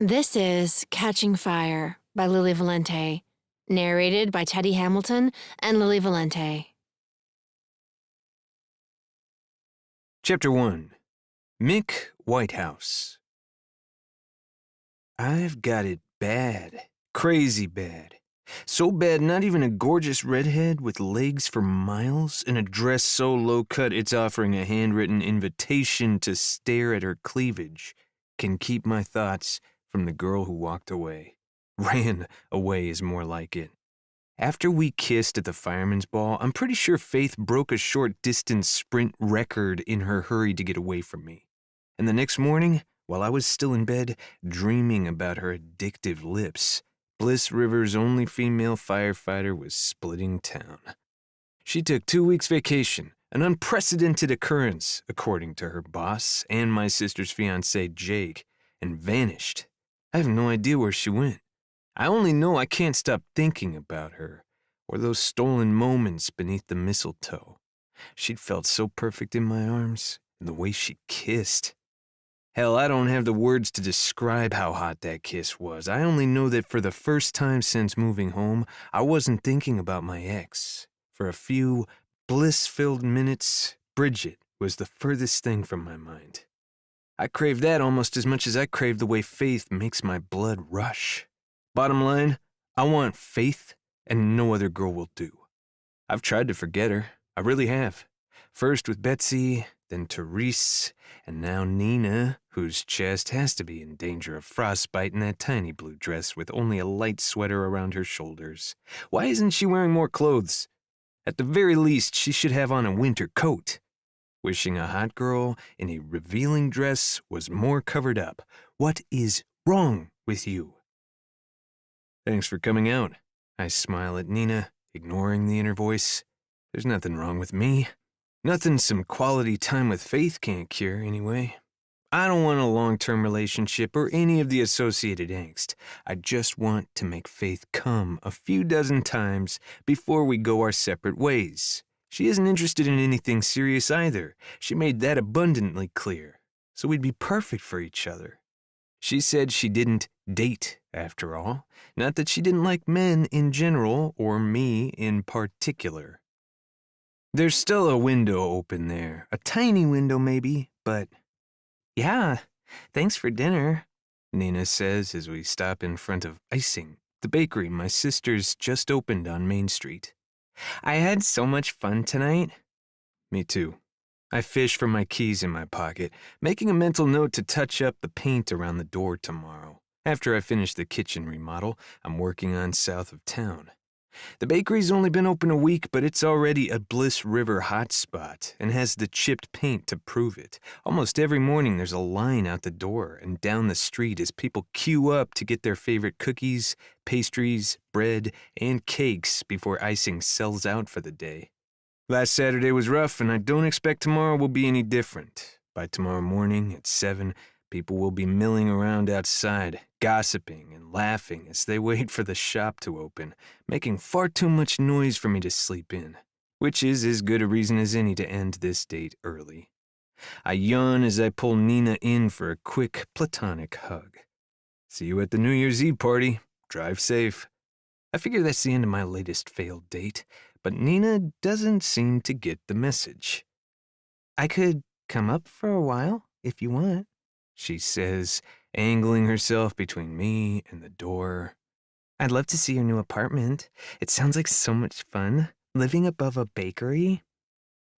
This is Catching Fire by Lili Valente, narrated by Teddy Hamilton and Lili Valente. Chapter 1. Mick Whitehouse. I've got it bad. Crazy bad. So bad not even a gorgeous redhead with legs for miles and a dress so low-cut it's offering a handwritten invitation to stare at her cleavage can keep my thoughts from the girl who walked away. Ran away is more like it. After we kissed at the fireman's ball, I'm pretty sure Faith broke a short-distance sprint record in her hurry to get away from me. And the next morning, while I was still in bed, dreaming about her addictive lips, Bliss River's only female firefighter was splitting town. She took 2 weeks vacation, an unprecedented occurrence, according to her boss and my sister's fiancé, Jake, and vanished. I have no idea where she went. I only know I can't stop thinking about her, or those stolen moments beneath the mistletoe. She'd felt so perfect in my arms, and the way she kissed. Hell, I don't have the words to describe how hot that kiss was. I only know that for the first time since moving home, I wasn't thinking about my ex. For a few bliss-filled minutes, Bridget was the furthest thing from my mind. I craved that almost as much as I craved the way Faith makes my blood rush. Bottom line, I want Faith, and no other girl will do. I've tried to forget her. I really have. First with Betsy, then Therese, and now Nina, whose chest has to be in danger of frostbite in that tiny blue dress with only a light sweater around her shoulders. Why isn't she wearing more clothes? At the very least, she should have on a winter coat. Wishing a hot girl in a revealing dress was more covered up. What is wrong with you? Thanks for coming out. I smile at Nina, ignoring the inner voice. There's nothing wrong with me. Nothing some quality time with Faith can't cure, anyway. I don't want a long-term relationship or any of the associated angst. I just want to make Faith come a few dozen times before we go our separate ways. She isn't interested in anything serious either. She made that abundantly clear. So we'd be perfect for each other. She said she didn't date, after all. Not that she didn't like men in general, or me in particular. There's still a window open there. A tiny window, maybe, but... Yeah, thanks for dinner, Nina says as we stop in front of Icing, the bakery my sister's just opened on Main Street. I had so much fun tonight. Me too. I fish for my keys in my pocket, making a mental note to touch up the paint around the door tomorrow. After I finish the kitchen remodel I'm working on south of town. The bakery's only been open a week, but it's already a Bliss River hotspot and has the chipped paint to prove it. Almost every morning there's a line out the door and down the street as people queue up to get their favorite cookies, pastries, bread, and cakes before Icing sells out for the day. Last Saturday was rough, and I don't expect tomorrow will be any different. By tomorrow morning at 7, people will be milling around outside, gossiping and laughing as they wait for the shop to open, making far too much noise for me to sleep in, which is as good a reason as any to end this date early. I yawn as I pull Nina in for a quick, platonic hug. See you at the New Year's Eve party. Drive safe. I figure that's the end of my latest failed date, but Nina doesn't seem to get the message. I could come up for a while, if you want, she says, angling herself between me and the door. I'd love to see your new apartment. It sounds like so much fun, living above a bakery.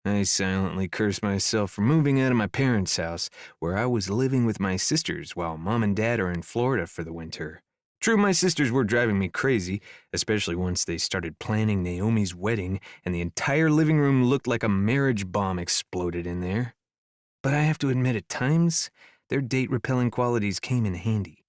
I silently curse myself for moving out of my parents' house, where I was living with my sisters while Mom and Dad are in Florida for the winter. True, my sisters were driving me crazy, especially once they started planning Naomi's wedding and the entire living room looked like a marriage bomb exploded in there. But I have to admit at times, their date-repelling qualities came in handy.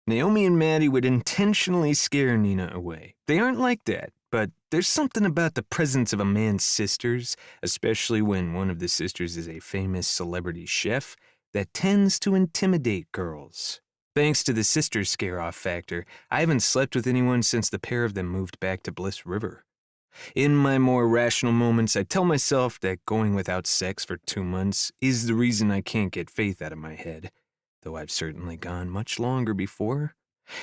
Naomi and Maddie would intentionally scare Nina away. They aren't like that, but there's something about the presence of a man's sisters, especially when one of the sisters is a famous celebrity chef, that tends to intimidate girls. Thanks to the sister scare-off factor, I haven't slept with anyone since the pair of them moved back to Bliss River. In my more rational moments, I tell myself that going without sex for 2 months is the reason I can't get Faith out of my head. though I've certainly gone much longer before.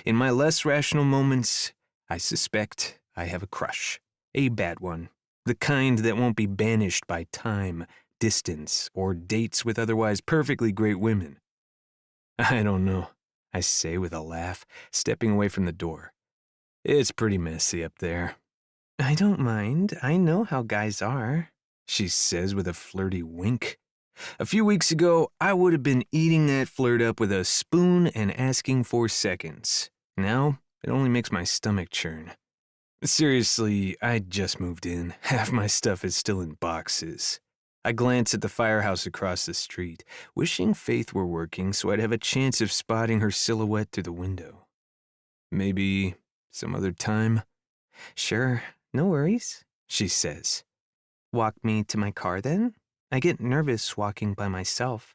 In my less rational moments, I suspect I have a crush. A bad one. The kind that won't be banished by time, distance, or dates with otherwise perfectly great women. I don't know, I say with a laugh, stepping away from the door. It's pretty messy up there. I don't mind. I know how guys are, she says with a flirty wink. A few weeks ago, I would have been eating that flirt up with a spoon and asking for seconds. Now, it only makes my stomach churn. Seriously, I just moved in. Half my stuff is still in boxes. I glance at the firehouse across the street, wishing Faith were working so I'd have a chance of spotting her silhouette through the window. Maybe some other time? Sure, no worries, she says. Walk me to my car then? I get nervous walking by myself.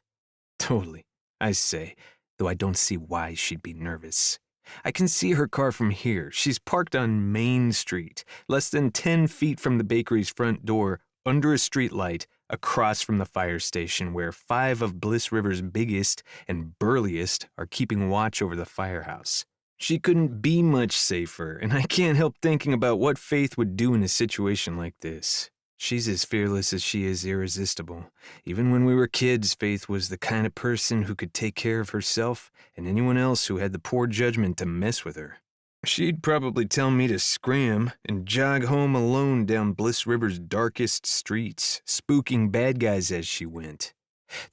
Totally, I say, though I don't see why she'd be nervous. I can see her car from here. She's parked on Main Street, less than 10 feet from the bakery's front door, under a streetlight, across from the fire station where 5 of Bliss River's biggest and burliest are keeping watch over the firehouse. She couldn't be much safer, and I can't help thinking about what Faith would do in a situation like this. She's as fearless as she is irresistible. Even when we were kids, Faith was the kind of person who could take care of herself and anyone else who had the poor judgment to mess with her. She'd probably tell me to scram and jog home alone down Bliss River's darkest streets, spooking bad guys as she went.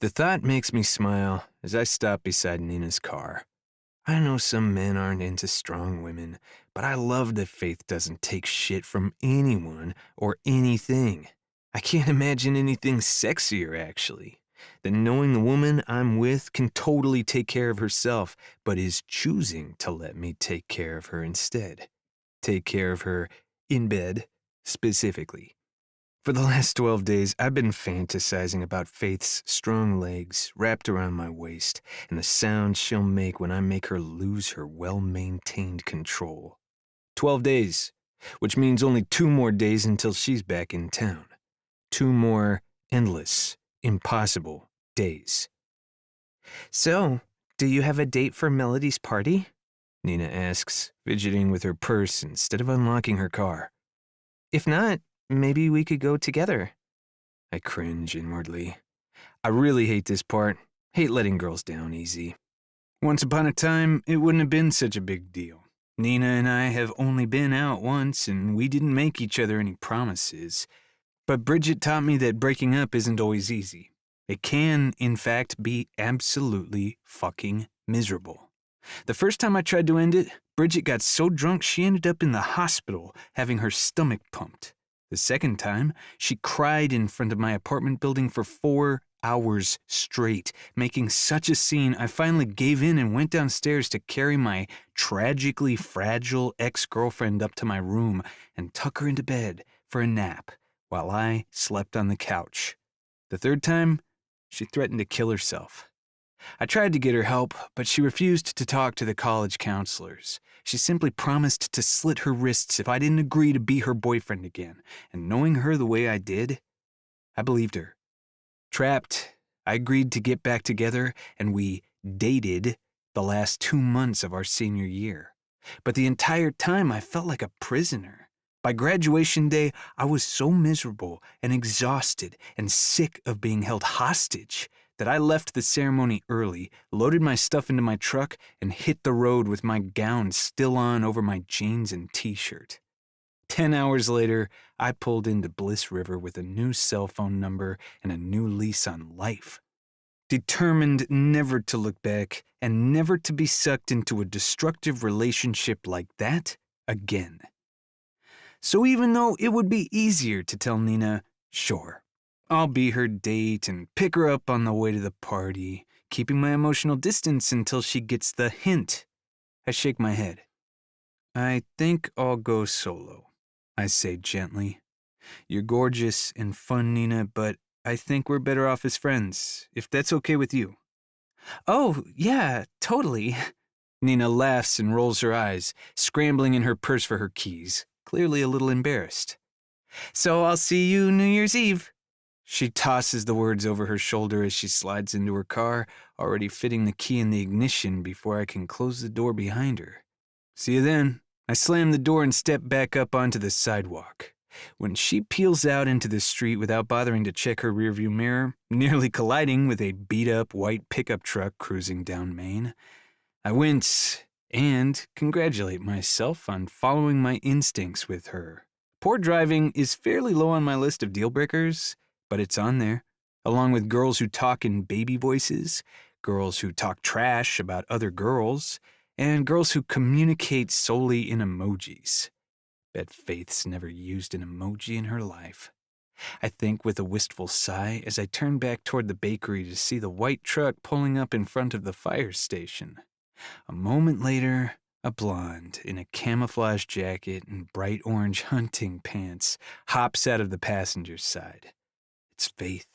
The thought makes me smile as I stop beside Nina's car. I know some men aren't into strong women, but I love that Faith doesn't take shit from anyone or anything. I can't imagine anything sexier, actually, than knowing the woman I'm with can totally take care of herself, but is choosing to let me take care of her instead. Take care of her in bed, specifically. For the last 12 days, I've been fantasizing about Faith's strong legs wrapped around my waist and the sound she'll make when I make her lose her well-maintained control. 12 days, which means only 2 more days until she's back in town. 2 more endless, impossible days. So, do you have a date for Melody's party? Nina asks, fidgeting with her purse instead of unlocking her car. If not, maybe we could go together. I cringe inwardly. I really hate this part. Hate letting girls down easy. Once upon a time, it wouldn't have been such a big deal. Nina and I have only been out once, and we didn't make each other any promises. But Bridget taught me that breaking up isn't always easy. It can, in fact, be absolutely fucking miserable. The first time I tried to end it, Bridget got so drunk she ended up in the hospital having her stomach pumped. The second time, she cried in front of my apartment building for 4 hours straight, making such a scene I finally gave in and went downstairs to carry my tragically fragile ex-girlfriend up to my room and tuck her into bed for a nap while I slept on the couch. The third time, she threatened to kill herself. I tried to get her help, but she refused to talk to the college counselors. She simply promised to slit her wrists if I didn't agree to be her boyfriend again, and knowing her the way I did, I believed her. Trapped, I agreed to get back together, and we dated the last 2 months of our senior year. But the entire time I felt like a prisoner. By graduation day, I was so miserable and exhausted and sick of being held hostage that I left the ceremony early, loaded my stuff into my truck, and hit the road with my gown still on over my jeans and t-shirt. 10 hours later, I pulled into Bliss River with a new cell phone number and a new lease on life. Determined never to look back and never to be sucked into a destructive relationship like that again. So even though it would be easier to tell Nina, sure, I'll be her date and pick her up on the way to the party, keeping my emotional distance until she gets the hint, I shake my head. I think I'll go solo, I say gently. You're gorgeous and fun, Nina, but I think we're better off as friends, if that's okay with you. Oh, yeah, totally. Nina laughs and rolls her eyes, scrambling in her purse for her keys, clearly a little embarrassed. So I'll see you New Year's Eve. She tosses the words over her shoulder as she slides into her car, already fitting the key in the ignition before I can close the door behind her. See you then. I slam the door and step back up onto the sidewalk. When she peels out into the street without bothering to check her rearview mirror, nearly colliding with a beat-up white pickup truck cruising down Main, I wince and congratulate myself on following my instincts with her. Poor driving is fairly low on my list of deal breakers, but it's on there, along with girls who talk in baby voices, girls who talk trash about other girls, and girls who communicate solely in emojis. Bet Faith's never used an emoji in her life. I think with a wistful sigh as I turn back toward the bakery to see the white truck pulling up in front of the fire station. A moment later, a blonde in a camouflage jacket and bright orange hunting pants hops out of the passenger's side. It's Faith.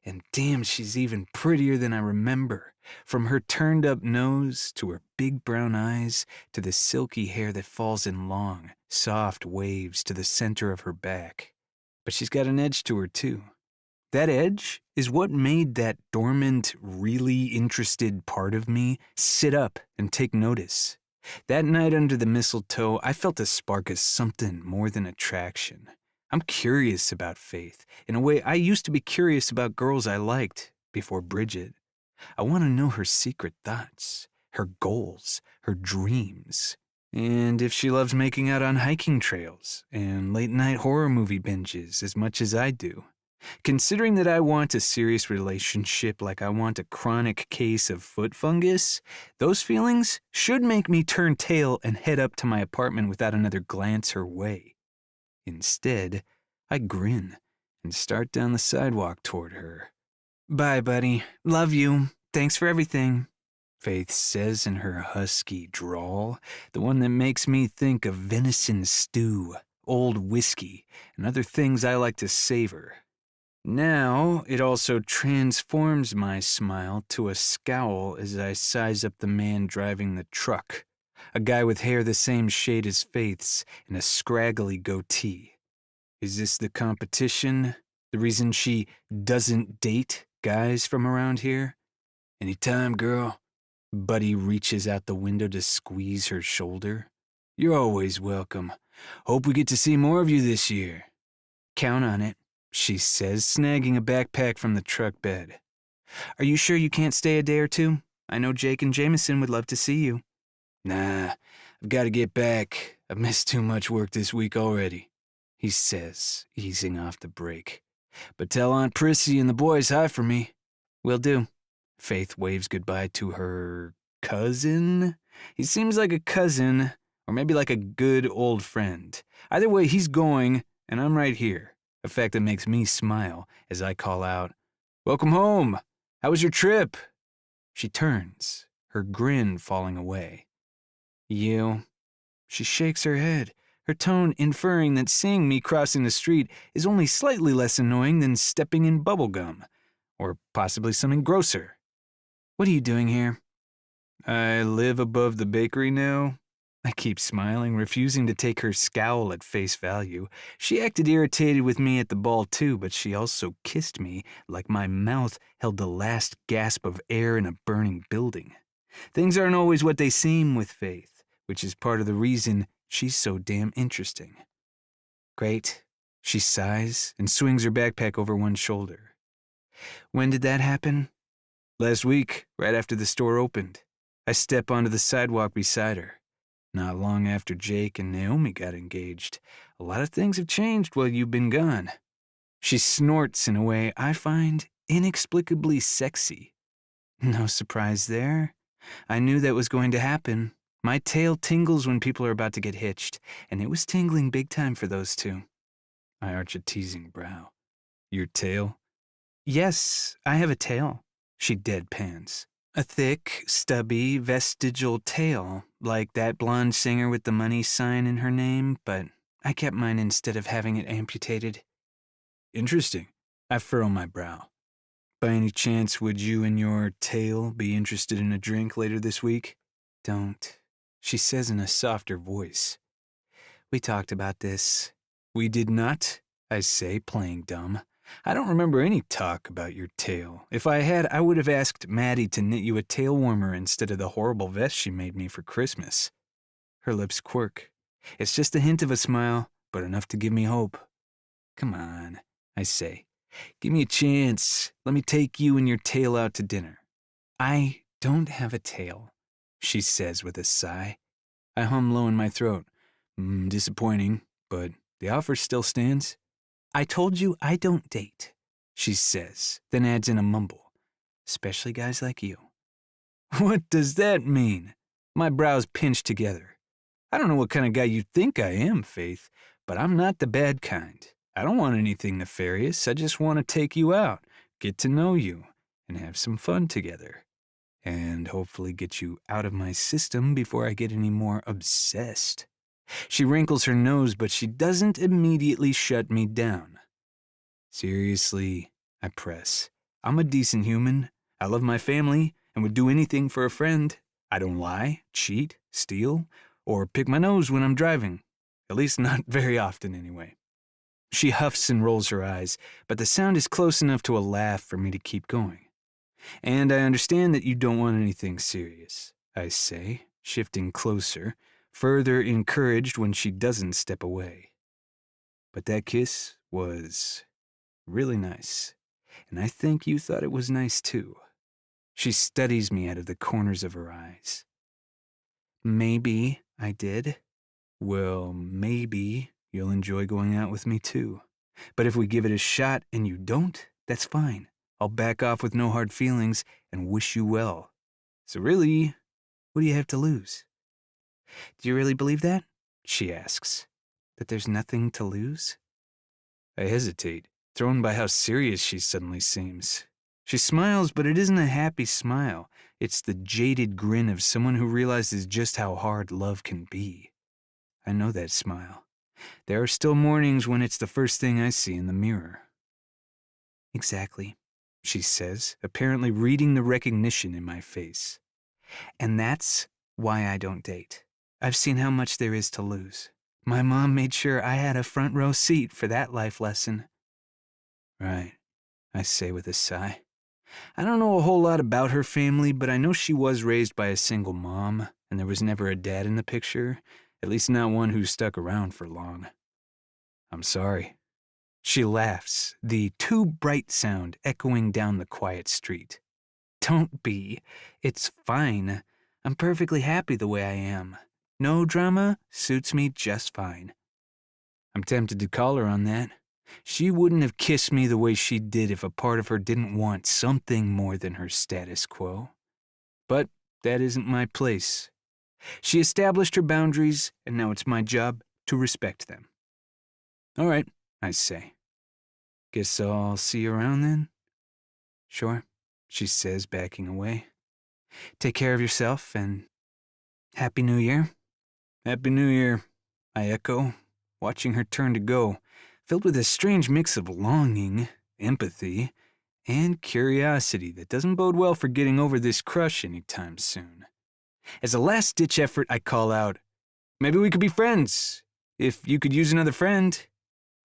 And damn, she's even prettier than I remember. From her turned-up nose to her big brown eyes to the silky hair that falls in long, soft waves to the center of her back. But she's got an edge to her, too. That edge is what made that dormant, really interested part of me sit up and take notice. That night under the mistletoe, I felt a spark of something more than attraction. I'm curious about Faith, in a way I used to be curious about girls I liked before Bridget. I want to know her secret thoughts, her goals, her dreams, and if she loves making out on hiking trails and late-night horror movie binges as much as I do. Considering that I want a serious relationship like I want a chronic case of foot fungus, those feelings should make me turn tail and head up to my apartment without another glance her way. Instead, I grin and start down the sidewalk toward her. "Bye, buddy. Love you. Thanks for everything," Faith says in her husky drawl, the one that makes me think of venison stew, old whiskey, and other things I like to savor. Now, it also transforms my smile to a scowl as I size up the man driving the truck, a guy with hair the same shade as Faith's and a scraggly goatee. Is this the competition? The reason she doesn't date guys from around here? Anytime, girl. Buddy reaches out the window to squeeze her shoulder. You're always welcome. Hope we get to see more of you this year. Count on it, she says, snagging a backpack from the truck bed. Are you sure you can't stay a day or two? I know Jake and Jameson would love to see you. Nah, I've got to get back. I've missed too much work this week already, he says, easing off the brake. But tell Aunt Prissy and the boys hi for me. Will do. Faith waves goodbye to her cousin. He seems like a cousin, or maybe like a good old friend. Either way, he's going, and I'm right here. A fact that makes me smile as I call out, "Welcome home! How was your trip?" She turns, her grin falling away. You? She shakes her head, her tone inferring that seeing me crossing the street is only slightly less annoying than stepping in bubble gum, or possibly something grosser. What are you doing here? I live above the bakery now. I keep smiling, refusing to take her scowl at face value. She acted irritated with me at the ball too, but she also kissed me like my mouth held the last gasp of air in a burning building. Things aren't always what they seem with Faith, which is part of the reason she's so damn interesting. Great, she sighs and swings her backpack over one shoulder. When did that happen? Last week, right after the store opened. I step onto the sidewalk beside her. Not long after Jake and Naomi got engaged. A lot of things have changed while you've been gone. She snorts in a way I find inexplicably sexy. No surprise there. I knew that was going to happen. My tail tingles when people are about to get hitched, and it was tingling big time for those two. I arch a teasing brow. Your tail? Yes, I have a tail, she deadpans. A thick, stubby, vestigial tail, like that blonde singer with the money sign in her name, but I kept mine instead of having it amputated. Interesting. I furrow my brow. By any chance, would you and your tail be interested in a drink later this week? Don't, she says in a softer voice. We talked about this. We did not, I say, playing dumb. I don't remember any talk about your tail. If I had, I would have asked Maddie to knit you a tail warmer instead of the horrible vest she made me for Christmas. Her lips quirk. It's just a hint of a smile, but enough to give me hope. Come on, I say. Give me a chance. Let me take you and your tail out to dinner. I don't have a tail, she says with a sigh. I hum low in my throat. Disappointing, but the offer still stands. I told you I don't date, she says, then adds in a mumble. Especially guys like you. What does that mean? My brows pinch together. I don't know what kind of guy you think I am, Faith, but I'm not the bad kind. I don't want anything nefarious. I just want to take you out, get to know you, and have some fun together. And hopefully get you out of my system before I get any more obsessed. She wrinkles her nose, but she doesn't immediately shut me down. Seriously, I press. I'm a decent human. I love my family and would do anything for a friend. I don't lie, cheat, steal, or pick my nose when I'm driving. At least not very often, anyway. She huffs and rolls her eyes, but the sound is close enough to a laugh for me to keep going. And I understand that you don't want anything serious, I say, shifting closer, further encouraged when she doesn't step away. But that kiss was really nice, and I think you thought it was nice too. She studies me out of the corners of her eyes. Maybe I did. Well, maybe you'll enjoy going out with me too. But if we give it a shot and you don't, that's fine. I'll back off with no hard feelings and wish you well. So really, what do you have to lose? Do you really believe that? She asks. That there's nothing to lose? I hesitate, thrown by how serious she suddenly seems. She smiles, but it isn't a happy smile. It's the jaded grin of someone who realizes just how hard love can be. I know that smile. There are still mornings when it's the first thing I see in the mirror. Exactly, she says, apparently reading the recognition in my face. And that's why I don't date. I've seen how much there is to lose. My mom made sure I had a front row seat for that life lesson. Right, I say with a sigh. I don't know a whole lot about her family, but I know she was raised by a single mom, and there was never a dad in the picture, at least not one who stuck around for long. I'm sorry. She laughs, the too bright sound echoing down the quiet street. Don't be. It's fine. I'm perfectly happy the way I am. No drama suits me just fine. I'm tempted to call her on that. She wouldn't have kissed me the way she did if a part of her didn't want something more than her status quo. But that isn't my place. She established her boundaries, and now it's my job to respect them. All right, I say. Guess I'll see you around then? Sure, she says, backing away. Take care of yourself, and Happy New Year. Happy New Year, I echo, watching her turn to go, filled with a strange mix of longing, empathy, and curiosity that doesn't bode well for getting over this crush anytime soon. As a last-ditch effort, I call out, maybe we could be friends. If you could use another friend,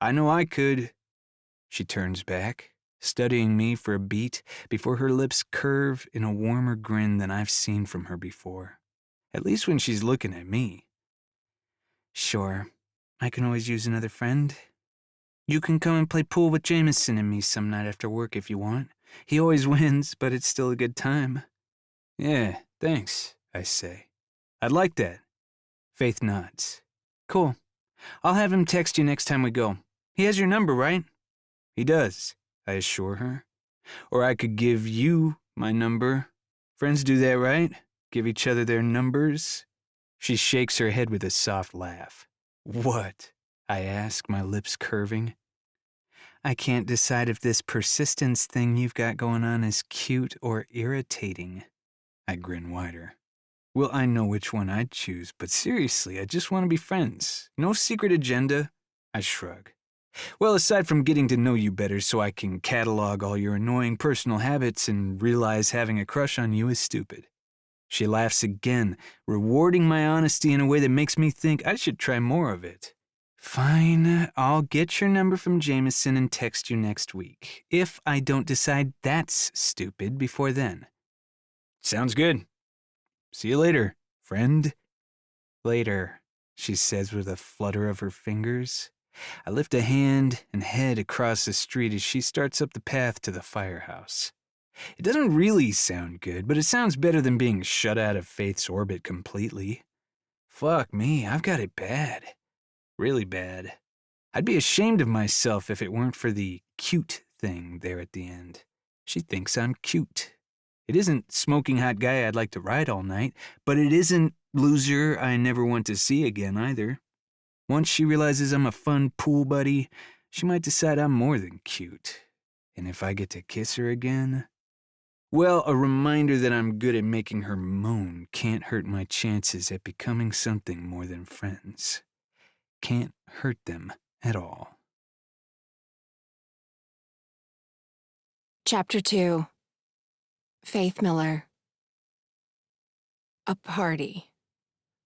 I know I could. She turns back, studying me for a beat before her lips curve in a warmer grin than I've seen from her before, at least when she's looking at me. Sure, I can always use another friend. You can come and play pool with Jameson and me some night after work if you want. He always wins, but it's still a good time. Yeah, thanks, I say. I'd like that. Faith nods. Cool. I'll have him text you next time we go. He has your number, right? He does, I assure her. Or I could give you my number. Friends do that, right? Give each other their numbers. She shakes her head with a soft laugh. What? I ask, my lips curving. I can't decide if this persistence thing you've got going on is cute or irritating. I grin wider. Well, I know which one I'd choose, but seriously, I just want to be friends. No secret agenda. I shrug. Well, aside from getting to know you better so I can catalog all your annoying personal habits and realize having a crush on you is stupid. She laughs again, rewarding my honesty in a way that makes me think I should try more of it. Fine, I'll get your number from Jameson and text you next week, if I don't decide that's stupid before then. Sounds good. See you later, friend. Later, she says with a flutter of her fingers. I lift a hand and head across the street as she starts up the path to the firehouse. It doesn't really sound good, but it sounds better than being shut out of Faith's orbit completely. Fuck me, I've got it bad. Really bad. I'd be ashamed of myself if it weren't for the cute thing there at the end. She thinks I'm cute. It isn't smoking hot guy I'd like to ride all night, but it isn't loser I never want to see again either. Once she realizes I'm a fun pool buddy, she might decide I'm more than cute. And if I get to kiss her again, well, a reminder that I'm good at making her moan can't hurt my chances at becoming something more than friends. Can't hurt them at all. Chapter 2. Faith Miller. A party.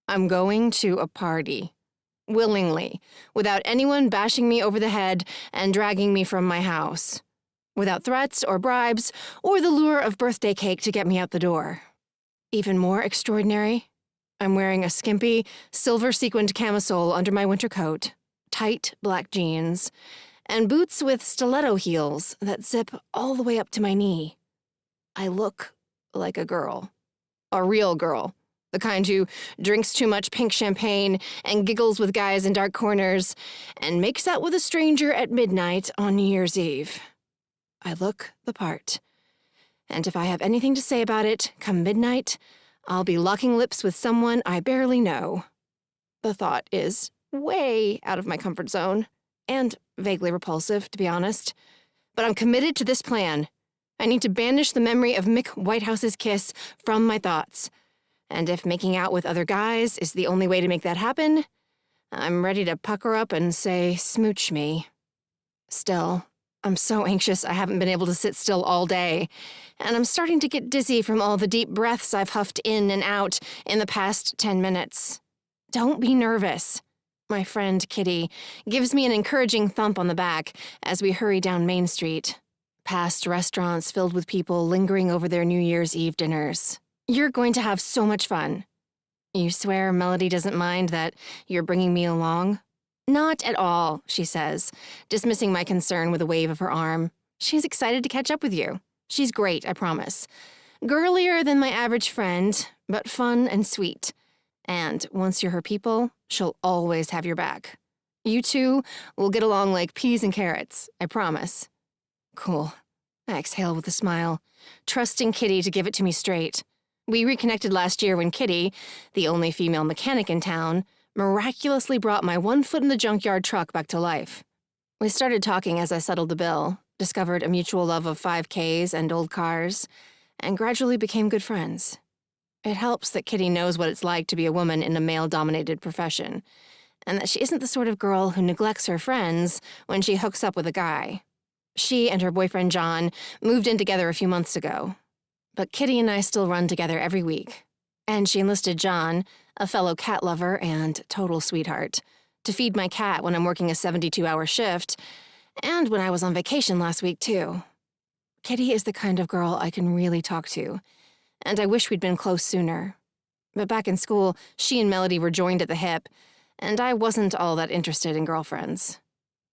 I'm going to a party. Willingly, without anyone bashing me over the head and dragging me from my house. Without threats or bribes or the lure of birthday cake to get me out the door. Even more extraordinary, I'm wearing a skimpy, silver-sequined camisole under my winter coat, tight black jeans, and boots with stiletto heels that zip all the way up to my knee. I look like a girl. A real girl. The kind who drinks too much pink champagne and giggles with guys in dark corners and makes out with a stranger at midnight on New Year's Eve. I look the part. And if I have anything to say about it, come midnight, I'll be locking lips with someone I barely know. The thought is way out of my comfort zone, and vaguely repulsive, to be honest. But I'm committed to this plan. I need to banish the memory of Mick Whitehouse's kiss from my thoughts. And if making out with other guys is the only way to make that happen, I'm ready to pucker up and say, smooch me. Still, I'm so anxious I haven't been able to sit still all day, and I'm starting to get dizzy from all the deep breaths I've huffed in and out in the past 10 minutes. Don't be nervous. My friend Kitty gives me an encouraging thump on the back as we hurry down Main Street, past restaurants filled with people lingering over their New Year's Eve dinners. You're going to have so much fun. You swear Melody doesn't mind that you're bringing me along? Not at all, she says, dismissing my concern with a wave of her arm. She's excited to catch up with you. She's great, I promise. Girlier than my average friend, but fun and sweet. And once you're her people, she'll always have your back. You two will get along like peas and carrots, I promise. Cool. I exhale with a smile, trusting Kitty to give it to me straight. We reconnected last year when Kitty, the only female mechanic in town, miraculously brought my one-foot-in-the-junkyard truck back to life. We started talking as I settled the bill, discovered a mutual love of 5Ks and old cars, and gradually became good friends. It helps that Kitty knows what it's like to be a woman in a male-dominated profession, and that she isn't the sort of girl who neglects her friends when she hooks up with a guy. She and her boyfriend John moved in together a few months ago, but Kitty and I still run together every week. And she enlisted John, a fellow cat lover and total sweetheart, to feed my cat when I'm working a 72-hour shift, and when I was on vacation last week, too. Kitty is the kind of girl I can really talk to, and I wish we'd been close sooner. But back in school, she and Melody were joined at the hip, and I wasn't all that interested in girlfriends.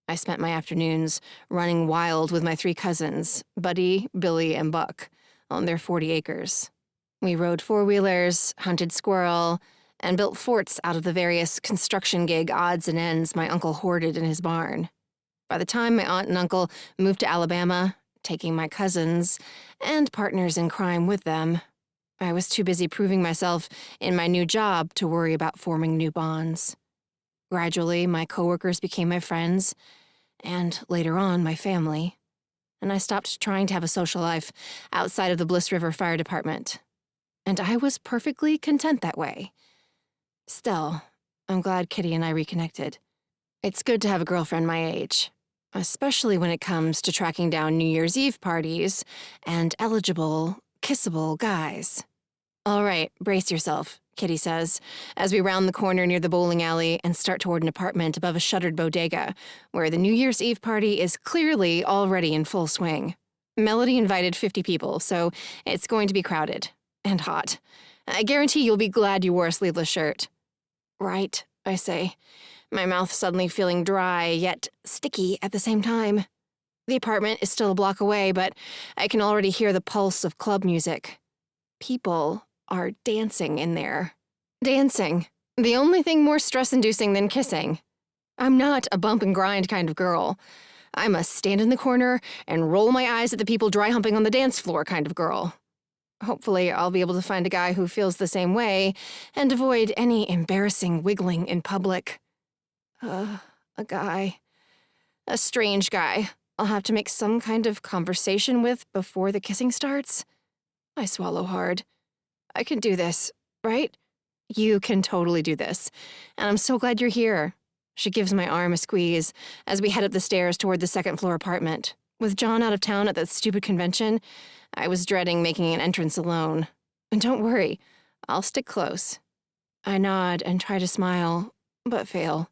I spent my afternoons running wild with my 3 cousins, Buddy, Billy, and Buck, on their 40 acres. We rode 4-wheelers, hunted squirrel, and built forts out of the various construction gig odds and ends my uncle hoarded in his barn. By the time my aunt and uncle moved to Alabama, taking my cousins and partners in crime with them, I was too busy proving myself in my new job to worry about forming new bonds. Gradually, my coworkers became my friends, and later on, my family, and I stopped trying to have a social life outside of the Bliss River Fire Department. And I was perfectly content that way. Still, I'm glad Kitty and I reconnected. It's good to have a girlfriend my age, especially when it comes to tracking down New Year's Eve parties and eligible, kissable guys. All right, brace yourself. Kitty says, as we round the corner near the bowling alley and start toward an apartment above a shuttered bodega, where the New Year's Eve party is clearly already in full swing. Melody invited 50 people, so it's going to be crowded. And hot. I guarantee you'll be glad you wore a sleeveless shirt. Right, I say, my mouth suddenly feeling dry, yet sticky at the same time. The apartment is still a block away, but I can already hear the pulse of club music. People are dancing in there. Dancing. The only thing more stress-inducing than kissing. I'm not a bump and grind kind of girl. I'm a stand in the corner and roll my eyes at the people dry humping on the dance floor kind of girl. Hopefully, I'll be able to find a guy who feels the same way and avoid any embarrassing wiggling in public. A guy. A strange guy I'll have to make some kind of conversation with before the kissing starts. I swallow hard. I can do this, right? You can totally do this. And I'm so glad you're here. She gives my arm a squeeze as we head up the stairs toward the second-floor apartment. With John out of town at that stupid convention, I was dreading making an entrance alone. And don't worry, I'll stick close. I nod and try to smile, but fail.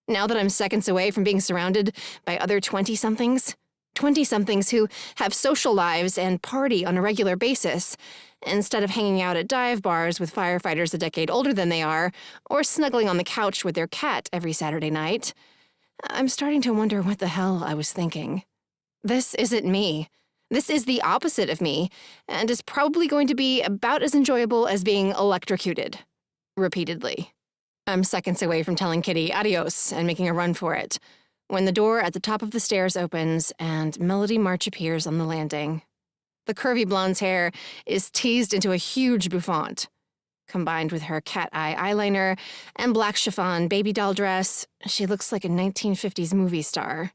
Now that I'm seconds away from being surrounded by other 20-somethings, 20-somethings who have social lives and party on a regular basis, instead of hanging out at dive bars with firefighters a decade older than they are, or snuggling on the couch with their cat every Saturday night, I'm starting to wonder what the hell I was thinking. This isn't me. This is the opposite of me, and is probably going to be about as enjoyable as being electrocuted. Repeatedly. I'm seconds away from telling Kitty adios and making a run for it, when the door at the top of the stairs opens and Melody March appears on the landing. The curvy blonde's hair is teased into a huge bouffant. Combined with her cat eye eyeliner and black chiffon baby doll dress, she looks like a 1950s movie star,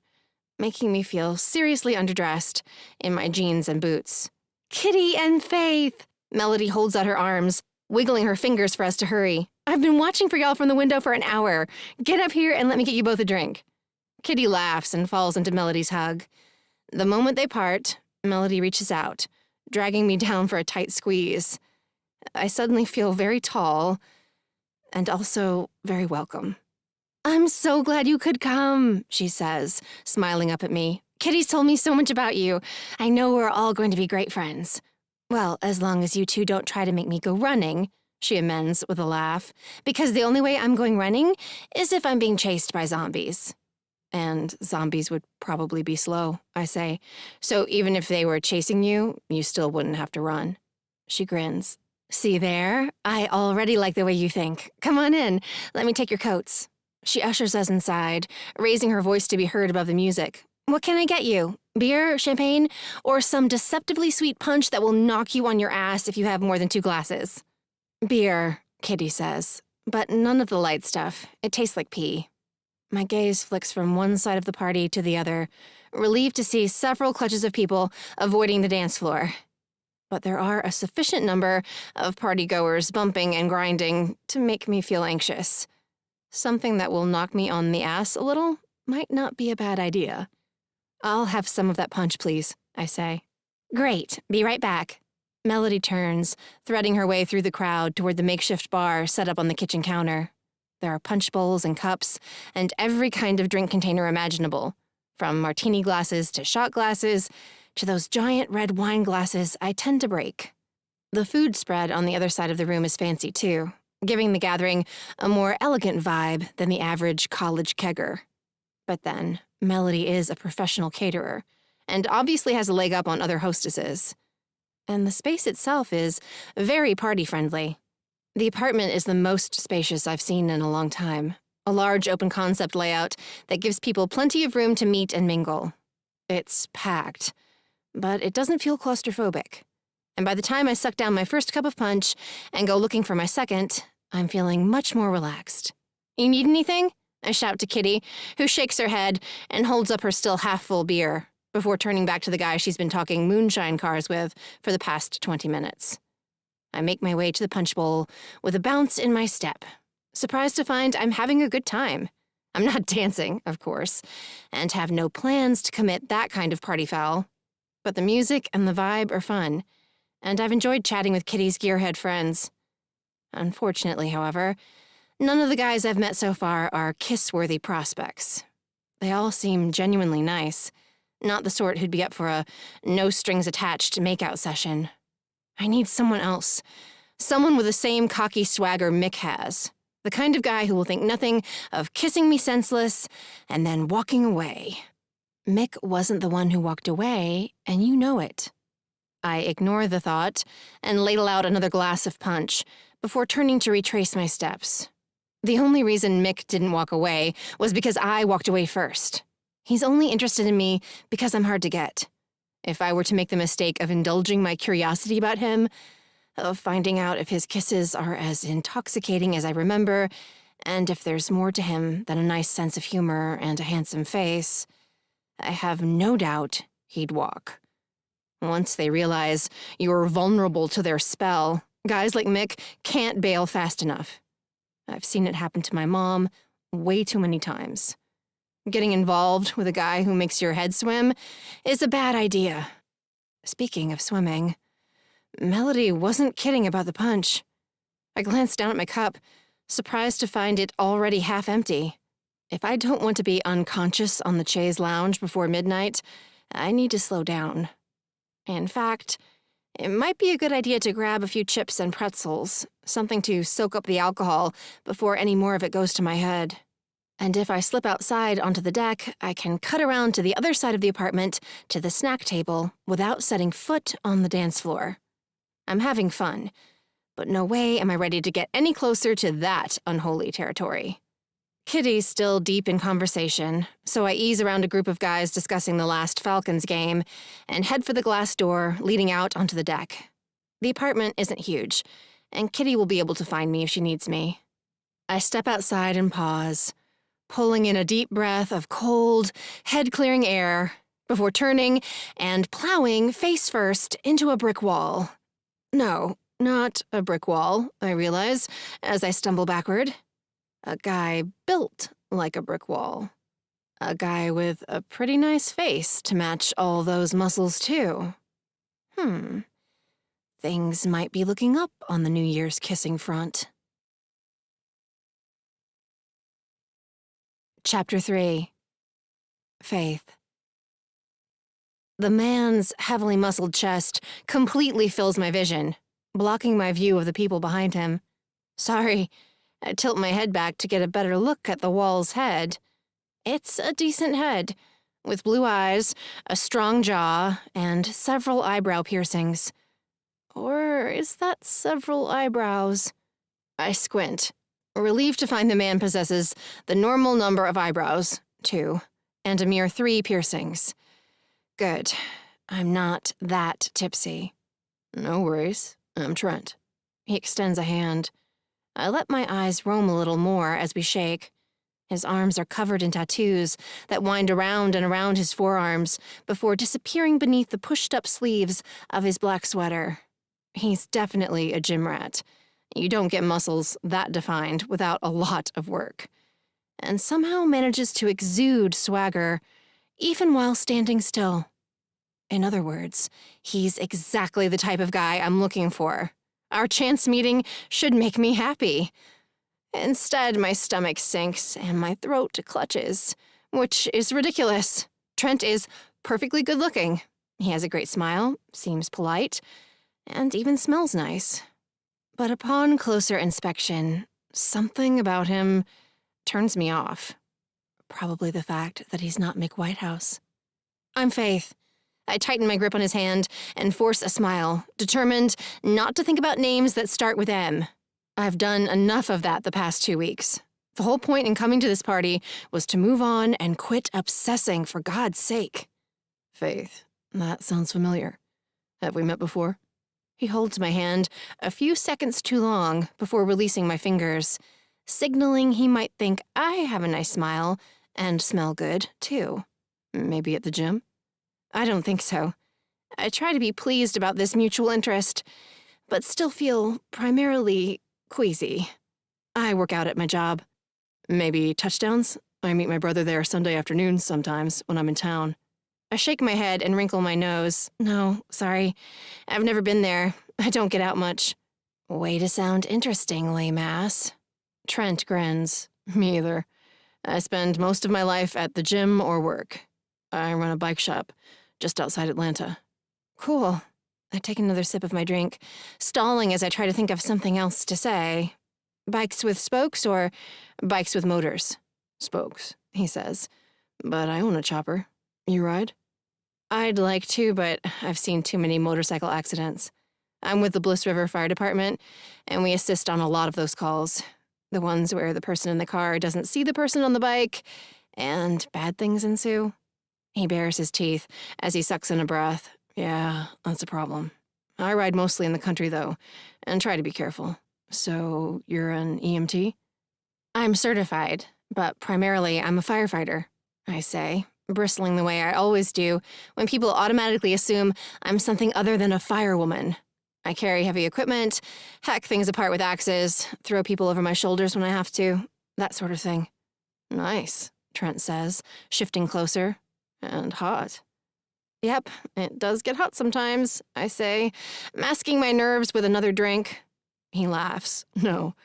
making me feel seriously underdressed in my jeans and boots. Kitty and Faith! Melody holds out her arms, wiggling her fingers for us to hurry. I've been watching for y'all from the window for an hour. Get up here and let me get you both a drink. Kitty laughs and falls into Melody's hug. The moment they part, Melody reaches out, dragging me down for a tight squeeze. I suddenly feel very tall and also very welcome. I'm so glad you could come, she says, smiling up at me. Kitty's told me so much about you. I know we're all going to be great friends. Well, as long as you two don't try to make me go running, she amends with a laugh, because the only way I'm going running is if I'm being chased by zombies. And zombies would probably be slow, I say. So even if they were chasing you, you still wouldn't have to run. She grins. See there? I already like the way you think. Come on in. Let me take your coats. She ushers us inside, raising her voice to be heard above the music. What can I get you? Beer, champagne, or some deceptively sweet punch that will knock you on your ass if you have more than 2 glasses? Beer, Kitty says, but none of the light stuff. It tastes like pee. My gaze flicks from one side of the party to the other, relieved to see several clutches of people avoiding the dance floor. But there are a sufficient number of partygoers bumping and grinding to make me feel anxious. Something that will knock me on the ass a little might not be a bad idea. I'll have some of that punch, please, I say. Great, be right back. Melody turns, threading her way through the crowd toward the makeshift bar set up on the kitchen counter. There are punch bowls and cups, and every kind of drink container imaginable, from martini glasses to shot glasses, to those giant red wine glasses I tend to break. The food spread on the other side of the room is fancy, too, giving the gathering a more elegant vibe than the average college kegger. But then, Melody is a professional caterer, and obviously has a leg up on other hostesses. And the space itself is very party-friendly. The apartment is the most spacious I've seen in a long time. A large open-concept layout that gives people plenty of room to meet and mingle. It's packed, but it doesn't feel claustrophobic. And by the time I suck down my first cup of punch and go looking for my second, I'm feeling much more relaxed. You need anything? I shout to Kitty, who shakes her head and holds up her still half-full beer, before turning back to the guy she's been talking moonshine cars with for the past 20 minutes. I make my way to the punch bowl with a bounce in my step, surprised to find I'm having a good time. I'm not dancing, of course, and have no plans to commit that kind of party foul. But the music and the vibe are fun, and I've enjoyed chatting with Kitty's gearhead friends. Unfortunately, however, none of the guys I've met so far are kiss-worthy prospects. They all seem genuinely nice, not the sort who'd be up for a no-strings-attached make-out session. I need someone else. Someone with the same cocky swagger Mick has. The kind of guy who will think nothing of kissing me senseless and then walking away. Mick wasn't the one who walked away, and you know it. I ignore the thought and ladle out another glass of punch before turning to retrace my steps. The only reason Mick didn't walk away was because I walked away first. He's only interested in me because I'm hard to get. If I were to make the mistake of indulging my curiosity about him, of finding out if his kisses are as intoxicating as I remember, and if there's more to him than a nice sense of humor and a handsome face, I have no doubt he'd walk. Once they realize you're vulnerable to their spell, guys like Mick can't bail fast enough. I've seen it happen to my mom way too many times. Getting involved with a guy who makes your head swim is a bad idea. Speaking of swimming, Melody wasn't kidding about the punch. I glanced down at my cup, surprised to find it already half empty. If I don't want to be unconscious on the chaise lounge before midnight, I need to slow down. In fact, it might be a good idea to grab a few chips and pretzels, something to soak up the alcohol before any more of it goes to my head. And if I slip outside onto the deck, I can cut around to the other side of the apartment to the snack table without setting foot on the dance floor. I'm having fun, but no way am I ready to get any closer to that unholy territory. Kitty's still deep in conversation, so I ease around a group of guys discussing the last Falcons game and head for the glass door leading out onto the deck. The apartment isn't huge, and Kitty will be able to find me if she needs me. I step outside and pause, pulling in a deep breath of cold, head-clearing air before turning and plowing face first into a brick wall. No, not a brick wall, I realize, as I stumble backward. A guy built like a brick wall. A guy with a pretty nice face to match all those muscles, too. Things might be looking up on the New Year's kissing front. Chapter 3. Faith. The man's heavily muscled chest completely fills my vision, blocking my view of the people behind him. Sorry, I tilt my head back to get a better look at the wall's head. It's a decent head, with blue eyes, a strong jaw, and several eyebrow piercings. Or is that several eyebrows? I squint, relieved to find the man possesses the normal number of eyebrows, 2, and a mere 3 piercings. Good. I'm not that tipsy. No worries. I'm Trent. He extends a hand. I let my eyes roam a little more as we shake. His arms are covered in tattoos that wind around and around his forearms before disappearing beneath the pushed-up sleeves of his black sweater. He's definitely a gym rat. You don't get muscles that defined without a lot of work. And somehow manages to exude swagger, even while standing still. In other words, he's exactly the type of guy I'm looking for. Our chance meeting should make me happy. Instead, my stomach sinks and my throat clutches, which is ridiculous. Trent is perfectly good-looking. He has a great smile, seems polite, and even smells nice. But upon closer inspection, something about him turns me off. Probably the fact that he's not Mick Whitehouse. I'm Faith. I tighten my grip on his hand and force a smile, determined not to think about names that start with M. I've done enough of that the past 2 weeks. The whole point in coming to this party was to move on and quit obsessing, for God's sake. Faith, that sounds familiar. Have we met before? He holds my hand a few seconds too long before releasing my fingers, signaling he might think I have a nice smile and smell good, too. Maybe at the gym? I don't think so. I try to be pleased about this mutual interest, but still feel primarily queasy. I work out at my job. Maybe touchdowns? I meet my brother there Sunday afternoons sometimes when I'm in town. I shake my head and wrinkle my nose. No, sorry. I've never been there. I don't get out much. Way to sound interesting, lame ass. Trent grins. Me either. I spend most of my life at the gym or work. I run a bike shop just outside Atlanta. Cool. I take another sip of my drink, stalling as I try to think of something else to say. Bikes with spokes or bikes with motors? Spokes, he says. But I own a chopper. You ride? I'd like to, but I've seen too many motorcycle accidents. I'm with the Bliss River Fire Department, and we assist on a lot of those calls. The ones where the person in the car doesn't see the person on the bike, and bad things ensue. He bares his teeth as he sucks in a breath. Yeah, that's a problem. I ride mostly in the country, though, and try to be careful. So, you're an EMT? I'm certified, but primarily I'm a firefighter, I say, bristling the way I always do when people automatically assume I'm something other than a firewoman. I carry heavy equipment, hack things apart with axes, throw people over my shoulders when I have to, that sort of thing. Nice, Trent says, shifting closer. And hot. Yep, it does get hot sometimes, I say, masking my nerves with another drink. He laughs. No,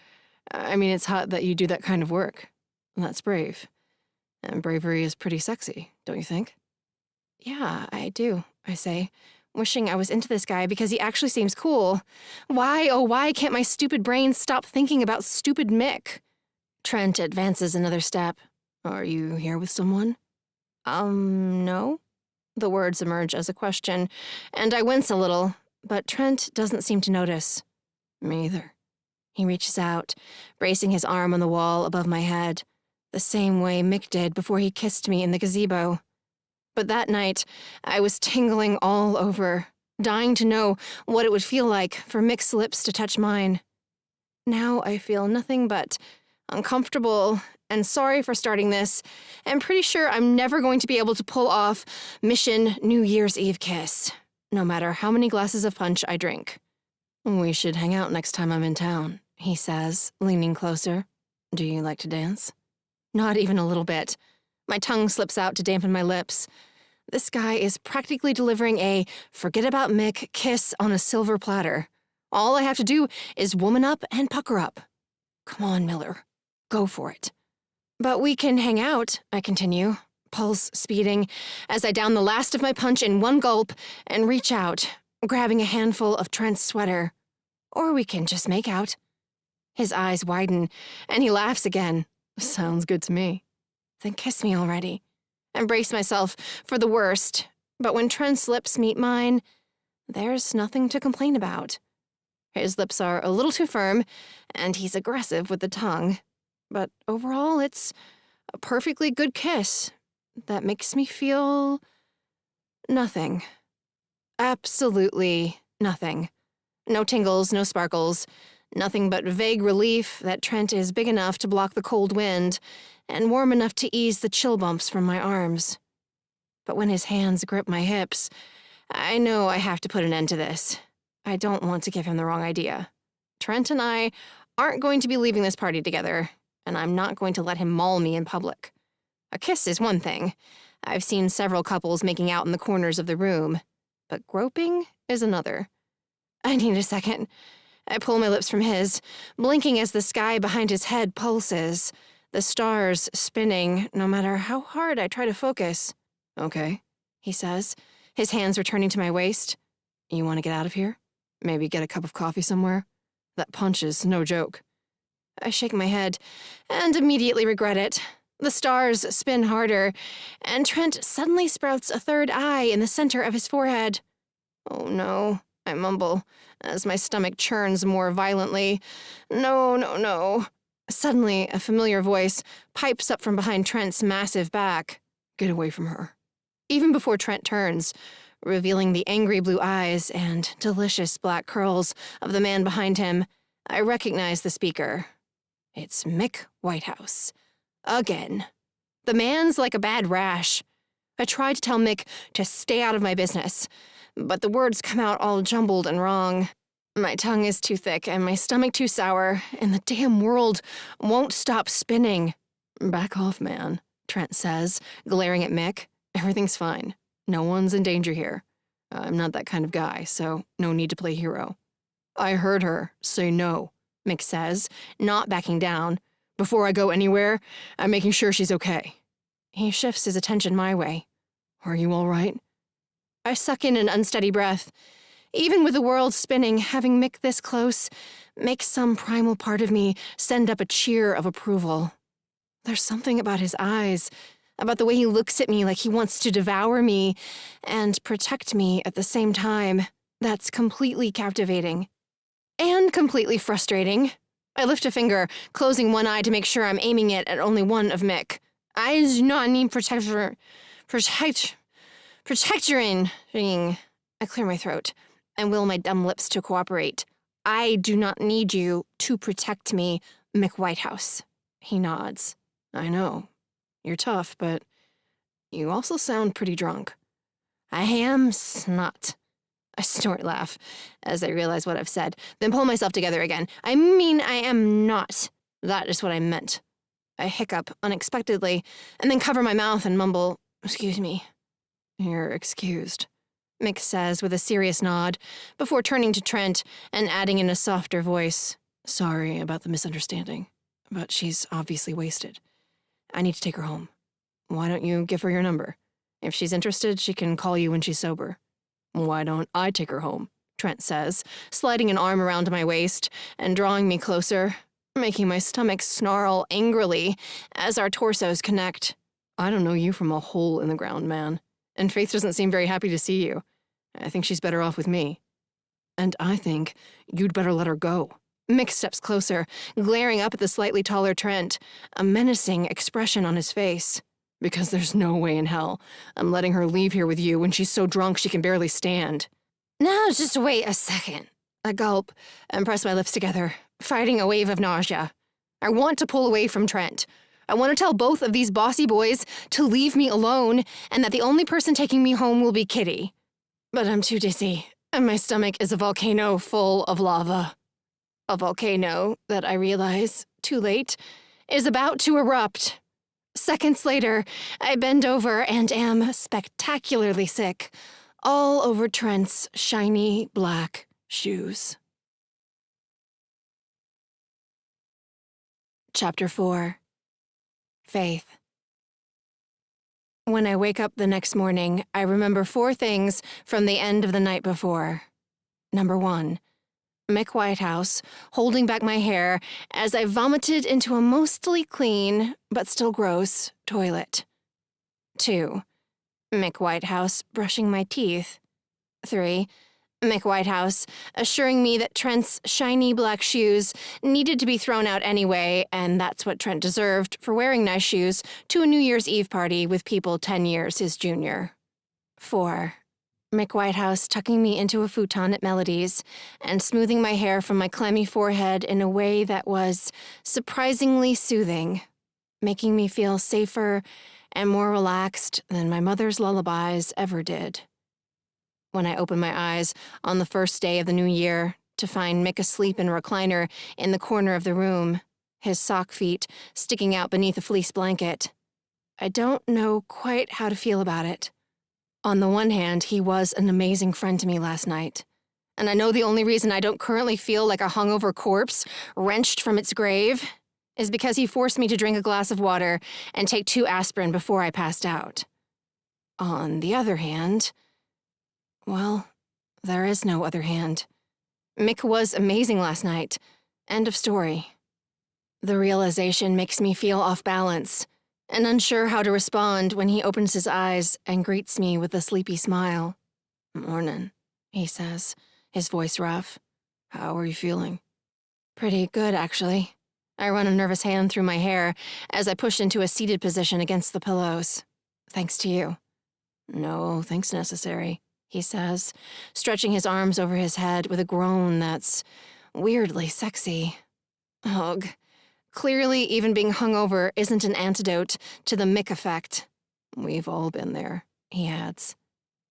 I mean it's hot that you do that kind of work. That's brave. And bravery is pretty sexy, don't you think? Yeah, I do, I say, wishing I was into this guy because he actually seems cool. Why, oh why can't my stupid brain stop thinking about stupid Mick? Trent advances another step. Are you here with someone? No? The words emerge as a question, and I wince a little, but Trent doesn't seem to notice. Me either. He reaches out, bracing his arm on the wall above my head, the same way Mick did before he kissed me in the gazebo. But that night, I was tingling all over, dying to know what it would feel like for Mick's lips to touch mine. Now I feel nothing but uncomfortable and sorry for starting this, and pretty sure I'm never going to be able to pull off Mission New Year's Eve kiss, no matter how many glasses of punch I drink. We should hang out next time I'm in town, he says, leaning closer. Do you like to dance? Not even a little bit. My tongue slips out to dampen my lips. This guy is practically delivering a forget about Mick kiss on a silver platter. All I have to do is woman up and pucker up. Come on, Miller. Go for it. But we can hang out, I continue, pulse speeding, as I down the last of my punch in one gulp and reach out, grabbing a handful of Trent's sweater. Or we can just make out. His eyes widen, and he laughs again. Sounds good to me. Then kiss me already. I brace myself for the worst, but when Trent's lips meet mine, there's nothing to complain about. His lips are a little too firm, and he's aggressive with the tongue. But overall, it's a perfectly good kiss that makes me feel nothing. Absolutely nothing. No tingles, no sparkles, nothing but vague relief that Trent is big enough to block the cold wind and warm enough to ease the chill bumps from my arms. But when his hands grip my hips, I know I have to put an end to this. I don't want to give him the wrong idea. Trent and I aren't going to be leaving this party together, and I'm not going to let him maul me in public. A kiss is one thing. I've seen several couples making out in the corners of the room, but groping is another. I need a second. I pull my lips from his, blinking as the sky behind his head pulses, the stars spinning no matter how hard I try to focus. Okay, he says, his hands returning to my waist. You want to get out of here? Maybe get a cup of coffee somewhere? That punch is no joke. I shake my head and immediately regret it. The stars spin harder, and Trent suddenly sprouts a third eye in the center of his forehead. Oh no, I mumble, as my stomach churns more violently. No, no, no. Suddenly, a familiar voice pipes up from behind Trent's massive back. Get away from her. Even before Trent turns, revealing the angry blue eyes and delicious black curls of the man behind him, I recognize the speaker. It's Mick Whitehouse. Again. The man's like a bad rash. I tried to tell Mick to stay out of my business, but the words come out all jumbled and wrong. My tongue is too thick and my stomach too sour, and the damn world won't stop spinning. Back off, man, Trent says, glaring at Mick. Everything's fine. No one's in danger here. I'm not that kind of guy, so no need to play hero. I heard her say no, Mick says, not backing down. Before I go anywhere, I'm making sure she's okay. He shifts his attention my way. Are you all right? I suck in an unsteady breath. Even with the world spinning, having Mick this close makes some primal part of me send up a cheer of approval. There's something about his eyes, about the way he looks at me like he wants to devour me and protect me at the same time, that's completely captivating. And completely frustrating. I lift a finger, closing one eye to make sure I'm aiming it at only one of Mick. I do not need protectoring. I clear my throat and will my dumb lips to cooperate. I do not need you to protect me, Mick Whitehouse. He nods. I know. You're tough, but you also sound pretty drunk. I am not. I snort laugh as I realize what I've said, then pull myself together again. I mean, I am not. That is what I meant. I hiccup unexpectedly and then cover my mouth and mumble, "Excuse me." You're excused, Mick says with a serious nod before turning to Trent and adding in a softer voice, "Sorry about the misunderstanding, but she's obviously wasted. I need to take her home. Why don't you give her your number? If she's interested, she can call you when she's sober." "Why don't I take her home?" Trent says, sliding an arm around my waist and drawing me closer, making my stomach snarl angrily as our torsos connect. "I don't know you from a hole in the ground, man. And Faith doesn't seem very happy to see you. I think she's better off with me. And I think you'd better let her go." Mick steps closer, glaring up at the slightly taller Trent, a menacing expression on his face. "Because there's no way in hell I'm letting her leave here with you when she's so drunk she can barely stand." "Now just wait a second." I gulp and press my lips together, fighting a wave of nausea. I want to pull away from Trent. I want to tell both of these bossy boys to leave me alone and that the only person taking me home will be Kitty. But I'm too dizzy, and my stomach is a volcano full of lava. A volcano that I realize, too late, is about to erupt. Seconds later, I bend over and am spectacularly sick, all over Trent's shiny black shoes. Chapter 4. Faith. When I wake up the next morning, I remember 4 things from the end of the night before. Number 1. Mick Whitehouse, holding back my hair as I vomited into a mostly clean, but still gross, toilet. 2. Mick Whitehouse brushing my teeth. 3. Mick Whitehouse assuring me that Trent's shiny black shoes needed to be thrown out anyway, and that's what Trent deserved for wearing nice shoes to a New Year's Eve party with people 10 years his junior. 4. Mick Whitehouse tucking me into a futon at Melody's and smoothing my hair from my clammy forehead in a way that was surprisingly soothing, making me feel safer and more relaxed than my mother's lullabies ever did. When I opened my eyes on the first day of the new year to find Mick asleep in a recliner in the corner of the room, his sock feet sticking out beneath a fleece blanket, I don't know quite how to feel about it. On the one hand, he was an amazing friend to me last night, and I know the only reason I don't currently feel like a hungover corpse wrenched from its grave is because he forced me to drink a glass of water and take 2 aspirin before I passed out. On the other hand, well, there is no other hand. Mick was amazing last night. End of story. The realization makes me feel off balance and unsure how to respond when he opens his eyes and greets me with a sleepy smile. "Mornin'," he says, his voice rough. "How are you feeling?" "Pretty good, actually." I run a nervous hand through my hair as I push into a seated position against the pillows. "Thanks to you." "No thanks necessary," he says, stretching his arms over his head with a groan that's weirdly sexy. Ugh. Clearly, even being hungover isn't an antidote to the Mick effect. "We've all been there," he adds.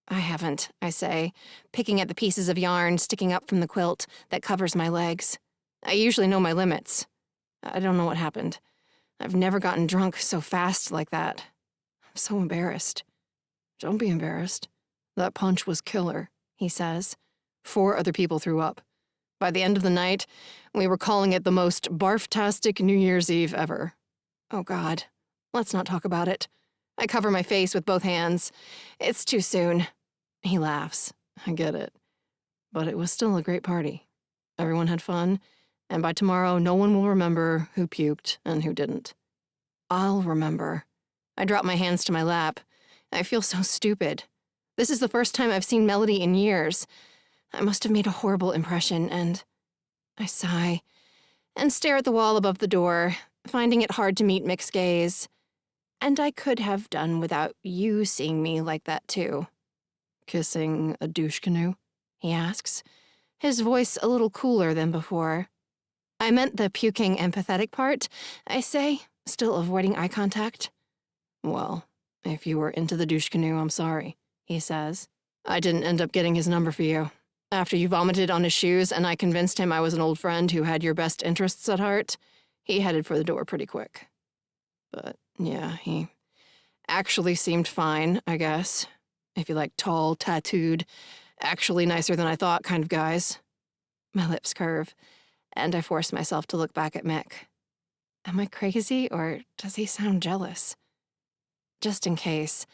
"I haven't," I say, picking at the pieces of yarn sticking up from the quilt that covers my legs. I usually know my limits. I don't know what happened. I've never gotten drunk so fast like that. I'm so embarrassed. "Don't be embarrassed. That punch was killer," he says. 4 other people threw up. By the end of the night, we were calling it the most barf-tastic New Year's Eve ever. Oh God, let's not talk about it. I cover my face with both hands. It's too soon. He laughs. I get it. But it was still a great party. Everyone had fun, and by tomorrow, no one will remember who puked and who didn't. I'll remember. I drop my hands to my lap. I feel so stupid. This is the first time I've seen Melody in years. I must have made a horrible impression, and I sigh and stare at the wall above the door, finding it hard to meet Mick's gaze. And I could have done without you seeing me like that, too. Kissing a douche canoe? He asks, his voice a little cooler than before. I meant the puking empathetic part, I say, still avoiding eye contact. Well, if you were into the douche canoe, I'm sorry, he says. I didn't end up getting his number for you. After you vomited on his shoes and I convinced him I was an old friend who had your best interests at heart, he headed for the door pretty quick. But, yeah, he actually seemed fine, I guess. If you like tall, tattooed, actually nicer than I thought kind of guys. My lips curve, and I force myself to look back at Mick. Am I crazy, or does he sound jealous? Just in case,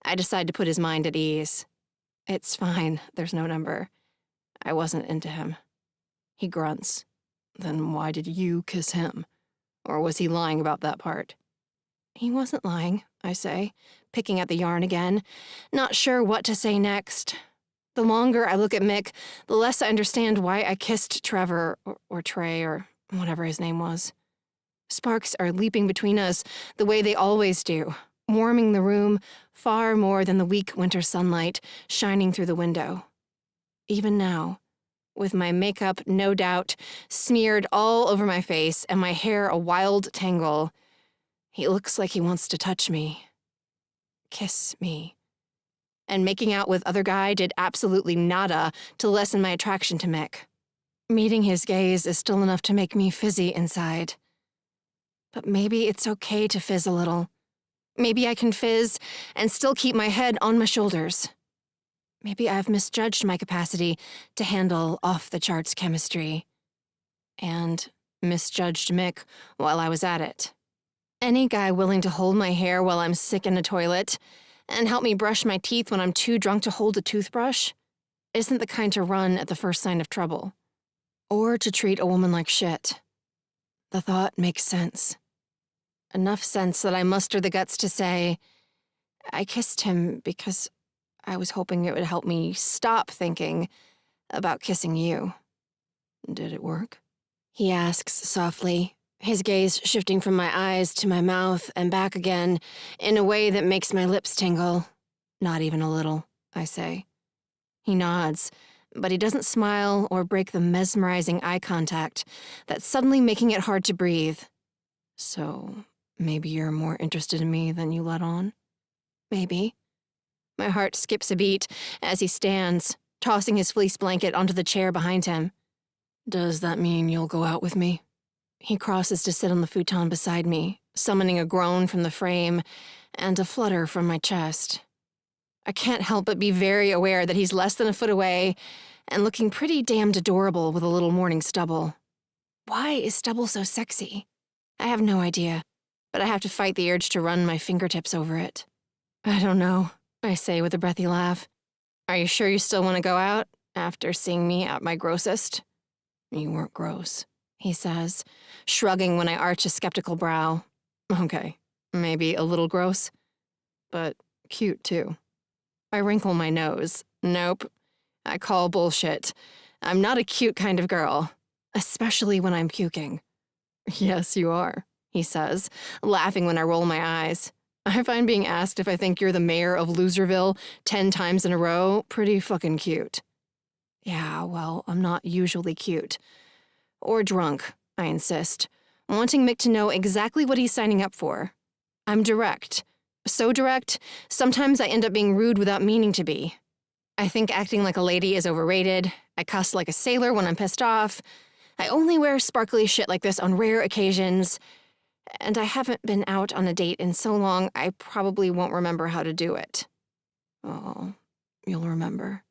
I decide to put his mind at ease. It's fine, there's no number. I wasn't into him. He grunts. Then why did you kiss him? Or was he lying about that part? He wasn't lying, I say, picking at the yarn again, not sure what to say next. The longer I look at Mick, the less I understand why I kissed Trevor, or Trey, or whatever his name was. Sparks are leaping between us the way they always do, warming the room far more than the weak winter sunlight shining through the window. Even now, with my makeup, no doubt, smeared all over my face and my hair a wild tangle, he looks like he wants to touch me. Kiss me. And making out with other guy did absolutely nada to lessen my attraction to Mick. Meeting his gaze is still enough to make me fizzy inside. But maybe it's okay to fizz a little. Maybe I can fizz and still keep my head on my shoulders. Maybe I've misjudged my capacity to handle off-the-charts chemistry. And misjudged Mick while I was at it. Any guy willing to hold my hair while I'm sick in a toilet and help me brush my teeth when I'm too drunk to hold a toothbrush isn't the kind to run at the first sign of trouble. Or to treat a woman like shit. The thought makes sense. Enough sense that I muster the guts to say, I kissed him because I was hoping it would help me stop thinking about kissing you. Did it work? He asks softly, his gaze shifting from my eyes to my mouth and back again in a way that makes my lips tingle. Not even a little, I say. He nods, but he doesn't smile or break the mesmerizing eye contact that's suddenly making it hard to breathe. So, maybe you're more interested in me than you let on? Maybe. My heart skips a beat as he stands, tossing his fleece blanket onto the chair behind him. Does that mean you'll go out with me? He crosses to sit on the futon beside me, summoning a groan from the frame and a flutter from my chest. I can't help but be very aware that he's less than a foot away and looking pretty damned adorable with a little morning stubble. Why is stubble so sexy? I have no idea, but I have to fight the urge to run my fingertips over it. I don't know, I say with a breathy laugh. Are you sure you still want to go out after seeing me at my grossest? You weren't gross, he says, shrugging when I arch a skeptical brow. Okay, maybe a little gross, but cute too. I wrinkle my nose. Nope. I call bullshit. I'm not a cute kind of girl, especially when I'm puking. Yes, you are, he says, laughing when I roll my eyes. I find being asked if I think you're the mayor of Loserville 10 times in a row pretty fucking cute. Yeah, well, I'm not usually cute. Or drunk, I insist, wanting Mick to know exactly what he's signing up for. I'm direct. So direct, sometimes I end up being rude without meaning to be. I think acting like a lady is overrated. I cuss like a sailor when I'm pissed off. I only wear sparkly shit like this on rare occasions. And I haven't been out on a date in so long, I probably won't remember how to do it. Oh, you'll remember.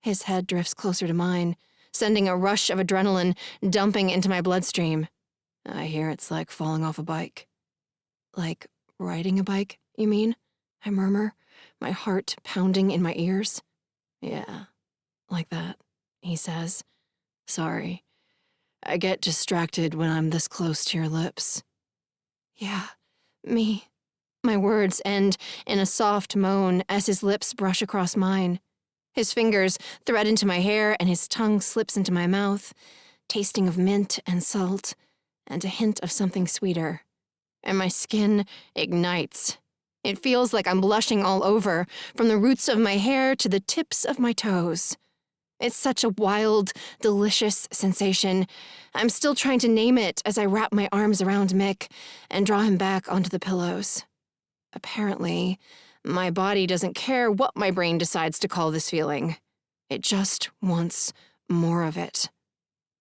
His head drifts closer to mine, sending a rush of adrenaline dumping into my bloodstream. I hear it's like falling off a bike. Like riding a bike, you mean? I murmur, my heart pounding in my ears. Yeah, like that, he says. Sorry. I get distracted when I'm this close to your lips. Yeah, me. My words end in a soft moan as his lips brush across mine. His fingers thread into my hair and his tongue slips into my mouth, tasting of mint and salt and a hint of something sweeter. And my skin ignites. It feels like I'm blushing all over, from the roots of my hair to the tips of my toes. It's such a wild, delicious sensation. I'm still trying to name it as I wrap my arms around Mick and draw him back onto the pillows. Apparently, my body doesn't care what my brain decides to call this feeling. It just wants more of it.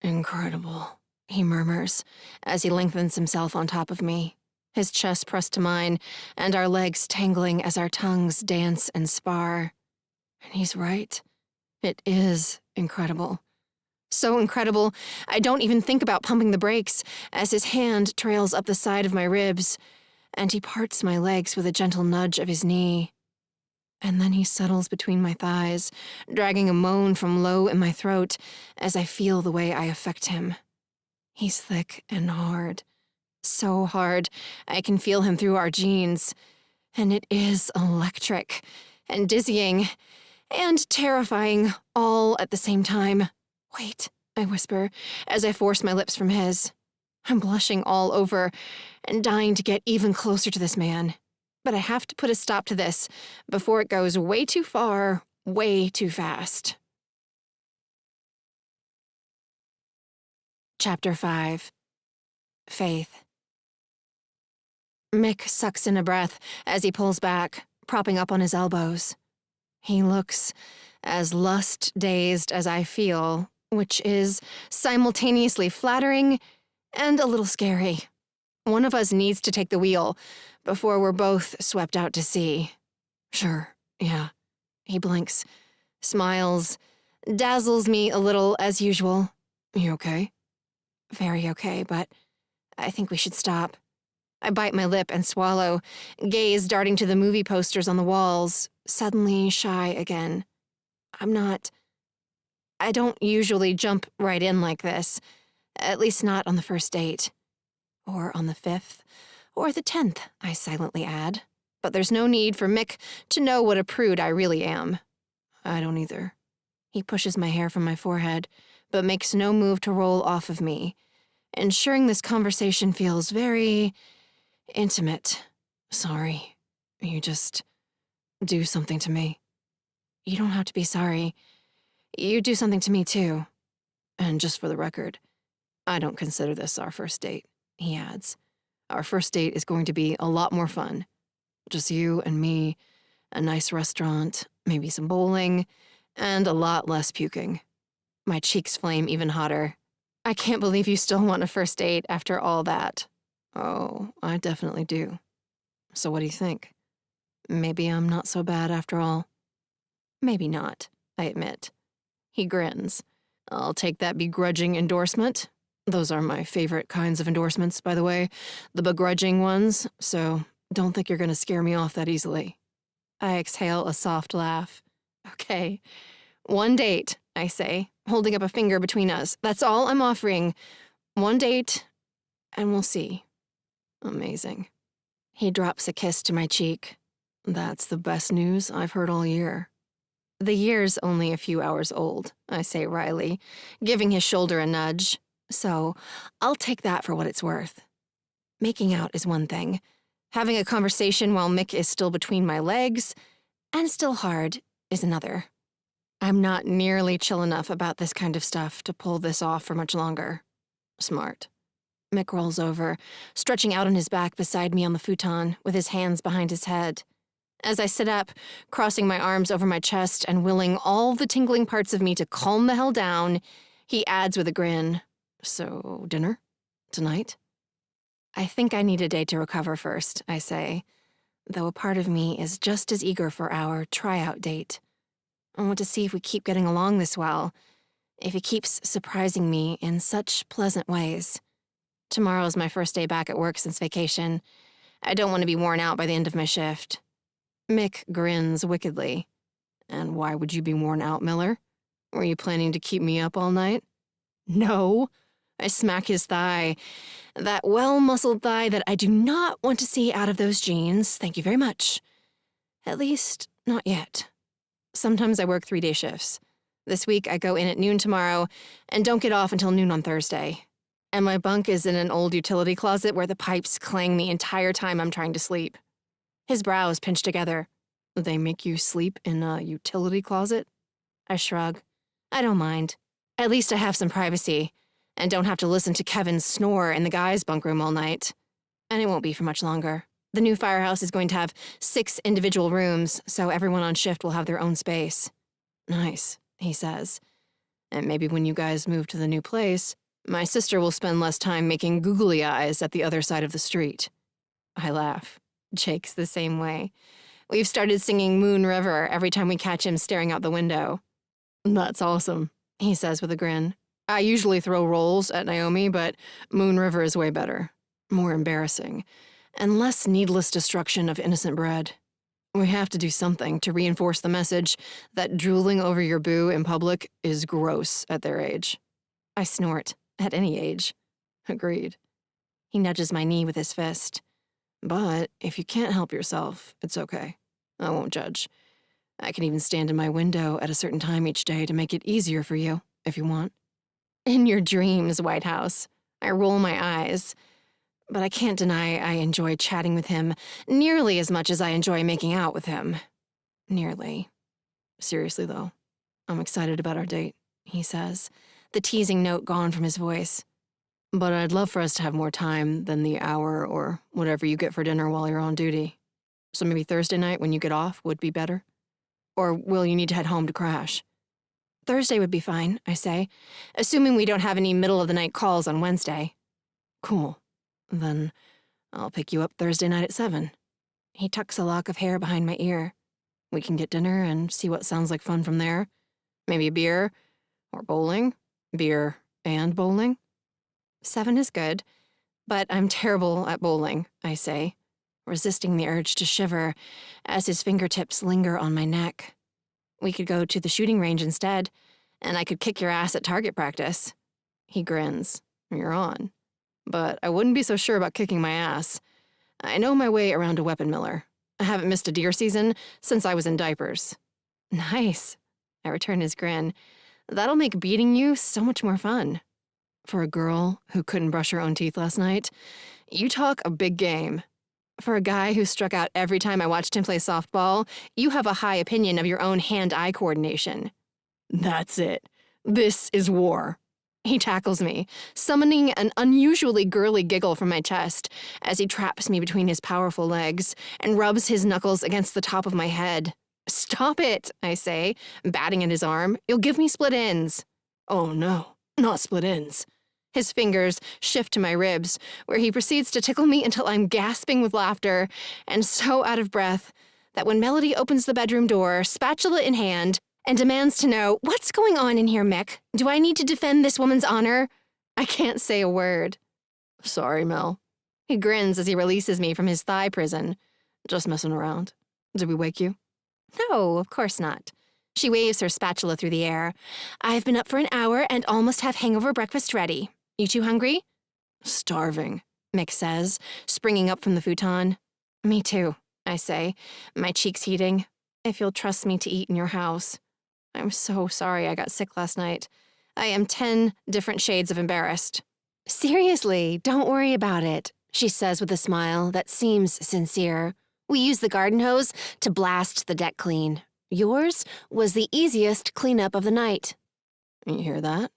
Incredible, he murmurs as he lengthens himself on top of me, his chest pressed to mine and our legs tangling as our tongues dance and spar. And he's right. It is incredible. So incredible, I don't even think about pumping the brakes as his hand trails up the side of my ribs, and he parts my legs with a gentle nudge of his knee. And then he settles between my thighs, dragging a moan from low in my throat as I feel the way I affect him. He's thick and hard. So hard, I can feel him through our jeans. And it is electric and dizzying and terrifying all at the same time. Wait, I whisper as I force my lips from his. I'm blushing all over and dying to get even closer to this man. But I have to put a stop to this before it goes way too far, way too fast. Chapter 5. Faith. Mick sucks in a breath as he pulls back, propping up on his elbows. He looks as lust-dazed as I feel, which is simultaneously flattering and a little scary. One of us needs to take the wheel before we're both swept out to sea. Sure, yeah. He blinks, smiles, dazzles me a little as usual. You okay? Very okay, but I think we should stop. I bite my lip and swallow, gaze darting to the movie posters on the walls, suddenly shy again. I don't usually jump right in like this, at least not on the first date. Or on the 5th, or the 10th, I silently add. But there's no need for Mick to know what a prude I really am. I don't either. He pushes my hair from my forehead, but makes no move to roll off of me, ensuring this conversation feels very intimate. Sorry. You just do something to me. You don't have to be sorry. You do something to me, too. And just for the record, I don't consider this our first date. He adds. Our first date is going to be a lot more fun. Just you and me, a nice restaurant, maybe some bowling, and a lot less puking. My cheeks flame even hotter. I can't believe you still want a first date after all that. Oh, I definitely do. So what do you think? Maybe I'm not so bad after all. Maybe not, I admit. He grins. I'll take that begrudging endorsement. Those are my favorite kinds of endorsements, by the way, the begrudging ones, so don't think you're going to scare me off that easily. I exhale a soft laugh. Okay, 1 date, I say, holding up a finger between us. That's all I'm offering. 1 date, and we'll see. Amazing. He drops a kiss to my cheek. That's the best news I've heard all year. The year's only a few hours old, I say wryly, giving his shoulder a nudge. So I'll take that for what it's worth. Making out is one thing. Having a conversation while Mick is still between my legs, and still hard, is another. I'm not nearly chill enough about this kind of stuff to pull this off for much longer. Smart. Mick rolls over, stretching out on his back beside me on the futon, with his hands behind his head. As I sit up, crossing my arms over my chest and willing all the tingling parts of me to calm the hell down, he adds with a grin. So, dinner? Tonight? I think I need a day to recover first, I say, though a part of me is just as eager for our tryout date. I want to see if we keep getting along this well, if he keeps surprising me in such pleasant ways. Tomorrow's my first day back at work since vacation. I don't want to be worn out by the end of my shift. Mick grins wickedly. And why would you be worn out, Miller? Were you planning to keep me up all night? No. I smack his thigh. That well-muscled thigh that I do not want to see out of those jeans, thank you very much. At least, not yet. Sometimes I work 3-day shifts. This week I go in at noon tomorrow and don't get off until noon on Thursday. And my bunk is in an old utility closet where the pipes clang the entire time I'm trying to sleep. His brows pinch together. They make you sleep in a utility closet? I shrug. I don't mind. At least I have some privacy, and don't have to listen to Kevin snore in the guys' bunk room all night. And it won't be for much longer. The new firehouse is going to have 6 individual rooms, so everyone on shift will have their own space. Nice, he says. And maybe when you guys move to the new place, my sister will spend less time making googly eyes at the other side of the street. I laugh. Jake's the same way. We've started singing Moon River every time we catch him staring out the window. That's awesome, he says with a grin. I usually throw rolls at Naomi, but Moon River is way better. More embarrassing. And less needless destruction of innocent bread. We have to do something to reinforce the message that drooling over your boo in public is gross at their age. I snort. At any age. Agreed. He nudges my knee with his fist. But if you can't help yourself, it's okay. I won't judge. I can even stand in my window at a certain time each day to make it easier for you, if you want. In your dreams, White House. I roll my eyes. But I can't deny I enjoy chatting with him nearly as much as I enjoy making out with him. Nearly. Seriously, though, I'm excited about our date, he says, the teasing note gone from his voice. But I'd love for us to have more time than the hour or whatever you get for dinner while you're on duty. So maybe Thursday night when you get off would be better? Or will you need to head home to crash? Thursday would be fine, I say, assuming we don't have any middle-of-the-night calls on Wednesday. Cool. Then I'll pick you up Thursday night at 7. He tucks a lock of hair behind my ear. We can get dinner and see what sounds like fun from there. Maybe a beer or bowling. Beer and bowling. 7 is good, but I'm terrible at bowling, I say, resisting the urge to shiver as his fingertips linger on my neck. We could go to the shooting range instead, and I could kick your ass at target practice. He grins. You're on. But I wouldn't be so sure about kicking my ass. I know my way around a weapon, Miller. I haven't missed a deer season since I was in diapers. Nice. I return his grin. That'll make beating you so much more fun. For a girl who couldn't brush her own teeth last night, you talk a big game. For a guy who struck out every time I watched him play softball, you have a high opinion of your own hand-eye coordination. That's it. This is war. He tackles me, summoning an unusually girly giggle from my chest as he traps me between his powerful legs and rubs his knuckles against the top of my head. Stop it, I say, batting at his arm. You'll give me split ends. Oh no, not split ends. His fingers shift to my ribs, where he proceeds to tickle me until I'm gasping with laughter and so out of breath that when Melody opens the bedroom door, spatula in hand, and demands to know, what's going on in here, Mick? Do I need to defend this woman's honor? I can't say a word. Sorry, Mel. He grins as he releases me from his thigh prison. Just messing around. Did we wake you? No, of course not. She waves her spatula through the air. I've been up for an hour and almost have hangover breakfast ready. You two hungry? Starving, Mick says, springing up from the futon. Me too, I say, my cheeks heating. If you'll trust me to eat in your house. I'm so sorry I got sick last night. I am 10 different shades of embarrassed. Seriously, don't worry about it, she says with a smile that seems sincere. We used the garden hose to blast the deck clean. Yours was the easiest cleanup of the night. You hear that?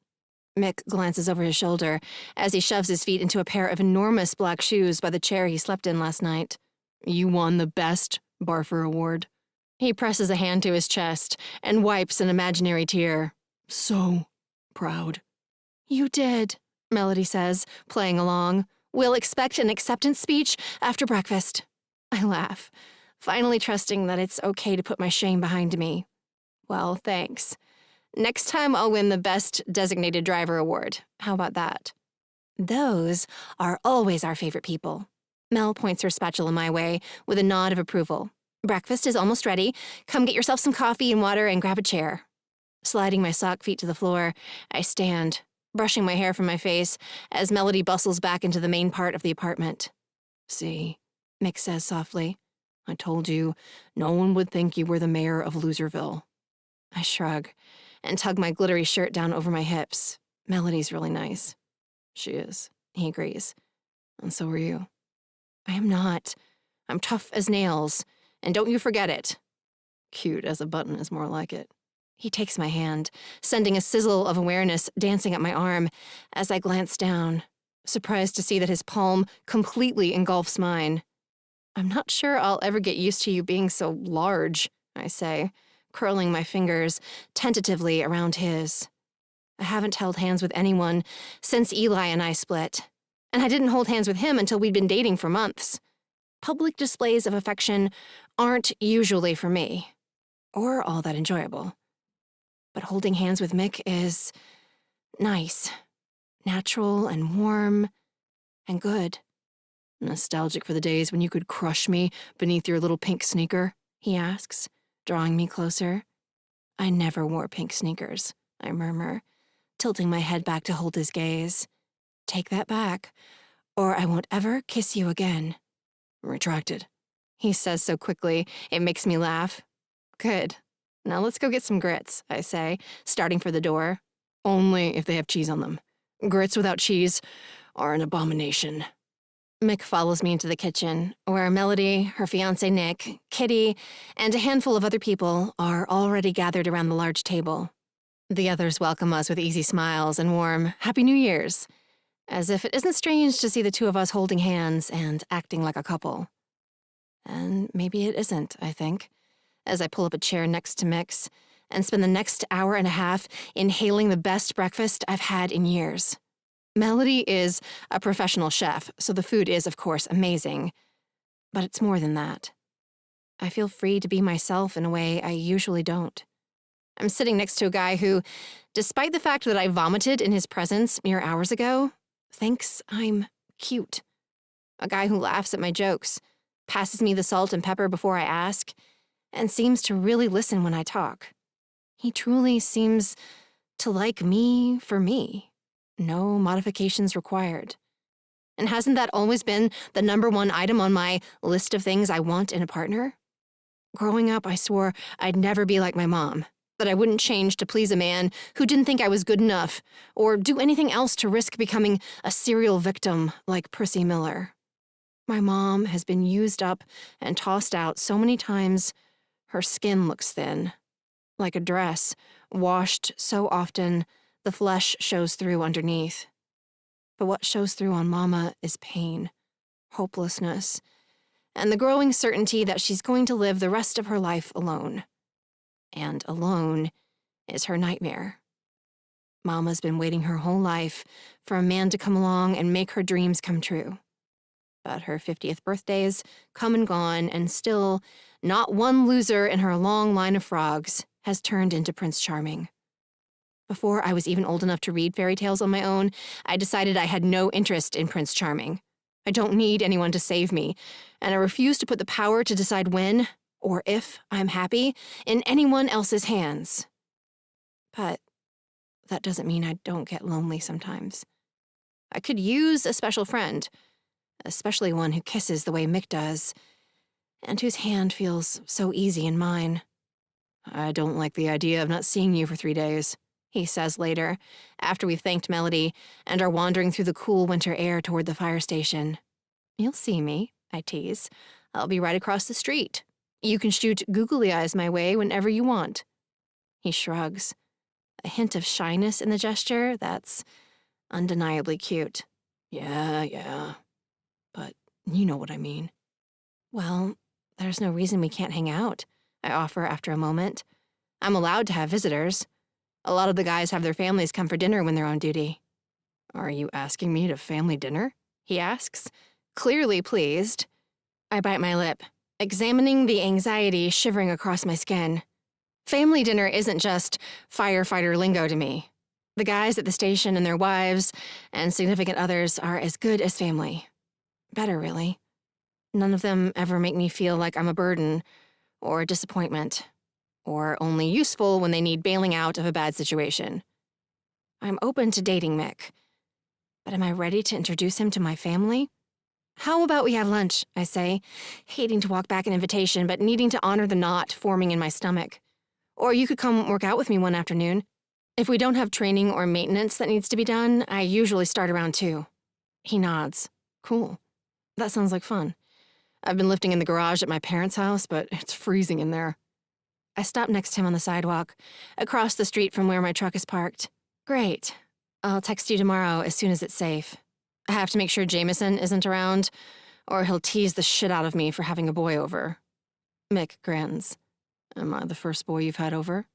Mick glances over his shoulder as he shoves his feet into a pair of enormous black shoes by the chair he slept in last night. You won the best Barfer Award. He presses a hand to his chest and wipes an imaginary tear. So proud. You did, Melody says, playing along. We'll expect an acceptance speech after breakfast. I laugh, finally trusting that it's okay to put my shame behind me. Well, thanks. Next time I'll win the Best Designated Driver Award. How about that? Those are always our favorite people. Mel points her spatula my way with a nod of approval. Breakfast is almost ready. Come get yourself some coffee and water and grab a chair. Sliding my sock feet to the floor, I stand, brushing my hair from my face as Melody bustles back into the main part of the apartment. See, Mick says softly. I told you, no one would think you were the mayor of Loserville. I shrug and tug my glittery shirt down over my hips. Melody's really nice. She is, he agrees. And so are you. I am not. I'm tough as nails, and don't you forget it. Cute as a button is more like it. He takes my hand, sending a sizzle of awareness dancing up my arm as I glance down, surprised to see that his palm completely engulfs mine. I'm not sure I'll ever get used to you being so large, I say, curling my fingers tentatively around his. I haven't held hands with anyone since Eli and I split, and I didn't hold hands with him until we'd been dating for months. Public displays of affection aren't usually for me, or all that enjoyable. But holding hands with Mick is nice, natural and warm and good. Nostalgic for the days when you could crush me beneath your little pink sneaker, he asks, drawing me closer. I never wore pink sneakers, I murmur, tilting my head back to hold his gaze. Take that back, or I won't ever kiss you again. Retracted, he says so quickly it makes me laugh. Good. Now let's go get some grits, I say, starting for the door. Only if they have cheese on them. Grits without cheese are an abomination. Mick follows me into the kitchen, where Melody, her fiancé Nick, Kitty, and a handful of other people are already gathered around the large table. The others welcome us with easy smiles and warm Happy New Year's, as if it isn't strange to see the two of us holding hands and acting like a couple. And maybe it isn't, I think, as I pull up a chair next to Mick's and spend the next hour and a half inhaling the best breakfast I've had in years. Melody is a professional chef, so the food is, of course, amazing. But it's more than that. I feel free to be myself in a way I usually don't. I'm sitting next to a guy who, despite the fact that I vomited in his presence mere hours ago, thinks I'm cute. A guy who laughs at my jokes, passes me the salt and pepper before I ask, and seems to really listen when I talk. He truly seems to like me for me. No modifications required. And hasn't that always been the #1 item on my list of things I want in a partner? Growing up, I swore I'd never be like my mom, that I wouldn't change to please a man who didn't think I was good enough, or do anything else to risk becoming a serial victim like Prissy Miller. My mom has been used up and tossed out so many times, her skin looks thin, like a dress, washed so often the flesh shows through underneath. But what shows through on Mama is pain, hopelessness, and the growing certainty that she's going to live the rest of her life alone. And alone is her nightmare. Mama's been waiting her whole life for a man to come along and make her dreams come true. But her 50th birthday's come and gone, and still not one loser in her long line of frogs has turned into Prince Charming. Before I was even old enough to read fairy tales on my own, I decided I had no interest in Prince Charming. I don't need anyone to save me, and I refuse to put the power to decide when, or if, I'm happy in anyone else's hands. But that doesn't mean I don't get lonely sometimes. I could use a special friend, especially one who kisses the way Mick does, and whose hand feels so easy in mine. I don't like the idea of not seeing you for 3 days, he says later, after we've thanked Melody and are wandering through the cool winter air toward the fire station. You'll see me, I tease. I'll be right across the street. You can shoot googly eyes my way whenever you want. He shrugs, a hint of shyness in the gesture that's undeniably cute. Yeah, but you know what I mean. Well, there's no reason we can't hang out, I offer after a moment. I'm allowed to have visitors. A lot of the guys have their families come for dinner when they're on duty. Are you asking me to family dinner? He asks, clearly pleased. I bite my lip, examining the anxiety shivering across my skin. Family dinner isn't just firefighter lingo to me. The guys at the station and their wives and significant others are as good as family. Better, really. None of them ever make me feel like I'm a burden or a disappointment, or only useful when they need bailing out of a bad situation. I'm open to dating Mick, but am I ready to introduce him to my family? How about we have lunch, I say, hating to walk back an invitation but needing to honor the knot forming in my stomach. Or you could come work out with me one afternoon. If we don't have training or maintenance that needs to be done, I usually start around 2. He nods. Cool. That sounds like fun. I've been lifting in the garage at my parents' house, but it's freezing in there. I stop next to him on the sidewalk, across the street from where my truck is parked. Great. I'll text you tomorrow as soon as it's safe. I have to make sure Jameson isn't around, or he'll tease the shit out of me for having a boy over. Mick grins. Am I the first boy you've had over?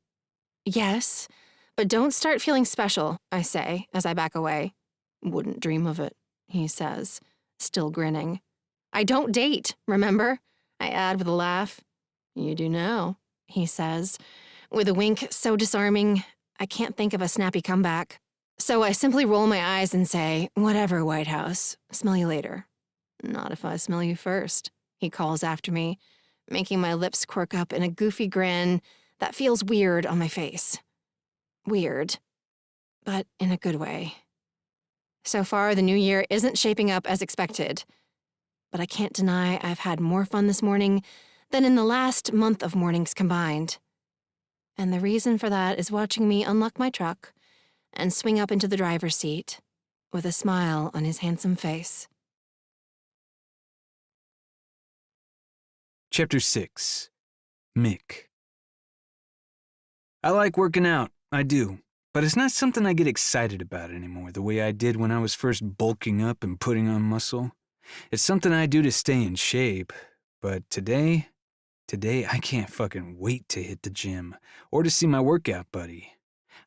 Yes, but don't start feeling special, I say as I back away. Wouldn't dream of it, he says, still grinning. I don't date, remember? I add with a laugh. You do now, he says, with a wink so disarming, I can't think of a snappy comeback. So I simply roll my eyes and say, whatever, White House. Smell you later. Not if I smell you first, he calls after me, making my lips quirk up in a goofy grin that feels weird on my face. Weird, but in a good way. So far, the new year isn't shaping up as expected. But I can't deny I've had more fun this morning than in the last month of mornings combined. And the reason for that is watching me unlock my truck and swing up into the driver's seat with a smile on his handsome face. Chapter 6. Mick. I like working out, I do, but it's not something I get excited about anymore the way I did when I was first bulking up and putting on muscle. It's something I do to stay in shape, but today I can't fucking wait to hit the gym or to see my workout buddy.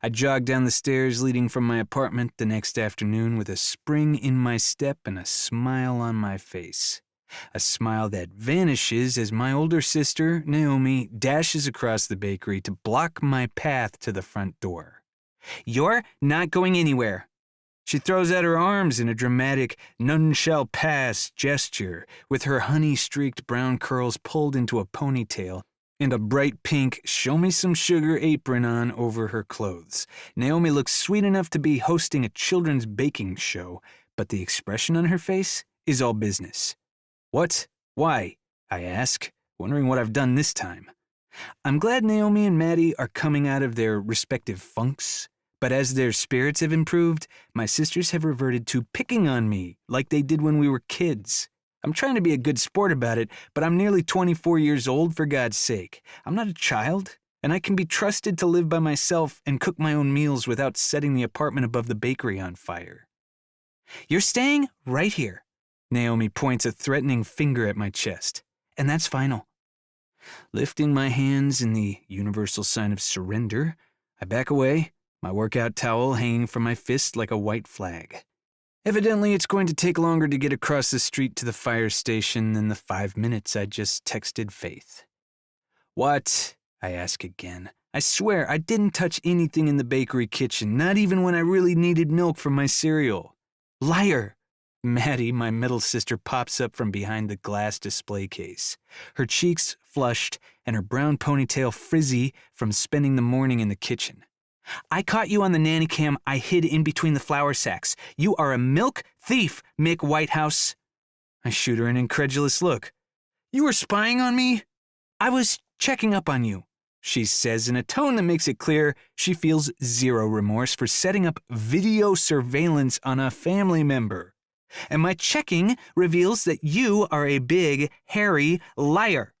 I jogged down the stairs leading from my apartment the next afternoon with a spring in my step and a smile on my face. A smile that vanishes as my older sister, Naomi, dashes across the bakery to block my path to the front door. You're not going anywhere. She throws out her arms in a dramatic none shall pass gesture, with her honey-streaked brown curls pulled into a ponytail and a bright pink show-me-some-sugar apron on over her clothes. Naomi looks sweet enough to be hosting a children's baking show, but the expression on her face is all business. What? Why? I ask, wondering what I've done this time. I'm glad Naomi and Maddie are coming out of their respective funks. But as their spirits have improved, my sisters have reverted to picking on me like they did when we were kids. I'm trying to be a good sport about it, but I'm nearly 24 years old, for God's sake. I'm not a child, and I can be trusted to live by myself and cook my own meals without setting the apartment above the bakery on fire. You're staying right here. Naomi points a threatening finger at my chest, and that's final. Lifting my hands in the universal sign of surrender, I back away, my workout towel hanging from my fist like a white flag. Evidently, it's going to take longer to get across the street to the fire station than the 5 minutes I just texted Faith. What? I ask again. I swear I didn't touch anything in the bakery kitchen, not even when I really needed milk for my cereal. Liar! Maddie, my middle sister, pops up from behind the glass display case, her cheeks flushed and her brown ponytail frizzy from spending the morning in the kitchen. I caught you on the nanny cam I hid in between the flour sacks. You are a milk thief, Mick Whitehouse. I shoot her an incredulous look. You were spying on me? I was checking up on you, she says in a tone that makes it clear she feels zero remorse for setting up video surveillance on a family member. And my checking reveals that you are a big, hairy liar.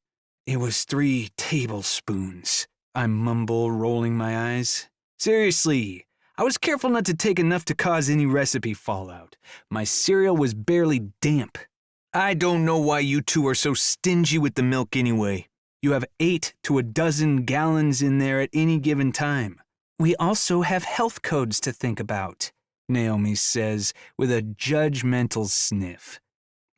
It was 3 tablespoons, I mumble, rolling my eyes. Seriously, I was careful not to take enough to cause any recipe fallout. My cereal was barely damp. I don't know why you two are so stingy with the milk anyway. You have 8 to a dozen gallons in there at any given time. We also have health codes to think about, Naomi says with a judgmental sniff.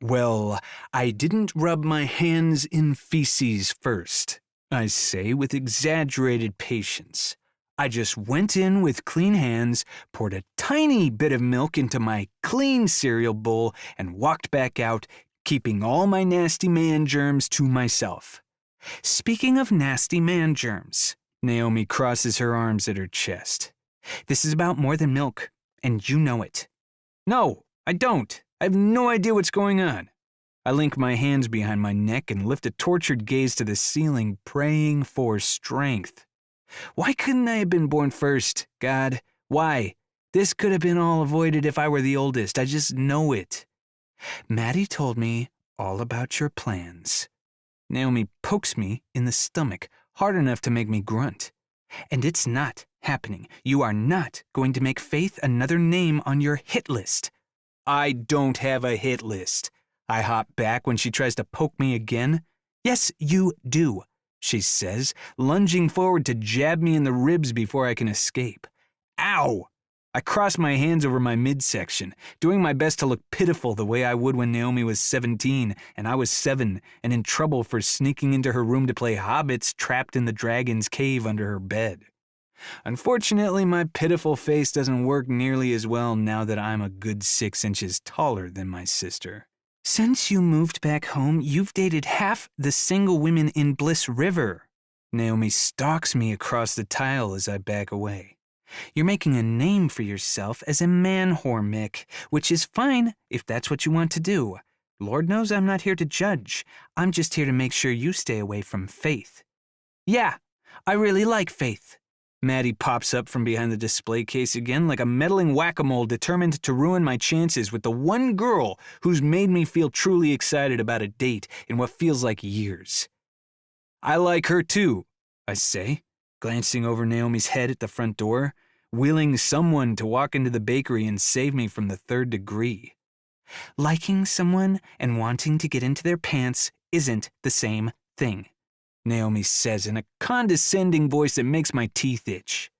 Well, I didn't rub my hands in feces first, I say with exaggerated patience. I just went in with clean hands, poured a tiny bit of milk into my clean cereal bowl, and walked back out, keeping all my nasty man germs to myself. Speaking of nasty man germs, Naomi crosses her arms at her chest. This is about more than milk, and you know it. No, I don't. I have no idea what's going on. I link my hands behind my neck and lift a tortured gaze to the ceiling, praying for strength. Why couldn't I have been born first, God? Why? This could have been all avoided if I were the oldest. I just know it. Maddie told me all about your plans. Naomi pokes me in the stomach, hard enough to make me grunt. And it's not happening. You are not going to make Faith another name on your hit list. I don't have a hit list. I hop back when she tries to poke me again. Yes, you do, she says, lunging forward to jab me in the ribs before I can escape. Ow! I cross my hands over my midsection, doing my best to look pitiful the way I would when Naomi was 17 and I was 7 and in trouble for sneaking into her room to play hobbits trapped in the dragon's cave under her bed. Unfortunately, my pitiful face doesn't work nearly as well now that I'm a good 6 inches taller than my sister. Since you moved back home, you've dated half the single women in Bliss River. Naomi stalks me across the tile as I back away. You're making a name for yourself as a man whore, Mick, which is fine if that's what you want to do. Lord knows I'm not here to judge. I'm just here to make sure you stay away from Faith. Yeah, I really like Faith. Maddie pops up from behind the display case again like a meddling whack-a-mole determined to ruin my chances with the one girl who's made me feel truly excited about a date in what feels like years. I like her too, I say, glancing over Naomi's head at the front door, willing someone to walk into the bakery and save me from the 3rd degree. Liking someone and wanting to get into their pants isn't the same thing, Naomi says in a condescending voice that makes my teeth itch.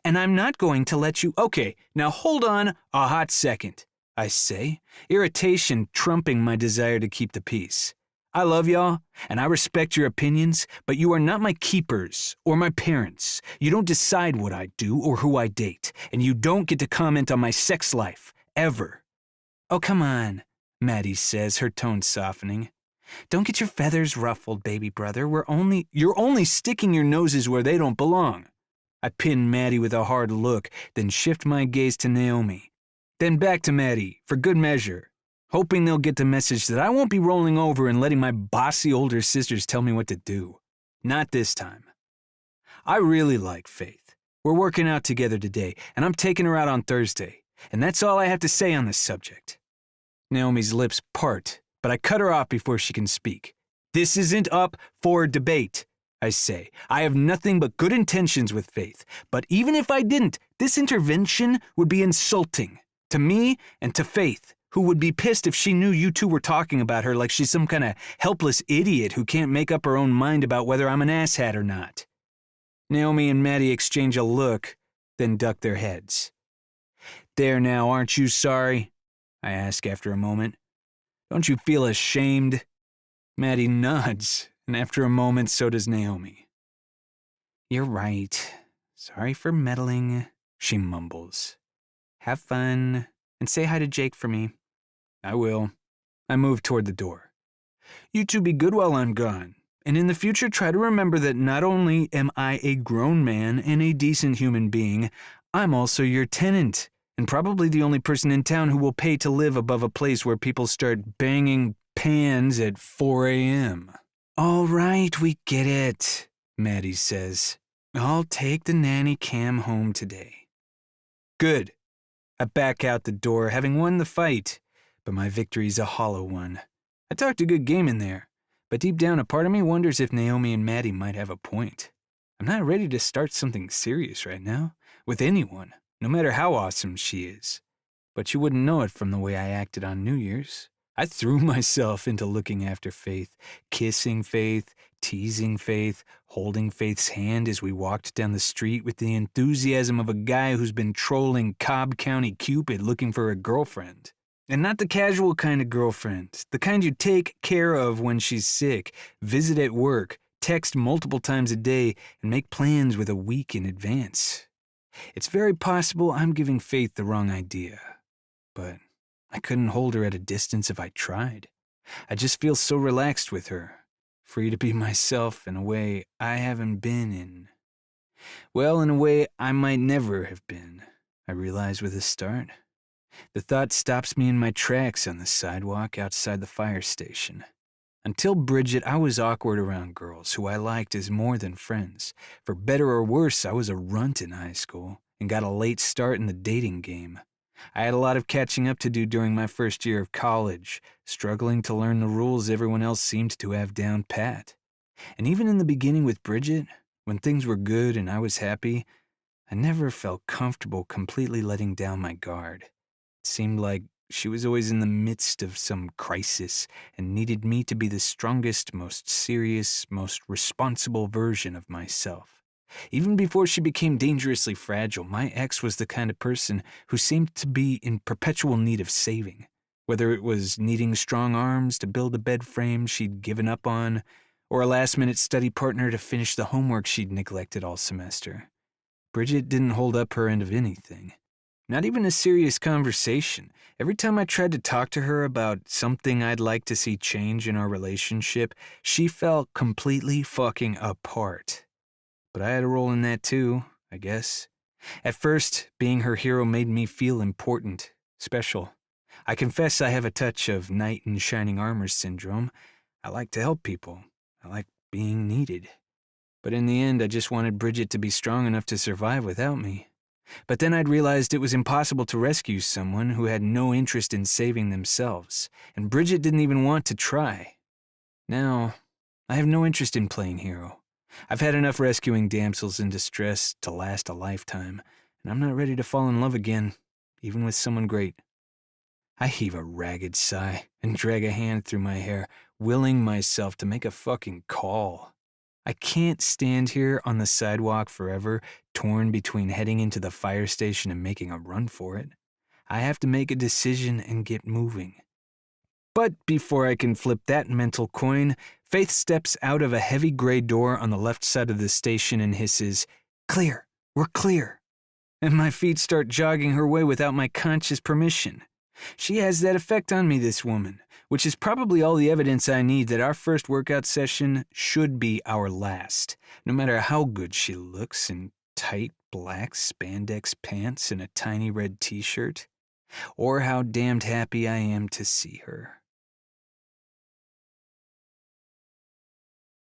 And I'm not going to let you— Okay, now hold on a hot second, I say, irritation trumping my desire to keep the peace. I love y'all, and I respect your opinions, but you are not my keepers or my parents. You don't decide what I do or who I date, and you don't get to comment on my sex life, ever. Oh, come on, Maddie says, her tone softening. Don't get your feathers ruffled, baby brother. You're only sticking your noses where they don't belong. I pin Maddie with a hard look, then shift my gaze to Naomi. Then back to Maddie, for good measure, hoping they'll get the message that I won't be rolling over and letting my bossy older sisters tell me what to do. Not this time. I really like Faith. We're working out together today, and I'm taking her out on Thursday, and that's all I have to say on this subject. Naomi's lips part, but I cut her off before she can speak. This isn't up for debate, I say. I have nothing but good intentions with Faith, but even if I didn't, this intervention would be insulting to me and to Faith, who would be pissed if she knew you two were talking about her like she's some kind of helpless idiot who can't make up her own mind about whether I'm an asshat or not. Naomi and Maddie exchange a look, then duck their heads. There now, aren't you sorry? I ask after a moment. Don't you feel ashamed? Maddie nods, and after a moment so does Naomi. You're right. Sorry for meddling, she mumbles. Have fun, and say hi to Jake for me. I will. I move toward the door. You two be good while I'm gone, and in the future try to remember that not only am I a grown man and a decent human being, I'm also your tenant, and probably the only person in town who will pay to live above a place where people start banging pans at 4 a.m. All right, we get it, Maddie says. I'll take the nanny cam home today. Good. I back out the door, having won the fight, but my victory's a hollow one. I talked a good game in there, but deep down a part of me wonders if Naomi and Maddie might have a point. I'm not ready to start something serious right now, with anyone, no matter how awesome she is. But you wouldn't know it from the way I acted on New Year's. I threw myself into looking after Faith, kissing Faith, teasing Faith, holding Faith's hand as we walked down the street with the enthusiasm of a guy who's been trolling Cobb County Cupid looking for a girlfriend. And not the casual kind of girlfriend, the kind you take care of when she's sick, visit at work, text multiple times a day, and make plans with a week in advance. It's very possible I'm giving Faith the wrong idea, but I couldn't hold her at a distance if I tried. I just feel so relaxed with her, free to be myself in a way I haven't been in. Well, in a way I might never have been, I realize with this start. The thought stops me in my tracks on the sidewalk outside the fire station. Until Bridget, I was awkward around girls who I liked as more than friends. For better or worse, I was a runt in high school and got a late start in the dating game. I had a lot of catching up to do during my first year of college, struggling to learn the rules everyone else seemed to have down pat. And even in the beginning with Bridget, when things were good and I was happy, I never felt comfortable completely letting down my guard. It seemed like she was always in the midst of some crisis and needed me to be the strongest, most serious, most responsible version of myself. Even before she became dangerously fragile, my ex was the kind of person who seemed to be in perpetual need of saving. Whether it was needing strong arms to build a bed frame she'd given up on, or a last-minute study partner to finish the homework she'd neglected all semester. Bridget didn't hold up her end of anything. Not even a serious conversation. Every time I tried to talk to her about something I'd like to see change in our relationship, she fell completely fucking apart. But I had a role in that too, I guess. At first, being her hero made me feel important, special. I confess I have a touch of knight in shining armor syndrome. I like to help people. I like being needed. But in the end, I just wanted Bridget to be strong enough to survive without me. But then I'd realized it was impossible to rescue someone who had no interest in saving themselves, and Bridget didn't even want to try. Now, I have no interest in playing hero. I've had enough rescuing damsels in distress to last a lifetime, and I'm not ready to fall in love again, even with someone great. I heave a ragged sigh and drag a hand through my hair, willing myself to make a fucking call. I can't stand here on the sidewalk forever, torn between heading into the fire station and making a run for it. I have to make a decision and get moving. But before I can flip that mental coin, Faith steps out of a heavy gray door on the left side of the station and hisses, "Clear, we're clear." And my feet start jogging her way without my conscious permission. She has that effect on me, this woman, which is probably all the evidence I need that our first workout session should be our last, no matter how good she looks in tight black spandex pants and a tiny red t-shirt, or how damned happy I am to see her.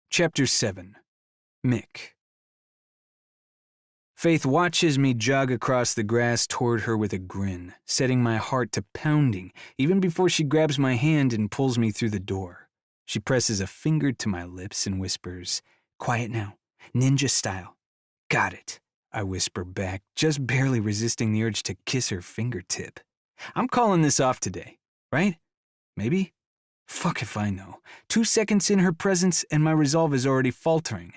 Chapter 7. Mick. Faith watches me jog across the grass toward her with a grin, setting my heart to pounding even before she grabs my hand and pulls me through the door. She presses a finger to my lips and whispers, "Quiet now, ninja style." "Got it," I whisper back, just barely resisting the urge to kiss her fingertip. I'm calling this off today, right? Maybe? Fuck if I know. 2 seconds in her presence and my resolve is already faltering.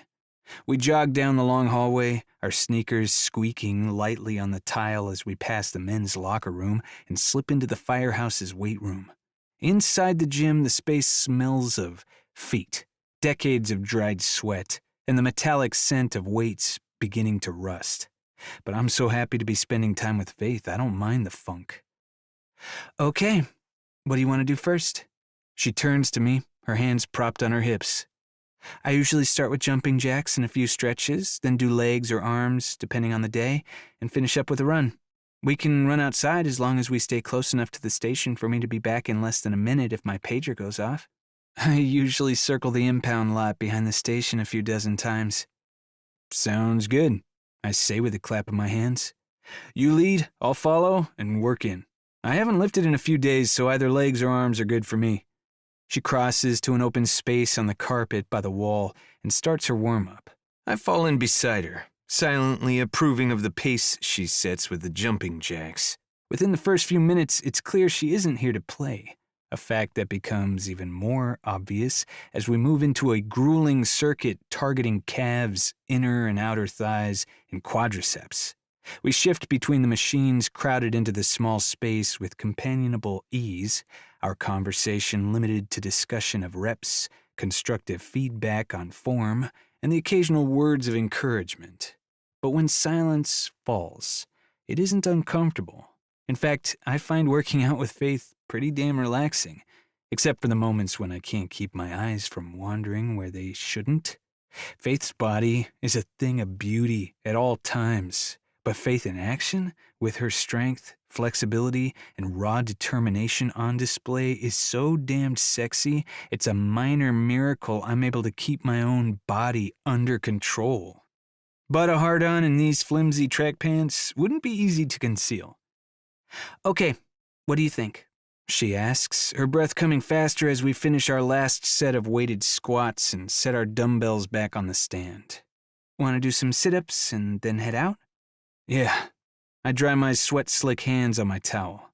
We jog down the long hallway, our sneakers squeaking lightly on the tile as we pass the men's locker room and slip into the firehouse's weight room. Inside the gym, the space smells of feet, decades of dried sweat, and the metallic scent of weights beginning to rust. But I'm so happy to be spending time with Faith, I don't mind the funk. "Okay, what do you want to do first?" She turns to me, her hands propped on her hips. "I usually start with jumping jacks and a few stretches, then do legs or arms, depending on the day, and finish up with a run. We can run outside as long as we stay close enough to the station for me to be back in less than a minute if my pager goes off. I usually circle the impound lot behind the station a few dozen times." "Sounds good," I say with a clap of my hands. "You lead, I'll follow, and work in. I haven't lifted in a few days, so either legs or arms are good for me." She crosses to an open space on the carpet by the wall and starts her warm-up. I fall in beside her, silently approving of the pace she sets with the jumping jacks. Within the first few minutes, it's clear she isn't here to play, a fact that becomes even more obvious as we move into a grueling circuit targeting calves, inner and outer thighs, and quadriceps. We shift between the machines crowded into the small space with companionable ease, our conversation limited to discussion of reps, constructive feedback on form, and the occasional words of encouragement. But when silence falls, it isn't uncomfortable. In fact, I find working out with Faith pretty damn relaxing, except for the moments when I can't keep my eyes from wandering where they shouldn't. Faith's body is a thing of beauty at all times, but Faith in action, with her strength, flexibility, and raw determination on display, is so damned sexy, it's a minor miracle I'm able to keep my own body under control. But a hard-on in these flimsy track pants wouldn't be easy to conceal. "Okay, what do you think?" she asks, her breath coming faster as we finish our last set of weighted squats and set our dumbbells back on the stand. "Want to do some sit-ups and then head out?" "Yeah." I dry my sweat-slick hands on my towel.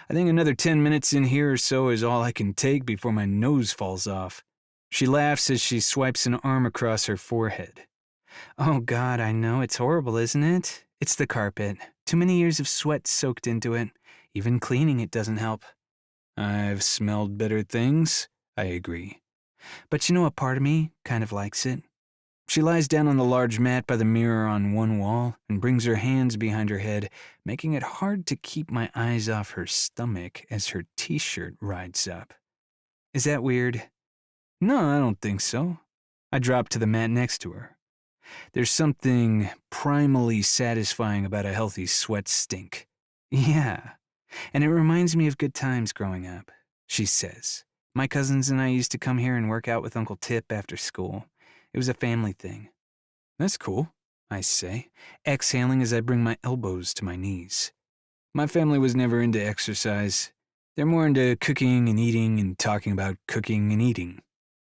I think another 10 minutes in here or so is all I can take before my nose falls off. She laughs as she swipes an arm across her forehead. "Oh God, I know, it's horrible, isn't it? It's the carpet. Too many years of sweat soaked into it. Even cleaning it doesn't help." "I've smelled better things," I agree. "But you know, a part of me kind of likes it." She lies down on the large mat by the mirror on one wall and brings her hands behind her head, making it hard to keep my eyes off her stomach as her t-shirt rides up. "Is that weird?" "No, I don't think so." I drop to the mat next to her. There's something primally satisfying about a healthy sweat stink. "Yeah, and it reminds me of good times growing up," she says. "My cousins and I used to come here and work out with Uncle Tip after school. It was a family thing." "That's cool," I say, exhaling as I bring my elbows to my knees. "My family was never into exercise. They're more into cooking and eating and talking about cooking and eating."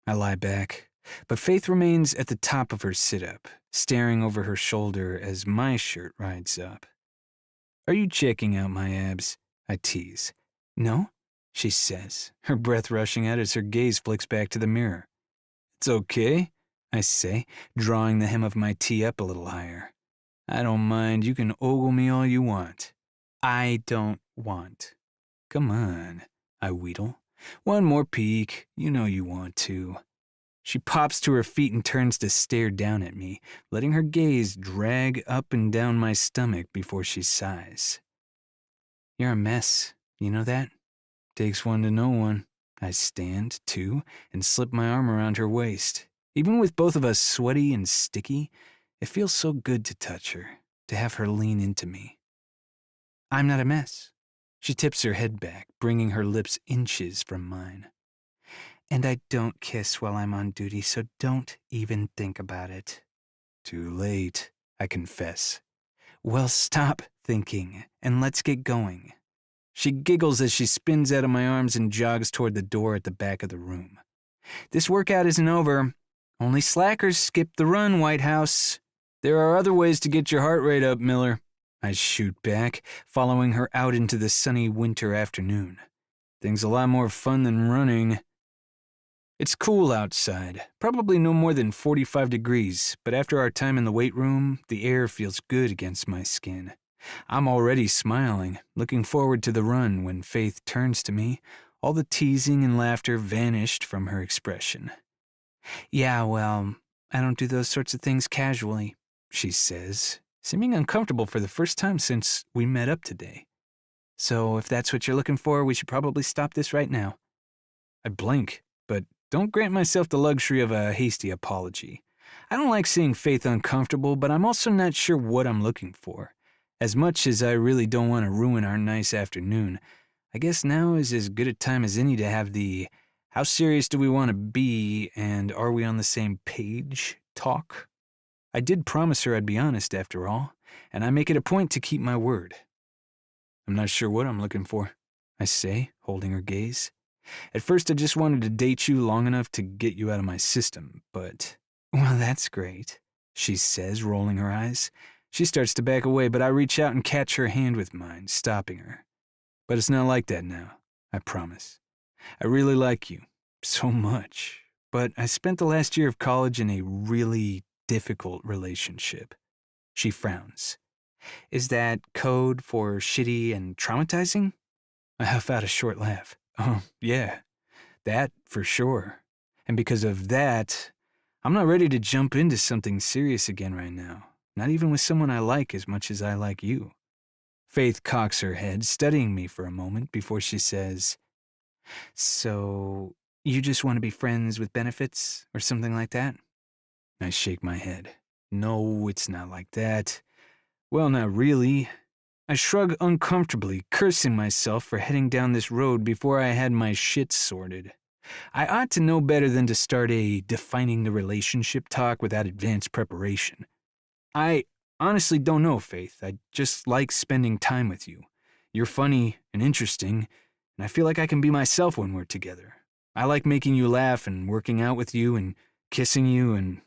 I lie back, but Faith remains at the top of her sit-up, staring over her shoulder as my shirt rides up. "Are you checking out my abs?" I tease. "No," she says, her breath rushing out as her gaze flicks back to the mirror. "It's okay," I say, drawing the hem of my tee up a little higher. "I don't mind. You can ogle me all you want." "I don't want." "Come on," I wheedle. "One more peek. You know you want to." She pops to her feet and turns to stare down at me, letting her gaze drag up and down my stomach before she sighs. "You're a mess. You know that?" "Takes one to know one." I stand, too, and slip my arm around her waist. Even with both of us sweaty and sticky, it feels so good to touch her, to have her lean into me. "I'm not a mess." She tips her head back, bringing her lips inches from mine. "And I don't kiss while I'm on duty, so don't even think about it." "Too late," I confess. "Well, stop thinking, and let's get going." She giggles as she spins out of my arms and jogs toward the door at the back of the room. "This workout isn't over. Only slackers skip the run, White House." "There are other ways to get your heart rate up, Miller," I shoot back, following her out into the sunny winter afternoon. "Things a lot more fun than running." It's cool outside, probably no more than 45 degrees, but after our time in the weight room, the air feels good against my skin. I'm already smiling, looking forward to the run when Faith turns to me. All the teasing and laughter vanished from her expression. "Yeah, well, I don't do those sorts of things casually," she says, seeming uncomfortable for the first time since we met up today. "So if that's what you're looking for, we should probably stop this right now." I blink, but don't grant myself the luxury of a hasty apology. I don't like seeing Faith uncomfortable, but I'm also not sure what I'm looking for. As much as I really don't want to ruin our nice afternoon, I guess now is as good a time as any to have the "how serious do we want to be and are we on the same page" talk. I did promise her I'd be honest after all, and I make it a point to keep my word. "I'm not sure what I'm looking for," I say, holding her gaze. "At first I just wanted to date you long enough to get you out of my system, but—" "Well, that's great," she says, rolling her eyes. She starts to back away, but I reach out and catch her hand with mine, stopping her. "But it's not like that now, I promise. I really like you, so much, but I spent the last year of college in a really difficult relationship." She frowns. "Is that code for shitty and traumatizing?" I huff out a short laugh. "Oh, yeah, that for sure. And because of that, I'm not ready to jump into something serious again right now. Not even with someone I like as much as I like you. Faith cocks her head, studying me for a moment before she says, "So, you just want to be friends with benefits or something like that?" I shake my head. No, it's not like that. Well, not really. I shrug uncomfortably, cursing myself for heading down this road before I had my shit sorted. I ought to know better than to start a defining the relationship talk without advanced preparation. I honestly don't know, Faith. I just like spending time with you. You're funny and interesting, and I feel like I can be myself when we're together. I like making you laugh and working out with you and kissing you, and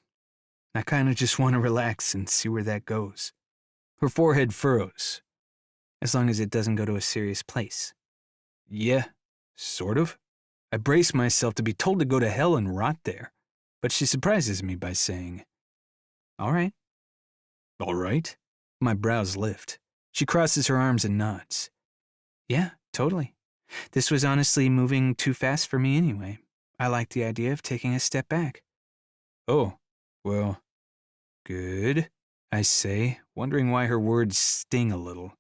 I kind of just want to relax and see where that goes. Her forehead furrows. As long as it doesn't go to a serious place. Yeah, sort of. I brace myself to be told to go to hell and rot there, but she surprises me by saying, "All right." All right? My brows lift. She crosses her arms and nods. Yeah, totally. This was honestly moving too fast for me anyway. I like the idea of taking a step back. Oh, well, good, I say, wondering why her words sting a little.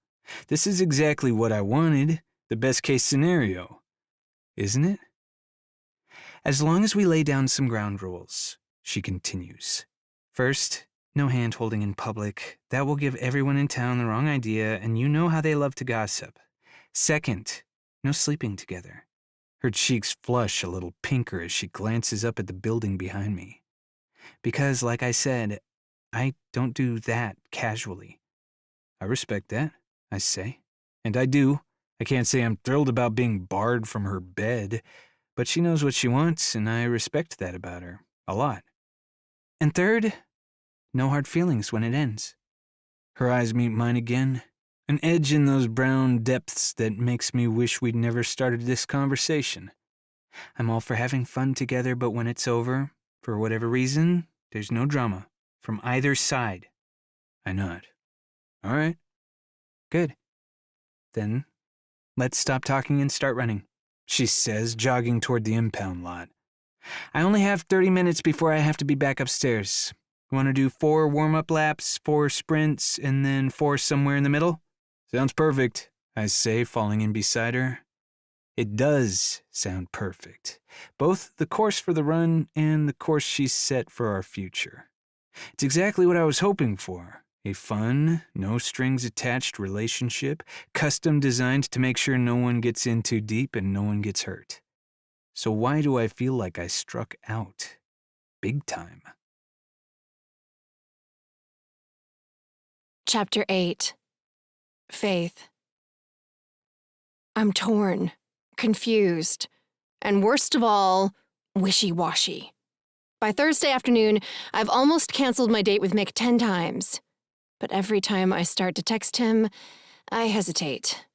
This is exactly what I wanted, the best case scenario, isn't it? As long as we lay down some ground rules, she continues. First, no hand-holding in public. That will give everyone in town the wrong idea, and you know how they love to gossip. Second, no sleeping together. Her cheeks flush a little pinker as she glances up at the building behind me. Because, like I said, I don't do that casually. I respect that, I say. And I do. I can't say I'm thrilled about being barred from her bed, but she knows what she wants, and I respect that about her. A lot. And third, no hard feelings when it ends. Her eyes meet mine again, an edge in those brown depths that makes me wish we'd never started this conversation. I'm all for having fun together, but when it's over, for whatever reason, there's no drama, from either side. I nod. All right. Good. Then, let's stop talking and start running, she says, jogging toward the impound lot. I only have 30 minutes before I have to be back upstairs. Want to do 4 warm-up laps, 4 sprints, and then 4 somewhere in the middle? Sounds perfect, I say, falling in beside her. It does sound perfect. Both the course for the run and the course she's set for our future. It's exactly what I was hoping for. A fun, no-strings-attached relationship, custom designed to make sure no one gets in too deep and no one gets hurt. So why do I feel like I struck out? Big time. Chapter 8. Faith. I'm torn, confused, and worst of all, wishy-washy. By Thursday afternoon, I've almost canceled my date with Mick 10 times. But every time I start to text him, I hesitate.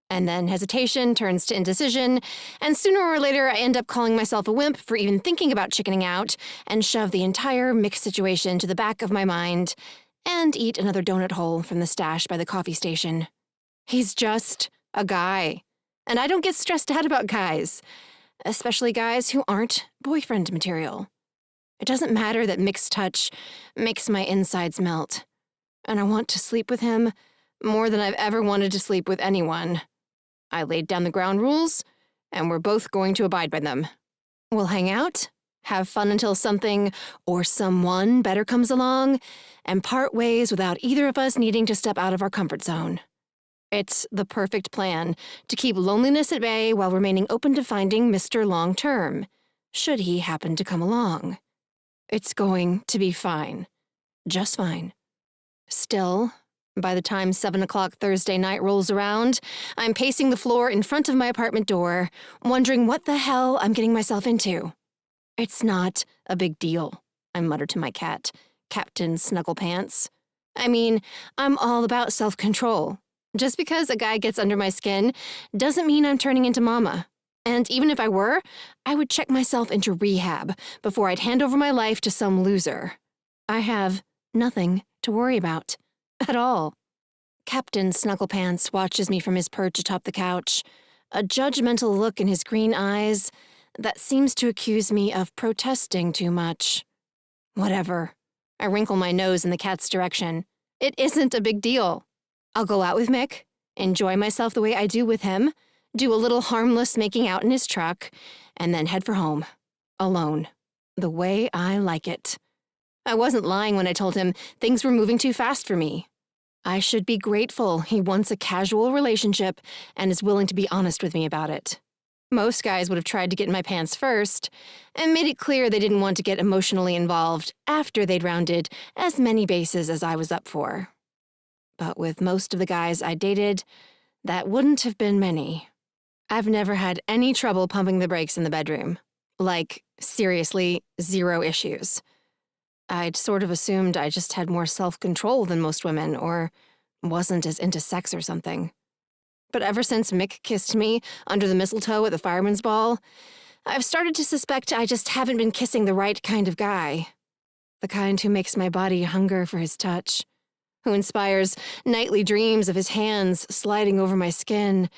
And then hesitation turns to indecision, and sooner or later I end up calling myself a wimp for even thinking about chickening out and shove the entire Mick situation to the back of my mind and eat another donut hole from the stash by the coffee station. He's just a guy, and I don't get stressed out about guys, especially guys who aren't boyfriend material. It doesn't matter that Mick's touch makes my insides melt, and I want to sleep with him more than I've ever wanted to sleep with anyone. I laid down the ground rules, and we're both going to abide by them. We'll hang out, have fun until something or someone better comes along, and part ways without either of us needing to step out of our comfort zone. It's the perfect plan to keep loneliness at bay while remaining open to finding Mr. Long-Term, should he happen to come along. It's going to be fine. Just fine. Still, by the time 7 o'clock Thursday night rolls around, I'm pacing the floor in front of my apartment door, wondering what the hell I'm getting myself into. It's not a big deal, I mutter to my cat, Captain Snugglepants. I mean, I'm all about self-control. Just because a guy gets under my skin doesn't mean I'm turning into mama. And even if I were, I would check myself into rehab before I'd hand over my life to some loser. I have nothing to worry about. At all. Captain Snugglepants watches me from his perch atop the couch, a judgmental look in his green eyes, that seems to accuse me of protesting too much. Whatever. I wrinkle my nose in the cat's direction. It isn't a big deal. I'll go out with Mick, enjoy myself the way I do with him, do a little harmless making out in his truck, and then head for home. Alone. The way I like it. I wasn't lying when I told him things were moving too fast for me. I should be grateful he wants a casual relationship and is willing to be honest with me about it. Most guys would have tried to get in my pants first and made it clear they didn't want to get emotionally involved after they'd rounded as many bases as I was up for. But with most of the guys I dated, that wouldn't have been many. I've never had any trouble pumping the brakes in the bedroom. Like, seriously, 0 issues. I'd sort of assumed I just had more self-control than most women, or wasn't as into sex or something. But ever since Mick kissed me under the mistletoe at the fireman's ball, I've started to suspect I just haven't been kissing the right kind of guy. The kind who makes my body hunger for his touch, who inspires nightly dreams of his hands sliding over my skin,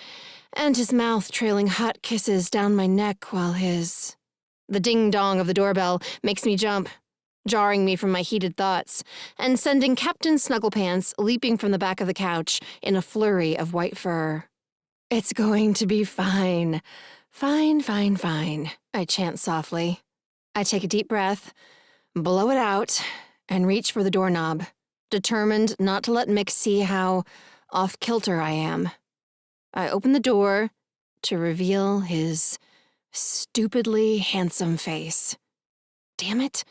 and his mouth trailing hot kisses down my neck while his... The ding-dong of the doorbell makes me jump, jarring me from my heated thoughts, and sending Captain Snugglepants leaping from the back of the couch in a flurry of white fur. It's going to be fine. Fine, fine, fine, I chant softly. I take a deep breath, blow it out, and reach for the doorknob, determined not to let Mick see how off-kilter I am. I open the door to reveal his stupidly handsome face. Damn it.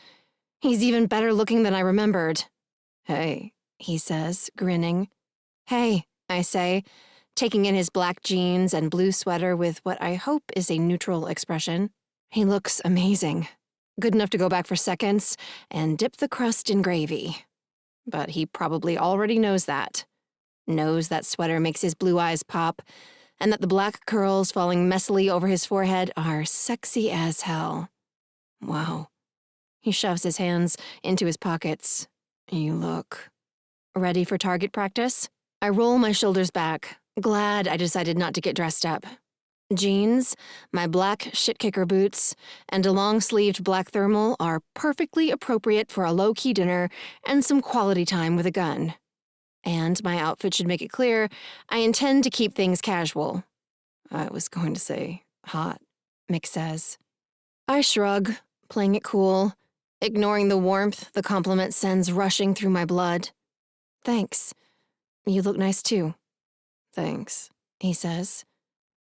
He's even better looking than I remembered. Hey, he says, grinning. Hey, I say, taking in his black jeans and blue sweater with what I hope is a neutral expression. He looks amazing. Good enough to go back for seconds and dip the crust in gravy. But he probably already knows that. Knows that sweater makes his blue eyes pop, and that the black curls falling messily over his forehead are sexy as hell. Wow. He shoves his hands into his pockets. You look... Ready for target practice? I roll my shoulders back, glad I decided not to get dressed up. Jeans, my black shit-kicker boots, and a long-sleeved black thermal are perfectly appropriate for a low-key dinner and some quality time with a gun. And my outfit should make it clear I intend to keep things casual. I was going to say hot, Mick says. I shrug, playing it cool, ignoring the warmth the compliment sends rushing through my blood. Thanks. You look nice too. Thanks, he says.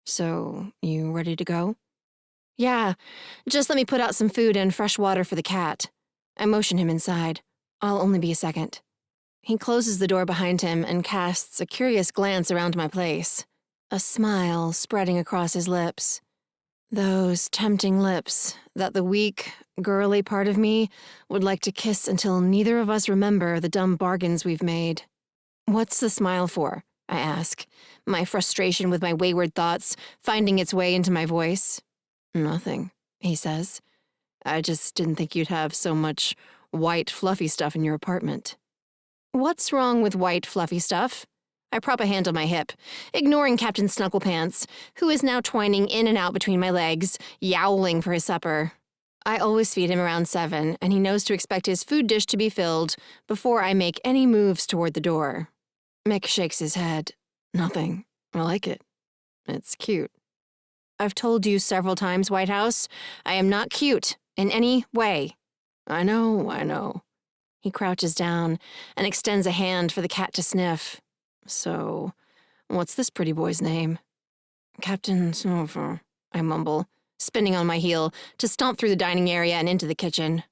So, you ready to go? Yeah, just let me put out some food and fresh water for the cat. I motion him inside. I'll only be a second. He closes the door behind him and casts a curious glance around my place, a smile spreading across his lips. Those tempting lips that the weak, girly part of me would like to kiss until neither of us remember the dumb bargains we've made. What's the smile for? I ask, my frustration with my wayward thoughts finding its way into my voice. Nothing, he says. I just didn't think you'd have so much white, fluffy stuff in your apartment. What's wrong with white, fluffy stuff? I prop a hand on my hip, ignoring Captain Snugglepants, who is now twining in and out between my legs, yowling for his supper. I always feed him around 7, and he knows to expect his food dish to be filled before I make any moves toward the door. Mick shakes his head. Nothing. I like it. It's cute. I've told you several times, White House, I am not cute in any way. I know. He crouches down and extends a hand for the cat to sniff. So, what's this pretty boy's name? Captain Snowfall, I mumble, spinning on my heel to stomp through the dining area and into the kitchen.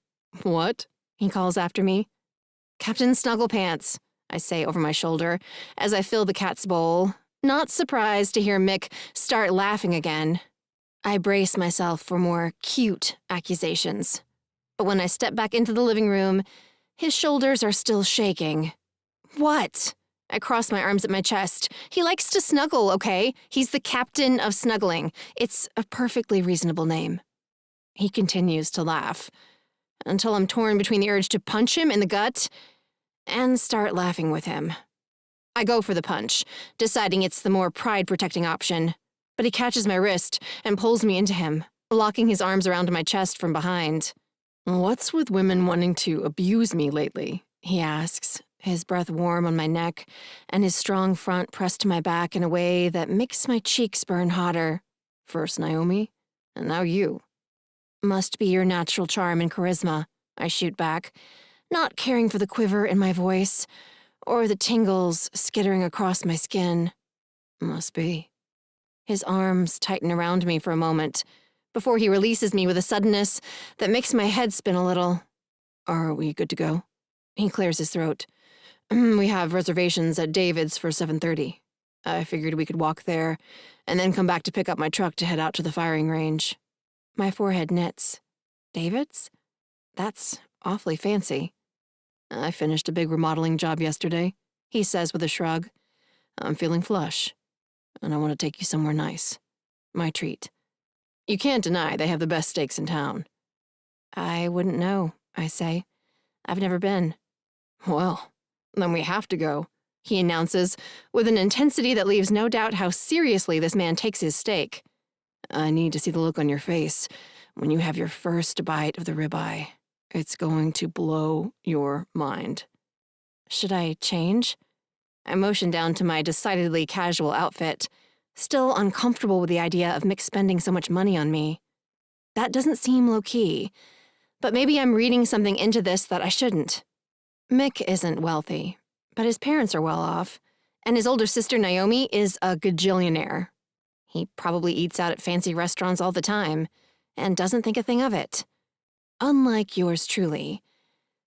What? He calls after me. Captain Snugglepants, I say over my shoulder as I fill the cat's bowl, not surprised to hear Mick start laughing again. I brace myself for more cute accusations. But when I step back into the living room, his shoulders are still shaking. What? I cross my arms at my chest. He likes to snuggle, okay? He's the captain of snuggling. It's a perfectly reasonable name. He continues to laugh, until I'm torn between the urge to punch him in the gut and start laughing with him. I go for the punch, deciding it's the more pride-protecting option, but he catches my wrist and pulls me into him, locking his arms around my chest from behind. "What's with women wanting to abuse me lately?" he asks, his breath warm on my neck and his strong front pressed to my back in a way that makes my cheeks burn hotter. "First Naomi, and now you." "Must be your natural charm and charisma," I shoot back, not caring for the quiver in my voice or the tingles skittering across my skin. "Must be." His arms tighten around me for a moment before he releases me with a suddenness that makes my head spin a little. "Are we good to go?" He clears his throat. "We have reservations at David's for 7:30. I figured we could walk there and then come back to pick up my truck to head out to the firing range." My forehead knits. "David's? That's awfully fancy." "I finished a big remodeling job yesterday," he says with a shrug. "I'm feeling flush, and I want to take you somewhere nice. My treat. You can't deny they have the best steaks in town." "I wouldn't know," I say. "I've never been." "Well, then we have to go," he announces, with an intensity that leaves no doubt how seriously this man takes his steak. "I need to see the look on your face when you have your first bite of the ribeye. It's going to blow your mind." Should I change? I motion down to my decidedly casual outfit, still uncomfortable with the idea of Mick spending so much money on me. That doesn't seem low-key, but maybe I'm reading something into this that I shouldn't. Mick isn't wealthy, but his parents are well off, and his older sister Naomi is a gajillionaire. He probably eats out at fancy restaurants all the time, and doesn't think a thing of it. Unlike yours truly,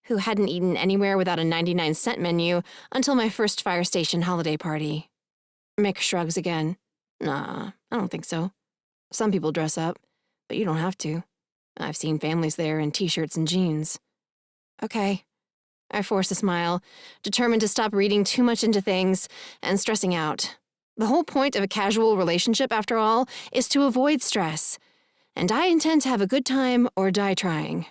who hadn't eaten anywhere without a 99-cent menu until my first fire station holiday party. Mick shrugs again. "Nah, I don't think so. Some people dress up, but you don't have to. I've seen families there in t-shirts and jeans." "Okay." I force a smile, determined to stop reading too much into things and stressing out. The whole point of a casual relationship, after all, is to avoid stress, and I intend to have a good time or die trying.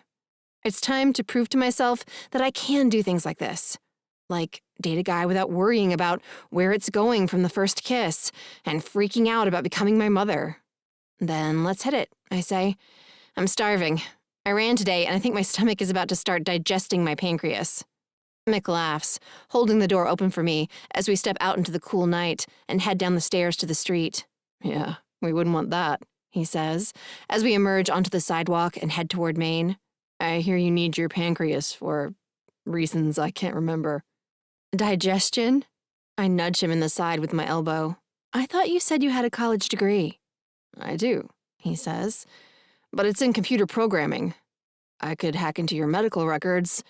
It's time to prove to myself that I can do things like this. Like date a guy without worrying about where it's going from the first kiss and freaking out about becoming my mother. "Then let's hit it," I say. "I'm starving. I ran today and I think my stomach is about to start digesting my pancreas." Mick laughs, holding the door open for me as we step out into the cool night and head down the stairs to the street. "Yeah, we wouldn't want that," he says, as we emerge onto the sidewalk and head toward Maine. "I hear you need your pancreas for reasons I can't remember." "Digestion?" I nudge him in the side with my elbow. "I thought you said you had a college degree." "I do," he says, "but it's in computer programming. I could hack into your medical records,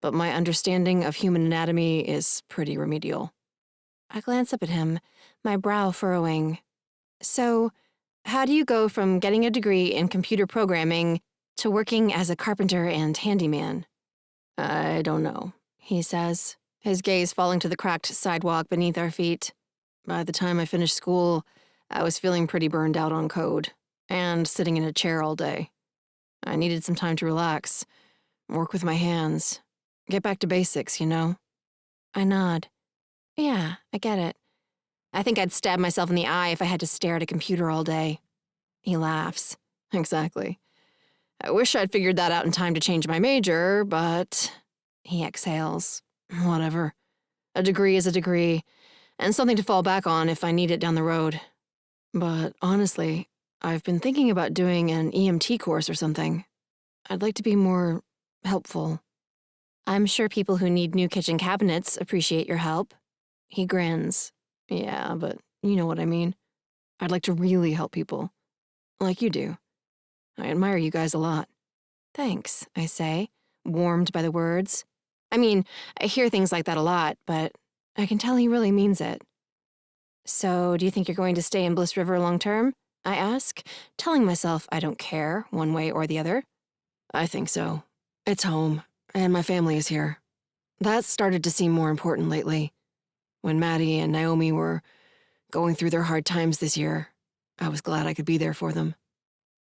but my understanding of human anatomy is pretty remedial." I glance up at him, my brow furrowing. "So, how do you go from getting a degree in computer programming to working as a carpenter and handyman?" "I don't know," he says, his gaze falling to the cracked sidewalk beneath our feet. "By the time I finished school, I was feeling pretty burned out on code, and sitting in a chair all day. I needed some time to relax, work with my hands, get back to basics, you know?" I nod. "Yeah, I get it. I think I'd stab myself in the eye if I had to stare at a computer all day." He laughs. "Exactly. I wish I'd figured that out in time to change my major, but..." He exhales. "Whatever. A degree is a degree, and something to fall back on if I need it down the road. But honestly, I've been thinking about doing an EMT course or something. I'd like to be more helpful." "I'm sure people who need new kitchen cabinets appreciate your help." He grins. "Yeah, but you know what I mean. I'd like to really help people. Like you do. I admire you guys a lot." "Thanks," I say, warmed by the words. I mean, I hear things like that a lot, but I can tell he really means it. "So, do you think you're going to stay in Bliss River long term?" I ask, telling myself I don't care one way or the other. "I think so. It's home, and my family is here. That started to seem more important lately. When Maddie and Naomi were going through their hard times this year, I was glad I could be there for them."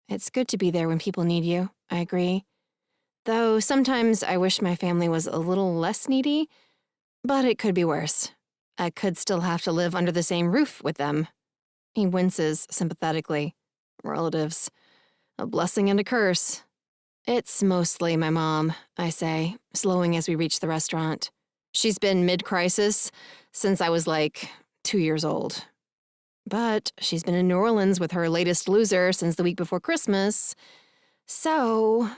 It's good to be there when people need you, I agree. Though sometimes I wish my family was a little less needy, but it could be worse. I could still have to live under the same roof with them. He winces sympathetically. Relatives. A blessing and a curse. It's mostly my mom, I say, slowing as we reach the restaurant. She's been mid-crisis since I was 2 years old. But she's been in New Orleans with her latest loser since the week before Christmas. So,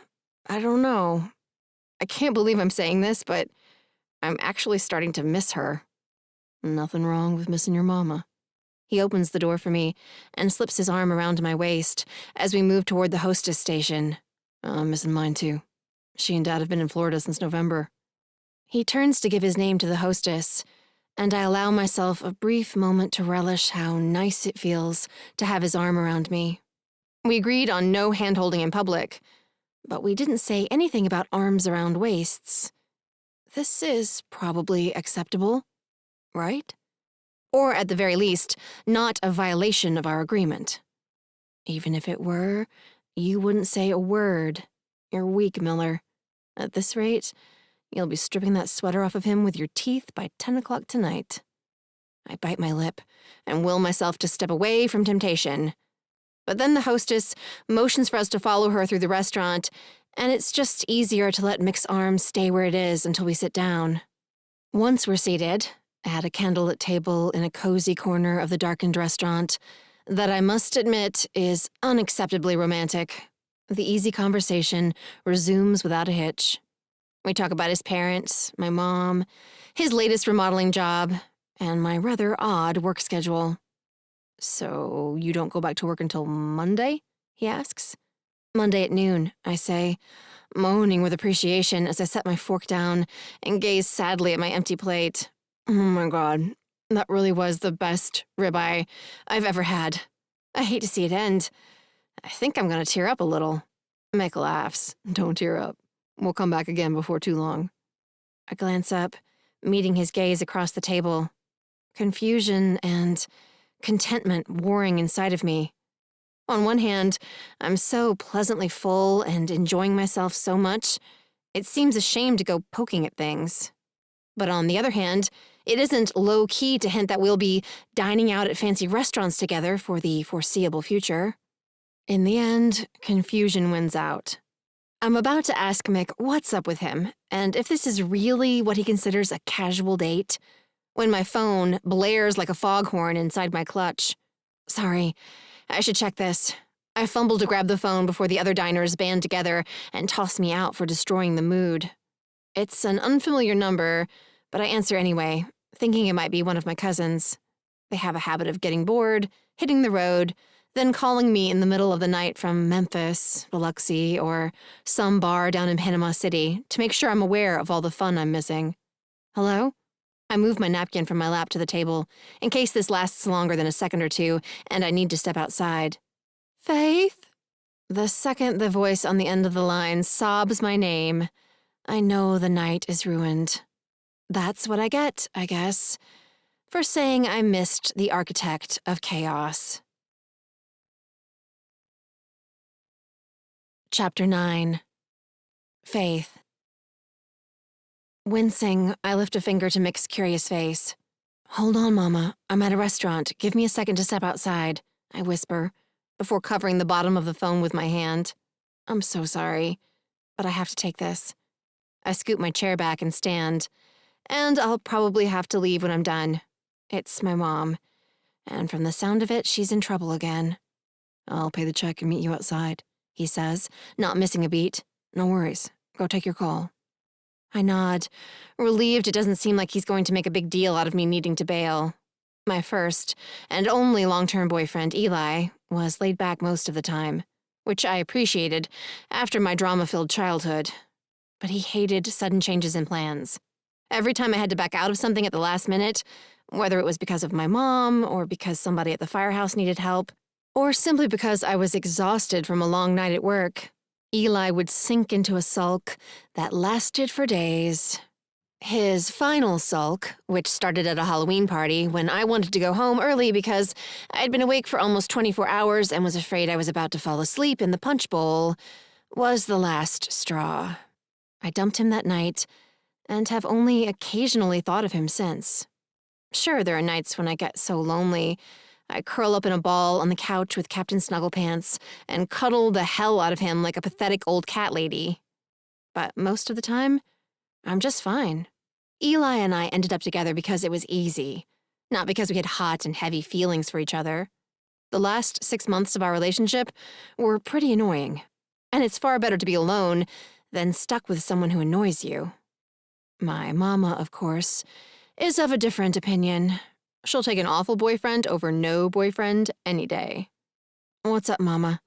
I don't know. I can't believe I'm saying this, but I'm actually starting to miss her. Nothing wrong with missing your mama. He opens the door for me and slips his arm around my waist as we move toward the hostess station. I'm missing mine too. She and Dad have been in Florida since November. He turns to give his name to the hostess, and I allow myself a brief moment to relish how nice it feels to have his arm around me. We agreed on no hand-holding in public, but we didn't say anything about arms around waists. This is probably acceptable, right? Or at the very least, not a violation of our agreement. Even if it were, you wouldn't say a word. You're weak, Miller. At this rate, you'll be stripping that sweater off of him with your teeth by 10 o'clock tonight. I bite my lip and will myself to step away from temptation. But then the hostess motions for us to follow her through the restaurant, and it's just easier to let Mick's arm stay where it is until we sit down. Once we're seated, at a candlelit table in a cozy corner of the darkened restaurant, that I must admit is unacceptably romantic, the easy conversation resumes without a hitch. We talk about his parents, my mom, his latest remodeling job, and my rather odd work schedule. So you don't go back to work until Monday? He asks. Monday at noon, I say, moaning with appreciation as I set my fork down and gaze sadly at my empty plate. Oh my God, that really was the best ribeye I've ever had. I hate to see it end. I think I'm going to tear up a little. Mick laughs. Don't tear up. We'll come back again before too long. I glance up, meeting his gaze across the table. Confusion and contentment warring inside of me. On one hand, I'm so pleasantly full and enjoying myself so much, it seems a shame to go poking at things. But on the other hand, it isn't low-key to hint that we'll be dining out at fancy restaurants together for the foreseeable future. In the end, confusion wins out. I'm about to ask Mick what's up with him, and if this is really what he considers a casual date, when my phone blares like a foghorn inside my clutch. Sorry, I should check this. I fumble to grab the phone before the other diners band together and toss me out for destroying the mood. It's an unfamiliar number, but I answer anyway, thinking it might be one of my cousins. They have a habit of getting bored, hitting the road, then calling me in the middle of the night from Memphis, Biloxi, or some bar down in Panama City to make sure I'm aware of all the fun I'm missing. Hello? I move my napkin from my lap to the table, in case this lasts longer than a second or two and I need to step outside. Faith? The second the voice on the end of the line sobs my name, I know the night is ruined. That's what I get, I guess, for saying I missed the architect of chaos. Chapter 9. Faith. Wincing, I lift a finger to Mick's curious face. Hold on, Mama. I'm at a restaurant. Give me a second to step outside, I whisper, before covering the bottom of the phone with my hand. I'm so sorry, but I have to take this. I scoot my chair back and stand, and I'll probably have to leave when I'm done. It's my mom, and from the sound of it, she's in trouble again. I'll pay the check and meet you outside, he says, not missing a beat. No worries. Go take your call. I nod, relieved it doesn't seem like he's going to make a big deal out of me needing to bail. My first and only long-term boyfriend, Eli, was laid back most of the time, which I appreciated after my drama-filled childhood. But he hated sudden changes in plans. Every time I had to back out of something at the last minute, whether it was because of my mom, or because somebody at the firehouse needed help, or simply because I was exhausted from a long night at work, Eli would sink into a sulk that lasted for days. His final sulk, which started at a Halloween party when I wanted to go home early because I'd been awake for almost 24 hours and was afraid I was about to fall asleep in the punch bowl, was the last straw. I dumped him that night and have only occasionally thought of him since. Sure, there are nights when I get so lonely I curl up in a ball on the couch with Captain Snugglepants and cuddle the hell out of him like a pathetic old cat lady. But most of the time, I'm just fine. Eli and I ended up together because it was easy, not because we had hot and heavy feelings for each other. The last 6 months of our relationship were pretty annoying, and it's far better to be alone than stuck with someone who annoys you. My mama, of course, is of a different opinion. She'll take an awful boyfriend over no boyfriend any day. What's up, Mama?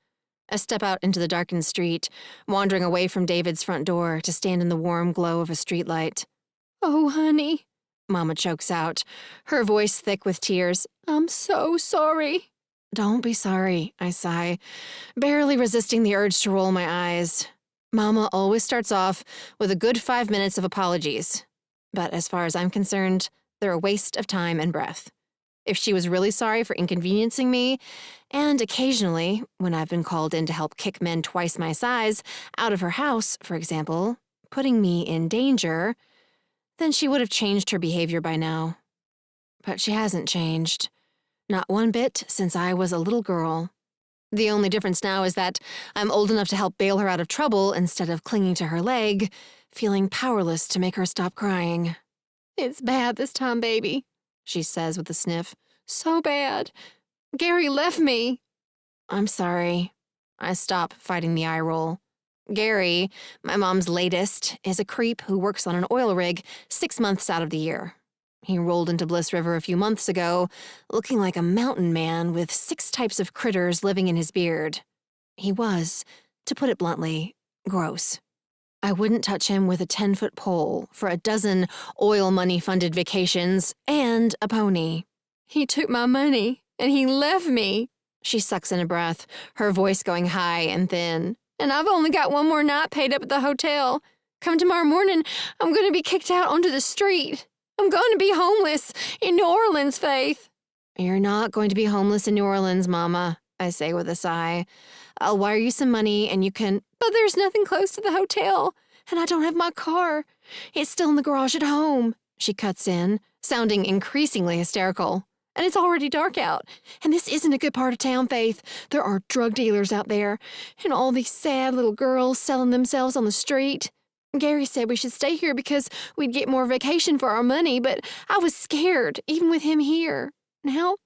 I step out into the darkened street, wandering away from David's front door to stand in the warm glow of a streetlight. Oh, honey, Mama chokes out, her voice thick with tears. I'm so sorry. Don't be sorry, I sigh, barely resisting the urge to roll my eyes. Mama always starts off with a good 5 minutes of apologies. But as far as I'm concerned, they're a waste of time and breath. If she was really sorry for inconveniencing me, and occasionally, when I've been called in to help kick men twice my size out of her house, for example, putting me in danger, then she would have changed her behavior by now. But she hasn't changed. Not one bit since I was a little girl. The only difference now is that I'm old enough to help bail her out of trouble instead of clinging to her leg, feeling powerless to make her stop crying. It's bad this time, baby, she says with a sniff. So bad. Gary left me. I'm sorry. I stop fighting the eye roll. Gary, my mom's latest, is a creep who works on an oil rig 6 months out of the year. He rolled into Bliss River a few months ago, looking like a mountain man with 6 types of critters living in his beard. He was, to put it bluntly, gross. I wouldn't touch him with a 10-foot pole for a dozen oil money-funded vacations and a pony. He took my money, and he left me. She sucks in a breath, her voice going high and thin. And I've only got one more night paid up at the hotel. Come tomorrow morning, I'm going to be kicked out onto the street. I'm going to be homeless in New Orleans, Faith. You're not going to be homeless in New Orleans, Mama, I say with a sigh. I'll wire you some money and you can... But there's nothing close to the hotel, and I don't have my car. It's still in the garage at home, she cuts in, sounding increasingly hysterical. And it's already dark out. And this isn't a good part of town, Faith. There are drug dealers out there, and all these sad little girls selling themselves on the street. Gary said we should stay here because we'd get more vacation for our money, but I was scared, even with him here. Now,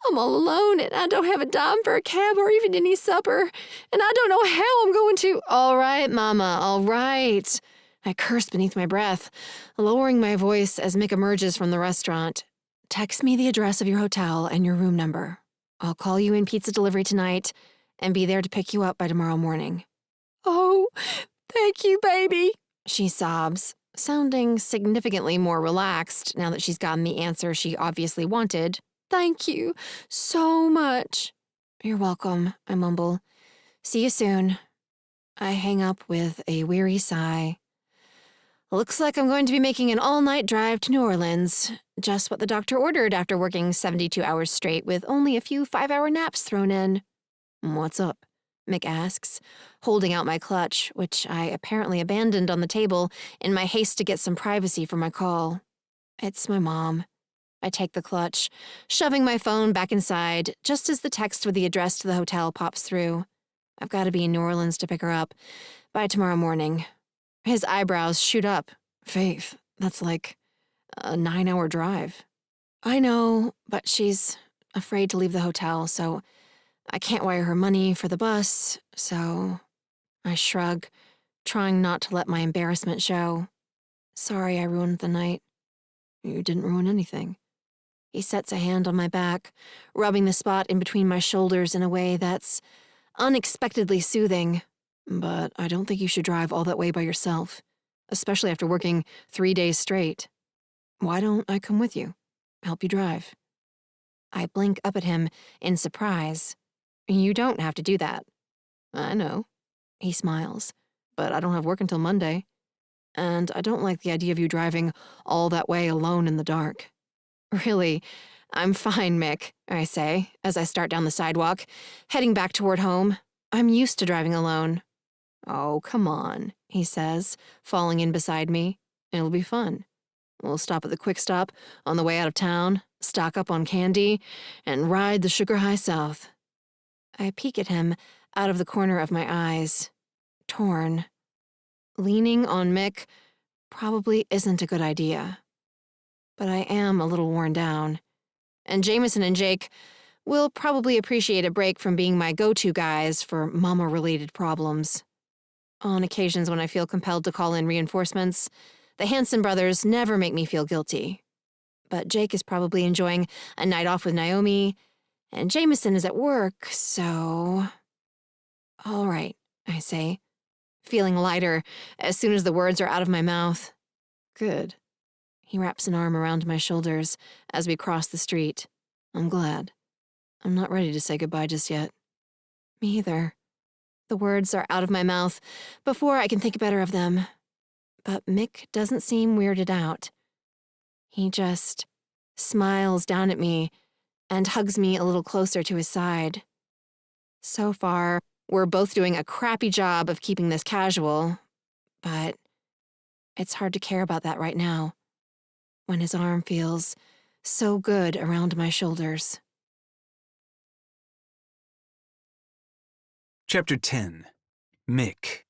I'm all alone, and I don't have a dime for a cab or even any supper, and I don't know how I'm going to... All right, Mama, all right. I curse beneath my breath, lowering my voice as Mick emerges from the restaurant. Text me the address of your hotel and your room number. I'll call you in pizza delivery tonight and be there to pick you up by tomorrow morning. Oh, thank you, baby, she sobs, sounding significantly more relaxed now that she's gotten the answer she obviously wanted. Thank you so much. You're welcome, I mumble. See you soon. I hang up with a weary sigh. Looks like I'm going to be making an all-night drive to New Orleans. Just what the doctor ordered after working 72 hours straight with only a few 5-hour naps thrown in. What's up? Mick asks, holding out my clutch, which I apparently abandoned on the table in my haste to get some privacy for my call. It's my mom. I take the clutch, shoving my phone back inside just as the text with the address to the hotel pops through. I've got to be in New Orleans to pick her up by tomorrow morning. His eyebrows shoot up. Faith, that's like a 9-hour drive. I know, but she's afraid to leave the hotel, so I can't wire her money for the bus, so... I shrug, trying not to let my embarrassment show. Sorry I ruined the night. You didn't ruin anything. He sets a hand on my back, rubbing the spot in between my shoulders in a way that's unexpectedly soothing. But I don't think you should drive all that way by yourself, especially after working 3 days straight. Why don't I come with you? Help you drive? I blink up at him in surprise. You don't have to do that. I know. He smiles. But I don't have work until Monday. And I don't like the idea of you driving all that way alone in the dark. Really, I'm fine, Mick, I say, as I start down the sidewalk, heading back toward home. I'm used to driving alone. Oh, come on, he says, falling in beside me. It'll be fun. We'll stop at the Quick Stop on the way out of town, stock up on candy, and ride the sugar high south. I peek at him out of the corner of my eyes, torn. Leaning on Mick probably isn't a good idea. But I am a little worn down. And Jameson and Jake will probably appreciate a break from being my go-to guys for mama-related problems. On occasions when I feel compelled to call in reinforcements, the Hanson brothers never make me feel guilty. But Jake is probably enjoying a night off with Naomi, and Jameson is at work, so... All right, I say, feeling lighter as soon as the words are out of my mouth. Good. He wraps an arm around my shoulders as we cross the street. I'm glad. I'm not ready to say goodbye just yet. Me either. The words are out of my mouth before I can think better of them. But Mick doesn't seem weirded out. He just smiles down at me and hugs me a little closer to his side. So far, we're both doing a crappy job of keeping this casual, but it's hard to care about that right now, when his arm feels so good around my shoulders. Chapter 10. Mick.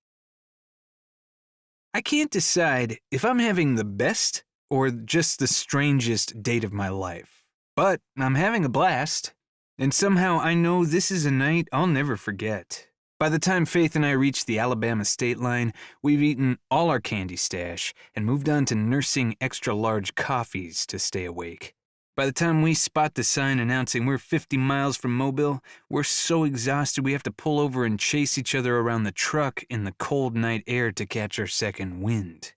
I can't decide if I'm having the best or just the strangest date of my life, but I'm having a blast, and somehow I know this is a night I'll never forget. By the time Faith and I reach the Alabama state line, we've eaten all our candy stash and moved on to nursing extra-large coffees to stay awake. By the time we spot the sign announcing we're 50 miles from Mobile, we're so exhausted we have to pull over and chase each other around the truck in the cold night air to catch our second wind.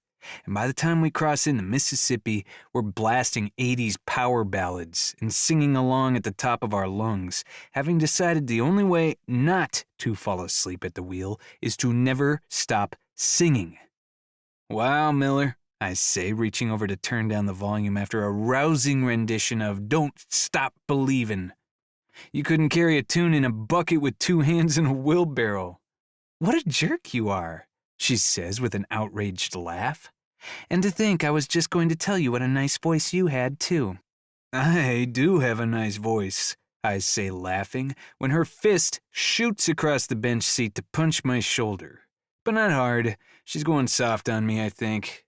And by the time we cross into Mississippi, we're blasting 80s power ballads and singing along at the top of our lungs, having decided the only way not to fall asleep at the wheel is to never stop singing. Wow, Miller, I say, reaching over to turn down the volume after a rousing rendition of Don't Stop Believin'. You couldn't carry a tune in a bucket with 2 hands and a wheelbarrow. What a jerk you are, she says with an outraged laugh. And to think I was just going to tell you what a nice voice you had, too. I do have a nice voice, I say, laughing, when her fist shoots across the bench seat to punch my shoulder. But not hard. She's going soft on me, I think.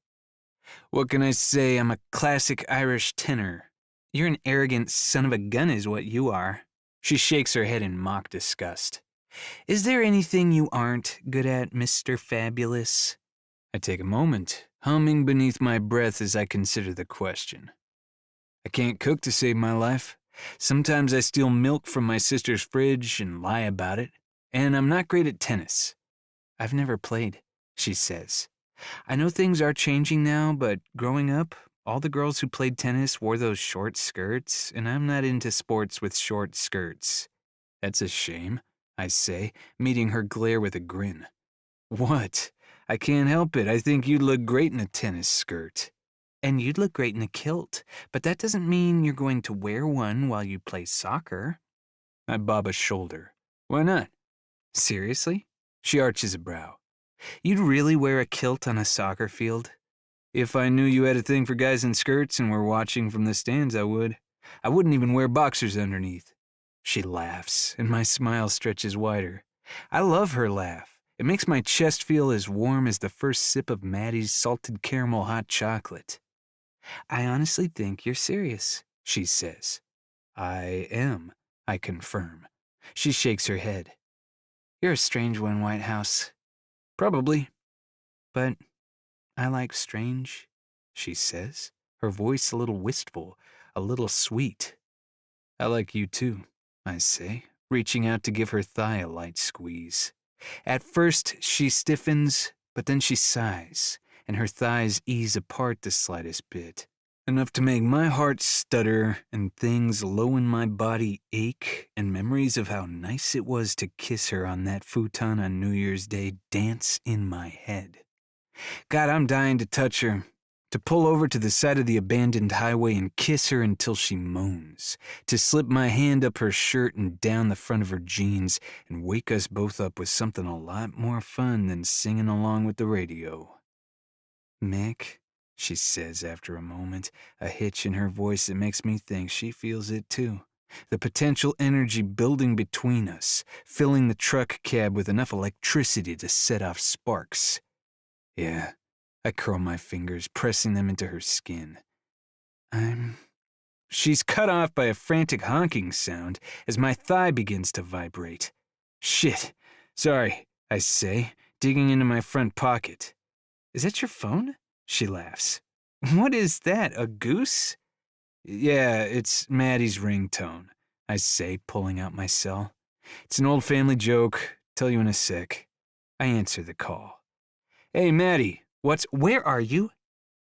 What can I say? I'm a classic Irish tenor. You're an arrogant son of a gun is what you are. She shakes her head in mock disgust. Is there anything you aren't good at, Mr. Fabulous? I take a moment, humming beneath my breath as I consider the question. I can't cook to save my life. Sometimes I steal milk from my sister's fridge and lie about it. And I'm not great at tennis. I've never played, she says. I know things are changing now, but growing up, all the girls who played tennis wore those short skirts, and I'm not into sports with short skirts. That's a shame, I say, meeting her glare with a grin. What? I can't help it. I think you'd look great in a tennis skirt. And you'd look great in a kilt, but that doesn't mean you're going to wear one while you play soccer. I bob a shoulder. Why not? Seriously? She arches a brow. You'd really wear a kilt on a soccer field? If I knew you had a thing for guys in skirts and were watching from the stands, I would. I wouldn't even wear boxers underneath. She laughs, and my smile stretches wider. I love her laugh. It makes my chest feel as warm as the first sip of Maddie's salted caramel hot chocolate. I honestly think you're serious, she says. I am, I confirm. She shakes her head. You're a strange one, Whitehouse. Probably. But I like strange, she says, her voice a little wistful, a little sweet. I like you too, I say, reaching out to give her thigh a light squeeze. At first, she stiffens, but then she sighs, and her thighs ease apart the slightest bit, enough to make my heart stutter and things low in my body ache, and memories of how nice it was to kiss her on that futon on New Year's Day dance in my head. God, I'm dying to touch her, to pull over to the side of the abandoned highway and kiss her until she moans, to slip my hand up her shirt and down the front of her jeans and wake us both up with something a lot more fun than singing along with the radio. Mick, she says after a moment, a hitch in her voice that makes me think she feels it too. The potential energy building between us, filling the truck cab with enough electricity to set off sparks. Yeah, I curl my fingers, pressing them into her skin. She's cut off by a frantic honking sound as my thigh begins to vibrate. Shit. Sorry, I say, digging into my front pocket. Is that your phone? She laughs. What is that, a goose? Yeah, it's Maddie's ringtone, I say, pulling out my cell. It's an old family joke. Tell you in a sec. I answer the call. Hey, Maddie, where are you?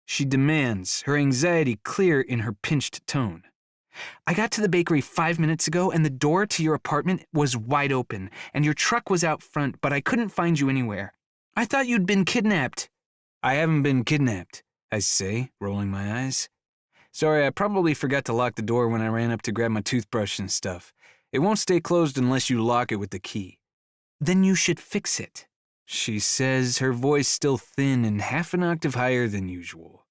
She demands, her anxiety clear in her pinched tone. I got to the bakery 5 minutes ago and the door to your apartment was wide open and your truck was out front, but I couldn't find you anywhere. I thought you'd been kidnapped. I haven't been kidnapped, I say, rolling my eyes. Sorry, I probably forgot to lock the door when I ran up to grab my toothbrush and stuff. It won't stay closed unless you lock it with the key. Then you should fix it, she says, her voice still thin and half an octave higher than usual.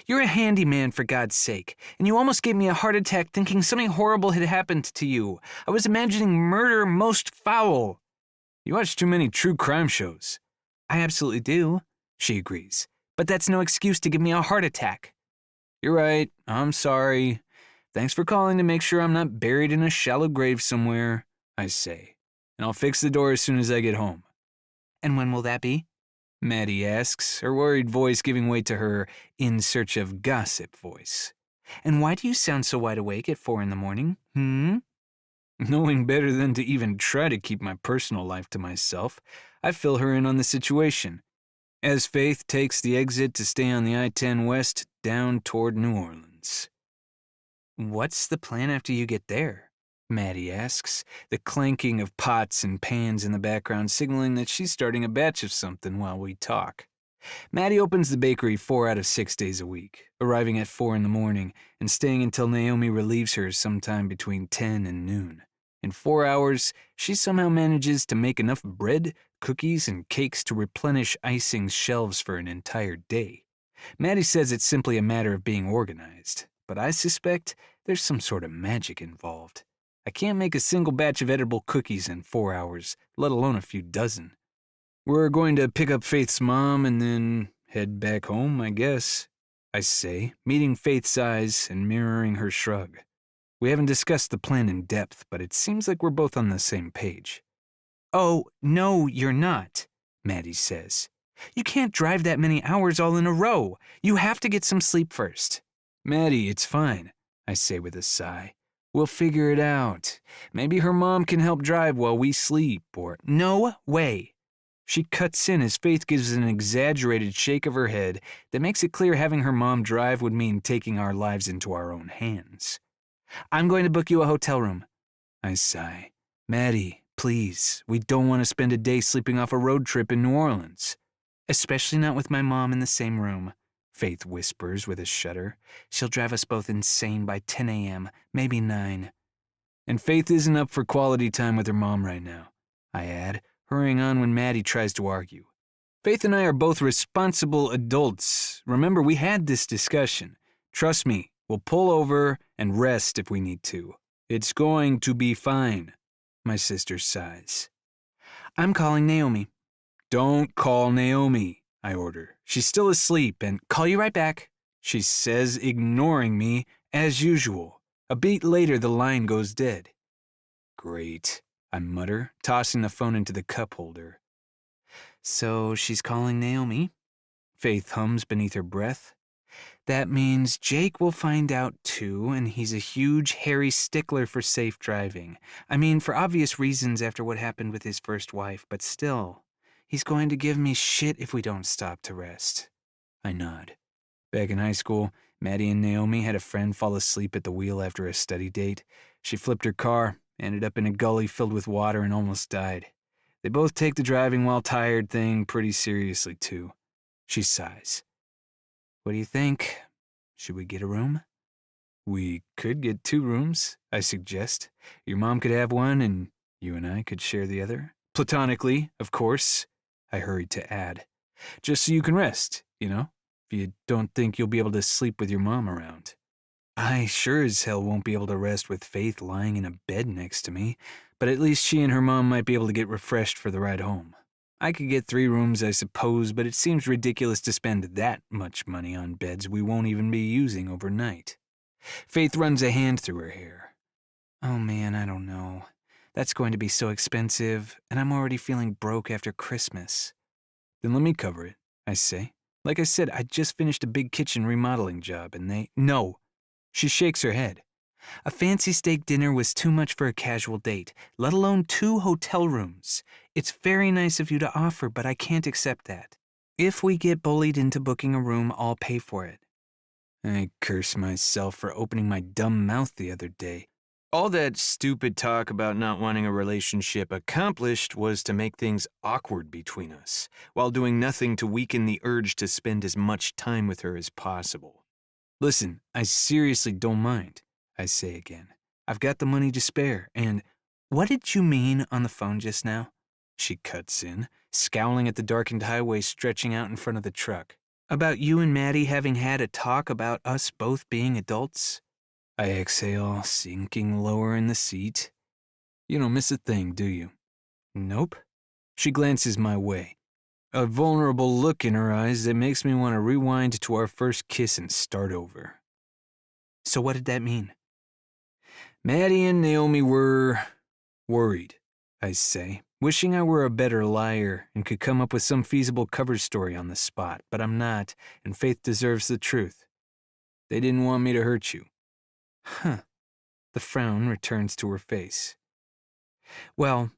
You're a handyman, for God's sake, and you almost gave me a heart attack thinking something horrible had happened to you. I was imagining murder most foul. You watch too many true crime shows. I absolutely do, she agrees, but that's no excuse to give me a heart attack. You're right, I'm sorry. Thanks for calling to make sure I'm not buried in a shallow grave somewhere, I say, and I'll fix the door as soon as I get home. And when will that be? Maddie asks, her worried voice giving way to her in search of gossip voice. And why do you sound so wide awake at 4 a.m? Knowing better than to even try to keep my personal life to myself, I fill her in on the situation. As Faith takes the exit to stay on the I-10 West down toward New Orleans. What's the plan after you get there? Maddie asks, the clanking of pots and pans in the background signaling that she's starting a batch of something while we talk. Maddie opens the bakery 4 out of 6 days a week, arriving at 4 a.m. and staying until Naomi relieves her sometime between 10 and noon. In 4 hours, she somehow manages to make enough bread, cookies, and cakes to replenish icing's shelves for an entire day. Maddie says it's simply a matter of being organized, but I suspect there's some sort of magic involved. I can't make a single batch of edible cookies in 4 hours, let alone a few dozen. We're going to pick up Faith's mom and then head back home, I guess, I say, meeting Faith's eyes and mirroring her shrug. We haven't discussed the plan in depth, but it seems like we're both on the same page. Oh, no, you're not, Maddie says. You can't drive that many hours all in a row. You have to get some sleep first. Maddie, it's fine, I say with a sigh. We'll figure it out. Maybe her mom can help drive while we sleep, or... No way. She cuts in as Faith gives an exaggerated shake of her head that makes it clear having her mom drive would mean taking our lives into our own hands. I'm going to book you a hotel room. I sigh. Maddie, please, we don't want to spend a day sleeping off a road trip in New Orleans. Especially not with my mom in the same room, Faith whispers with a shudder. She'll drive us both insane by 10 a.m., maybe 9. And Faith isn't up for quality time with her mom right now, I add, hurrying on when Maddie tries to argue. Faith and I are both responsible adults. Remember, we had this discussion. Trust me, we'll pull over and rest if we need to. It's going to be fine, my sister sighs. I'm calling Naomi. Don't call Naomi, I order. She's still asleep and call you right back, she says, ignoring me as usual. A beat later, the line goes dead. Great, I mutter, tossing the phone into the cup holder. So she's calling Naomi? Faith hums beneath her breath. That means Jake will find out too, and he's a huge, hairy stickler for safe driving. I mean, for obvious reasons after what happened with his first wife, but still, he's going to give me shit if we don't stop to rest. I nod. Back in high school, Maddie and Naomi had a friend fall asleep at the wheel after a study date. She flipped her car, ended up in a gully filled with water, and almost died. They both take the driving while tired thing pretty seriously, too. She sighs. What do you think? Should we get a room? We could get 2 rooms, I suggest. Your mom could have one, and you and I could share the other. Platonically, of course, I hurried to add. Just so you can rest, you know? if you don't think you'll be able to sleep with your mom around. I sure as hell won't be able to rest with Faith lying in a bed next to me, but at least she and her mom might be able to get refreshed for the ride home. I could get 3 rooms, I suppose, but it seems ridiculous to spend that much money on beds we won't even be using overnight. Faith runs a hand through her hair. Oh man, I don't know. That's going to be so expensive, and I'm already feeling broke after Christmas. Then let me cover it, I say. Like I said, I just finished a big kitchen remodeling job, and No. She shakes her head. A fancy steak dinner was too much for a casual date, let alone 2 hotel rooms. It's very nice of you to offer, but I can't accept that. If we get bullied into booking a room, I'll pay for it. I curse myself for opening my dumb mouth the other day. All that stupid talk about not wanting a relationship accomplished was to make things awkward between us, while doing nothing to weaken the urge to spend as much time with her as possible. Listen, I seriously don't mind, I say again. I've got the money to spare, and what did you mean on the phone just now? She cuts in, scowling at the darkened highway stretching out in front of the truck. About you and Maddie having had a talk about us both being adults? I exhale, sinking lower in the seat. You don't miss a thing, do you? Nope. She glances my way, a vulnerable look in her eyes that makes me want to rewind to our first kiss and start over. So what did that mean? Maddie and Naomi were worried, I say, wishing I were a better liar and could come up with some feasible cover story on the spot, but I'm not, and Faith deserves the truth. They didn't want me to hurt you. Huh. The frown returns to her face. Well,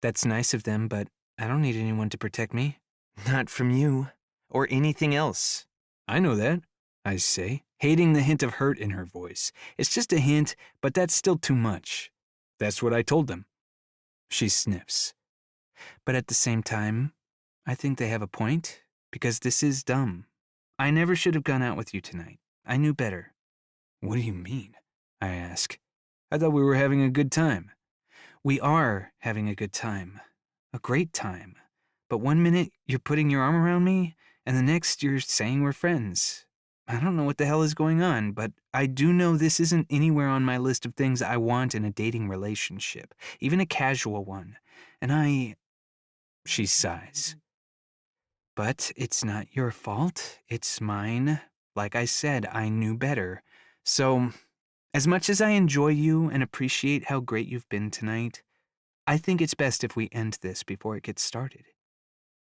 that's nice of them, but I don't need anyone to protect me. Not from you, or anything else. I know that, I say, hating the hint of hurt in her voice. It's just a hint, but that's still too much. That's what I told them. She sniffs. But at the same time, I think they have a point, because this is dumb. I never should have gone out with you tonight. I knew better. What do you mean? I ask. I thought we were having a good time. We are having a good time. A great time. But one minute you're putting your arm around me, and the next you're saying we're friends. I don't know what the hell is going on, but I do know this isn't anywhere on my list of things I want in a dating relationship, even a casual one. And She sighs. But it's not your fault, it's mine. Like I said, I knew better. So, as much as I enjoy you and appreciate how great you've been tonight, I think it's best if we end this before it gets started.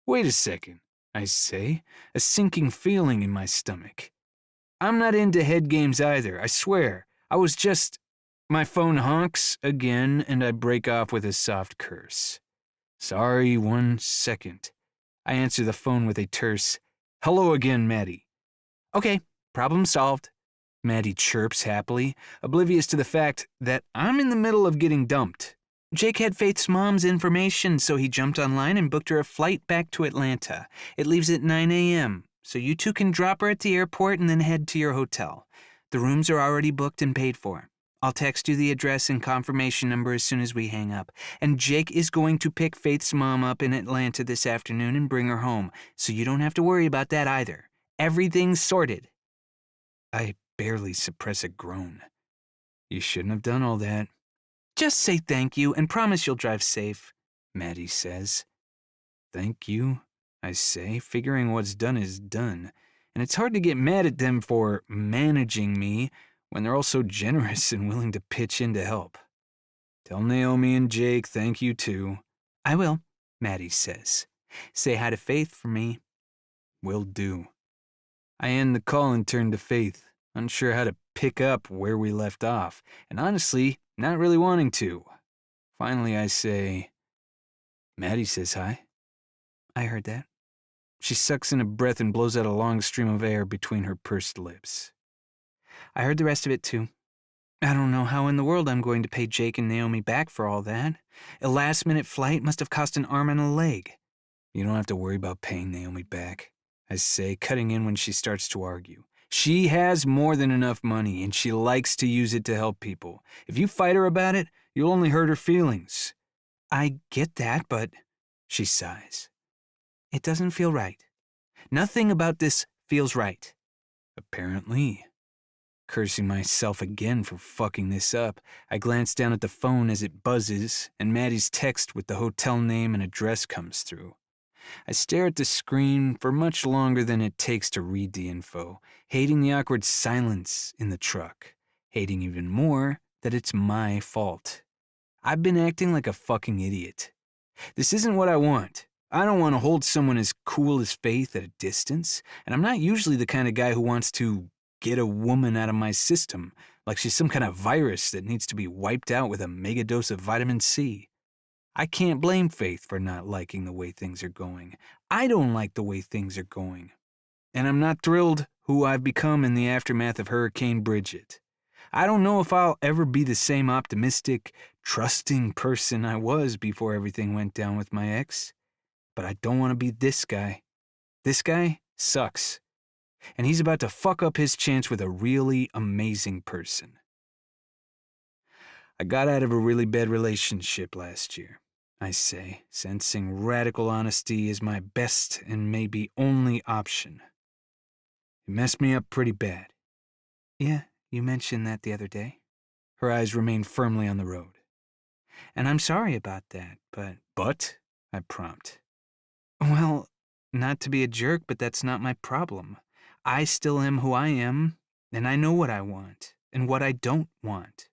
Wait a second, I say, a sinking feeling in my stomach. I'm not into head games either, I swear. I was just... My phone honks again, and I break off with a soft curse. Sorry, 1 second. I answer the phone with a terse, "Hello again, Maddie." Okay, problem solved. Maddie chirps happily, oblivious to the fact that I'm in the middle of getting dumped. Jake had Faith's mom's information, so he jumped online and booked her a flight back to Atlanta. It leaves at 9 a.m., so you two can drop her at the airport and then head to your hotel. The rooms are already booked and paid for. I'll text you the address and confirmation number as soon as we hang up. And Jake is going to pick Faith's mom up in Atlanta this afternoon and bring her home, so you don't have to worry about that either. Everything's sorted. I barely suppress a groan. You shouldn't have done all that. Just say thank you and promise you'll drive safe, Maddie says. Thank you, I say, figuring what's done is done. And it's hard to get mad at them for managing me when they're all so generous and willing to pitch in to help. Tell Naomi and Jake thank you too. I will, Maddie says. Say hi to Faith for me. Will do. I end the call and turn to Faith, unsure how to pick up where we left off, and honestly, not really wanting to. Finally, I say, Maddie says hi. I heard that. She sucks in a breath and blows out a long stream of air between her pursed lips. I heard the rest of it too. I don't know how in the world I'm going to pay Jake and Naomi back for all that. A last-minute flight must have cost an arm and a leg. You don't have to worry about paying Naomi back, I say, cutting in when she starts to argue. She has more than enough money, and she likes to use it to help people. If you fight her about it, you'll only hurt her feelings. I get that, but... She sighs. It doesn't feel right. Nothing about this feels right. Apparently. Cursing myself again for fucking this up, I glance down at the phone as it buzzes, and Maddie's text with the hotel name and address comes through. I stare at the screen for much longer than it takes to read the info, hating the awkward silence in the truck, hating even more that it's my fault. I've been acting like a fucking idiot. This isn't what I want. I don't want to hold someone as cool as Faith at a distance, and I'm not usually the kind of guy who wants to get a woman out of my system like she's some kind of virus that needs to be wiped out with a mega dose of vitamin C. I can't blame Faith for not liking the way things are going. I don't like the way things are going. And I'm not thrilled who I've become in the aftermath of Hurricane Bridget. I don't know if I'll ever be the same optimistic, trusting person I was before everything went down with my ex, but I don't want to be this guy. This guy sucks. And he's about to fuck up his chance with a really amazing person. I got out of a really bad relationship last year, I say, sensing radical honesty is my best and maybe only option. It messed me up pretty bad. Yeah, you mentioned that the other day. Her eyes remain firmly on the road. And I'm sorry about that, but... But? I prompt. Well, not to be a jerk, but that's not my problem. I still am who I am, and I know what I want, and what I don't want.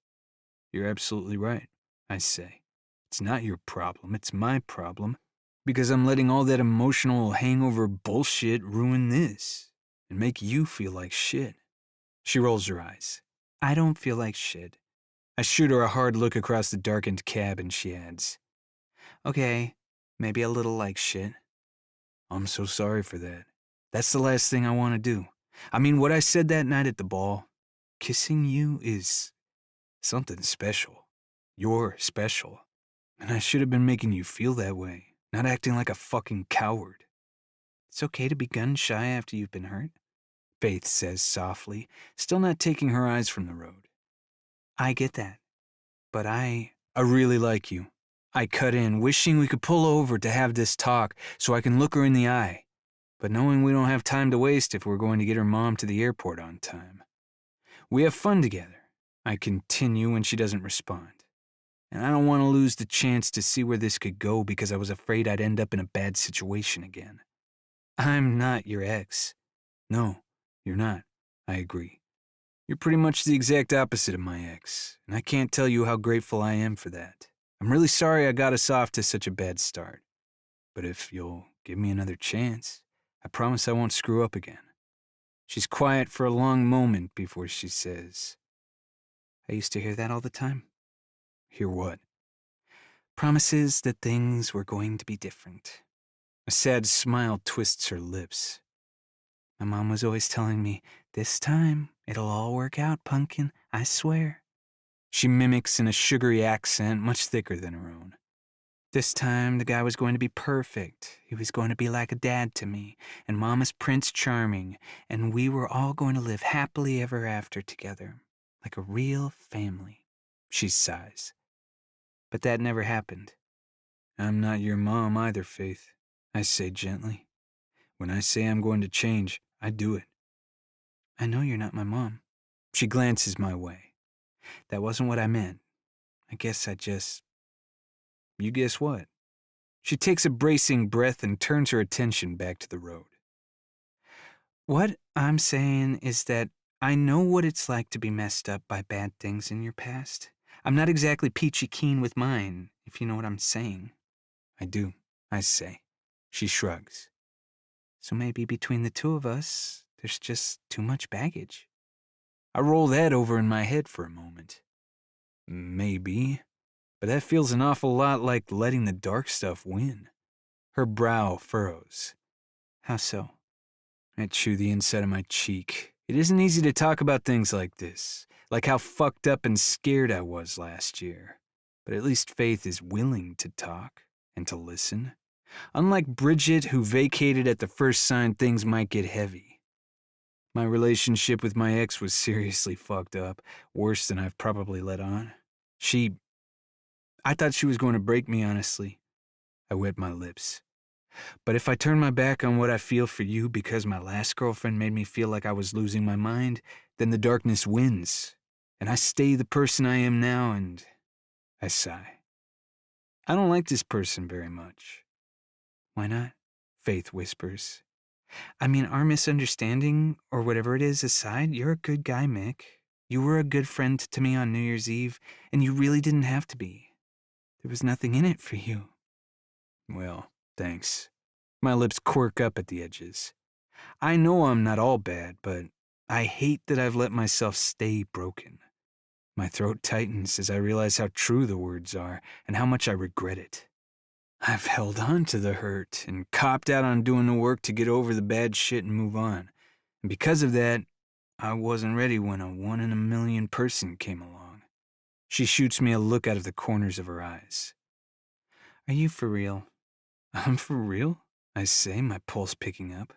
You're absolutely right, I say. It's not your problem, it's my problem, because I'm letting all that emotional hangover bullshit ruin this, and make you feel like shit. She rolls her eyes. I don't feel like shit. I shoot her a hard look across the darkened cab, and she adds, okay, maybe a little like shit. I'm so sorry for that. That's the last thing I want to do. I mean, what I said that night at the ball, kissing you is something special. You're special. And I should have been making you feel that way, not acting like a fucking coward. It's okay to be gun shy after you've been hurt, Faith says softly, still not taking her eyes from the road. I get that, but I really like you. I cut in, wishing we could pull over to have this talk so I can look her in the eye, but knowing we don't have time to waste if we're going to get her mom to the airport on time. We have fun together, I continue when she doesn't respond. And I don't want to lose the chance to see where this could go because I was afraid I'd end up in a bad situation again. I'm not your ex. No, you're not, I agree. You're pretty much the exact opposite of my ex, and I can't tell you how grateful I am for that. I'm really sorry I got us off to such a bad start. But if you'll give me another chance, I promise I won't screw up again. She's quiet for a long moment before she says, I used to hear that all the time. Hear what? Promises that things were going to be different. A sad smile twists her lips. My mom was always telling me, this time, it'll all work out, pumpkin, I swear. She mimics in a sugary accent much thicker than her own. This time, the guy was going to be perfect. He was going to be like a dad to me, and Mama's Prince Charming, and we were all going to live happily ever after together, like a real family. She sighs. But that never happened. I'm not your mom either, Faith, I say gently. When I say I'm going to change, I do it. I know you're not my mom. She glances my way. That wasn't what I meant. I guess I just... You guess what? She takes a bracing breath and turns her attention back to the road. What I'm saying is that I know what it's like to be messed up by bad things in your past. I'm not exactly peachy keen with mine, if you know what I'm saying. I do, I say. She shrugs. So maybe between the two of us, there's just too much baggage. I roll that over in my head for a moment. Maybe, but that feels an awful lot like letting the dark stuff win. Her brow furrows. How so? I chew the inside of my cheek. It isn't easy to talk about things like this, like how fucked up and scared I was last year. But at least Faith is willing to talk and to listen. Unlike Bridget, who vacated at the first sign things might get heavy. My relationship with my ex was seriously fucked up, worse than I've probably let on. I thought she was going to break me, honestly. I wet my lips. But if I turn my back on what I feel for you because my last girlfriend made me feel like I was losing my mind, then the darkness wins, and I stay the person I am now, and I sigh. I don't like this person very much. Why not? Faith whispers. I mean, our misunderstanding, or whatever it is, aside, you're a good guy, Mick. You were a good friend to me on New Year's Eve, and you really didn't have to be. There was nothing in it for you. Well, thanks. My lips quirk up at the edges. I know I'm not all bad, but I hate that I've let myself stay broken. My throat tightens as I realize how true the words are and how much I regret it. I've held on to the hurt and copped out on doing the work to get over the bad shit and move on. And because of that, I wasn't ready when a 1 in a million person came along. She shoots me a look out of the corners of her eyes. Are you for real? I'm for real, I say, my pulse picking up.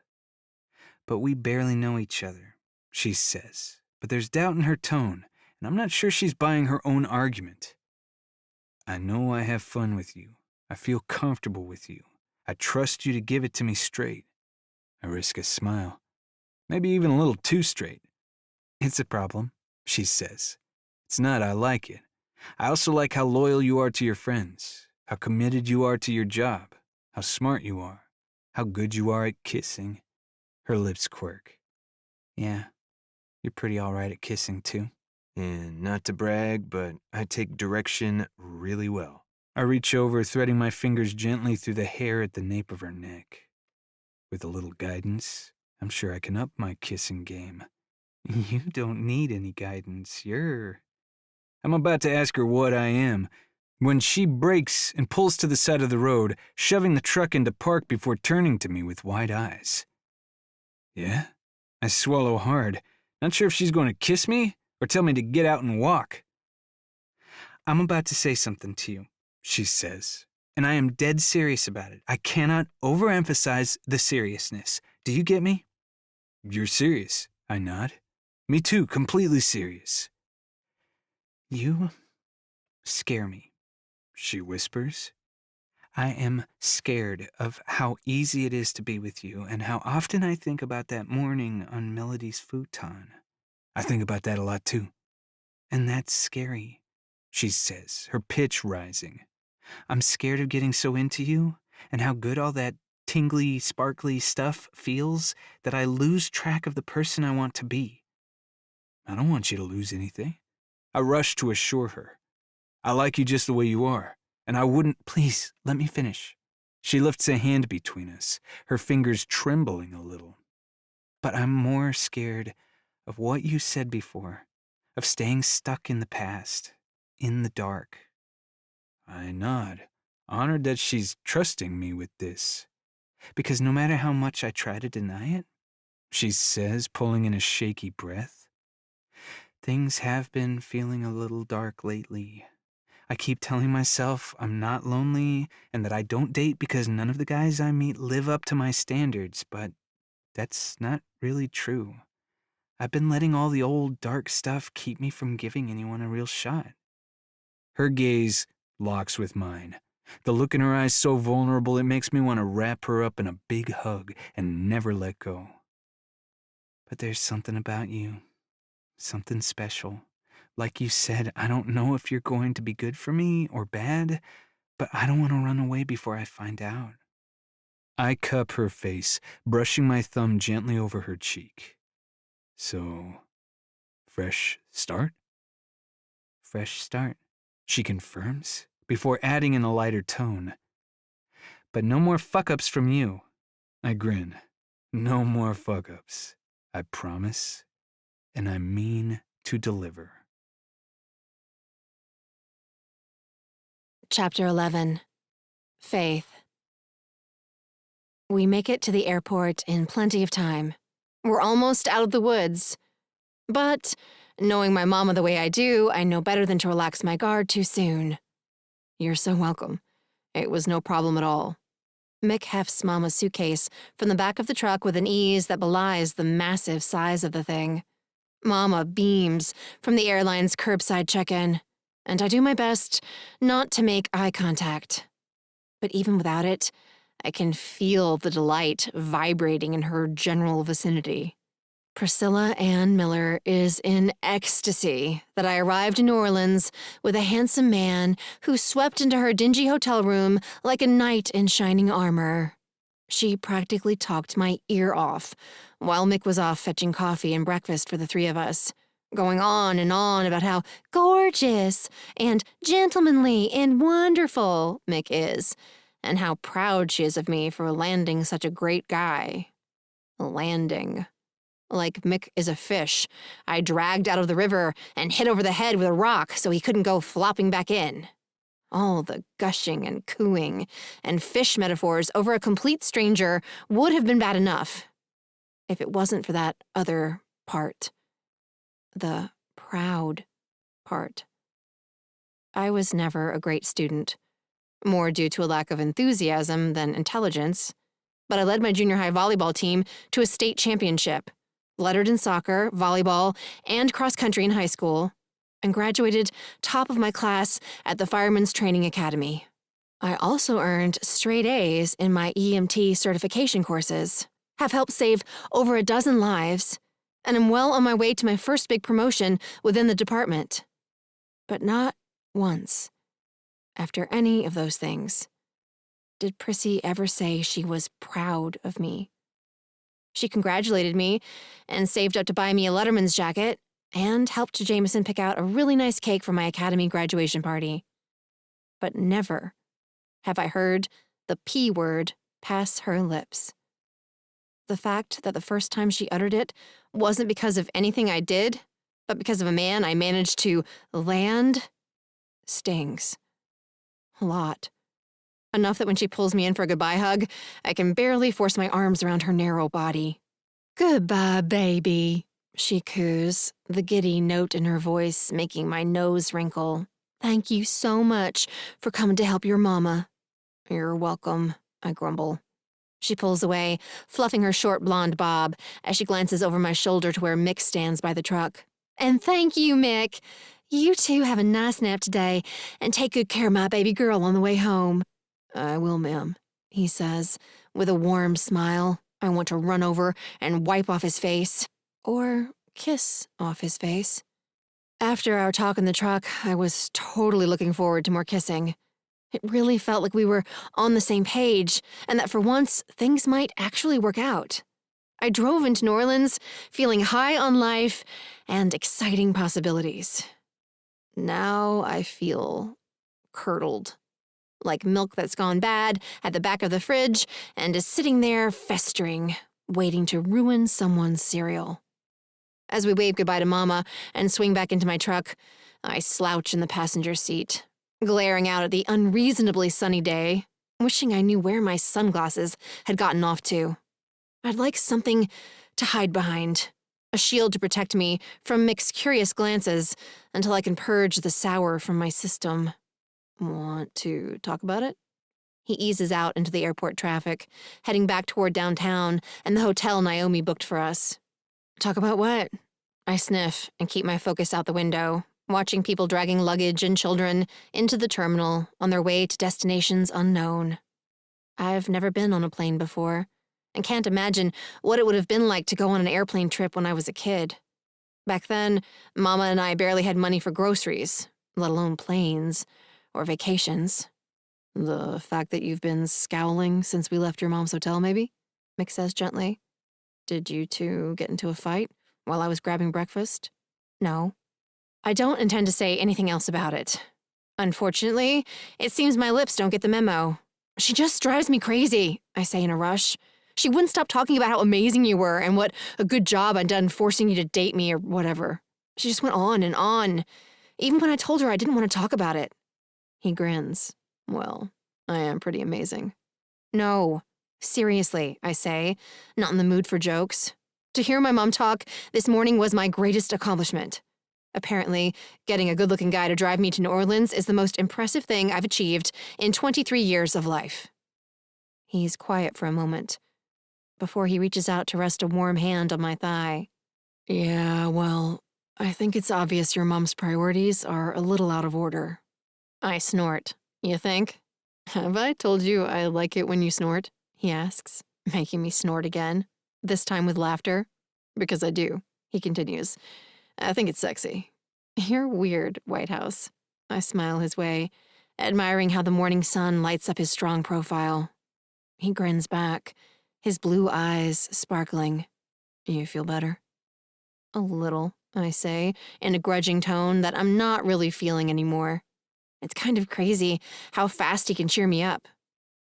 But we barely know each other, she says, but there's doubt in her tone, and I'm not sure she's buying her own argument. I know I have fun with you. I feel comfortable with you. I trust you to give it to me straight. I risk a smile. Maybe even a little too straight. It's a problem, she says. It's not, I like it. I also like how loyal you are to your friends, how committed you are to your job, how smart you are, how good you are at kissing. Her lips quirk. Yeah, you're pretty all right at kissing, too. And not to brag, but I take direction really well. I reach over, threading my fingers gently through the hair at the nape of her neck. With a little guidance, I'm sure I can up my kissing game. You don't need any guidance, I'm about to ask her what I am, when she brakes and pulls to the side of the road, shoving the truck into park before turning to me with wide eyes. Yeah? I swallow hard, not sure if she's going to kiss me or tell me to get out and walk. I'm about to say something to you, she says, and I am dead serious about it. I cannot overemphasize the seriousness. Do you get me? You're serious, I nod. Me too, completely serious. You scare me, she whispers. I am scared of how easy it is to be with you and how often I think about that morning on Melody's futon. I think about that a lot too. And that's scary, she says, her pitch rising. I'm scared of getting so into you and how good all that tingly, sparkly stuff feels that I lose track of the person I want to be. I don't want you to lose anything. I rush to assure her. I like you just the way you are, and I wouldn't— Please, let me finish. She lifts a hand between us, her fingers trembling a little. But I'm more scared of what you said before, of staying stuck in the past, in the dark. I nod, honored that she's trusting me with this. Because no matter how much I try to deny it, she says, pulling in a shaky breath, things have been feeling a little dark lately. I keep telling myself I'm not lonely and that I don't date because none of the guys I meet live up to my standards, but that's not really true. I've been letting all the old dark stuff keep me from giving anyone a real shot. Her gaze locks with mine. The look in her eyes so vulnerable it makes me want to wrap her up in a big hug and never let go. But there's something about you, something special. Like you said, I don't know if you're going to be good for me or bad, but I don't want to run away before I find out. I cup her face, brushing my thumb gently over her cheek. So, fresh start? Fresh start, she confirms, before adding in a lighter tone. But no more fuck-ups from you. I grin. No more fuck-ups. I promise, and I mean to deliver. Chapter 11. Faith. We make it to the airport in plenty of time. We're almost out of the woods. But, knowing my mama the way I do, I know better than to relax my guard too soon. You're so welcome. It was no problem at all. Mick hefts Mama's suitcase from the back of the truck with an ease that belies the massive size of the thing. Mama beams from the airline's curbside check-in, and I do my best not to make eye contact. But even without it, I can feel the delight vibrating in her general vicinity. Priscilla Ann Miller is in ecstasy that I arrived in New Orleans with a handsome man who swept into her dingy hotel room like a knight in shining armor. She practically talked my ear off while Mick was off fetching coffee and breakfast for the three of us, going on and on about how gorgeous and gentlemanly and wonderful Mick is, and how proud she is of me for landing such a great guy. Landing. Like Mick is a fish I dragged out of the river and hit over the head with a rock so he couldn't go flopping back in. All the gushing and cooing and fish metaphors over a complete stranger would have been bad enough if it wasn't for that other part. The proud part. I was never a great student, more due to a lack of enthusiasm than intelligence, but I led my junior high volleyball team to a state championship, lettered in soccer, volleyball, and cross-country in high school, and graduated top of my class at the Firemen's Training Academy. I also earned straight A's in my EMT certification courses, have helped save over a dozen lives, and am well on my way to my first big promotion within the department. But not once, after any of those things, did Prissy ever say she was proud of me. She congratulated me and saved up to buy me a Letterman's jacket and helped Jameson pick out a really nice cake for my academy graduation party. But never have I heard the P word pass her lips. The fact that the first time she uttered it wasn't because of anything I did, but because of a man I managed to land, stings. A lot. Enough that when she pulls me in for a goodbye hug, I can barely force my arms around her narrow body. "Goodbye, baby," she coos, the giddy note in her voice making my nose wrinkle. "Thank you so much for coming to help your mama." "You're welcome," I grumble. She pulls away, fluffing her short blonde bob as she glances over my shoulder to where Mick stands by the truck. "And thank you, Mick. You two have a nice nap today, and take good care of my baby girl on the way home." "I will, ma'am," he says, with a warm smile. I want to run over and wipe off his face. Or kiss off his face. After our talk in the truck, I was totally looking forward to more kissing. It really felt like we were on the same page, and that for once, things might actually work out. I drove into New Orleans, feeling high on life and exciting possibilities. Now I feel curdled. Like milk that's gone bad at the back of the fridge and is sitting there festering, waiting to ruin someone's cereal. As we wave goodbye to Mama and swing back into my truck, I slouch in the passenger seat, glaring out at the unreasonably sunny day, wishing I knew where my sunglasses had gotten off to. I'd like something to hide behind, a shield to protect me from Mick's curious glances until I can purge the sour from my system. "Want to talk about it?" He eases out into the airport traffic, heading back toward downtown and the hotel Naomi booked for us. "Talk about what?" I sniff and keep my focus out the window, watching people dragging luggage and children into the terminal on their way to destinations unknown. I've never been on a plane before, and can't imagine what it would have been like to go on an airplane trip when I was a kid. Back then, Mama and I barely had money for groceries, let alone planes or vacations. "The fact that you've been scowling since we left your mom's hotel, maybe?" Mick says gently. "Did you two get into a fight while I was grabbing breakfast?" "No." I don't intend to say anything else about it. Unfortunately, it seems my lips don't get the memo. "She just drives me crazy," I say in a rush. "She wouldn't stop talking about how amazing you were and what a good job I'd done forcing you to date me or whatever. She just went on and on, even when I told her I didn't want to talk about it." He grins. "Well, I am pretty amazing." "No, seriously," I say, not in the mood for jokes. To hear my mom talk this morning was my greatest accomplishment. Apparently, getting a good-looking guy to drive me to New Orleans is the most impressive thing I've achieved in 23 years of life. He's quiet for a moment, before he reaches out to rest a warm hand on my thigh. "Yeah, well, I think it's obvious your mom's priorities are a little out of order." I snort. "You think? Have I told you I like it when you snort?" he asks, making me snort again, this time with laughter. Because I do, he continues. I think it's sexy. You're weird, Whitehouse. I smile his way, admiring how the morning sun lights up his strong profile. He grins back, his blue eyes sparkling. You feel better? A little, I say, in a grudging tone that I'm not really feeling anymore. It's kind of crazy how fast he can cheer me up.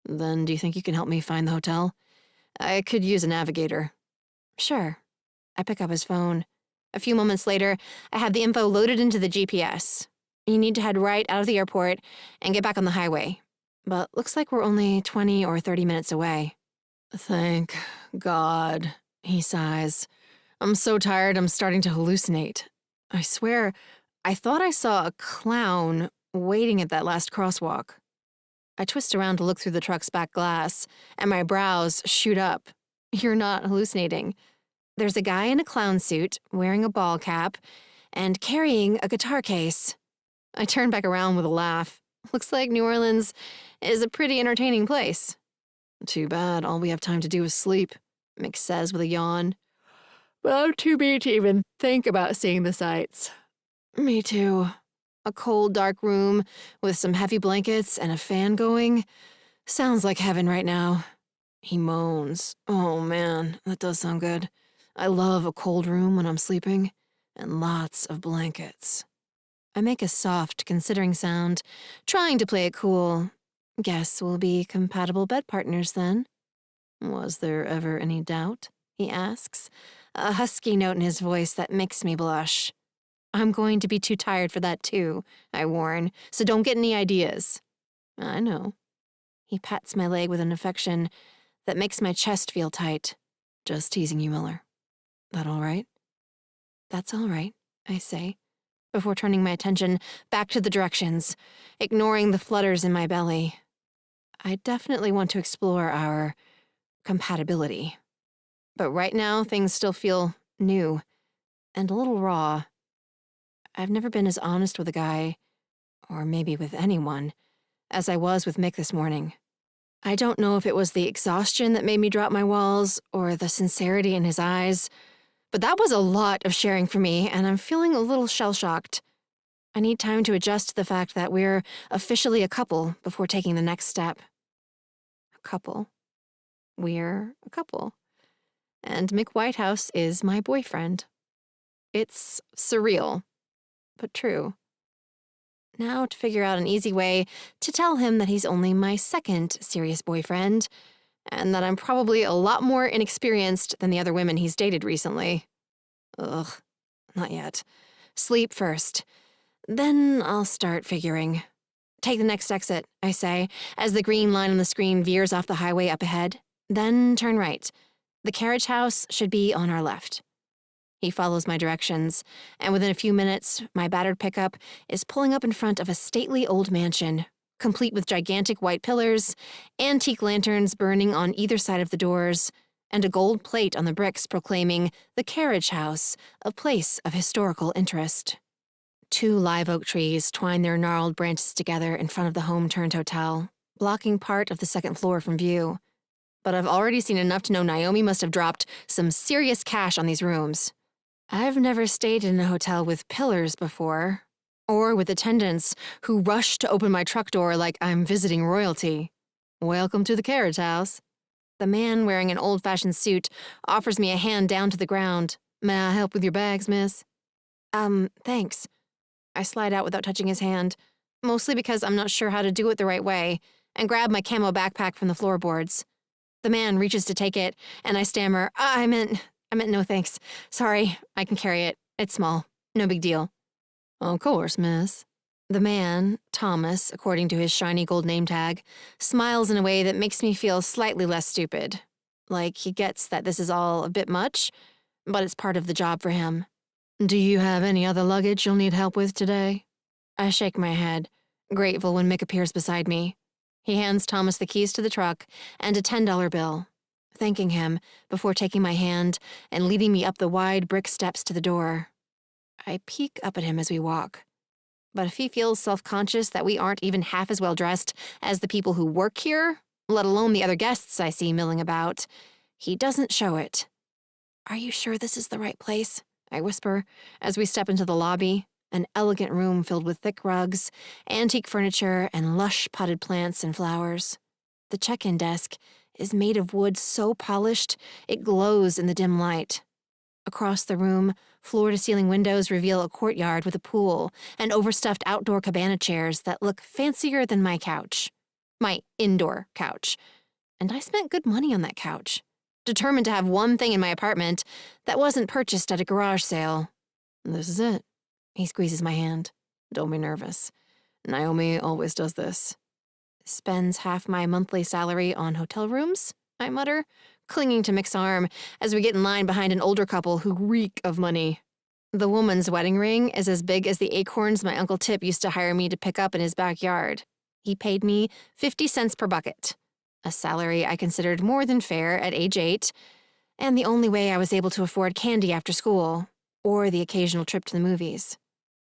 Then do you think you can help me find the hotel? I could use a navigator. Sure. I pick up his phone. A few moments later, I have the info loaded into the GPS. You need to head right out of the airport and get back on the highway. But looks like we're only 20 or 30 minutes away. Thank God, he sighs. I'm so tired I'm starting to hallucinate. I swear, I thought I saw a clown waiting at that last crosswalk. I twist around to look through the truck's back glass, and my brows shoot up. You're not hallucinating. There's a guy in a clown suit, wearing a ball cap, and carrying a guitar case. I turn back around with a laugh. Looks like New Orleans is a pretty entertaining place. Too bad all we have time to do is sleep, Mick says with a yawn. But I'm too beat to even think about seeing the sights. Me too. A cold, dark room with some heavy blankets and a fan going. Sounds like heaven right now. He moans. Oh man, that does sound good. I love a cold room when I'm sleeping, and lots of blankets. I make a soft, considering sound, trying to play it cool. Guess we'll be compatible bed partners then. Was there ever any doubt? He asks, a husky note in his voice that makes me blush. I'm going to be too tired for that too, I warn, so don't get any ideas. I know. He pats my leg with an affection that makes my chest feel tight. Just teasing you, Miller. That all right? That's all right, I say, before turning my attention back to the directions, ignoring the flutters in my belly. I definitely want to explore our compatibility. But right now, things still feel new and a little raw. I've never been as honest with a guy, or maybe with anyone, as I was with Mick this morning. I don't know if it was the exhaustion that made me drop my walls or the sincerity in his eyes, but that was a lot of sharing for me, and I'm feeling a little shell-shocked. I need time to adjust to the fact that we're officially a couple before taking the next step. A couple. We're a couple. And Mick Whitehouse is my boyfriend. It's surreal, but true. Now to figure out an easy way to tell him that he's only my second serious boyfriend, and that I'm probably a lot more inexperienced than the other women he's dated recently. Ugh, not yet. Sleep first. Then I'll start figuring. Take the next exit, I say, as the green line on the screen veers off the highway up ahead. Then turn right. The carriage house should be on our left. He follows my directions, and within a few minutes, my battered pickup is pulling up in front of a stately old mansion, complete with gigantic white pillars, antique lanterns burning on either side of the doors, and a gold plate on the bricks proclaiming the carriage house, a place of historical interest. 2 live oak trees twine their gnarled branches together in front of the home-turned hotel, blocking part of the second floor from view. But I've already seen enough to know Naomi must have dropped some serious cash on these rooms. I've never stayed in a hotel with pillars before, or with attendants who rush to open my truck door like I'm visiting royalty. Welcome to the carriage house. The man wearing an old-fashioned suit offers me a hand down to the ground. May I help with your bags, miss? Thanks. I slide out without touching his hand, mostly because I'm not sure how to do it the right way, and grab my camo backpack from the floorboards. The man reaches to take it, and I stammer, I meant no thanks. Sorry, I can carry it. It's small. No big deal. Of course, miss. The man, Thomas, according to his shiny gold name tag, smiles in a way that makes me feel slightly less stupid. Like he gets that this is all a bit much, but it's part of the job for him. Do you have any other luggage you'll need help with today? I shake my head, grateful when Mick appears beside me. He hands Thomas the keys to the truck and a $10 bill, thanking him before taking my hand and leading me up the wide brick steps to the door. I peek up at him as we walk. But if he feels self-conscious that we aren't even half as well dressed as the people who work here, let alone the other guests I see milling about. He doesn't show it. "Are you sure this is the right place?" I whisper as we step into the lobby, an elegant room filled with thick rugs, antique furniture, and lush potted plants and flowers. The check-in desk is made of wood so polished it glows in the dim light. Across the room, floor-to-ceiling windows reveal a courtyard with a pool and overstuffed outdoor cabana chairs that look fancier than my couch. My indoor couch. And I spent good money on that couch, determined to have one thing in my apartment that wasn't purchased at a garage sale. "This is it." He squeezes my hand. "Don't be nervous. Naomi always does this." "Spends half my monthly salary on hotel rooms?" I mutter, clinging to Mick's arm as we get in line behind an older couple who reek of money. The woman's wedding ring is as big as the acorns my Uncle Tip used to hire me to pick up in his backyard. He paid me 50 cents per bucket, a salary I considered more than fair at age 8, and the only way I was able to afford candy after school, or the occasional trip to the movies.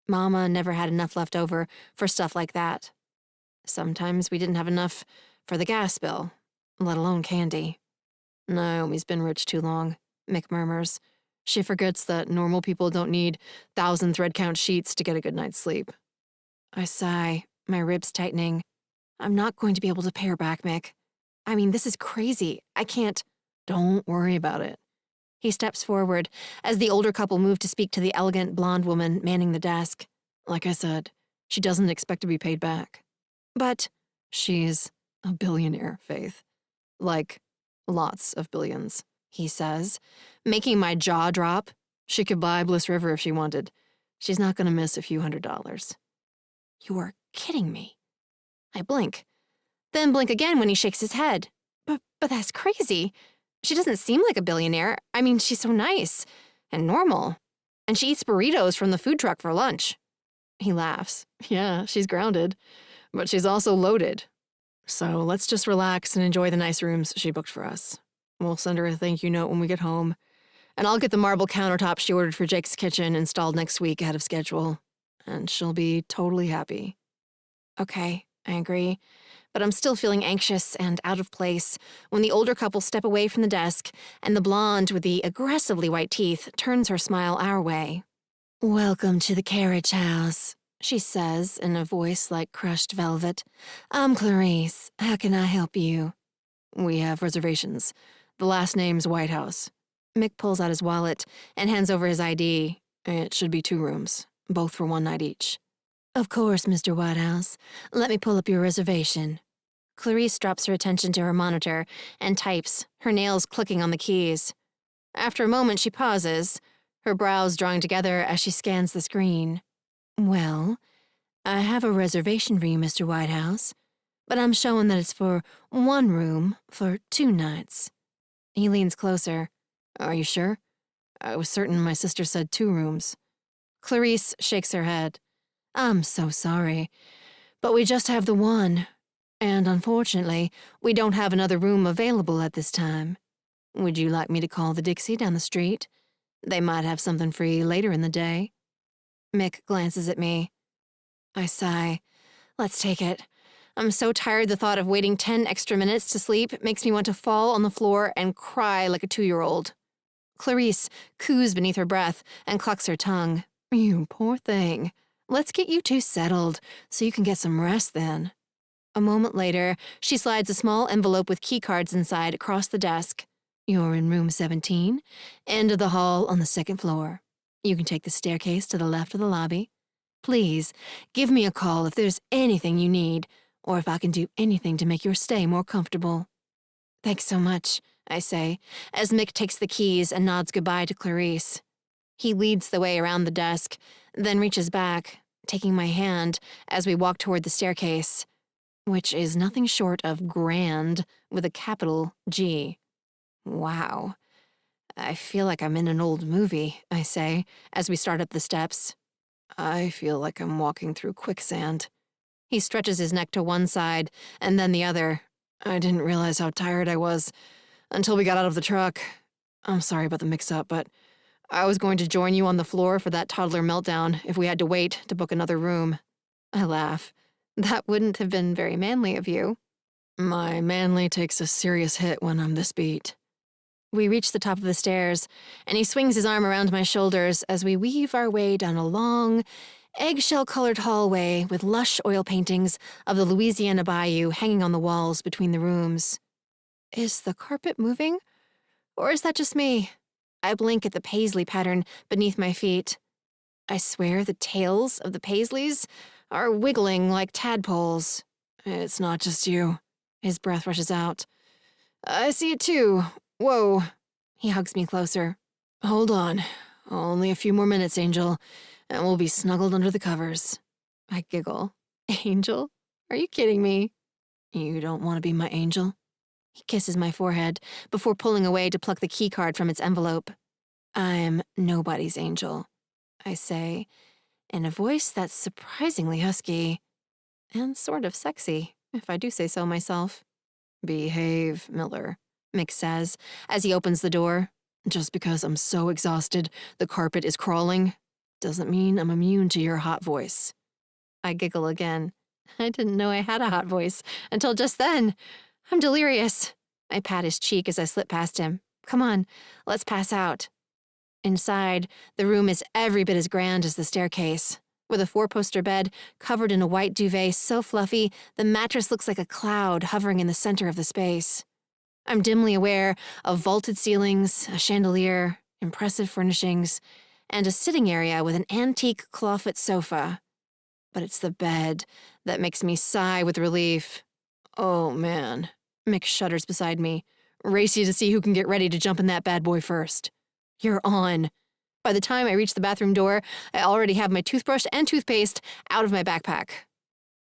Mama never had enough left over for stuff like that. Sometimes we didn't have enough for the gas bill, let alone candy. "Naomi's been rich too long," Mick murmurs. "She forgets that normal people don't need 1,000 thread count sheets to get a good night's sleep." I sigh, my ribs tightening. "I'm not going to be able to pay her back, Mick. I mean, this is crazy. I can't." "Don't worry about it." He steps forward as the older couple move to speak to the elegant blonde woman manning the desk. "Like I said, she doesn't expect to be paid back." "But—" "She's a billionaire, Faith. Like, lots of billions," he says, making my jaw drop. "She could buy Bliss River if she wanted. She's not going to miss a few $100s. "You are kidding me." I blink, then blink again when he shakes his head. But that's crazy. She doesn't seem like a billionaire. I mean, she's so nice and normal. And she eats burritos from the food truck for lunch." He laughs. "Yeah, she's grounded, but she's also loaded. So let's just relax and enjoy the nice rooms she booked for us. We'll send her a thank you note when we get home, and I'll get the marble countertop she ordered for Jake's kitchen installed next week ahead of schedule, and she'll be totally happy." "Okay," I agree, but I'm still feeling anxious and out of place when the older couple step away from the desk and the blonde with the aggressively white teeth turns her smile our way. "Welcome to the carriage house," she says in a voice like crushed velvet. "I'm Clarice. How can I help you?" "We have reservations. The last name's Whitehouse." Mick pulls out his wallet and hands over his ID. "It should be 2 rooms, both for 1 night each." "Of course, Mr. Whitehouse. Let me pull up your reservation." Clarice drops her attention to her monitor and types, her nails clicking on the keys. After a moment, she pauses, her brows drawing together as she scans the screen. "Well, I have a reservation for you, Mr. Whitehouse, but I'm showing that it's for 1 room for 2 nights. He leans closer. "Are you sure? I was certain my sister said 2 rooms. Clarice shakes her head. "I'm so sorry, but we just have the 1, and unfortunately, we don't have another room available at this time. Would you like me to call the Dixie down the street? They might have something free later in the day." Mick glances at me. I sigh. Let's take it. I'm so tired the thought of waiting 10 extra minutes to sleep makes me want to fall on the floor and cry like a 2-year-old. Clarice coos beneath her breath and clucks her tongue. "You poor thing. Let's get you 2 settled so you can get some rest then." A moment later, she slides a small envelope with keycards inside across the desk. "You're in room 17, end of the hall on the 2nd floor. You can take the staircase to the left of the lobby. Please, give me a call if there's anything you need, or if I can do anything to make your stay more comfortable." "Thanks so much," I say, as Mick takes the keys and nods goodbye to Clarice. He leads the way around the desk, then reaches back, taking my hand as we walk toward the staircase, which is nothing short of grand with a capital G. Wow. I feel like I'm in an old movie, I say, as we start up the steps. "I feel like I'm walking through quicksand." He stretches his neck to one side and then the other. "I didn't realize how tired I was until we got out of the truck. I'm sorry about the mix-up, but I was going to join you on the floor for that toddler meltdown if we had to wait to book another room." I laugh. "That wouldn't have been very manly of you." My manly takes a serious hit when I'm this beat. We reach the top of the stairs, and he swings his arm around my shoulders as we weave our way down a long, eggshell-colored hallway with lush oil paintings of the Louisiana Bayou hanging on the walls between the rooms. Is the carpet moving? Or is that just me? I blink at the paisley pattern beneath my feet. I swear the tails of the paisleys are wiggling like tadpoles. It's not just you. His breath rushes out. I see it too. Whoa. He hugs me closer. Hold on. Only a few more minutes, Angel, and we'll be snuggled under the covers. I giggle. Angel? Are you kidding me? You don't want to be my angel? He kisses my forehead before pulling away to pluck the keycard from its envelope. I'm nobody's angel, I say, in a voice that's surprisingly husky and sort of sexy, if I do say so myself. Behave, Miller, Mick says as he opens the door. Just because I'm so exhausted the carpet is crawling doesn't mean I'm immune to your hot voice. I giggle again. I didn't know I had a hot voice until just then. I'm delirious. I pat his cheek as I slip past him. Come on, let's pass out. Inside, the room is every bit as grand as the staircase, with a 4-poster bed covered in a white duvet so fluffy the mattress looks like a cloud hovering in the center of the space. I'm dimly aware of vaulted ceilings, a chandelier, impressive furnishings, and a sitting area with an antique clawfoot sofa. But it's the bed that makes me sigh with relief. Oh, man. Mick shudders beside me. Race you to see who can get ready to jump in that bad boy first. You're on. By the time I reach the bathroom door, I already have my toothbrush and toothpaste out of my backpack.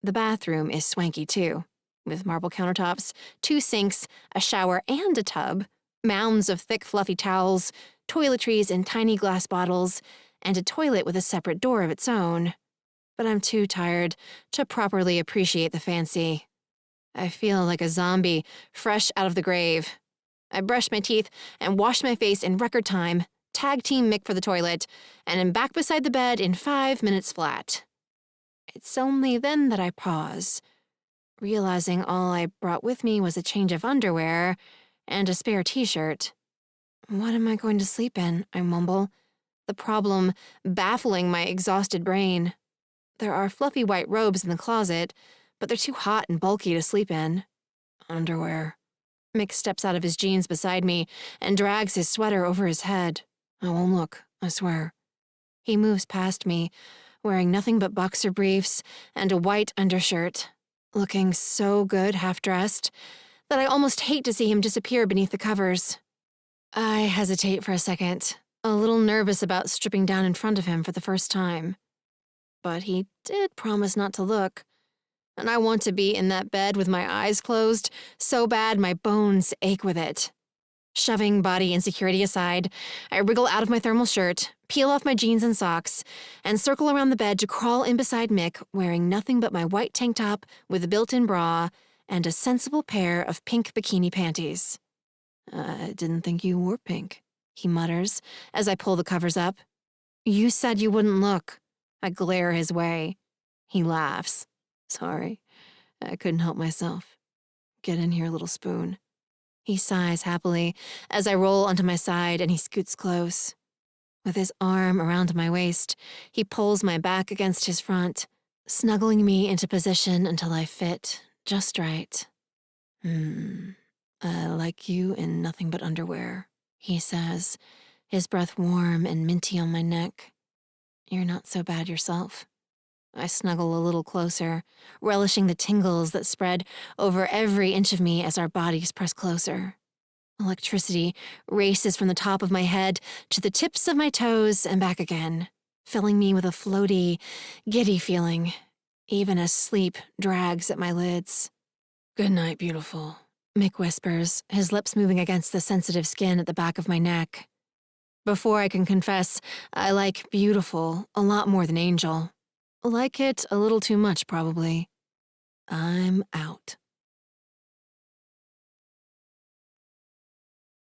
The bathroom is swanky, too, with marble countertops, 2 sinks, a shower and a tub, mounds of thick, fluffy towels, toiletries in tiny glass bottles, and a toilet with a separate door of its own. But I'm too tired to properly appreciate the fancy. I feel like a zombie, fresh out of the grave. I brush my teeth and wash my face in record time, tag team Mick for the toilet, and am back beside the bed in 5 minutes flat. It's only then that I pause, realizing all I brought with me was a change of underwear and a spare t-shirt. What am I going to sleep in? I mumble, the problem baffling my exhausted brain. There are fluffy white robes in the closet, but they're too hot and bulky to sleep in. Underwear. Mick steps out of his jeans beside me and drags his sweater over his head. I won't look, I swear. He moves past me, wearing nothing but boxer briefs and a white undershirt, looking so good half-dressed that I almost hate to see him disappear beneath the covers. I hesitate for a second, a little nervous about stripping down in front of him for the first time. But he did promise not to look, and I want to be in that bed with my eyes closed so bad my bones ache with it. Shoving body insecurity aside, I wriggle out of my thermal shirt, peel off my jeans and socks, and circle around the bed to crawl in beside Mick, wearing nothing but my white tank top with a built-in bra and a sensible pair of pink bikini panties. I didn't think you wore pink, he mutters as I pull the covers up. You said you wouldn't look. I glare his way. He laughs. Sorry, I couldn't help myself. Get in here, little spoon. He sighs happily as I roll onto my side and he scoots close. With his arm around my waist, he pulls my back against his front, snuggling me into position until I fit just right. I like you in nothing but underwear, he says, his breath warm and minty on my neck. You're not so bad yourself. I snuggle a little closer, relishing the tingles that spread over every inch of me as our bodies press closer. Electricity races from the top of my head to the tips of my toes and back again, filling me with a floaty, giddy feeling, even as sleep drags at my lids. Good night, beautiful, Mick whispers, his lips moving against the sensitive skin at the back of my neck. Before I can confess, I like beautiful a lot more than angel. Like it a little too much, probably. I'm out.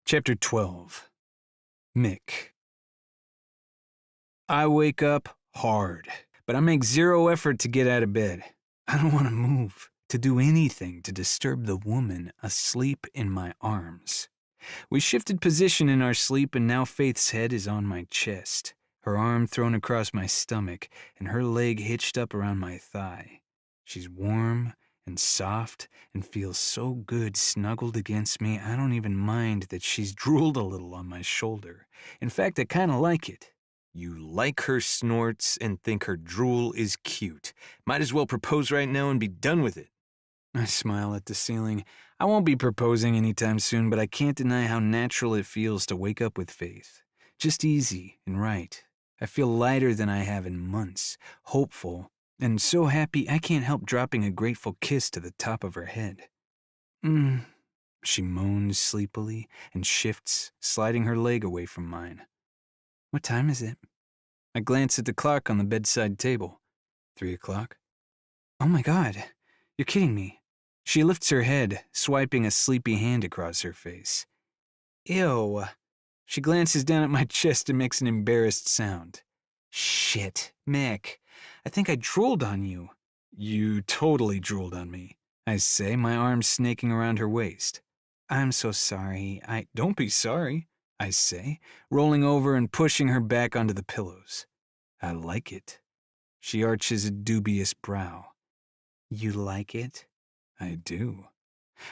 Chapter 12. Mick. I wake up hard, but I make zero effort to get out of bed. I don't want to move, to do anything to disturb the woman asleep in my arms. We shifted position in our sleep, and now Faith's head is on my chest, her arm thrown across my stomach, and her leg hitched up around my thigh. She's warm and soft and feels so good snuggled against me, I don't even mind that she's drooled a little on my shoulder. In fact, I kind of like it. You like her snorts and think her drool is cute. Might as well propose right now and be done with it. I smile at the ceiling. I won't be proposing anytime soon, but I can't deny how natural it feels to wake up with Faith. Just easy and right. I feel lighter than I have in months, hopeful, and so happy I can't help dropping a grateful kiss to the top of her head. She moans sleepily and shifts, sliding her leg away from mine. What time is it? I glance at the clock on the bedside table. 3 o'clock? Oh my God, you're kidding me. She lifts her head, swiping a sleepy hand across her face. Ew. She glances down at my chest and makes an embarrassed sound. Shit, Mick. I think I drooled on you. You totally drooled on me, I say, my arms snaking around her waist. I'm so sorry. Don't be sorry, I say, rolling over and pushing her back onto the pillows. I like it. She arches a dubious brow. You like it? I do.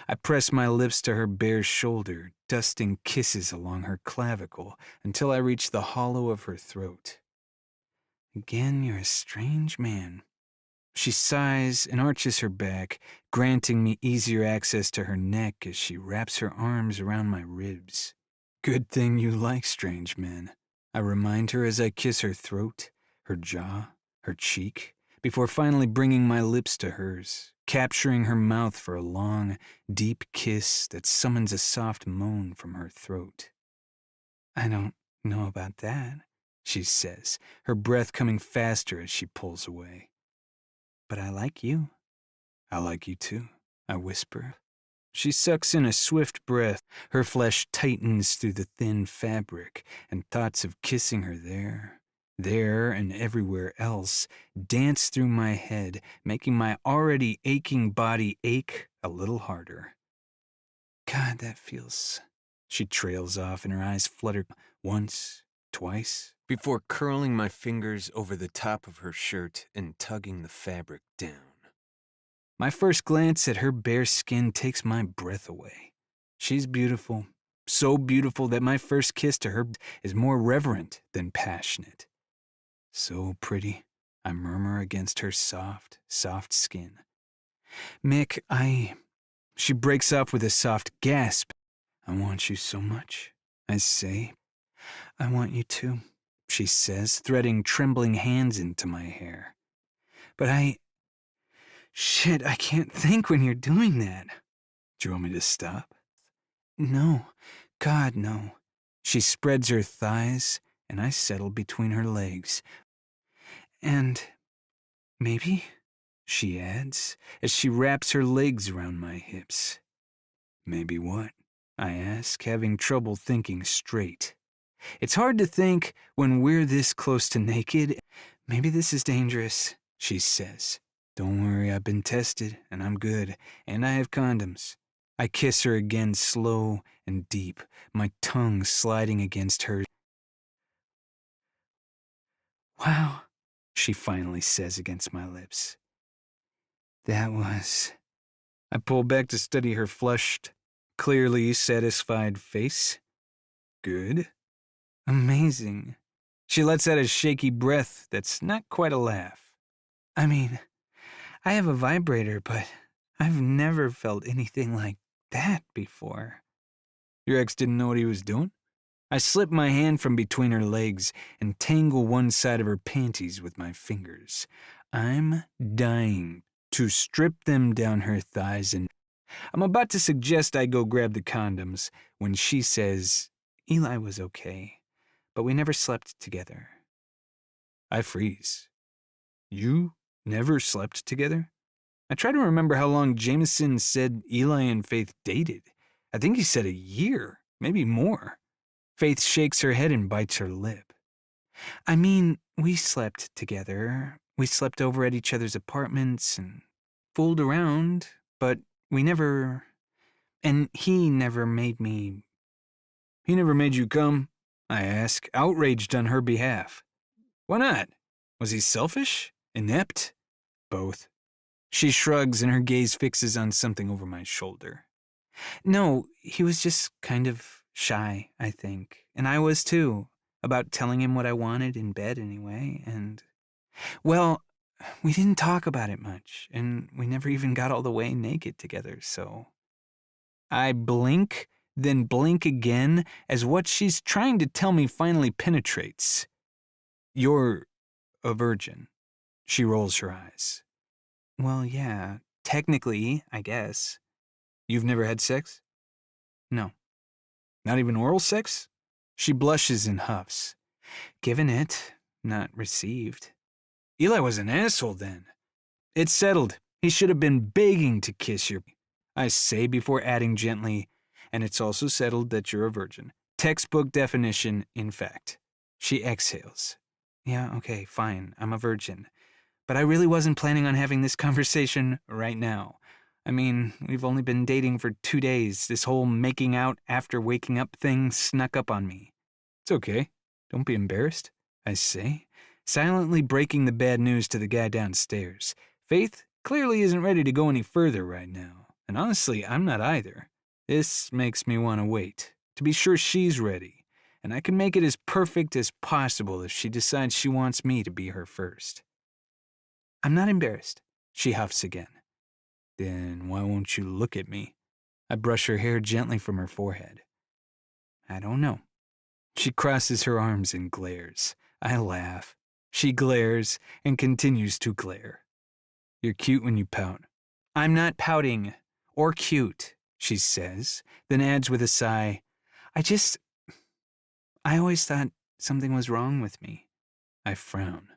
I press my lips to her bare shoulder, dusting kisses along her clavicle until I reach the hollow of her throat. Again, you're a strange man. She sighs and arches her back, granting me easier access to her neck as she wraps her arms around my ribs. Good thing you like strange men, I remind her as I kiss her throat, her jaw, her cheek, before finally bringing my lips to hers, capturing her mouth for a long, deep kiss that summons a soft moan from her throat. I don't know about that, she says, her breath coming faster as she pulls away. But I like you. I like you too, I whisper. She sucks in a swift breath, her flesh tightens through the thin fabric, and thoughts of kissing her there and everywhere else, dance through my head, making my already aching body ache a little harder. God, that feels... She trails off and her eyes flutter once, twice, before curling my fingers over the top of her shirt and tugging the fabric down. My first glance at her bare skin takes my breath away. She's beautiful, so beautiful that my first kiss to her is more reverent than passionate. So pretty, I murmur against her soft, soft skin. Mick, She breaks off with a soft gasp. I want you so much, I say. I want you too, she says, threading trembling hands into my hair. But Shit, I can't think when you're doing that. Do you want me to stop? No, God, no. She spreads her thighs, and I settle between her legs. And maybe, she adds, as she wraps her legs around my hips. Maybe what? I ask, having trouble thinking straight. It's hard to think when we're this close to naked. Maybe this is dangerous, she says. Don't worry, I've been tested, and I'm good, and I have condoms. I kiss her again slow and deep, my tongue sliding against hers. Wow, she finally says against my lips. That was... I pull back to study her flushed, clearly satisfied face. Good. Amazing. She lets out a shaky breath that's not quite a laugh. I mean, I have a vibrator, but I've never felt anything like that before. Your ex didn't know what he was doing? I slip my hand from between her legs and tangle one side of her panties with my fingers. I'm dying to strip them down her thighs, and I'm about to suggest I go grab the condoms when she says Eli was okay, but we never slept together. I freeze. You never slept together? I try to remember how long Jameson said Eli and Faith dated. I think he said a year, maybe more. Faith shakes her head and bites her lip. I mean, we slept together. We slept over at each other's apartments and fooled around, but we never... And he never made me... He never made you come? I ask, outraged on her behalf. Why not? Was he selfish? Inept? Both. She shrugs and her gaze fixes on something over my shoulder. No, he was just kind of shy, I think. And I was too, about telling him what I wanted in bed anyway, and... Well, we didn't talk about it much, and we never even got all the way naked together, so... I blink, then blink again, as what she's trying to tell me finally penetrates. You're a virgin. She rolls her eyes. Well, yeah, technically, I guess. You've never had sex? No. Not even oral sex? She blushes and huffs. Given it, not received. Eli was an asshole then. It's settled. He should have been begging to kiss your... I say before adding gently, and it's also settled that you're a virgin. Textbook definition, in fact. She exhales. Yeah, okay, fine, I'm a virgin. But I really wasn't planning on having this conversation right now. I mean, we've only been dating for 2 days. This whole making out after waking up thing snuck up on me. It's okay. Don't be embarrassed, I say, silently breaking the bad news to the guy downstairs. Faith clearly isn't ready to go any further right now. And honestly, I'm not either. This makes me want to wait, to be sure she's ready. And I can make it as perfect as possible if she decides she wants me to be her first. I'm not embarrassed, she huffs again. Then why won't you look at me? I brush her hair gently from her forehead. I don't know. She crosses her arms and glares. I laugh. She glares and continues to glare. You're cute when you pout. I'm not pouting. Or cute, she says, then adds with a sigh, I always thought something was wrong with me. I frown.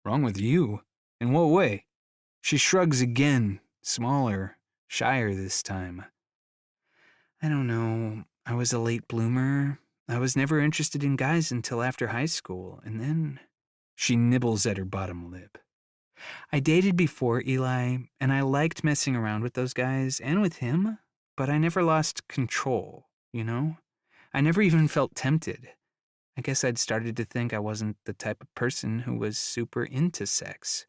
Wrong with you? In what way? She shrugs again, smaller, shyer this time. I don't know. I was a late bloomer. I was never interested in guys until after high school, and then... She nibbles at her bottom lip. I dated before Eli, and I liked messing around with those guys and with him, but I never lost control, you know? I never even felt tempted. I guess I'd started to think I wasn't the type of person who was super into sex.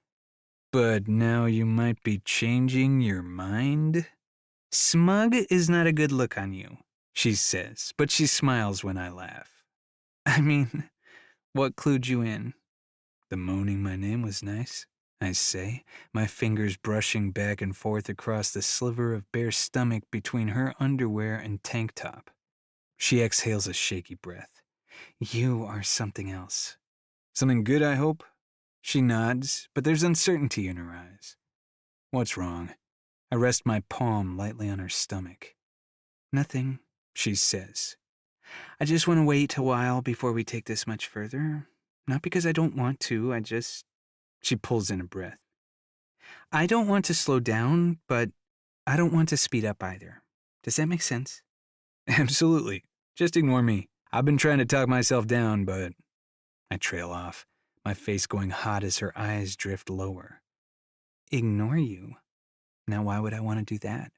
But now you might be changing your mind? Smug is not a good look on you, she says, but she smiles when I laugh. I mean, what clued you in? The moaning my name was nice, I say, my fingers brushing back and forth across the sliver of bare stomach between her underwear and tank top. She exhales a shaky breath. You are something else. Something good, I hope? She nods, but there's uncertainty in her eyes. What's wrong? I rest my palm lightly on her stomach. Nothing, she says. I just want to wait a while before we take this much further. Not because I don't want to, She pulls in a breath. I don't want to slow down, but I don't want to speed up either. Does that make sense? Absolutely. Just ignore me. I've been trying to talk myself down, but... I trail off, my face going hot as her eyes drift lower. Ignore you? Now why would I want to do that?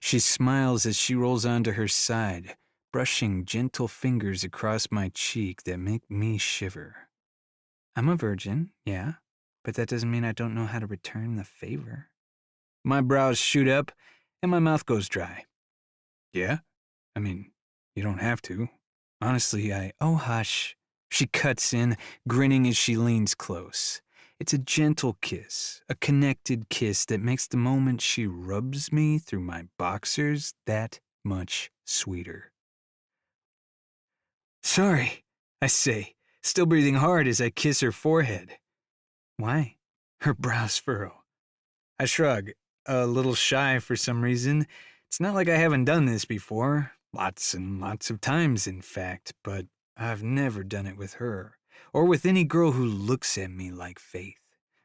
She smiles as she rolls onto her side, brushing gentle fingers across my cheek that make me shiver. I'm a virgin, yeah, but that doesn't mean I don't know how to return the favor. My brows shoot up, and my mouth goes dry. Yeah? I mean, you don't have to. Honestly, Oh, hush. She cuts in, grinning as she leans close. It's a gentle kiss, a connected kiss that makes the moment she rubs me through my boxers that much sweeter. Sorry, I say, still breathing hard as I kiss her forehead. Why? Her brows furrow. I shrug, a little shy for some reason. It's not like I haven't done this before. Lots and lots of times, in fact, but I've never done it with her, or with any girl who looks at me like Faith,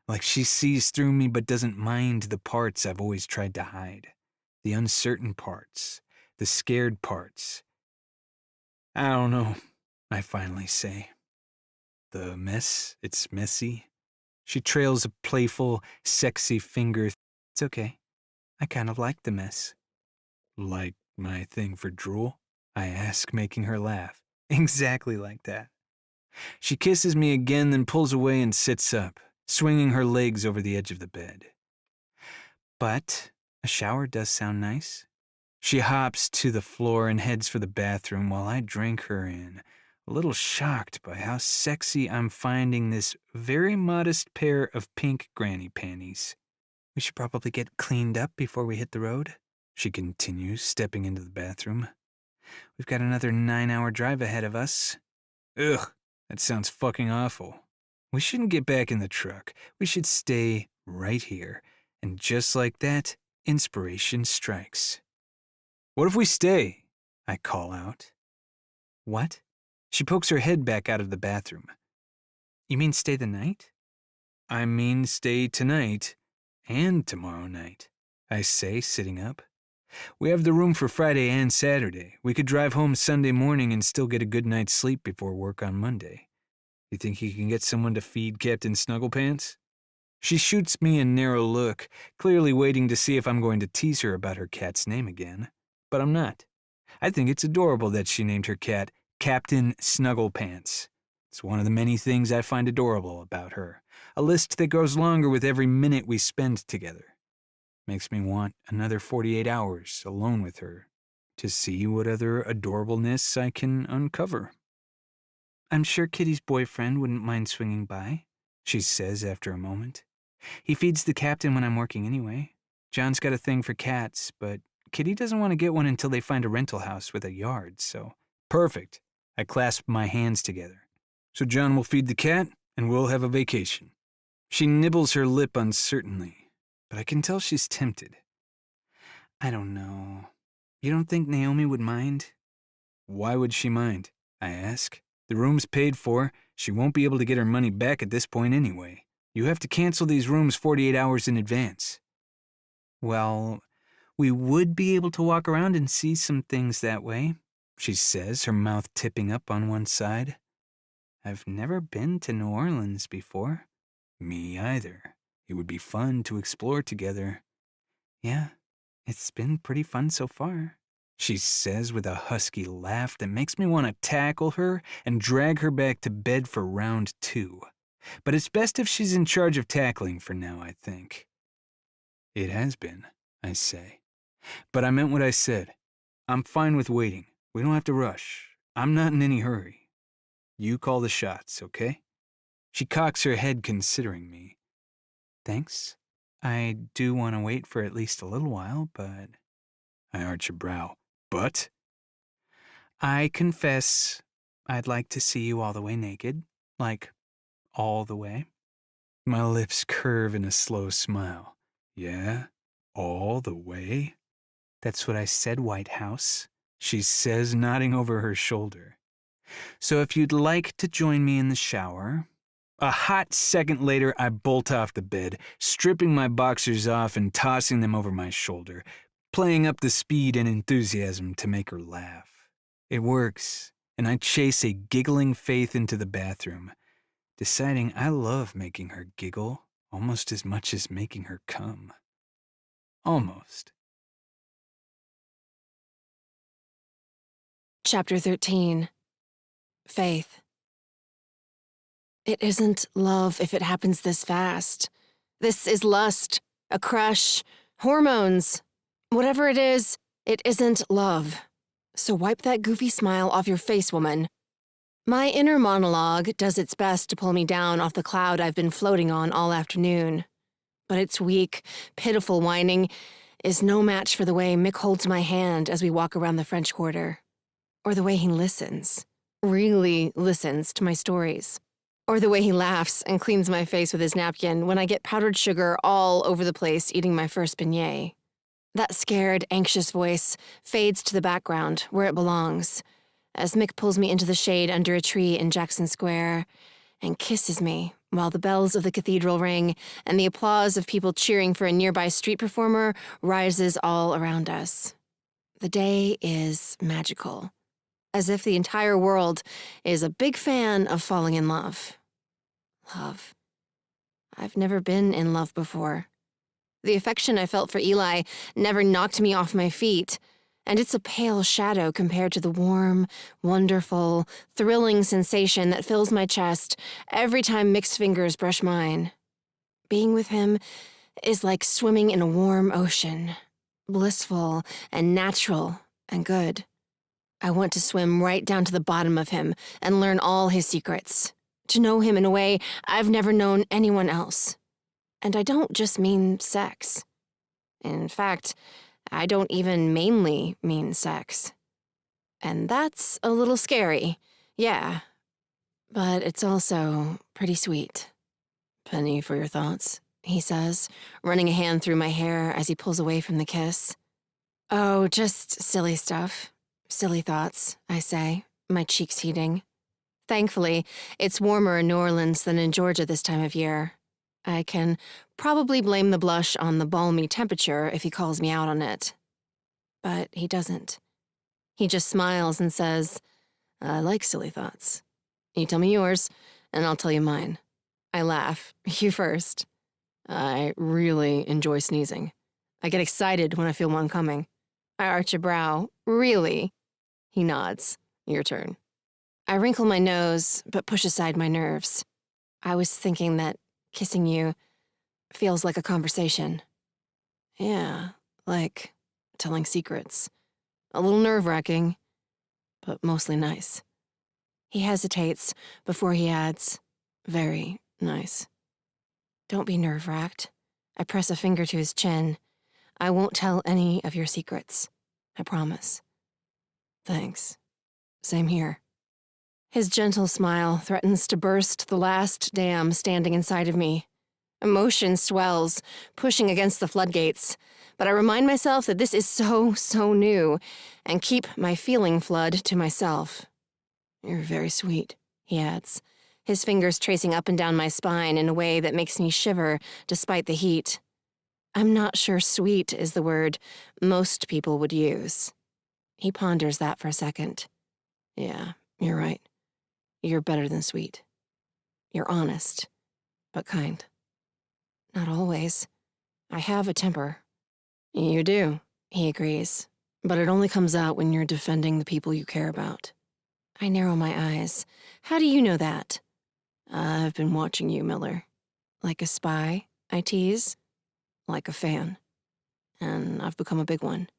like she sees through me but doesn't mind the parts I've always tried to hide, the uncertain parts, the scared parts. I don't know, I finally say. The mess, it's messy. She trails a playful, sexy finger It's okay. I kind of like the mess. Like my thing for drool? I ask, making her laugh. Exactly like that. She kisses me again, then pulls away and sits up, swinging her legs over the edge of the bed. But a shower does sound nice. She hops to the floor and heads for the bathroom while I drink her in, a little shocked by how sexy I'm finding this very modest pair of pink granny panties. We should probably get cleaned up before we hit the road, she continues, stepping into the bathroom. We've got another 9-hour drive ahead of us. Ugh, that sounds fucking awful. We shouldn't get back in the truck. We should stay right here. And just like that, inspiration strikes. What if we stay? I call out. What? She pokes her head back out of the bathroom. You mean stay the night? I mean stay tonight and tomorrow night, I say, sitting up. We have the room for Friday and Saturday. We could drive home Sunday morning and still get a good night's sleep before work on Monday. You think you can get someone to feed Captain Snugglepants? She shoots me a narrow look, clearly waiting to see if I'm going to tease her about her cat's name again. But I'm not. I think it's adorable that she named her cat Captain Snugglepants. It's one of the many things I find adorable about her. A list that grows longer with every minute we spend together. Makes me want another 48 hours alone with her to see what other adorableness I can uncover. I'm sure Kitty's boyfriend wouldn't mind swinging by, she says after a moment. He feeds the captain when I'm working anyway. John's got a thing for cats, but Kitty doesn't want to get one until they find a rental house with a yard, so... Perfect. I clasp my hands together. So John will feed the cat, and we'll have a vacation. She nibbles her lip uncertainly, but I can tell she's tempted. I don't know. You don't think Naomi would mind? Why would she mind? I ask. The room's paid for. She won't be able to get her money back at this point anyway. You have to cancel these rooms 48 hours in advance. Well, we would be able to walk around and see some things that way, she says, her mouth tipping up on one side. I've never been to New Orleans before. Me either. It would be fun to explore together. Yeah, it's been pretty fun so far, she says with a husky laugh that makes me want to tackle her and drag her back to bed for round 2. But it's best if she's in charge of tackling for now, I think. It has been, I say. But I meant what I said. I'm fine with waiting. We don't have to rush. I'm not in any hurry. You call the shots, okay? She cocks her head, considering me. Thanks. I do want to wait for at least a little while, but... I arch a brow. But? I confess I'd like to see you all the way naked. Like, all the way. My lips curve in a slow smile. Yeah? All the way? That's what I said, White House, she says, nodding over her shoulder. So if you'd like to join me in the shower... A hot second later, I bolt off the bed, stripping my boxers off and tossing them over my shoulder, playing up the speed and enthusiasm to make her laugh. It works, and I chase a giggling Faith into the bathroom, deciding I love making her giggle almost as much as making her come. Almost. Chapter 13. Faith. It isn't love if it happens this fast. This is lust, a crush, hormones. Whatever it is, it isn't love. So wipe that goofy smile off your face, woman. My inner monologue does its best to pull me down off the cloud I've been floating on all afternoon. But its weak, pitiful whining is no match for the way Mick holds my hand as we walk around the French Quarter. Or the way he listens, really listens to my stories. Or the way he laughs and cleans my face with his napkin when I get powdered sugar all over the place eating my first beignet. That scared, anxious voice fades to the background where it belongs as Mick pulls me into the shade under a tree in Jackson Square and kisses me while the bells of the cathedral ring and the applause of people cheering for a nearby street performer rises all around us. The day is magical, as if the entire world is a big fan of falling in love. Love. I've never been in love before. The affection I felt for Eli never knocked me off my feet, and it's a pale shadow compared to the warm, wonderful, thrilling sensation that fills my chest every time Mick's fingers brush mine. Being with him is like swimming in a warm ocean, blissful and natural and good. I want to swim right down to the bottom of him and learn all his secrets, to know him in a way I've never known anyone else. And I don't just mean sex. In fact, I don't even mainly mean sex. And that's a little scary, yeah. But it's also pretty sweet. Penny for your thoughts, he says, running a hand through my hair as he pulls away from the kiss. Oh, just silly stuff. Silly thoughts, I say, my cheeks heating. Thankfully, it's warmer in New Orleans than in Georgia this time of year. I can probably blame the blush on the balmy temperature if he calls me out on it. But he doesn't. He just smiles and says, I like silly thoughts. You tell me yours, and I'll tell you mine. I laugh. You first. I really enjoy sneezing. I get excited when I feel one coming. I arch a brow. Really? He nods. Your turn. I wrinkle my nose, but push aside my nerves. I was thinking that kissing you feels like a conversation. Yeah, like telling secrets. A little nerve-wracking, but mostly nice. He hesitates before he adds, very nice. Don't be nerve-wracked. I press a finger to his chin. I won't tell any of your secrets. I promise. Thanks. Same here. His gentle smile threatens to burst the last dam standing inside of me. Emotion swells, pushing against the floodgates, but I remind myself that this is so new, and keep my feeling flood to myself. You're very sweet, he adds, his fingers tracing up and down my spine in a way that makes me shiver despite the heat. I'm not sure sweet is the word most people would use. He ponders that for a second. Yeah, you're right. You're better than sweet. You're honest, but kind. Not always. I have a temper. You do, he agrees, but it only comes out when you're defending the people you care about. I narrow my eyes. How do you know that? I've been watching you, Miller. Like a spy, I tease. Like a fan. And I've become a big one.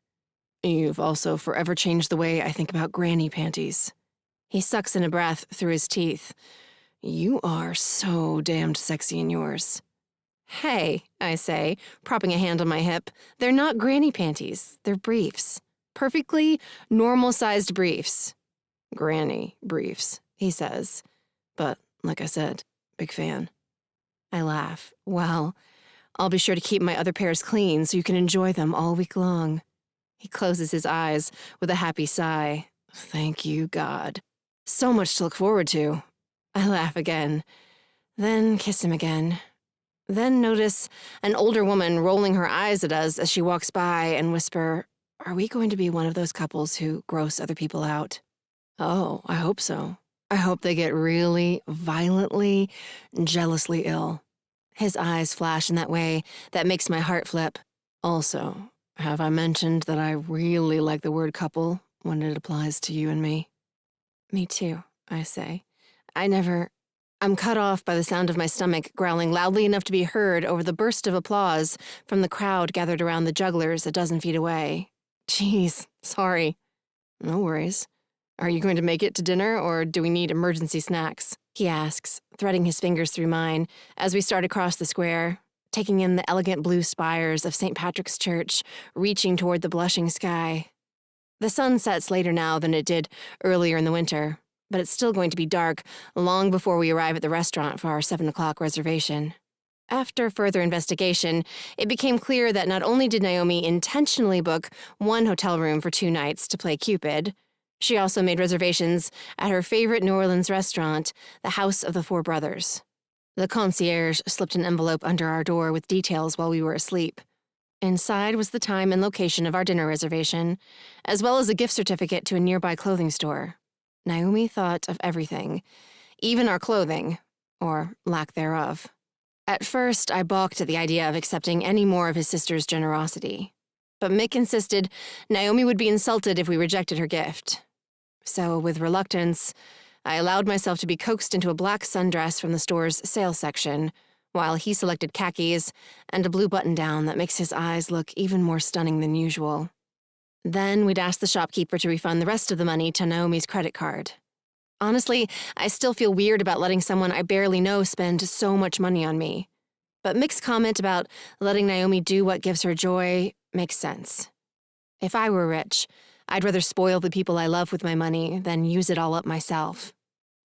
You've also forever changed the way I think about granny panties. He sucks in a breath through his teeth. You are so damned sexy in yours. Hey, I say, propping a hand on my hip, they're not granny panties, they're briefs. Perfectly normal-sized briefs. Granny briefs, he says. But, like I said, big fan. I laugh. Well, I'll be sure to keep my other pairs clean so you can enjoy them all week long. He closes his eyes with a happy sigh. Thank you, God. So much to look forward to. I laugh again, then kiss him again. Then notice an older woman rolling her eyes at us as she walks by and whisper, Are we going to be one of those couples who gross other people out? Oh, I hope so. I hope they get really, violently, jealously ill. His eyes flash in that way that makes my heart flip. Also, have I mentioned that I really like the word couple when it applies to you and me? Me too, I say. I'm cut off by the sound of my stomach growling loudly enough to be heard over the burst of applause from the crowd gathered around the jugglers a dozen feet away. Geez, sorry. No worries. Are you going to make it to dinner, or do we need emergency snacks? He asks, threading his fingers through mine as we start across the square, taking in the elegant blue spires of St. Patrick's Church, reaching toward the blushing sky. The sun sets later now than it did earlier in the winter, but it's still going to be dark long before we arrive at the restaurant for our 7 o'clock reservation. After further investigation, it became clear that not only did Naomi intentionally book one hotel room for 2 nights to play Cupid, she also made reservations at her favorite New Orleans restaurant, the House of the Four Brothers. The concierge slipped an envelope under our door with details while we were asleep. Inside was the time and location of our dinner reservation, as well as a gift certificate to a nearby clothing store. Naomi thought of everything, even our clothing, or lack thereof. At first, I balked at the idea of accepting any more of his sister's generosity. But Mick insisted Naomi would be insulted if we rejected her gift. So, with reluctance, I allowed myself to be coaxed into a black sundress from the store's sales section, while he selected khakis and a blue button-down that makes his eyes look even more stunning than usual. Then we'd ask the shopkeeper to refund the rest of the money to Naomi's credit card. Honestly, I still feel weird about letting someone I barely know spend so much money on me. But Mick's comment about letting Naomi do what gives her joy makes sense. If I were rich, I'd rather spoil the people I love with my money than use it all up myself.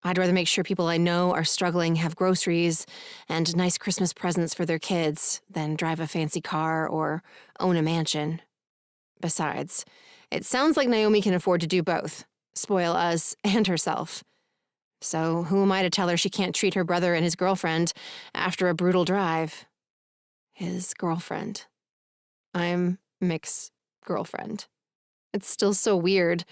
I'd rather make sure people I know are struggling have groceries and nice Christmas presents for their kids than drive a fancy car or own a mansion. Besides, it sounds like Naomi can afford to do both, spoil us and herself. So who am I to tell her she can't treat her brother and his girlfriend after a brutal drive? His girlfriend. I'm Mick's girlfriend. It's still so weird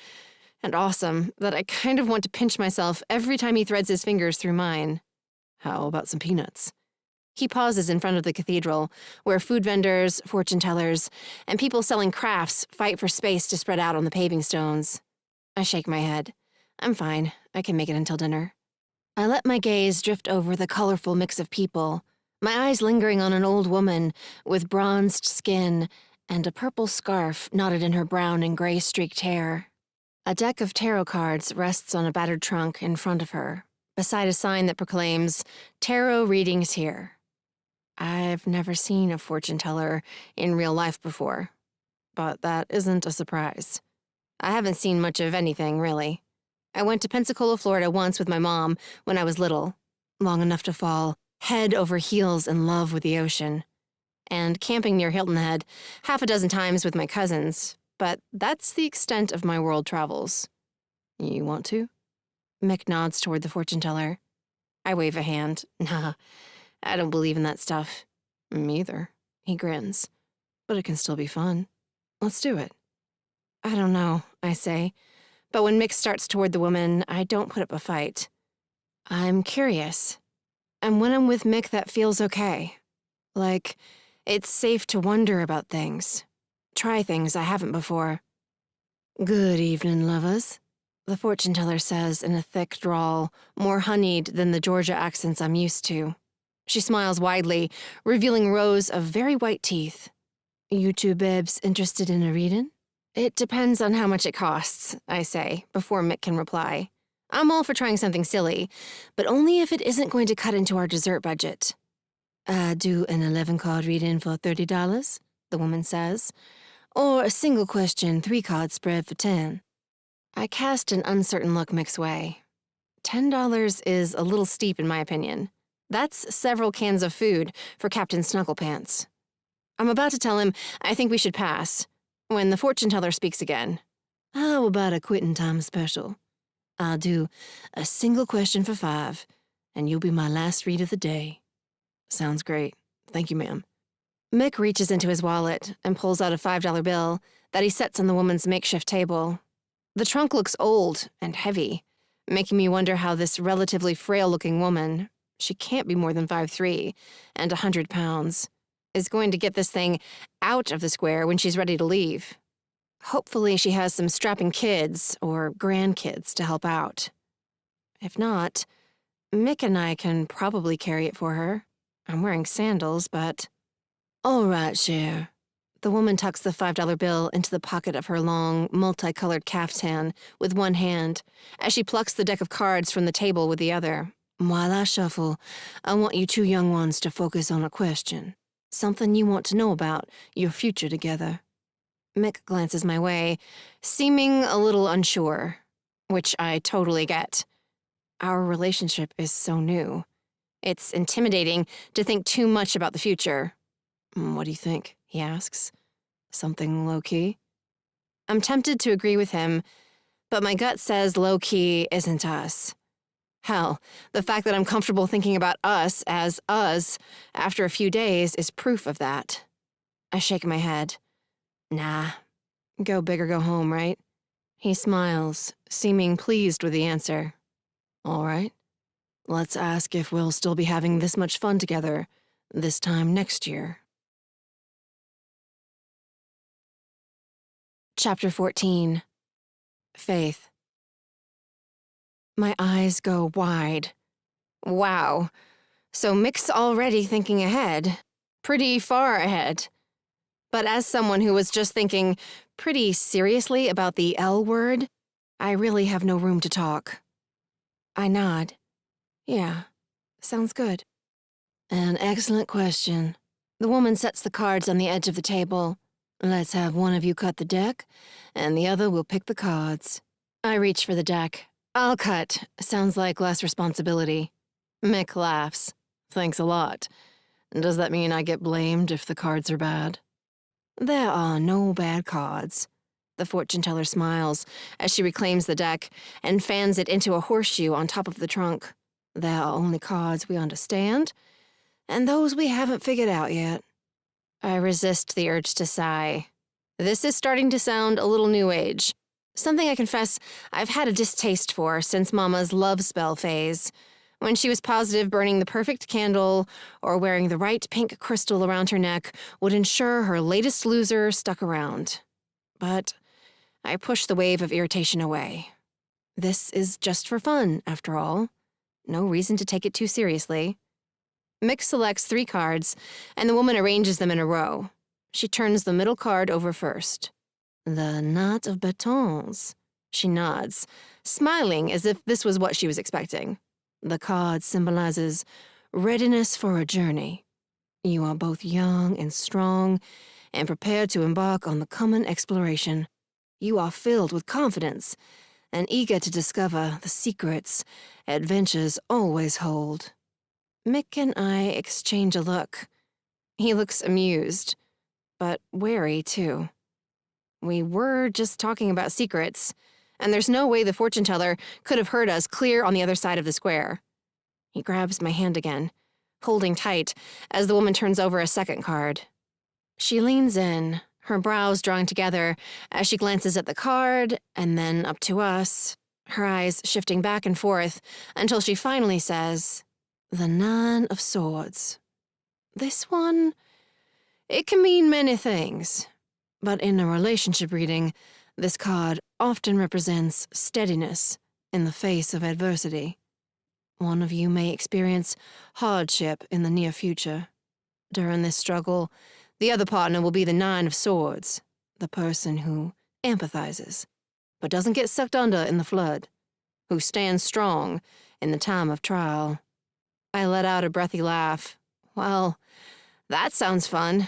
and awesome that I kind of want to pinch myself every time he threads his fingers through mine. How about some peanuts? He pauses in front of the cathedral, where food vendors, fortune tellers, and people selling crafts fight for space to spread out on the paving stones. I shake my head. I'm fine. I can make it until dinner. I let my gaze drift over the colorful mix of people, my eyes lingering on an old woman with bronzed skin and a purple scarf knotted in her brown and gray streaked hair. A deck of tarot cards rests on a battered trunk in front of her, beside a sign that proclaims, "Tarot readings here." I've never seen a fortune teller in real life before, but that isn't a surprise. I haven't seen much of anything, really. I went to Pensacola, Florida once with my mom when I was little, long enough to fall head over heels in love with the ocean, and camping near Hilton Head half a dozen times with my cousins, but that's the extent of my world travels. You want to? Mick nods toward the fortune teller. I wave a hand. Nah, I don't believe in that stuff. Me either. He grins. But it can still be fun. Let's do it. I don't know, I say. But when Mick starts toward the woman, I don't put up a fight. I'm curious. And when I'm with Mick, that feels okay. Like, it's safe to wonder about things. Try things I haven't before. Good evening, lovers, the fortune teller says in a thick drawl, more honeyed than the Georgia accents I'm used to. She smiles widely, revealing rows of very white teeth. You two babes interested in a reading? It depends on how much it costs, I say, before Mick can reply. I'm all for trying something silly, but only if it isn't going to cut into our dessert budget. I do an 11-card reading for $30, the woman says, or a single question 3-card spread for $10. I cast an uncertain look Mick's way. $10 is a little steep in my opinion. That's several cans of food for Captain Snugglepants. I'm about to tell him I think we should pass, when the fortune teller speaks again. How about a quitting time special? I'll do a single question for $5, and you'll be my last read of the day. Sounds great. Thank you, ma'am. Mick reaches into his wallet and pulls out a $5 bill that he sets on the woman's makeshift table. The trunk looks old and heavy, making me wonder how this relatively frail-looking woman, she can't be more than 5'3" and 100 pounds, is going to get this thing out of the square when she's ready to leave. Hopefully she has some strapping kids or grandkids to help out. If not, Mick and I can probably carry it for her. I'm wearing sandals, but... All right, Cher. The woman tucks the $5 bill into the pocket of her long, multicolored caftan with one hand, as she plucks the deck of cards from the table with the other. While I shuffle, I want you two young ones to focus on a question. Something you want to know about your future together. Mick glances my way, seeming a little unsure, which I totally get. Our relationship is so new. It's intimidating to think too much about the future. What do you think? He asks. Something low-key? I'm tempted to agree with him, but my gut says low-key isn't us. Hell, the fact that I'm comfortable thinking about us as us after a few days is proof of that. I shake my head. Nah. Go big or go home, right? He smiles, seeming pleased with the answer. All right. Let's ask if we'll still be having this much fun together this time next year. Chapter 14. Faith. My eyes go wide. Wow. So Mick's already thinking ahead. Pretty far ahead. But as someone who was just thinking pretty seriously about the L word, I really have no room to talk. I nod. Yeah, sounds good. An excellent question. The woman sets the cards on the edge of the table. Let's have one of you cut the deck, and the other will pick the cards. I reach for the deck. I'll cut. Sounds like less responsibility. Mick laughs. Thanks a lot. Does that mean I get blamed if the cards are bad? There are no bad cards. The fortune teller smiles as she reclaims the deck and fans it into a horseshoe on top of the trunk. There are only cards we understand, and those we haven't figured out yet. I resist the urge to sigh. This is starting to sound a little new age. Something I confess I've had a distaste for since Mama's love spell phase, when she was positive burning the perfect candle or wearing the right pink crystal around her neck would ensure her latest loser stuck around. But I push the wave of irritation away. This is just for fun, after all. No reason to take it too seriously. Mick selects 3 cards, and the woman arranges them in a row. She turns the middle card over first. The knot of batons. She nods, smiling as if this was what she was expecting. The card symbolizes readiness for a journey. You are both young and strong and prepared to embark on the coming exploration. You are filled with confidence and eager to discover the secrets adventures always hold. Mick and I exchange a look. He looks amused, but wary, too. We were just talking about secrets, and there's no way the fortune teller could have heard us clear on the other side of the square. He grabs my hand again, holding tight as the woman turns over a second card. She leans in, her brows drawing together as she glances at the card and then up to us, her eyes shifting back and forth until she finally says, the 9 of Swords. This one, it can mean many things, but in a relationship reading, this card often represents steadiness in the face of adversity. One of you may experience hardship in the near future. During this struggle, the other partner will be the 9 of Swords, the person who empathizes, but doesn't get sucked under in the flood, who stands strong in the time of trial. I let out a breathy laugh. Well, that sounds fun.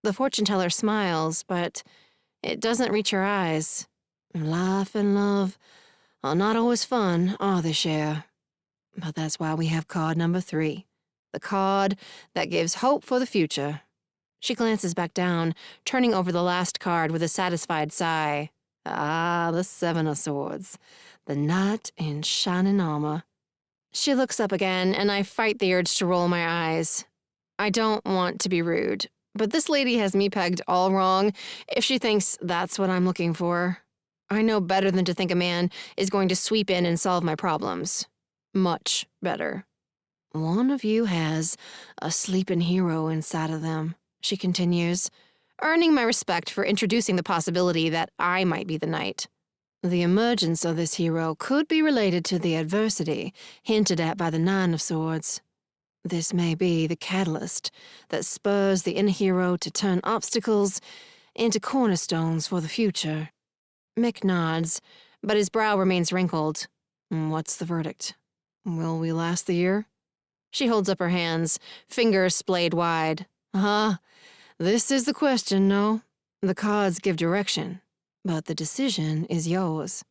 The fortune teller smiles, but it doesn't reach her eyes. Life and love are not always fun, are they, Cher? But that's why we have card number 3, the card that gives hope for the future. She glances back down, turning over the last card with a satisfied sigh. Ah, the 7 of Swords, the knight in shining armor. She looks up again, and I fight the urge to roll my eyes. I don't want to be rude, but this lady has me pegged all wrong if she thinks that's what I'm looking for. I know better than to think a man is going to sweep in and solve my problems. Much better. One of you has a sleeping hero inside of them, she continues, earning my respect for introducing the possibility that I might be the knight. The emergence of this hero could be related to the adversity hinted at by the 9 of Swords. This may be the catalyst that spurs the inner hero to turn obstacles into cornerstones for the future. Mick nods, but his brow remains wrinkled. What's the verdict? Will we last the year? She holds up her hands, fingers splayed wide. This is the question, no? The cards give direction, but the decision is yours.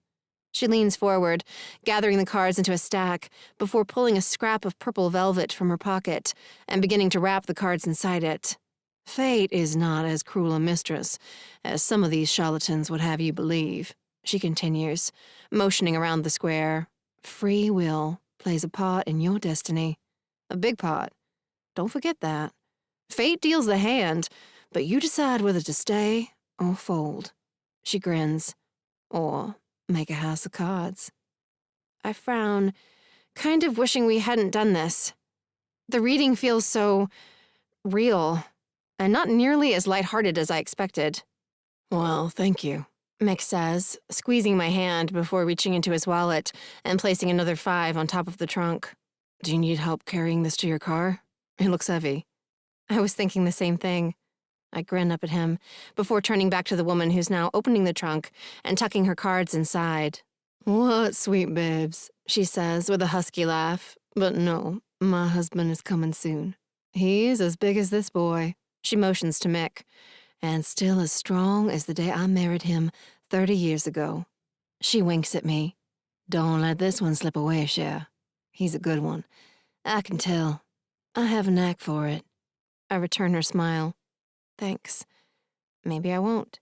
She leans forward, gathering the cards into a stack before pulling a scrap of purple velvet from her pocket and beginning to wrap the cards inside it. Fate is not as cruel a mistress as some of these charlatans would have you believe, she continues, motioning around the square. Free will plays a part in your destiny. A big part. Don't forget that. Fate deals the hand, but you decide whether to stay or fold. She grins. Or make a house of cards. I frown, kind of wishing we hadn't done this. The reading feels so real, and not nearly as lighthearted as I expected. Well, thank you, Mick says, squeezing my hand before reaching into his wallet and placing another $5 on top of the trunk. Do you need help carrying this to your car? It looks heavy. I was thinking the same thing. I grin up at him before turning back to the woman who's now opening the trunk and tucking her cards inside. What sweet babes, she says with a husky laugh. But no, my husband is coming soon. He's as big as this boy, she motions to Mick, and still as strong as the day I married him 30 years ago. She winks at me. Don't let this one slip away, Cher. He's a good one. I can tell. I have a knack for it. I return her smile. Thanks. Maybe I won't.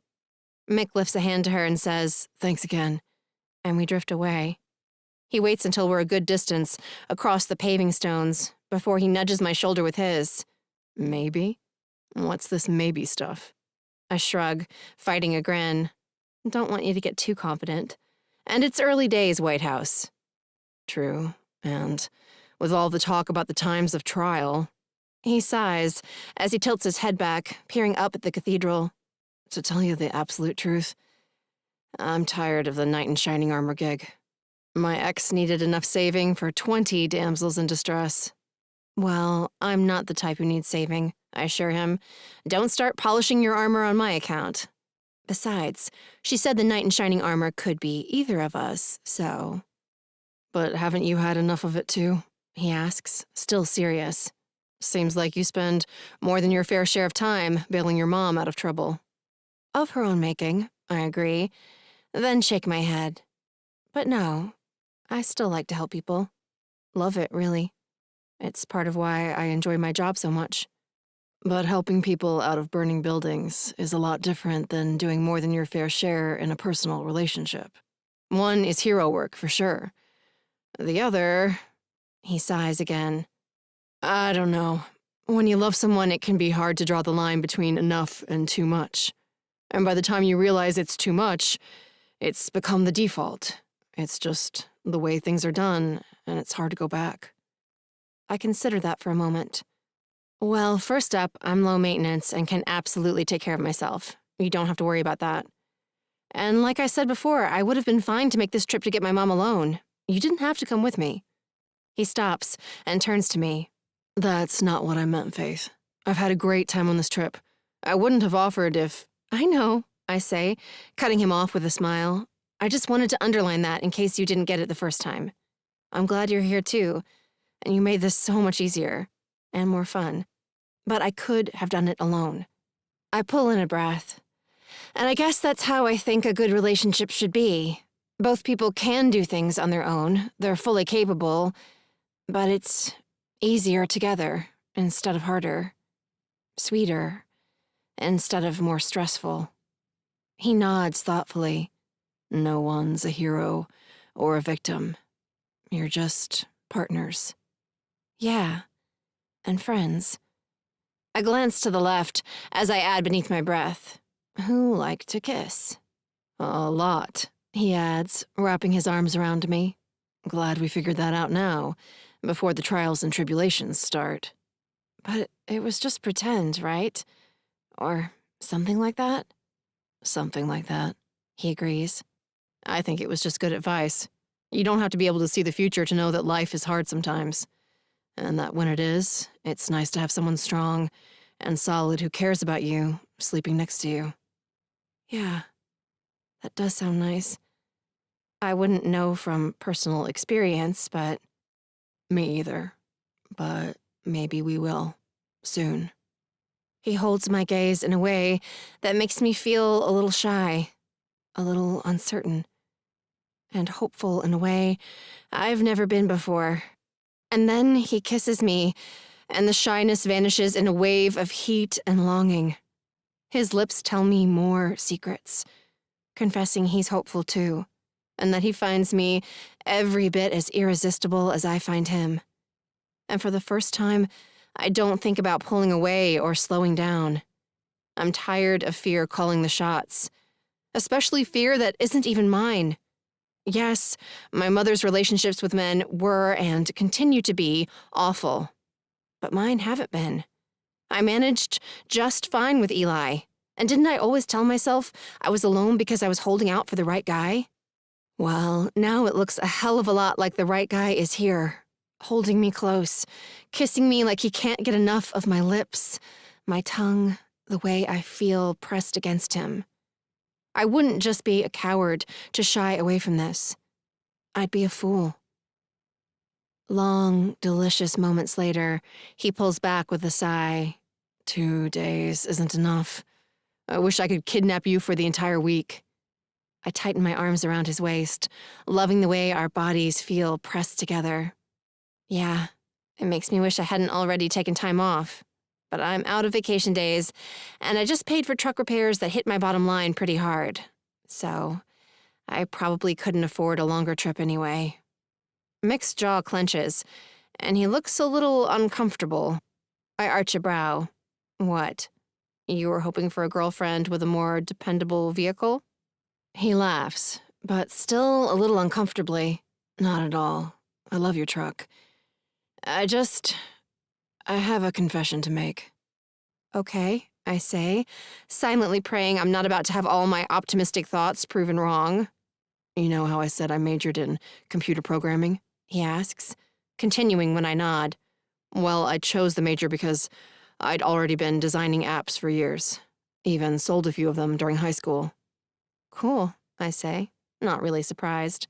Mick lifts a hand to her and says, thanks again, and we drift away. He waits until we're a good distance across the paving stones before he nudges my shoulder with his. Maybe? What's this maybe stuff? I shrug, fighting a grin. Don't want you to get too confident. And it's early days, White House. True, and with all the talk about the times of trial. He sighs as he tilts his head back, peering up at the cathedral. To tell you the absolute truth, I'm tired of the knight in shining armor gig. My ex needed enough saving for 20 damsels in distress. Well, I'm not the type who needs saving, I assure him. Don't start polishing your armor on my account. Besides, she said the knight in shining armor could be either of us, so... But haven't you had enough of it too? He asks, still serious. Seems like you spend more than your fair share of time bailing your mom out of trouble. Of her own making, I agree, then shake my head. But no, I still like to help people. Love it, really. It's part of why I enjoy my job so much. But helping people out of burning buildings is a lot different than doing more than your fair share in a personal relationship. One is hero work, for sure. The other... He sighs again. I don't know. When you love someone, it can be hard to draw the line between enough and too much. And by the time you realize it's too much, it's become the default. It's just the way things are done, and it's hard to go back. I consider that for a moment. Well, first up, I'm low maintenance and can absolutely take care of myself. You don't have to worry about that. And like I said before, I would have been fine to make this trip to get my mom alone. You didn't have to come with me. He stops and turns to me. That's not what I meant, Faith. I've had a great time on this trip. I wouldn't have offered if... I know, I say, cutting him off with a smile. I just wanted to underline that in case you didn't get it the first time. I'm glad you're here too, and you made this so much easier and more fun. But I could have done it alone. I pull in a breath. And I guess that's how I think a good relationship should be. Both people can do things on their own. They're fully capable, but it's easier together instead of harder. Sweeter instead of more stressful. He nods thoughtfully. No one's a hero or a victim. You're just partners. Yeah, and friends. I glance to the left as I add beneath my breath, who like to kiss? A lot, he adds, wrapping his arms around me. Glad we figured that out now, before the trials and tribulations start. But it was just pretend, right? Or something like that? Something like that, he agrees. I think it was just good advice. You don't have to be able to see the future to know that life is hard sometimes. And that when it is, it's nice to have someone strong and solid who cares about you sleeping next to you. Yeah, that does sound nice. I wouldn't know from personal experience, but... Me either. But maybe we will. Soon. He holds my gaze in a way that makes me feel a little shy, a little uncertain, and hopeful in a way I've never been before. And then he kisses me, and the shyness vanishes in a wave of heat and longing. His lips tell me more secrets, confessing he's hopeful too, and that he finds me every bit as irresistible as I find him. And for the first time, I don't think about pulling away or slowing down. I'm tired of fear calling the shots, especially fear that isn't even mine. Yes, my mother's relationships with men were and continue to be awful, but mine haven't been. I managed just fine with Eli. And didn't I always tell myself I was alone because I was holding out for the right guy? Well, now it looks a hell of a lot like the right guy is here, holding me close, kissing me like he can't get enough of my lips, my tongue, the way I feel pressed against him. I wouldn't just be a coward to shy away from this. I'd be a fool. Long, delicious moments later, he pulls back with a sigh. 2 days isn't enough. I wish I could kidnap you for the entire week. I tighten my arms around his waist, loving the way our bodies feel pressed together. Yeah, it makes me wish I hadn't already taken time off. But I'm out of vacation days, and I just paid for truck repairs that hit my bottom line pretty hard. So, I probably couldn't afford a longer trip anyway. Mick's jaw clenches, and he looks a little uncomfortable. I arch a brow. What? You were hoping for a girlfriend with a more dependable vehicle? He laughs, but still a little uncomfortably. Not at all. I love your truck. I have a confession to make. Okay, I say, silently praying I'm not about to have all my optimistic thoughts proven wrong. You know how I said I majored in computer programming? He asks, continuing when I nod. Well, I chose the major because I'd already been designing apps for years. Even sold a few of them during high school. Cool, I say, not really surprised.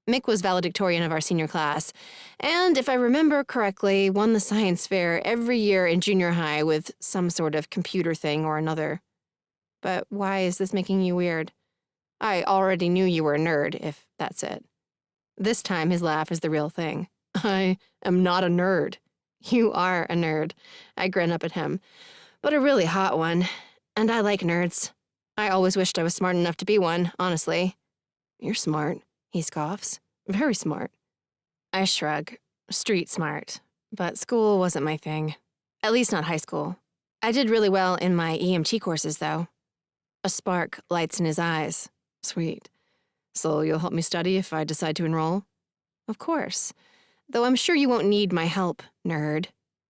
Mick was valedictorian of our senior class, and if I remember correctly, won the science fair every year in junior high with some sort of computer thing or another. But why is this making you weird? I already knew you were a nerd, if that's it. This time his laugh is the real thing. I am not a nerd. You are a nerd. I grin up at him. But a really hot one. And I like nerds. I always wished I was smart enough to be one, honestly. You're smart, he scoffs. Very smart. I shrug. Street smart. But school wasn't my thing. At least not high school. I did really well in my EMT courses, though. A spark lights in his eyes. Sweet. So you'll help me study if I decide to enroll? Of course. Though I'm sure you won't need my help, nerd.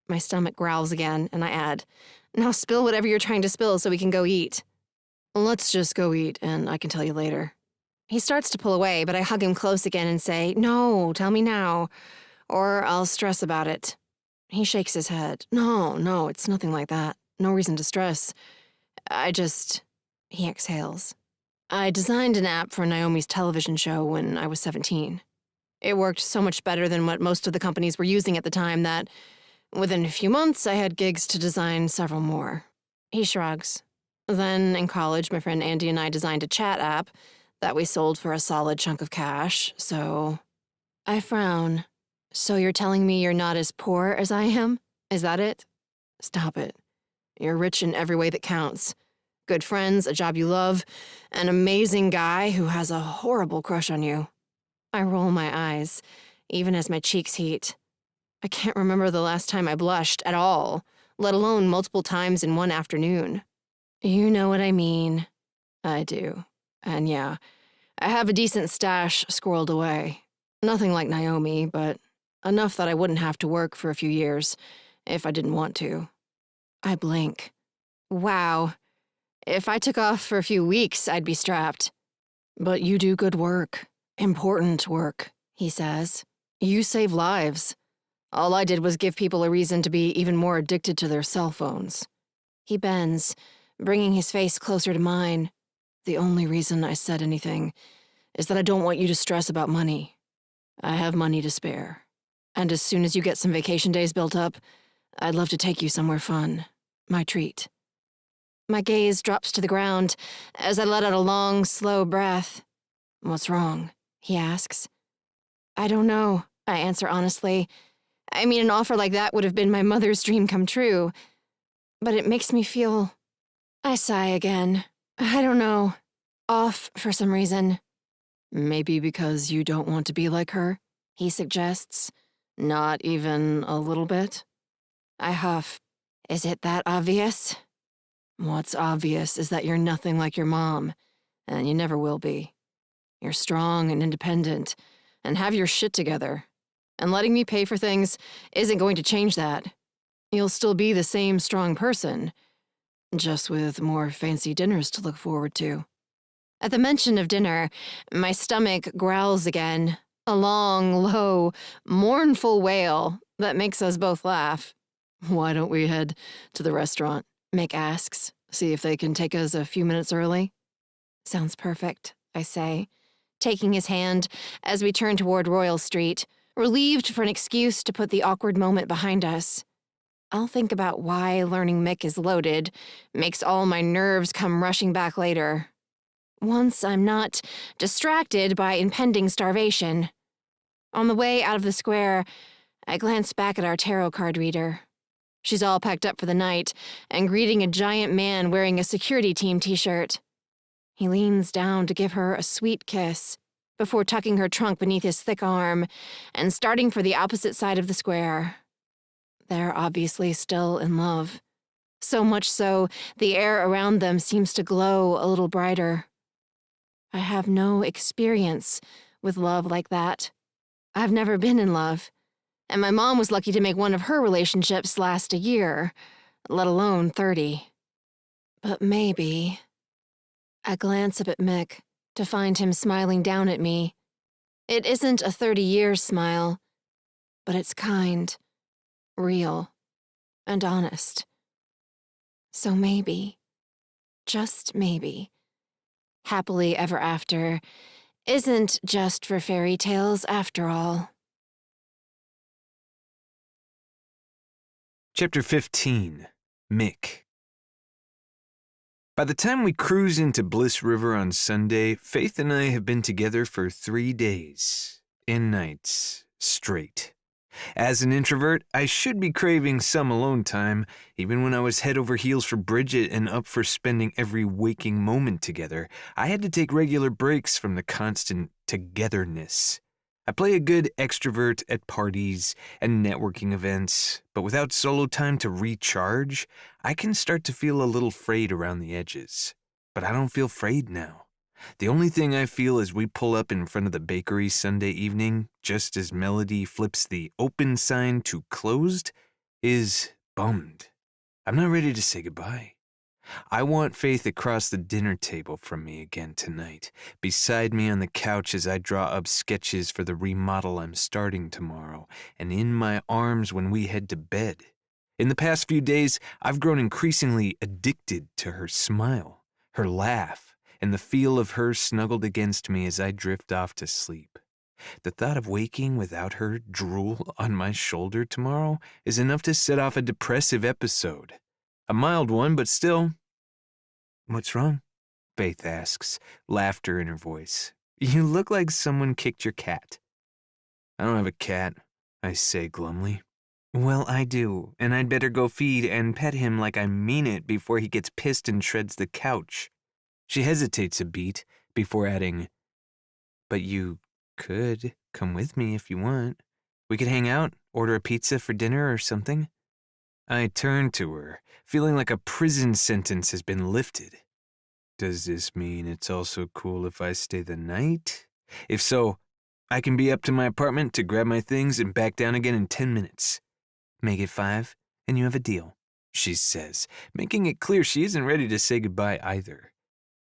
My stomach growls again, and I add, now spill whatever you're trying to spill so we can go eat. Let's just go eat, and I can tell you later. He starts to pull away, but I hug him close again and say, no, tell me now, or I'll stress about it. He shakes his head. No, it's nothing like that. No reason to stress. He exhales. I designed an app for Naomi's television show when I was 17. It worked so much better than what most of the companies were using at the time that, within a few months, I had gigs to design several more. He shrugs. Then, in college, my friend Andy and I designed a chat app that we sold for a solid chunk of cash, so... I frown. So you're telling me you're not as poor as I am? Is that it? Stop it. You're rich in every way that counts. Good friends, a job you love, an amazing guy who has a horrible crush on you. I roll my eyes, even as my cheeks heat. I can't remember the last time I blushed at all, let alone multiple times in one afternoon. You know what I mean. I do. And yeah, I have a decent stash squirreled away. Nothing like Naomi, but enough that I wouldn't have to work for a few years if I didn't want to. I blink. Wow. If I took off for a few weeks, I'd be strapped. But you do good work. Important work, he says. You save lives. All I did was give people a reason to be even more addicted to their cell phones. He bends, bringing his face closer to mine. The only reason I said anything is that I don't want you to stress about money. I have money to spare. And as soon as you get some vacation days built up, I'd love to take you somewhere fun. My treat. My gaze drops to the ground as I let out a long, slow breath. What's wrong? He asks. I don't know, I answer honestly. I mean, an offer like that would have been my mother's dream come true. But it makes me feel... I sigh again. I don't know. Off for some reason. Maybe because you don't want to be like her, he suggests. Not even a little bit? I huff. Is it that obvious? What's obvious is that you're nothing like your mom, and you never will be. You're strong and independent, and have your shit together. And letting me pay for things isn't going to change that. You'll still be the same strong person, just with more fancy dinners to look forward to. At the mention of dinner, my stomach growls again, a long, low, mournful wail that makes us both laugh. Why don't we head to the restaurant? Mick asks, see if they can take us a few minutes early. Sounds perfect, I say, taking his hand as we turn toward Royal Street, relieved for an excuse to put the awkward moment behind us. I'll think about why learning Mick is loaded makes all my nerves come rushing back later. Once I'm not distracted by impending starvation. On the way out of the square, I glance back at our tarot card reader. She's all packed up for the night and greeting a giant man wearing a security team t-shirt. He leans down to give her a sweet kiss before tucking her trunk beneath his thick arm and starting for the opposite side of the square. They're obviously still in love. So much so, the air around them seems to glow a little brighter. I have no experience with love like that. I've never been in love, and my mom was lucky to make one of her relationships last a year, let alone 30. But maybe... I glance up at Mick to find him smiling down at me. It isn't a 30-year smile, but it's kind, real, and honest. So maybe, just maybe, happily ever after isn't just for fairy tales after all. Chapter 15, Mick. By the time we cruise into Bliss River on Sunday, Faith and I have been together for 3 days and nights straight. As an introvert, I should be craving some alone time, even when I was head over heels for Bridget and up for spending every waking moment together. I had to take regular breaks from the constant togetherness. I play a good extrovert at parties and networking events, but without solo time to recharge, I can start to feel a little frayed around the edges. But I don't feel frayed now. The only thing I feel as we pull up in front of the bakery Sunday evening, just as Melody flips the open sign to closed, is bummed. I'm not ready to say goodbye. I want Faith across the dinner table from me again tonight, beside me on the couch as I draw up sketches for the remodel I'm starting tomorrow, and in my arms when we head to bed. In the past few days, I've grown increasingly addicted to her smile, her laugh, and the feel of her snuggled against me as I drift off to sleep. The thought of waking without her drool on my shoulder tomorrow is enough to set off a depressive episode. A mild one, but still. What's wrong? Faith asks, laughter in her voice. You look like someone kicked your cat. I don't have a cat, I say glumly. Well, I do, and I'd better go feed and pet him like I mean it before he gets pissed and shreds the couch. She hesitates a beat before adding, but you could come with me if you want. We could hang out, order a pizza for dinner or something. I turn to her, feeling like a prison sentence has been lifted. Does this mean it's also cool if I stay the night? If so, I can be up to my apartment to grab my things and back down again in 10 minutes. Make it 5, and you have a deal, she says, making it clear she isn't ready to say goodbye either.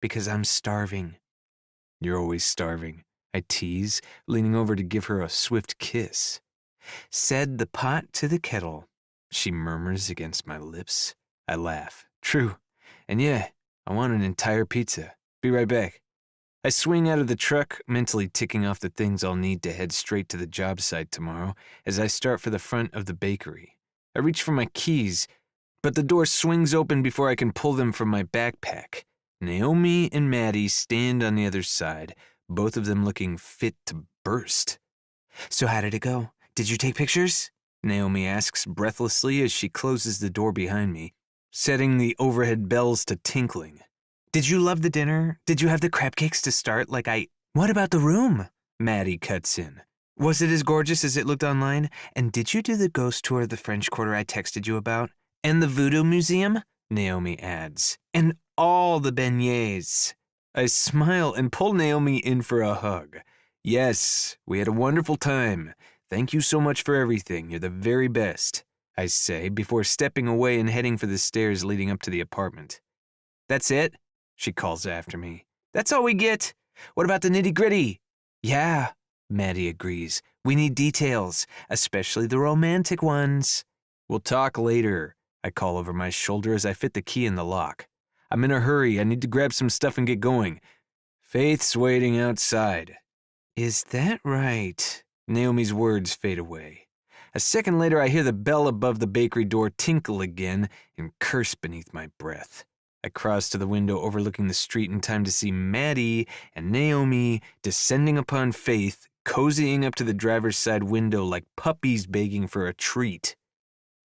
Because I'm starving. You're always starving, I tease, leaning over to give her a swift kiss. Said the pot to the kettle, she murmurs against my lips. I laugh. True. And yeah, I want an entire pizza. Be right back. I swing out of the truck, mentally ticking off the things I'll need to head straight to the job site tomorrow as I start for the front of the bakery. I reach for my keys, but the door swings open before I can pull them from my backpack. Naomi and Maddie stand on the other side, both of them looking fit to burst. So how did it go? Did you take pictures? Naomi asks breathlessly as she closes the door behind me, setting the overhead bells to tinkling. Did you love the dinner? Did you have the crab cakes to start What about the room? Maddie cuts in. Was it as gorgeous as it looked online? And did you do the ghost tour of the French Quarter I texted you about? And the Voodoo Museum? Naomi adds. And all the beignets. I smile and pull Naomi in for a hug. Yes, we had a wonderful time. Thank you so much for everything. You're the very best. I say, before stepping away and heading for the stairs leading up to the apartment. That's it? She calls after me. That's all we get? What about the nitty-gritty? Yeah, Maddie agrees. We need details, especially the romantic ones. We'll talk later, I call over my shoulder as I fit the key in the lock. I'm in a hurry. I need to grab some stuff and get going. Faith's waiting outside. Is that right? Naomi's words fade away. A second later, I hear the bell above the bakery door tinkle again and curse beneath my breath. I cross to the window overlooking the street in time to see Maddie and Naomi descending upon Faith, cozying up to the driver's side window like puppies begging for a treat.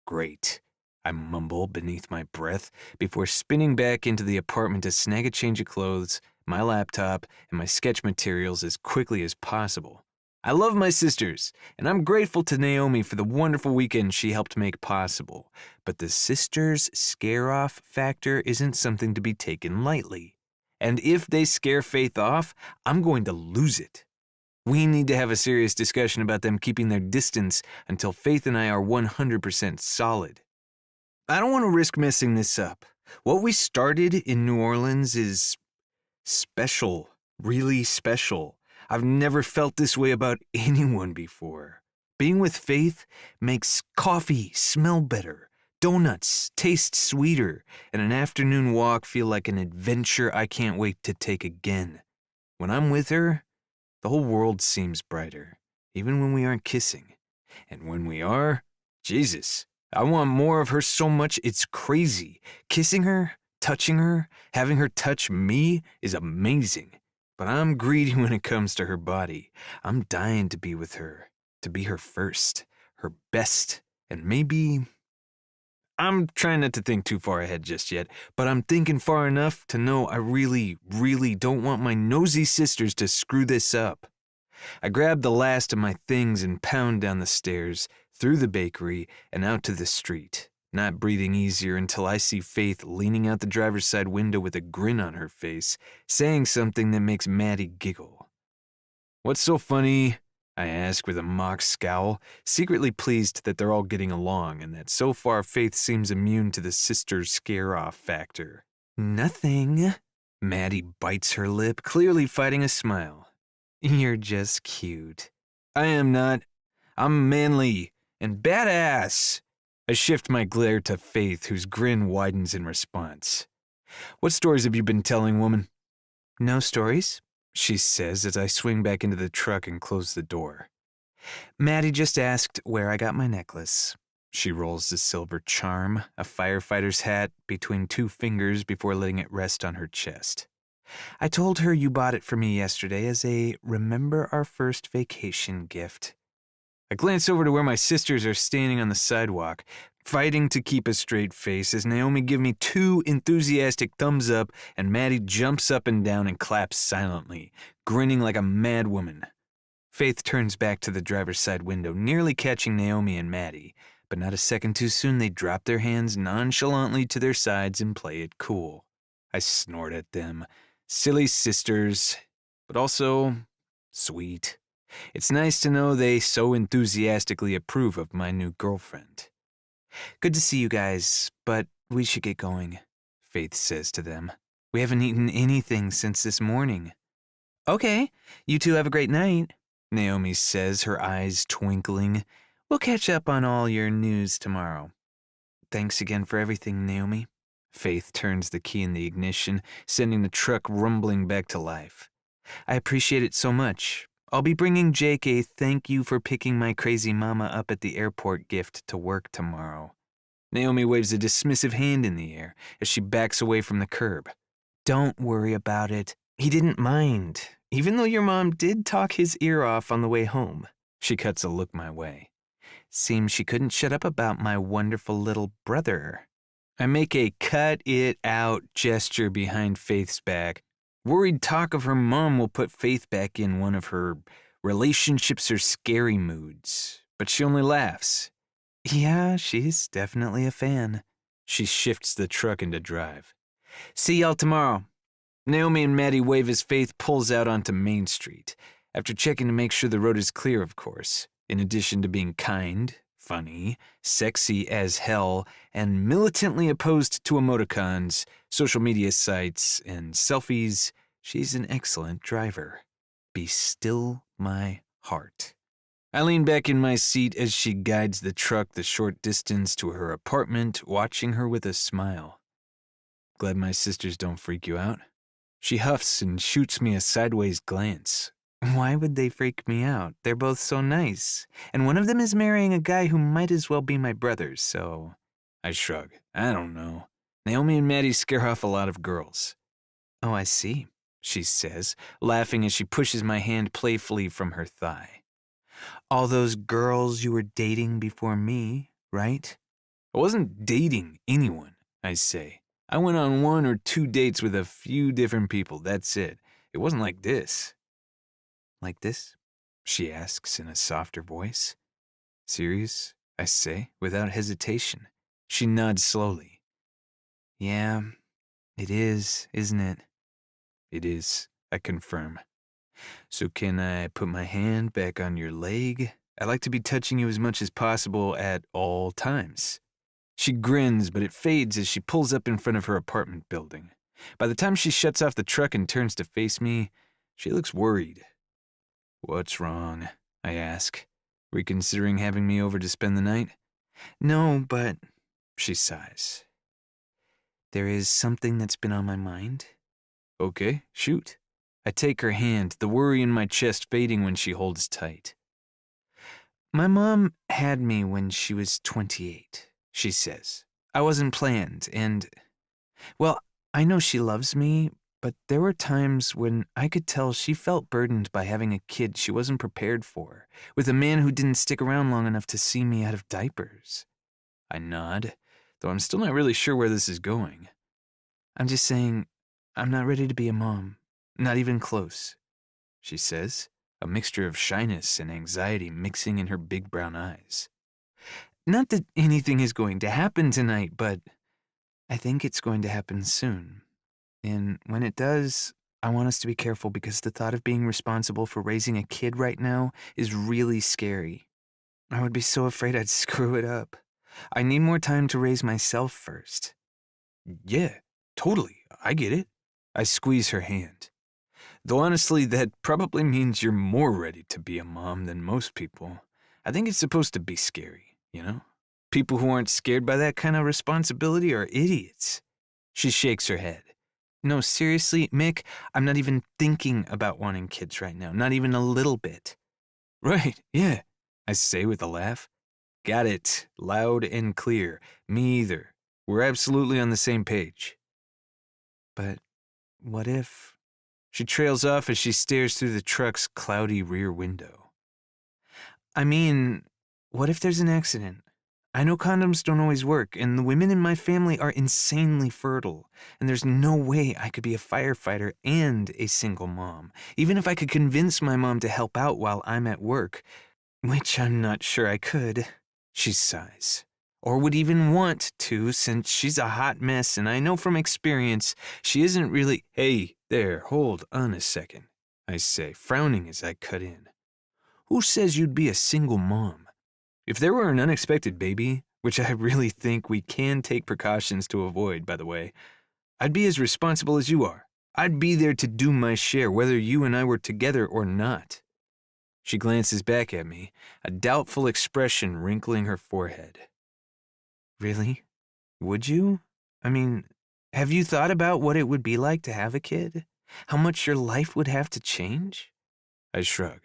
Great, I mumble beneath my breath before spinning back into the apartment to snag a change of clothes, my laptop, and my sketch materials as quickly as possible. I love my sisters, and I'm grateful to Naomi for the wonderful weekend she helped make possible. But the sisters scare-off factor isn't something to be taken lightly. And if they scare Faith off, I'm going to lose it. We need to have a serious discussion about them keeping their distance until Faith and I are 100% solid. I don't want to risk messing this up. What we started in New Orleans is special, really special. I've never felt this way about anyone before. Being with Faith makes coffee smell better, donuts taste sweeter, and an afternoon walk feel like an adventure I can't wait to take again. When I'm with her, the whole world seems brighter, even when we aren't kissing. And when we are, Jesus, I want more of her so much it's crazy. Kissing her, touching her, having her touch me is amazing. But I'm greedy when it comes to her body. I'm dying to be with her, to be her first, her best, and maybe... I'm trying not to think too far ahead just yet, but I'm thinking far enough to know I really, really don't want my nosy sisters to screw this up. I grab the last of my things and pound down the stairs, through the bakery, and out to the street, not breathing easier until I see Faith leaning out the driver's side window with a grin on her face, saying something that makes Maddie giggle. What's so funny? I ask with a mock scowl, secretly pleased that they're all getting along and that so far Faith seems immune to the sister scare-off factor. Nothing. Maddie bites her lip, clearly fighting a smile. You're just cute. I am not. I'm manly and badass. I shift my glare to Faith, whose grin widens in response. What stories have you been telling, woman? No stories, she says as I swing back into the truck and close the door. Maddie just asked where I got my necklace. She rolls the silver charm, a firefighter's hat, between two fingers before letting it rest on her chest. I told her you bought it for me yesterday as a remember our first vacation gift. I glance over to where my sisters are standing on the sidewalk, fighting to keep a straight face as Naomi gives me two enthusiastic thumbs up and Maddie jumps up and down and claps silently, grinning like a mad woman. Faith turns back to the driver's side window, nearly catching Naomi and Maddie, but not a second too soon they drop their hands nonchalantly to their sides and play it cool. I snort at them. Silly sisters, but also sweet. It's nice to know they so enthusiastically approve of my new girlfriend. Good to see you guys, but we should get going, Faith says to them. We haven't eaten anything since this morning. Okay, you two have a great night, Naomi says, her eyes twinkling. We'll catch up on all your news tomorrow. Thanks again for everything, Naomi. Faith turns the key in the ignition, sending the truck rumbling back to life. I appreciate it so much. I'll be bringing Jake a thank you for picking my crazy mama up at the airport gift to work tomorrow. Naomi waves a dismissive hand in the air as she backs away from the curb. Don't worry about it. He didn't mind, even though your mom did talk his ear off on the way home. She cuts a look my way. Seems she couldn't shut up about my wonderful little brother. I make a cut-it-out gesture behind Faith's back. Worried talk of her mom will put Faith back in one of her relationships are scary moods, but she only laughs. Yeah, she's definitely a fan. She shifts the truck into drive. See y'all tomorrow. Naomi and Maddie wave as Faith pulls out onto Main Street, after checking to make sure the road is clear, of course. In addition to being kind, funny, sexy as hell, and militantly opposed to emoticons, social media sites, and selfies, she's an excellent driver. Be still my heart. I lean back in my seat as she guides the truck the short distance to her apartment, watching her with a smile. Glad my sisters don't freak you out. She huffs and shoots me a sideways glance. Why would they freak me out? They're both so nice. And one of them is marrying a guy who might as well be my brother, so... I shrug. I don't know. Naomi and Maddie scare off a lot of girls. Oh, I see, she says, laughing as she pushes my hand playfully from her thigh. All those girls you were dating before me, right? I wasn't dating anyone, I say. I went on 1 or 2 dates with a few different people, that's it. It wasn't like this. Like this? She asks in a softer voice. Serious? I say, without hesitation. She nods slowly. Yeah, it is, isn't it? It is, I confirm. So can I put my hand back on your leg? I like to be touching you as much as possible at all times. She grins, but it fades as she pulls up in front of her apartment building. By the time she shuts off the truck and turns to face me, she looks worried. What's wrong? I ask, reconsidering having me over to spend the night. No, but... She sighs. There is something that's been on my mind. Okay, shoot. I take her hand, the worry in my chest fading when she holds tight. My mom had me when she was 28, she says. I wasn't planned, and... Well, I know she loves me, but there were times when I could tell she felt burdened by having a kid she wasn't prepared for, with a man who didn't stick around long enough to see me out of diapers. I nod, though I'm still not really sure where this is going. I'm just saying, I'm not ready to be a mom. Not even close, she says, a mixture of shyness and anxiety mixing in her big brown eyes. Not that anything is going to happen tonight, but I think it's going to happen soon. And when it does, I want us to be careful because the thought of being responsible for raising a kid right now is really scary. I would be so afraid I'd screw it up. I need more time to raise myself first. Yeah, totally. I get it. I squeeze her hand. Though honestly, that probably means you're more ready to be a mom than most people. I think it's supposed to be scary, you know? People who aren't scared by that kind of responsibility are idiots. She shakes her head. No, seriously, Mick, I'm not even thinking about wanting kids right now, not even a little bit. Right, yeah, I say with a laugh. Got it, loud and clear. Me either. We're absolutely on the same page. But what if... She trails off as she stares through the truck's cloudy rear window. I mean, what if there's an accident? I know condoms don't always work, and the women in my family are insanely fertile, and there's no way I could be a firefighter and a single mom, even if I could convince my mom to help out while I'm at work, which I'm not sure I could, she sighs, or would even want to since she's a hot mess, and I know from experience she isn't really... Hey, there, hold on a second, I say, frowning as I cut in. Who says you'd be a single mom? If there were an unexpected baby, which I really think we can take precautions to avoid, by the way, I'd be as responsible as you are. I'd be there to do my share, whether you and I were together or not. She glances back at me, a doubtful expression wrinkling her forehead. Really? Would you? I mean, have you thought about what it would be like to have a kid? How much your life would have to change? I shrug.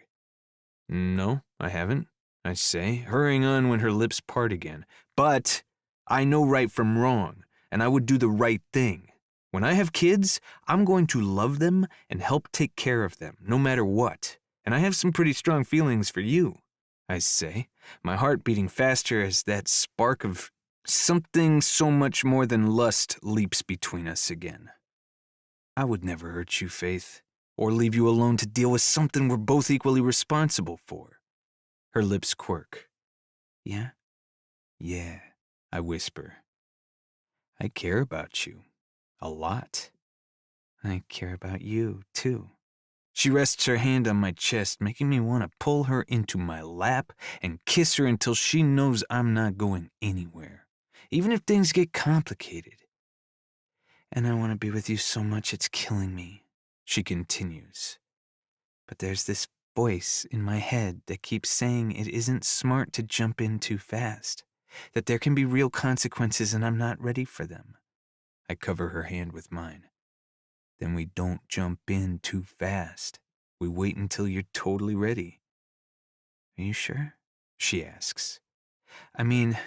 No, I haven't, I say, hurrying on when her lips part again. But I know right from wrong, and I would do the right thing. When I have kids, I'm going to love them and help take care of them, no matter what. And I have some pretty strong feelings for you, I say, my heart beating faster as that spark of something so much more than lust leaps between us again. I would never hurt you, Faith, or leave you alone to deal with something we're both equally responsible for. Her lips quirk. Yeah? Yeah, I whisper. I care about you. A lot. I care about you, too. She rests her hand on my chest, making me want to pull her into my lap and kiss her until she knows I'm not going anywhere, even if things get complicated. And I want to be with you so much it's killing me, she continues. But there's this voice in my head that keeps saying it isn't smart to jump in too fast, that there can be real consequences and I'm not ready for them. I cover her hand with mine. Then we don't jump in too fast. We wait until you're totally ready. Are you sure? She asks. I mean,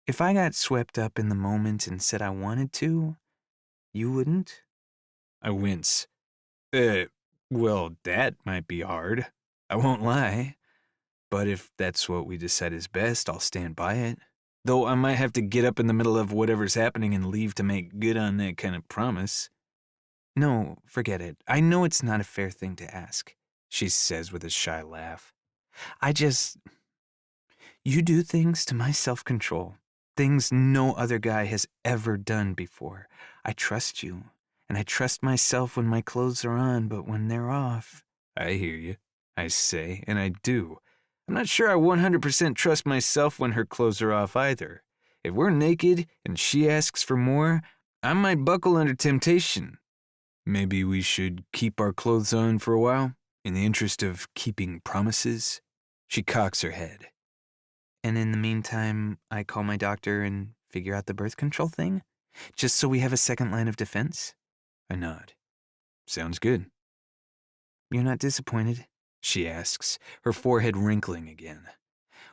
if I got swept up in the moment and said I wanted to, you wouldn't? I wince. Well, that might be hard. I won't lie. But if that's what we decide is best, I'll stand by it. Though I might have to get up in the middle of whatever's happening and leave to make good on that kind of promise. No, forget it. I know it's not a fair thing to ask, she says with a shy laugh. You do things to my self-control, things no other guy has ever done before. I trust you, and I trust myself when my clothes are on, but when they're off. I hear you, I say, and I do. I'm not sure I 100% trust myself when her clothes are off either. If we're naked and she asks for more, I might buckle under temptation. Maybe we should keep our clothes on for a while, in the interest of keeping promises? She cocks her head. And in the meantime, I call my doctor and figure out the birth control thing? Just so we have a second line of defense? I nod. Sounds good. You're not disappointed? She asks, her forehead wrinkling again.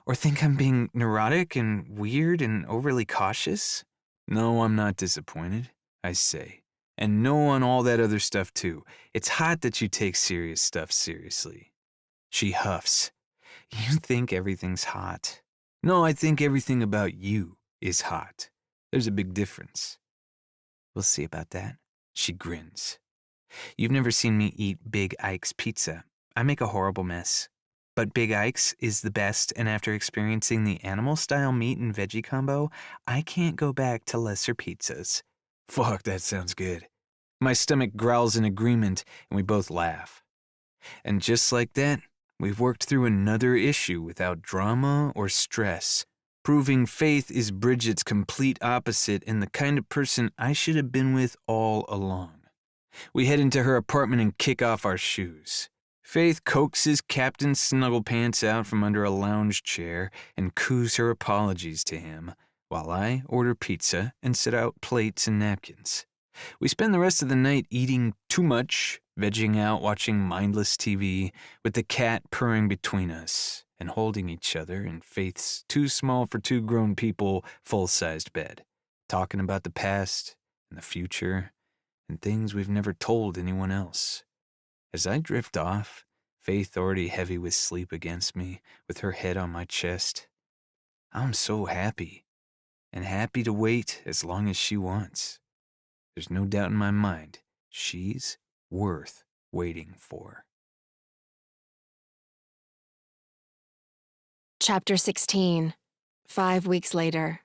Or think I'm being neurotic and weird and overly cautious? No, I'm not disappointed, I say. And no on all that other stuff too. It's hot that you take serious stuff seriously. She huffs. You think everything's hot. No, I think everything about you is hot. There's a big difference. We'll see about that. She grins. You've never seen me eat Big Ike's pizza. I make a horrible mess. But Big Ike's is the best, and after experiencing the animal-style meat and veggie combo, I can't go back to lesser pizzas. Fuck, that sounds good. My stomach growls in agreement, and we both laugh. And just like that, we've worked through another issue without drama or stress, proving Faith is Bridget's complete opposite and the kind of person I should have been with all along. We head into her apartment and kick off our shoes. Faith coaxes Captain Snugglepants out from under a lounge chair and coos her apologies to him, while I order pizza and set out plates and napkins. We spend the rest of the night eating too much, vegging out watching mindless TV, with the cat purring between us, and holding each other in Faith's too small for two grown people full-sized bed, talking about the past and the future and things we've never told anyone else. As I drift off, Faith already heavy with sleep against me, with her head on my chest. I'm so happy, and happy to wait as long as she wants. There's no doubt in my mind, she's worth waiting for. Chapter 16. 5 weeks later.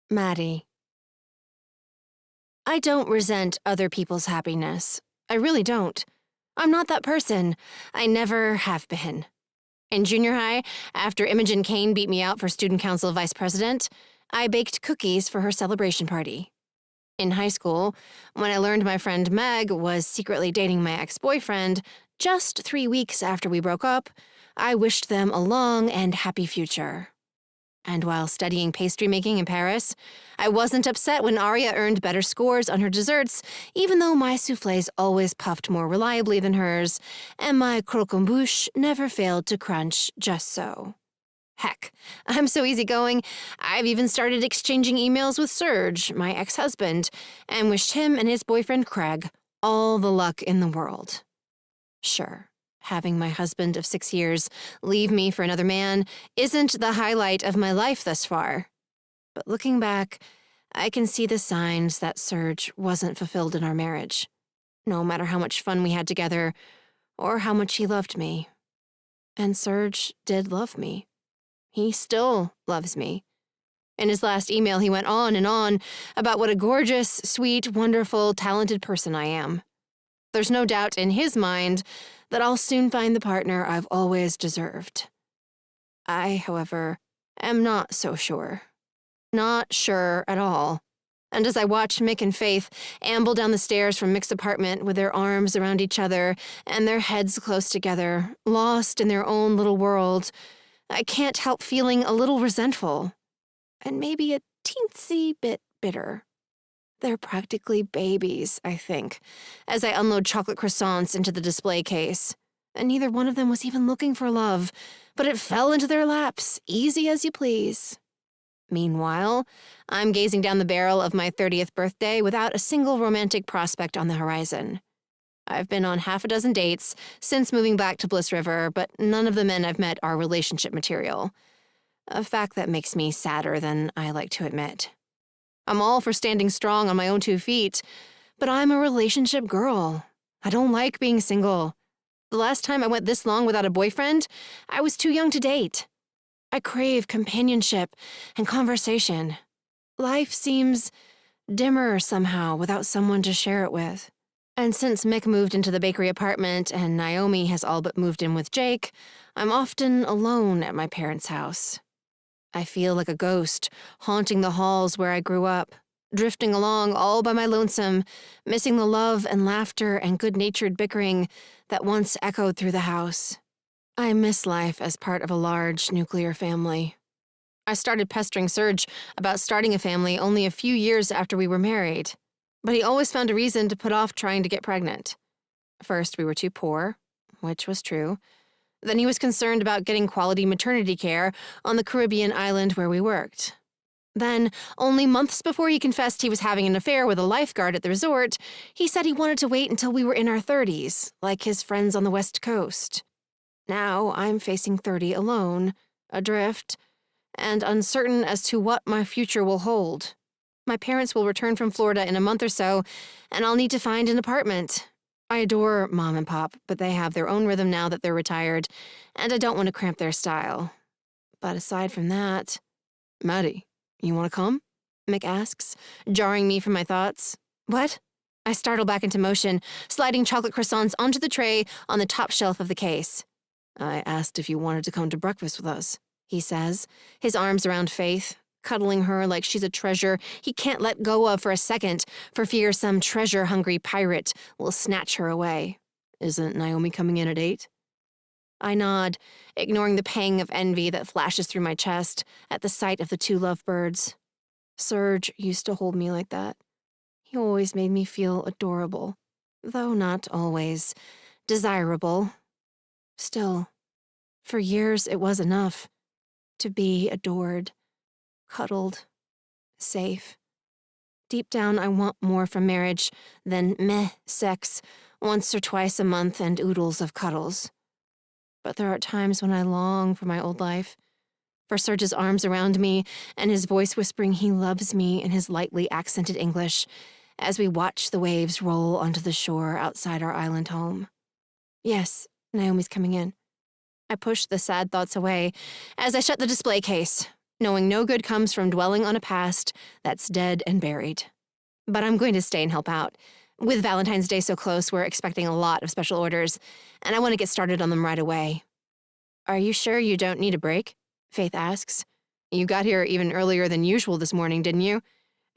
Maddie. I don't resent other people's happiness. I really don't. I'm not that person. I never have been. In junior high, after Imogen Kane beat me out for student council vice president, I baked cookies for her celebration party. In high school, when I learned my friend Meg was secretly dating my ex-boyfriend, just 3 weeks after we broke up, I wished them a long and happy future. And while studying pastry making in Paris, I wasn't upset when Aria earned better scores on her desserts, even though my soufflés always puffed more reliably than hers, and my croquembouche never failed to crunch just so. Heck, I'm so easygoing, I've even started exchanging emails with Serge, my ex-husband, and wished him and his boyfriend Craig all the luck in the world. Sure, having my husband of 6 years leave me for another man isn't the highlight of my life thus far. But looking back, I can see the signs that Serge wasn't fulfilled in our marriage, no matter how much fun we had together or how much he loved me. And Serge did love me. He still loves me. In his last email, he went on and on about what a gorgeous, sweet, wonderful, talented person I am. There's no doubt in his mind that I'll soon find the partner I've always deserved. I, however, am not so sure. Not sure at all. And as I watch Mick and Faith amble down the stairs from Mick's apartment with their arms around each other and their heads close together, lost in their own little world, I can't help feeling a little resentful. And maybe a teensy bit bitter. They're practically babies, I think, as I unload chocolate croissants into the display case. And neither one of them was even looking for love, but it fell into their laps, easy as you please. Meanwhile, I'm gazing down the barrel of my 30th birthday without a single romantic prospect on the horizon. I've been on half a dozen dates since moving back to Bliss River, but none of the men I've met are relationship material. A fact that makes me sadder than I like to admit. I'm all for standing strong on my own 2 feet, but I'm a relationship girl. I don't like being single. The last time I went this long without a boyfriend, I was too young to date. I crave companionship and conversation. Life seems dimmer somehow without someone to share it with. And since Mick moved into the bakery apartment and Naomi has all but moved in with Jake, I'm often alone at my parents' house. I feel like a ghost haunting the halls where I grew up, drifting along all by my lonesome, missing the love and laughter and good-natured bickering that once echoed through the house. I miss life as part of a large nuclear family. I started pestering Serge about starting a family only a few years after we were married, but he always found a reason to put off trying to get pregnant. First, we were too poor, which was true. Then he was concerned about getting quality maternity care on the Caribbean island where we worked. Then, only months before he confessed he was having an affair with a lifeguard at the resort, he said he wanted to wait until we were in our 30s, like his friends on the West Coast. Now I'm facing 30 alone, adrift, and uncertain as to what my future will hold. My parents will return from Florida in a month or so, and I'll need to find an apartment. I adore Mom and Pop, but they have their own rhythm now that they're retired, and I don't want to cramp their style. But aside from that... Maddie, you want to come? Mick asks, jarring me from my thoughts. What? I startle back into motion, sliding chocolate croissants onto the tray on the top shelf of the case. I asked if you wanted to come to breakfast with us, he says, his arms around Faith, cuddling her like she's a treasure he can't let go of for a second for fear some treasure-hungry pirate will snatch her away. Isn't Naomi coming in at 8? I nod, ignoring the pang of envy that flashes through my chest at the sight of the 2 lovebirds. Serge used to hold me like that. He always made me feel adorable, though not always desirable. Still, for years it was enough to be adored, cuddled, safe. Deep down, I want more from marriage than meh sex once or twice a month and oodles of cuddles. But there are times when I long for my old life, for Serge's arms around me and his voice whispering he loves me in his lightly accented English as we watch the waves roll onto the shore outside our island home. Yes, Naomi's coming in. I push the sad thoughts away as I shut the display case, knowing no good comes from dwelling on a past that's dead and buried. But I'm going to stay and help out. With Valentine's Day so close, we're expecting a lot of special orders, and I want to get started on them right away. Are you sure you don't need a break? Faith asks. You got here even earlier than usual this morning, didn't you?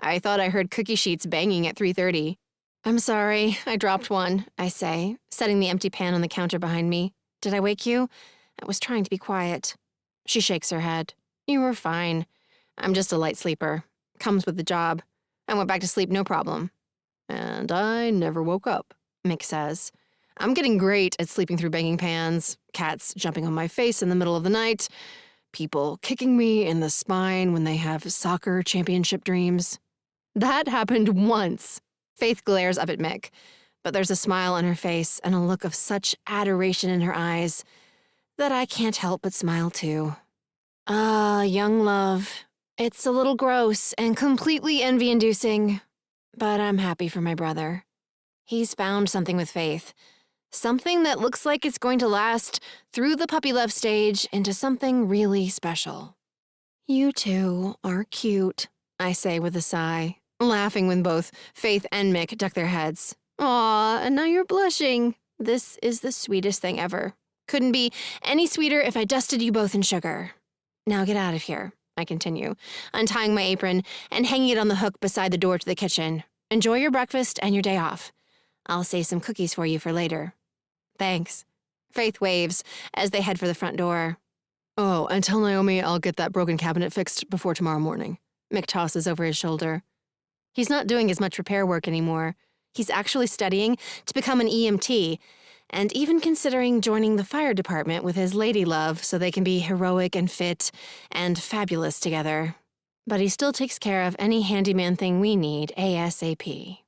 I thought I heard cookie sheets banging at 3:30. I'm sorry, I dropped one, I say, setting the empty pan on the counter behind me. Did I wake you? I was trying to be quiet. She shakes her head. You were fine. I'm just a light sleeper. Comes with the job. I went back to sleep no problem. And I never woke up, Mick says. I'm getting great at sleeping through banging pans, cats jumping on my face in the middle of the night, people kicking me in the spine when they have soccer championship dreams. That happened once. Faith glares up at Mick, but there's a smile on her face and a look of such adoration in her eyes that I can't help but smile too. Ah, young love. It's a little gross and completely envy-inducing, but I'm happy for my brother. He's found something with Faith. Something that looks like it's going to last through the puppy love stage into something really special. You two are cute, I say with a sigh, laughing when both Faith and Mick duck their heads. Aw, and now you're blushing. This is the sweetest thing ever. Couldn't be any sweeter if I dusted you both in sugar. Now get out of here, I continue, untying my apron and hanging it on the hook beside the door to the kitchen. Enjoy your breakfast and your day off. I'll save some cookies for you for later. Thanks. Faith waves as they head for the front door. Oh, and tell Naomi I'll get that broken cabinet fixed before tomorrow morning. Mick tosses over his shoulder. He's not doing as much repair work anymore. He's actually studying to become an EMT, and even considering joining the fire department with his lady love so they can be heroic and fit and fabulous together. But he still takes care of any handyman thing we need ASAP.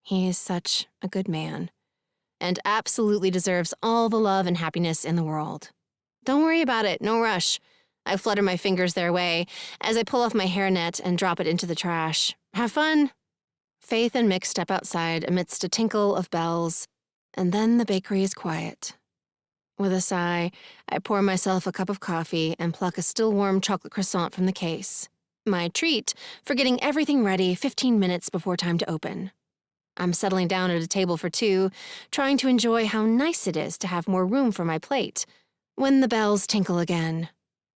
He is such a good man, and absolutely deserves all the love and happiness in the world. Don't worry about it, no rush. I flutter my fingers their way as I pull off my hairnet and drop it into the trash. Have fun. Faith and Mick step outside amidst a tinkle of bells, and then the bakery is quiet. With a sigh, I pour myself a cup of coffee and pluck a still-warm chocolate croissant from the case. My treat for getting everything ready 15 minutes before time to open. I'm settling down at a table for two, trying to enjoy how nice it is to have more room for my plate, when the bells tinkle again.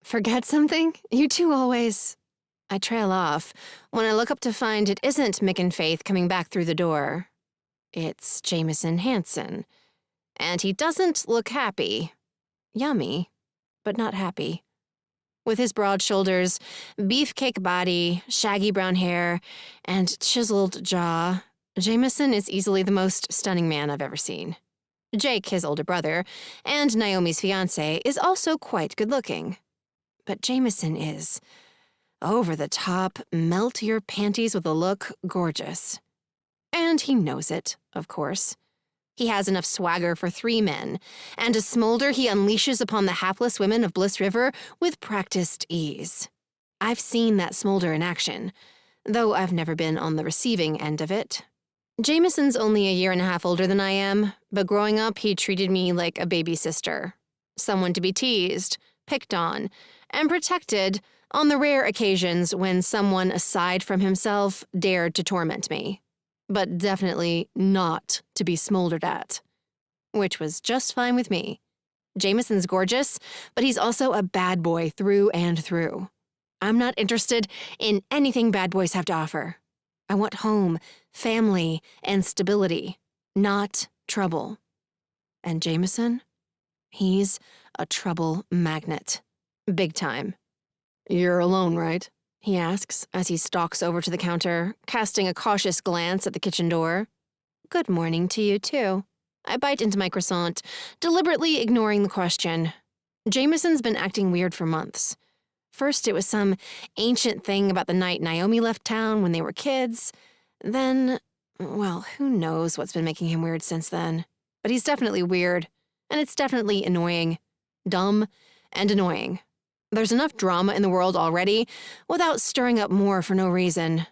Forget something? You two always. I trail off when I look up to find it isn't Mick and Faith coming back through the door. It's Jameson Hansen. And he doesn't look happy. Yummy, but not happy. With his broad shoulders, beefcake body, shaggy brown hair, and chiseled jaw, Jameson is easily the most stunning man I've ever seen. Jake, his older brother, and Naomi's fiancé, is also quite good-looking. But Jameson is over-the-top, melt-your-panties-with-a-look gorgeous. And he knows it, of course. He has enough swagger for 3 men, and a smolder he unleashes upon the hapless women of Bliss River with practiced ease. I've seen that smolder in action, though I've never been on the receiving end of it. Jameson's only a year and a half older than I am, but growing up he treated me like a baby sister. Someone to be teased, picked on, and protected on the rare occasions when someone aside from himself dared to torment me. But definitely not to be smoldered at. Which was just fine with me. Jameson's gorgeous, but he's also a bad boy through and through. I'm not interested in anything bad boys have to offer. I want home, family, and stability, not trouble. And Jameson? He's a trouble magnet. Big time. You're alone, right? He asks as he stalks over to the counter, casting a cautious glance at the kitchen door. Good morning to you, too. I bite into my croissant, deliberately ignoring the question. Jameson's been acting weird for months. First, it was some ancient thing about the night Naomi left town when they were kids. Then, well, who knows what's been making him weird since then. But he's definitely weird, and it's definitely annoying. Dumb and annoying. There's enough drama in the world already without stirring up more for no reason.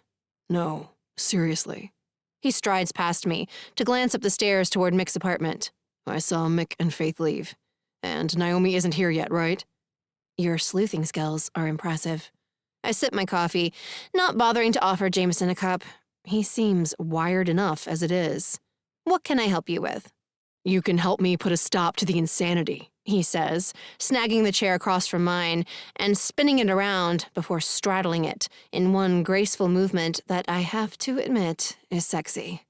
No, seriously. He strides past me to glance up the stairs toward Mick's apartment. I saw Mick and Faith leave. And Naomi isn't here yet, right? Your sleuthing skills are impressive. I sip my coffee, not bothering to offer Jameson a cup. He seems wired enough as it is. What can I help you with? You can help me put a stop to the insanity, he says, snagging the chair across from mine and spinning it around before straddling it in one graceful movement that I have to admit is sexy.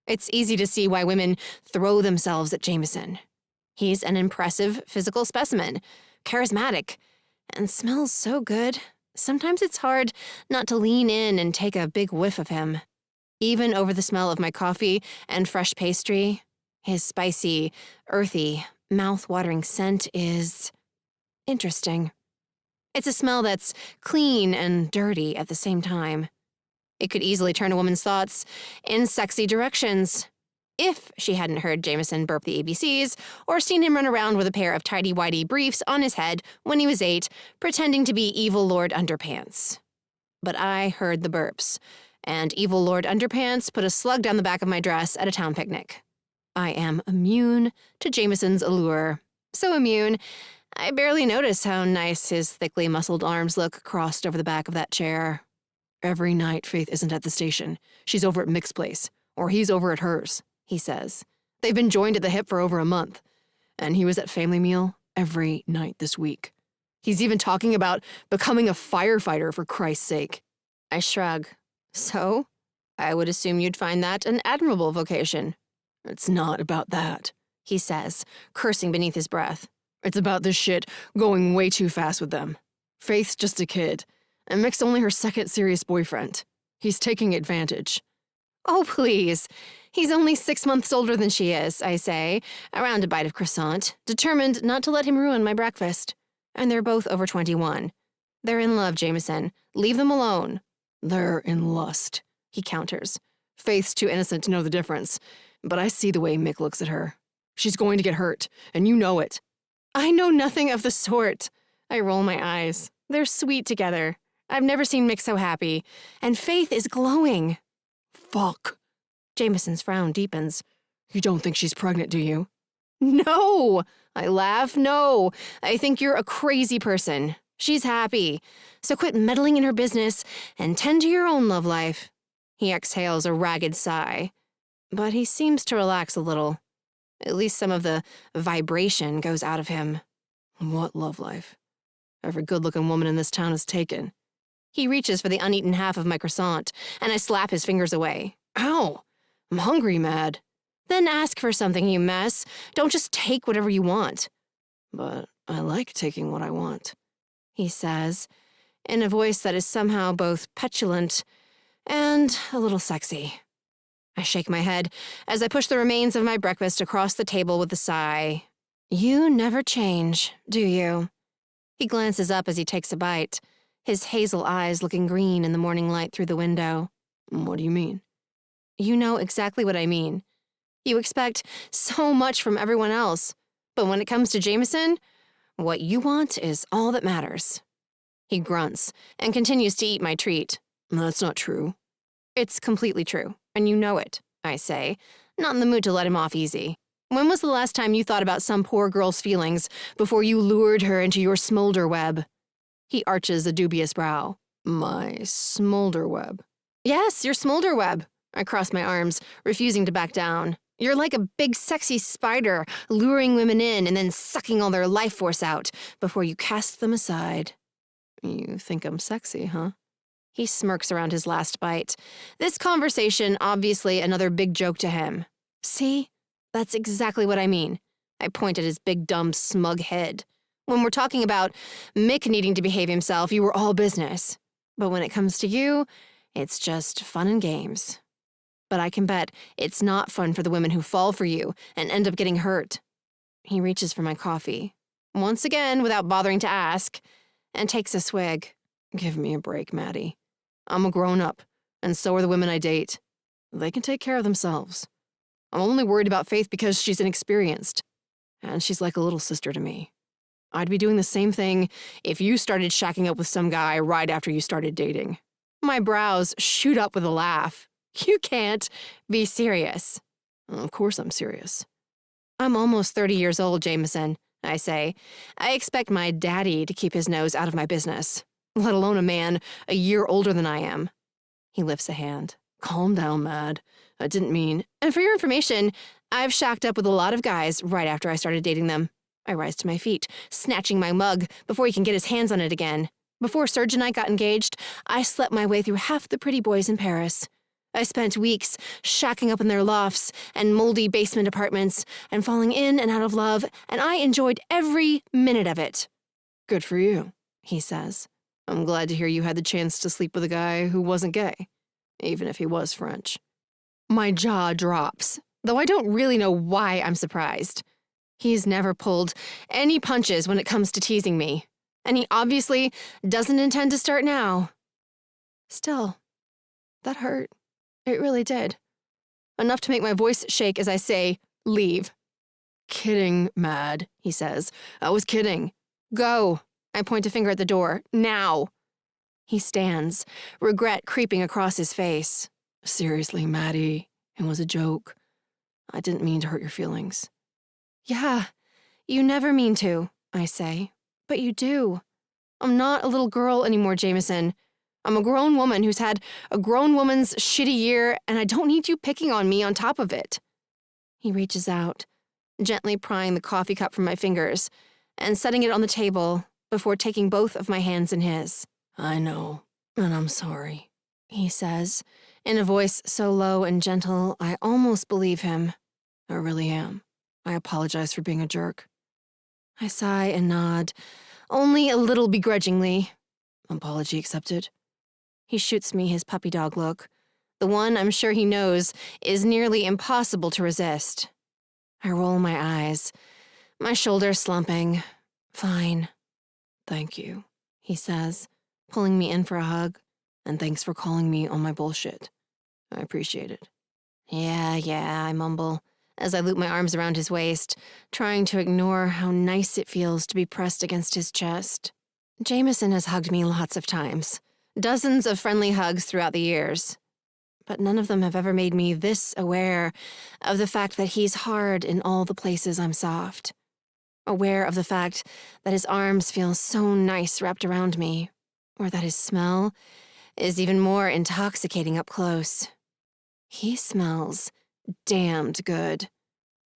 It's easy to see why women throw themselves at Jameson. He's an impressive physical specimen, charismatic, and smells so good. Sometimes it's hard not to lean in and take a big whiff of him. Even over the smell of my coffee and fresh pastry, his spicy, earthy, mouth-watering scent is interesting. It's a smell that's clean and dirty at the same time. It could easily turn a woman's thoughts in sexy directions, if she hadn't heard Jameson burp the ABCs or seen him run around with a pair of tidy-whitey briefs on his head when he was 8, pretending to be Evil Lord Underpants. But I heard the burps, and Evil Lord Underpants put a slug down the back of my dress at a town picnic. I am immune to Jameson's allure. So immune, I barely notice how nice his thickly muscled arms look crossed over the back of that chair. Every night Faith isn't at the station. She's over at Mick's place, or he's over at hers. he says. They've been joined at the hip for over a month. And he was at family meal every night this week. He's even talking about becoming a firefighter, for Christ's sake. I shrug. So? I would assume you'd find that an admirable vocation. It's not about that, he says, cursing beneath his breath. It's about this shit going way too fast with them. Faith's just a kid, and Mick's only her second serious boyfriend. He's taking advantage. Oh, please. He's only 6 months older than she is, I say, around a bite of croissant, determined not to let him ruin my breakfast. And they're both over 21. They're in love, Jameson. Leave them alone. They're in lust, he counters. Faith's too innocent to know the difference, but I see the way Mick looks at her. She's going to get hurt, and you know it. I know nothing of the sort. I roll my eyes. They're sweet together. I've never seen Mick so happy, and Faith is glowing. Fuck. Jameson's frown deepens. You don't think she's pregnant, do you? No! I laugh. No. I think you're a crazy person. She's happy. So quit meddling in her business and tend to your own love life. He exhales a ragged sigh. But he seems to relax a little. At least some of the vibration goes out of him. What love life? Every good-looking woman in this town is taken. He reaches for the uneaten half of my croissant, and I slap his fingers away. Ow! I'm hungry, Mad. Then ask for something, you mess. Don't just take whatever you want. But I like taking what I want, he says, in a voice that is somehow both petulant and a little sexy. I shake my head as I push the remains of my breakfast across the table with a sigh. You never change, do you? He glances up as he takes a bite, his hazel eyes looking green in the morning light through the window. What do you mean? You know exactly what I mean. You expect so much from everyone else, but when it comes to Jameson, what you want is all that matters. He grunts and continues to eat my treat. That's not true. It's completely true, and you know it, I say, not in the mood to let him off easy. When was the last time you thought about some poor girl's feelings before you lured her into your smolder web? He arches a dubious brow. My smolder web. Yes, your smolder web. I cross my arms, refusing to back down. You're like a big sexy spider, luring women in and then sucking all their life force out before you cast them aside. You think I'm sexy, huh? He smirks around his last bite. This conversation, obviously another big joke to him. See? That's exactly what I mean. I point at his big, dumb, smug head. When we're talking about Mick needing to behave himself, you were all business. But when it comes to you, it's just fun and games. But I can bet it's not fun for the women who fall for you and end up getting hurt. He reaches for my coffee, once again without bothering to ask, and takes a swig. Give me a break, Maddie. I'm a grown-up, and so are the women I date. They can take care of themselves. I'm only worried about Faith because she's inexperienced, and she's like a little sister to me. I'd be doing the same thing if you started shacking up with some guy right after you started dating. My brows shoot up with a laugh. You can't be serious. Of course I'm serious. I'm almost 30 years old, Jameson, I say. I expect my daddy to keep his nose out of my business, let alone a man a year older than I am. He lifts a hand. Calm down, Mad. I didn't mean. And for your information, I've shacked up with a lot of guys right after I started dating them. I rise to my feet, snatching my mug before he can get his hands on it again. Before Serge and I got engaged, I slept my way through half the pretty boys in Paris. I spent weeks shacking up in their lofts and moldy basement apartments and falling in and out of love, and I enjoyed every minute of it. Good for you, he says. I'm glad to hear you had the chance to sleep with a guy who wasn't gay, even if he was French. My jaw drops, though I don't really know why I'm surprised. He's never pulled any punches when it comes to teasing me, and he obviously doesn't intend to start now. Still, that hurt. It really did. Enough to make my voice shake as I say, leave. Kidding, Mad, he says. I was kidding. Go. I point a finger at the door. Now. He stands, regret creeping across his face. Seriously, Maddie, it was a joke. I didn't mean to hurt your feelings. Yeah, you never mean to, I say. But you do. I'm not a little girl anymore, Jameson. I'm a grown woman who's had a grown woman's shitty year, and I don't need you picking on me on top of it. He reaches out, gently prying the coffee cup from my fingers and setting it on the table before taking both of my hands in his. I know, and I'm sorry, he says, in a voice so low and gentle I almost believe him. I really am. I apologize for being a jerk. I sigh and nod, only a little begrudgingly. Apology accepted. He shoots me his puppy dog look, the one I'm sure he knows is nearly impossible to resist. I roll my eyes, my shoulders slumping. Fine. Thank you, he says, pulling me in for a hug. And thanks for calling me on my bullshit. I appreciate it. Yeah, I mumble, as I loop my arms around his waist, trying to ignore how nice it feels to be pressed against his chest. Jameson has hugged me lots of times, dozens of friendly hugs throughout the years. But none of them have ever made me this aware of the fact that he's hard in all the places I'm soft. Aware of the fact that his arms feel so nice wrapped around me, or that his smell is even more intoxicating up close. He smells damned good.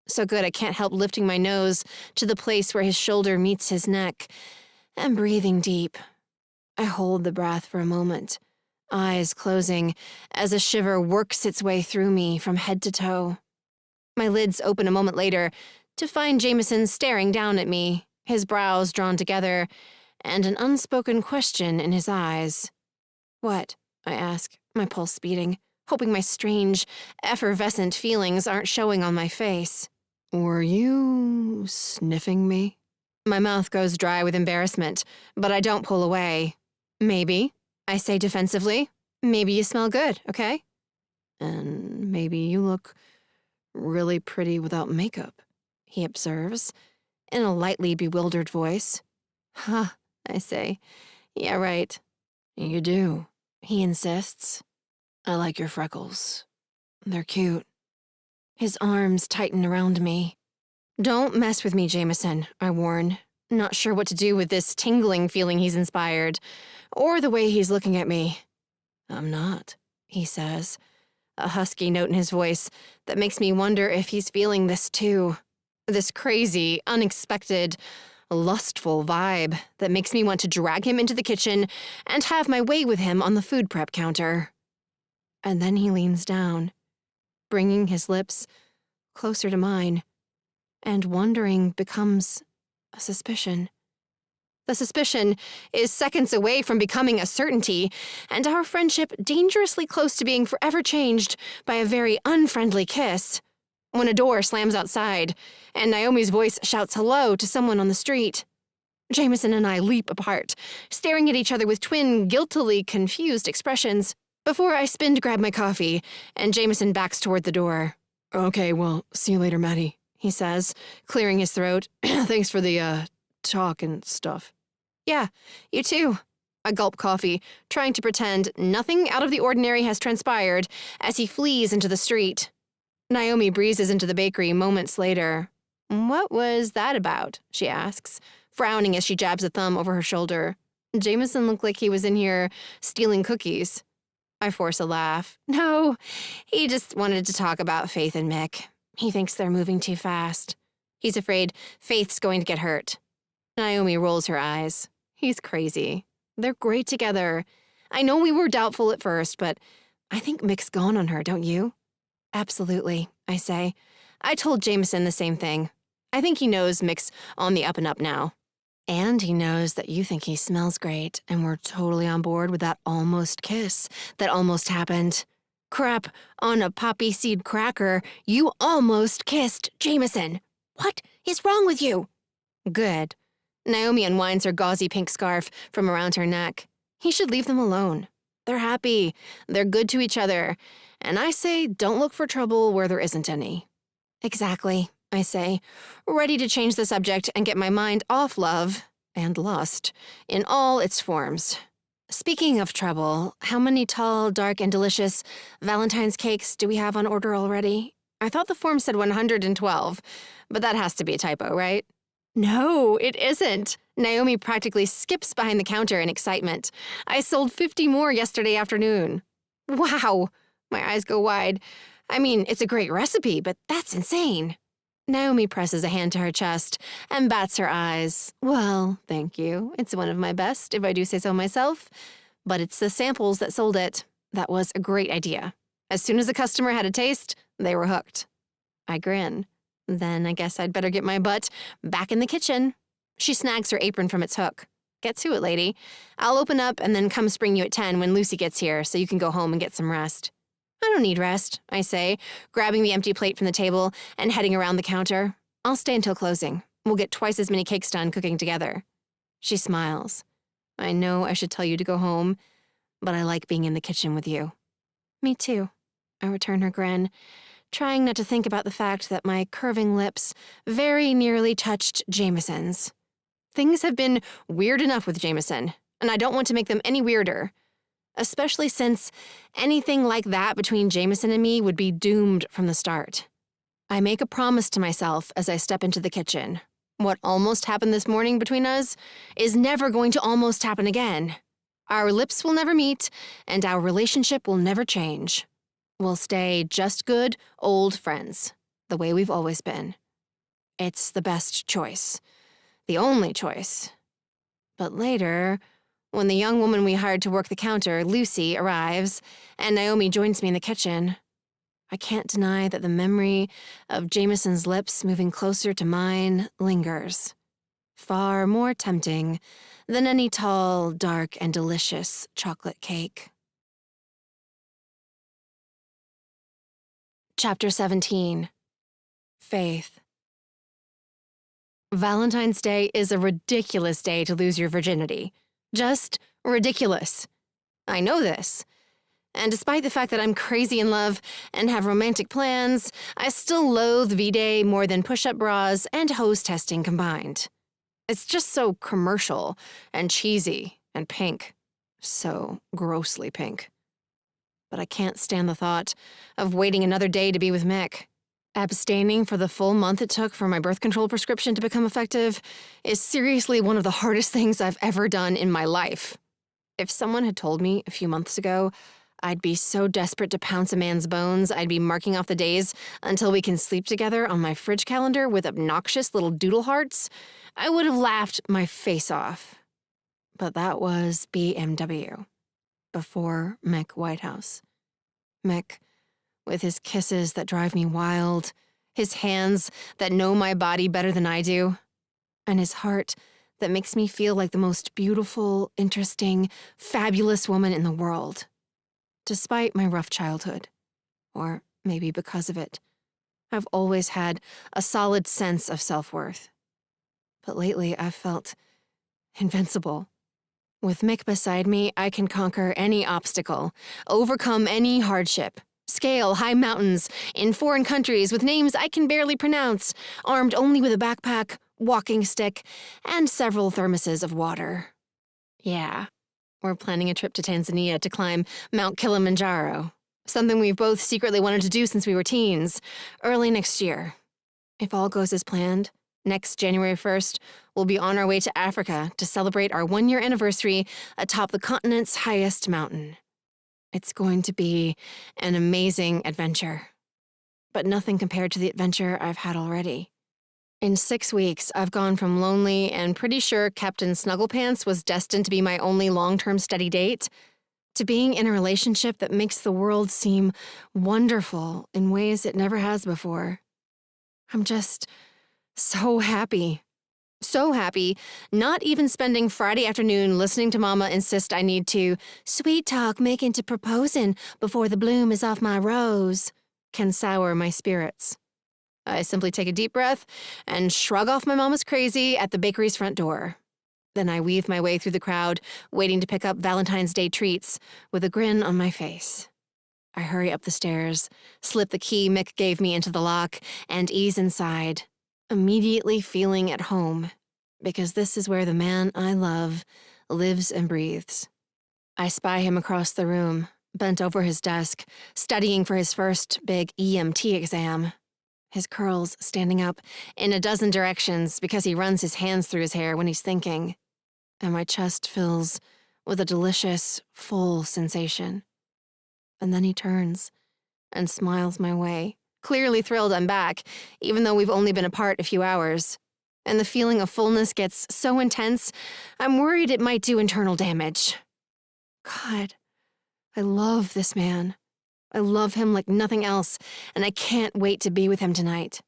So good I can't help lifting my nose to the place where his shoulder meets his neck and breathing deep. I hold the breath for a moment, eyes closing as a shiver works its way through me from head to toe. My lids open a moment later to find Jameson staring down at me, his brows drawn together, and an unspoken question in his eyes. What? I ask, my pulse speeding, hoping my strange, effervescent feelings aren't showing on my face. Were you sniffing me? My mouth goes dry with embarrassment, but I don't pull away. Maybe, I say defensively. Maybe you smell good, okay? And maybe you look really pretty without makeup, he observes, in a lightly bewildered voice. Huh, I say. Yeah, right. You do, he insists. I like your freckles. They're cute. His arms tighten around me. Don't mess with me, Jameson, I warn, not sure what to do with this tingling feeling he's inspired, or the way he's looking at me. I'm not, he says, a husky note in his voice that makes me wonder if he's feeling this too. This crazy, unexpected, lustful vibe that makes me want to drag him into the kitchen and have my way with him on the food prep counter. And then he leans down, bringing his lips closer to mine, and wondering becomes a suspicion. The suspicion is seconds away from becoming a certainty, and our friendship dangerously close to being forever changed by a very unfriendly kiss, when a door slams outside, and Naomi's voice shouts hello to someone on the street. Jameson and I leap apart, staring at each other with twin, guiltily confused expressions, before I spin to grab my coffee, and Jameson backs toward the door. Okay, well, see you later, Maddie, he says, clearing his throat. Thanks for the, talk and stuff. Yeah, you too. I gulp coffee, trying to pretend nothing out of the ordinary has transpired as he flees into the street. Naomi breezes into the bakery moments later. What was that about? She asks, frowning as she jabs a thumb over her shoulder. Jameson looked like he was in here stealing cookies. I force a laugh. No, he just wanted to talk about Faith and Mick. He thinks they're moving too fast. He's afraid Faith's going to get hurt. Naomi rolls her eyes. He's crazy. They're great together. I know we were doubtful at first, but I think Mick's gone on her, don't you? Absolutely, I say. I told Jameson the same thing. I think he knows Mick's on the up and up now. And he knows that you think he smells great, and we're totally on board with that almost kiss that almost happened. Crap, on a poppy seed cracker, you almost kissed Jameson. What is wrong with you? Good. Naomi unwinds her gauzy pink scarf from around her neck. He should leave them alone. They're happy. They're good to each other. And I say don't look for trouble where there isn't any. Exactly, I say, ready to change the subject and get my mind off love and lust in all its forms. Speaking of trouble, how many tall, dark, and delicious Valentine's cakes do we have on order already? I thought the form said 112, but that has to be a typo, right? No, it isn't. Naomi practically skips behind the counter in excitement. I sold 50 more yesterday afternoon. Wow! My eyes go wide. I mean, it's a great recipe, but that's insane. Naomi presses a hand to her chest and bats her eyes. Well, thank you. It's one of my best, if I do say so myself. But it's the samples that sold it. That was a great idea. As soon as the customer had a taste, they were hooked. I grin. Then I guess I'd better get my butt back in the kitchen. She snags her apron from its hook. Get to it, lady. I'll open up and then come spring you at 10 when Lucy gets here so you can go home and get some rest. I don't need rest, I say, grabbing the empty plate from the table and heading around the counter. I'll stay until closing. We'll get twice as many cakes done cooking together. She smiles. I know I should tell you to go home, but I like being in the kitchen with you. Me too. I return her grin, trying not to think about the fact that my curving lips very nearly touched Jameson's. Things have been weird enough with Jameson, and I don't want to make them any weirder. Especially since anything like that between Jameson and me would be doomed from the start. I make a promise to myself as I step into the kitchen. What almost happened this morning between us is never going to almost happen again. Our lips will never meet, and our relationship will never change. We'll stay just good, old friends, the way we've always been. It's the best choice. The only choice. But later, when the young woman we hired to work the counter, Lucy, arrives, and Naomi joins me in the kitchen, I can't deny that the memory of Jameson's lips moving closer to mine lingers. Far more tempting than any tall, dark, and delicious chocolate cake. Chapter 17. Faith. Valentine's Day is a ridiculous day to lose your virginity. Just ridiculous. I know this. And despite the fact that I'm crazy in love and have romantic plans, I still loathe V-Day more than push-up bras and hose testing combined. It's just so commercial and cheesy and pink. So grossly pink. But I can't stand the thought of waiting another day to be with Mick. Abstaining for the full month it took for my birth control prescription to become effective is seriously one of the hardest things I've ever done in my life. If someone had told me a few months ago I'd be so desperate to pounce a man's bones I'd be marking off the days until we can sleep together on my fridge calendar with obnoxious little doodle hearts, I would have laughed my face off. But that was BMW. Before Mick Whitehouse. Mick, with his kisses that drive me wild, his hands that know my body better than I do, and his heart that makes me feel like the most beautiful, interesting, fabulous woman in the world. Despite my rough childhood, or maybe because of it, I've always had a solid sense of self-worth. But lately I've felt invincible. With Mick beside me, I can conquer any obstacle, overcome any hardship, scale high mountains in foreign countries with names I can barely pronounce, armed only with a backpack, walking stick, and several thermoses of water. Yeah, we're planning a trip to Tanzania to climb Mount Kilimanjaro, something we've both secretly wanted to do since we were teens, early next year. If all goes as planned, next January 1st, we'll be on our way to Africa to celebrate our 1-year anniversary atop the continent's highest mountain. It's going to be an amazing adventure, but nothing compared to the adventure I've had already. In 6 weeks, I've gone from lonely and pretty sure Captain Snugglepants was destined to be my only long-term steady date, to being in a relationship that makes the world seem wonderful in ways it never has before. I'm just so happy. So happy, not even spending Friday afternoon listening to Mama insist I need to sweet talk Mick into proposing before the bloom is off my rose can sour my spirits. I simply take a deep breath and shrug off my mama's crazy at the bakery's front door. Then I weave my way through the crowd, waiting to pick up Valentine's Day treats with a grin on my face. I hurry up the stairs, slip the key Mick gave me into the lock, and ease inside, immediately feeling at home, because this is where the man I love lives and breathes. I spy him across the room, bent over his desk, studying for his first big EMT exam. His curls standing up in a dozen directions because he runs his hands through his hair when he's thinking, and my chest fills with a delicious, full sensation. And then he turns and smiles my way, clearly thrilled I'm back, even though we've only been apart a few hours. And the feeling of fullness gets so intense, I'm worried it might do internal damage. God, I love this man. I love him like nothing else, and I can't wait to be with him tonight.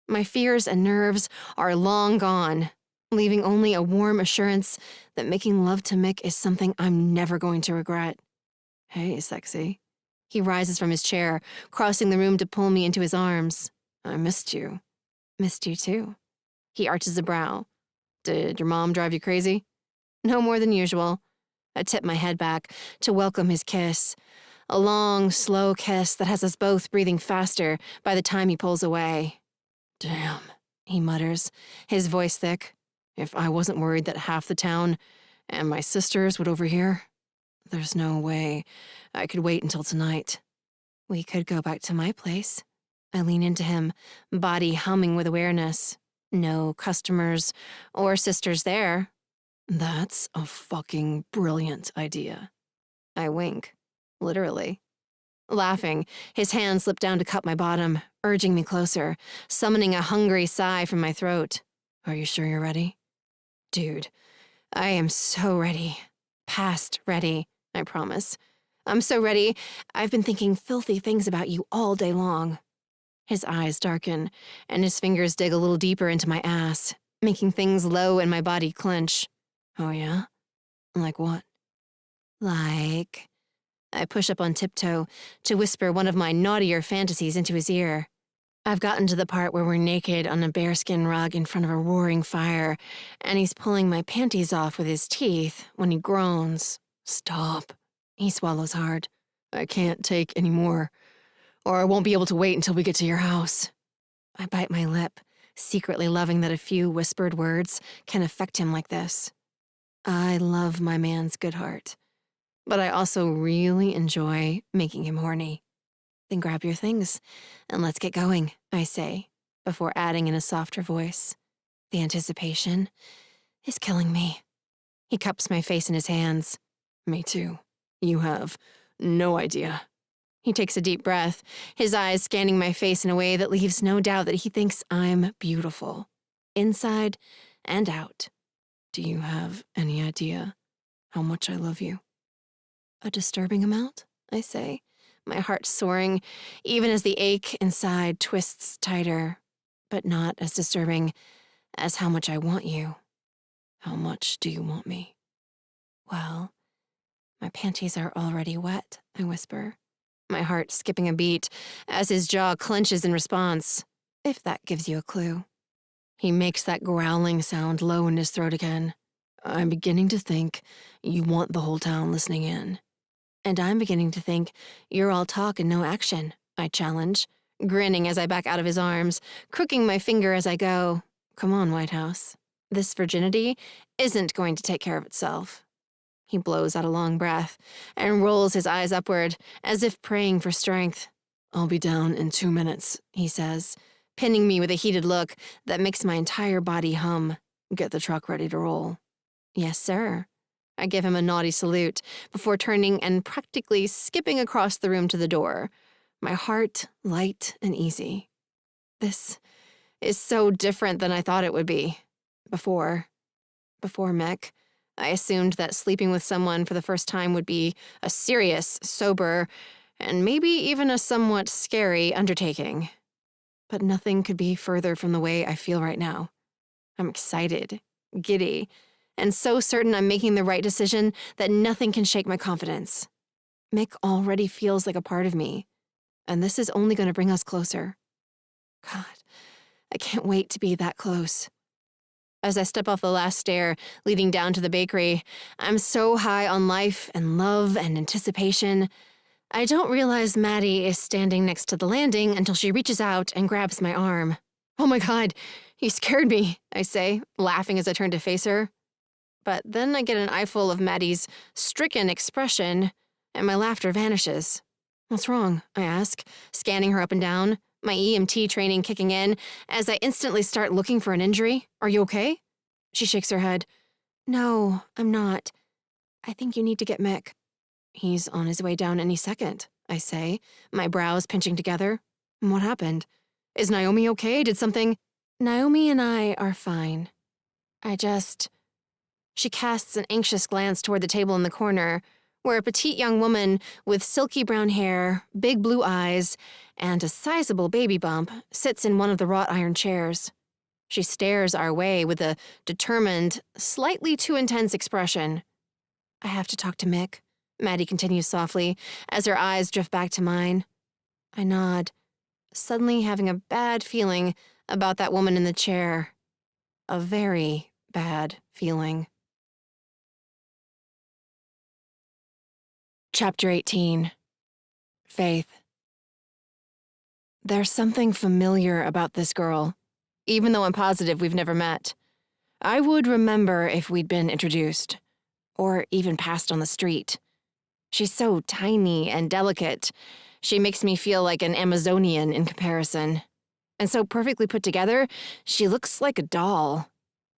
My fears and nerves are long gone, leaving only a warm assurance that making love to Mick is something I'm never going to regret. Hey, sexy. He rises from his chair, crossing the room to pull me into his arms. I missed you. Missed you too. He arches a brow. Did your mom drive you crazy? No more than usual. I tip my head back to welcome his kiss. A long, slow kiss that has us both breathing faster by the time he pulls away. Damn, he mutters, his voice thick. If I wasn't worried that half the town and my sisters would overhear, there's no way I could wait until tonight. We could go back to my place. I lean into him, body humming with awareness. No customers or sisters there. That's a fucking brilliant idea. I wink, literally. Laughing, his hand slipped down to cup my bottom, urging me closer, summoning a hungry sigh from my throat. Are you sure you're ready? Dude, I am so ready. Past ready, I promise. I'm so ready, I've been thinking filthy things about you all day long. His eyes darken, and his fingers dig a little deeper into my ass, making things low in my body clench. Oh yeah? Like what? Like... I push up on tiptoe to whisper one of my naughtier fantasies into his ear. I've gotten to the part where we're naked on a bearskin rug in front of a roaring fire, and he's pulling my panties off with his teeth when he groans. Stop. He swallows hard. I can't take any more, or I won't be able to wait until we get to your house. I bite my lip, secretly loving that a few whispered words can affect him like this. I love my man's good heart, but I also really enjoy making him horny. Then grab your things and let's get going, I say, before adding in a softer voice. The anticipation is killing me. He cups my face in his hands. Me too. You have no idea. He takes a deep breath, his eyes scanning my face in a way that leaves no doubt that he thinks I'm beautiful, inside and out. Do you have any idea how much I love you? A disturbing amount, I say, my heart soaring, even as the ache inside twists tighter, but not as disturbing as how much I want you. How much do you want me? Well, my panties are already wet, I whisper, my heart skipping a beat as his jaw clenches in response, if that gives you a clue. He makes that growling sound low in his throat again. I'm beginning to think you want the whole town listening in. And I'm beginning to think you're all talk and no action, I challenge, grinning as I back out of his arms, crooking my finger as I go. Come on, White House. This virginity isn't going to take care of itself. He blows out a long breath and rolls his eyes upward, as if praying for strength. I'll be down in 2 minutes, he says, pinning me with a heated look that makes my entire body hum. Get the truck ready to roll. Yes, sir. I give him a naughty salute before turning and practically skipping across the room to the door, my heart light and easy. This is so different than I thought it would be. Before Mick, I assumed that sleeping with someone for the first time would be a serious, sober, and maybe even a somewhat scary undertaking. But nothing could be further from the way I feel right now. I'm excited, giddy, and so certain I'm making the right decision that nothing can shake my confidence. Mick already feels like a part of me, and this is only going to bring us closer. God, I can't wait to be that close. As I step off the last stair leading down to the bakery, I'm so high on life and love and anticipation, I don't realize Maddie is standing next to the landing until she reaches out and grabs my arm. Oh my God, you scared me, I say, laughing as I turn to face her. But then I get an eyeful of Maddie's stricken expression, and my laughter vanishes. What's wrong? I ask, scanning her up and down, my EMT training kicking in as I instantly start looking for an injury. Are you okay? She shakes her head. No, I'm not. I think you need to get Mick. He's on his way down any second, I say, my brows pinching together. What happened? Is Naomi okay? Did something— Naomi and I are fine. She casts an anxious glance toward the table in the corner, where a petite young woman with silky brown hair, big blue eyes, and a sizable baby bump sits in one of the wrought iron chairs. She stares our way with a determined, slightly too intense expression. I have to talk to Mick, Maddie continues softly, as her eyes drift back to mine. I nod, suddenly having a bad feeling about that woman in the chair. A very bad feeling. Chapter 18. Faith. There's something familiar about this girl, even though I'm positive we've never met. I would remember if we'd been introduced, or even passed on the street. She's so tiny and delicate. She makes me feel like an Amazonian in comparison. And so perfectly put together, she looks like a doll.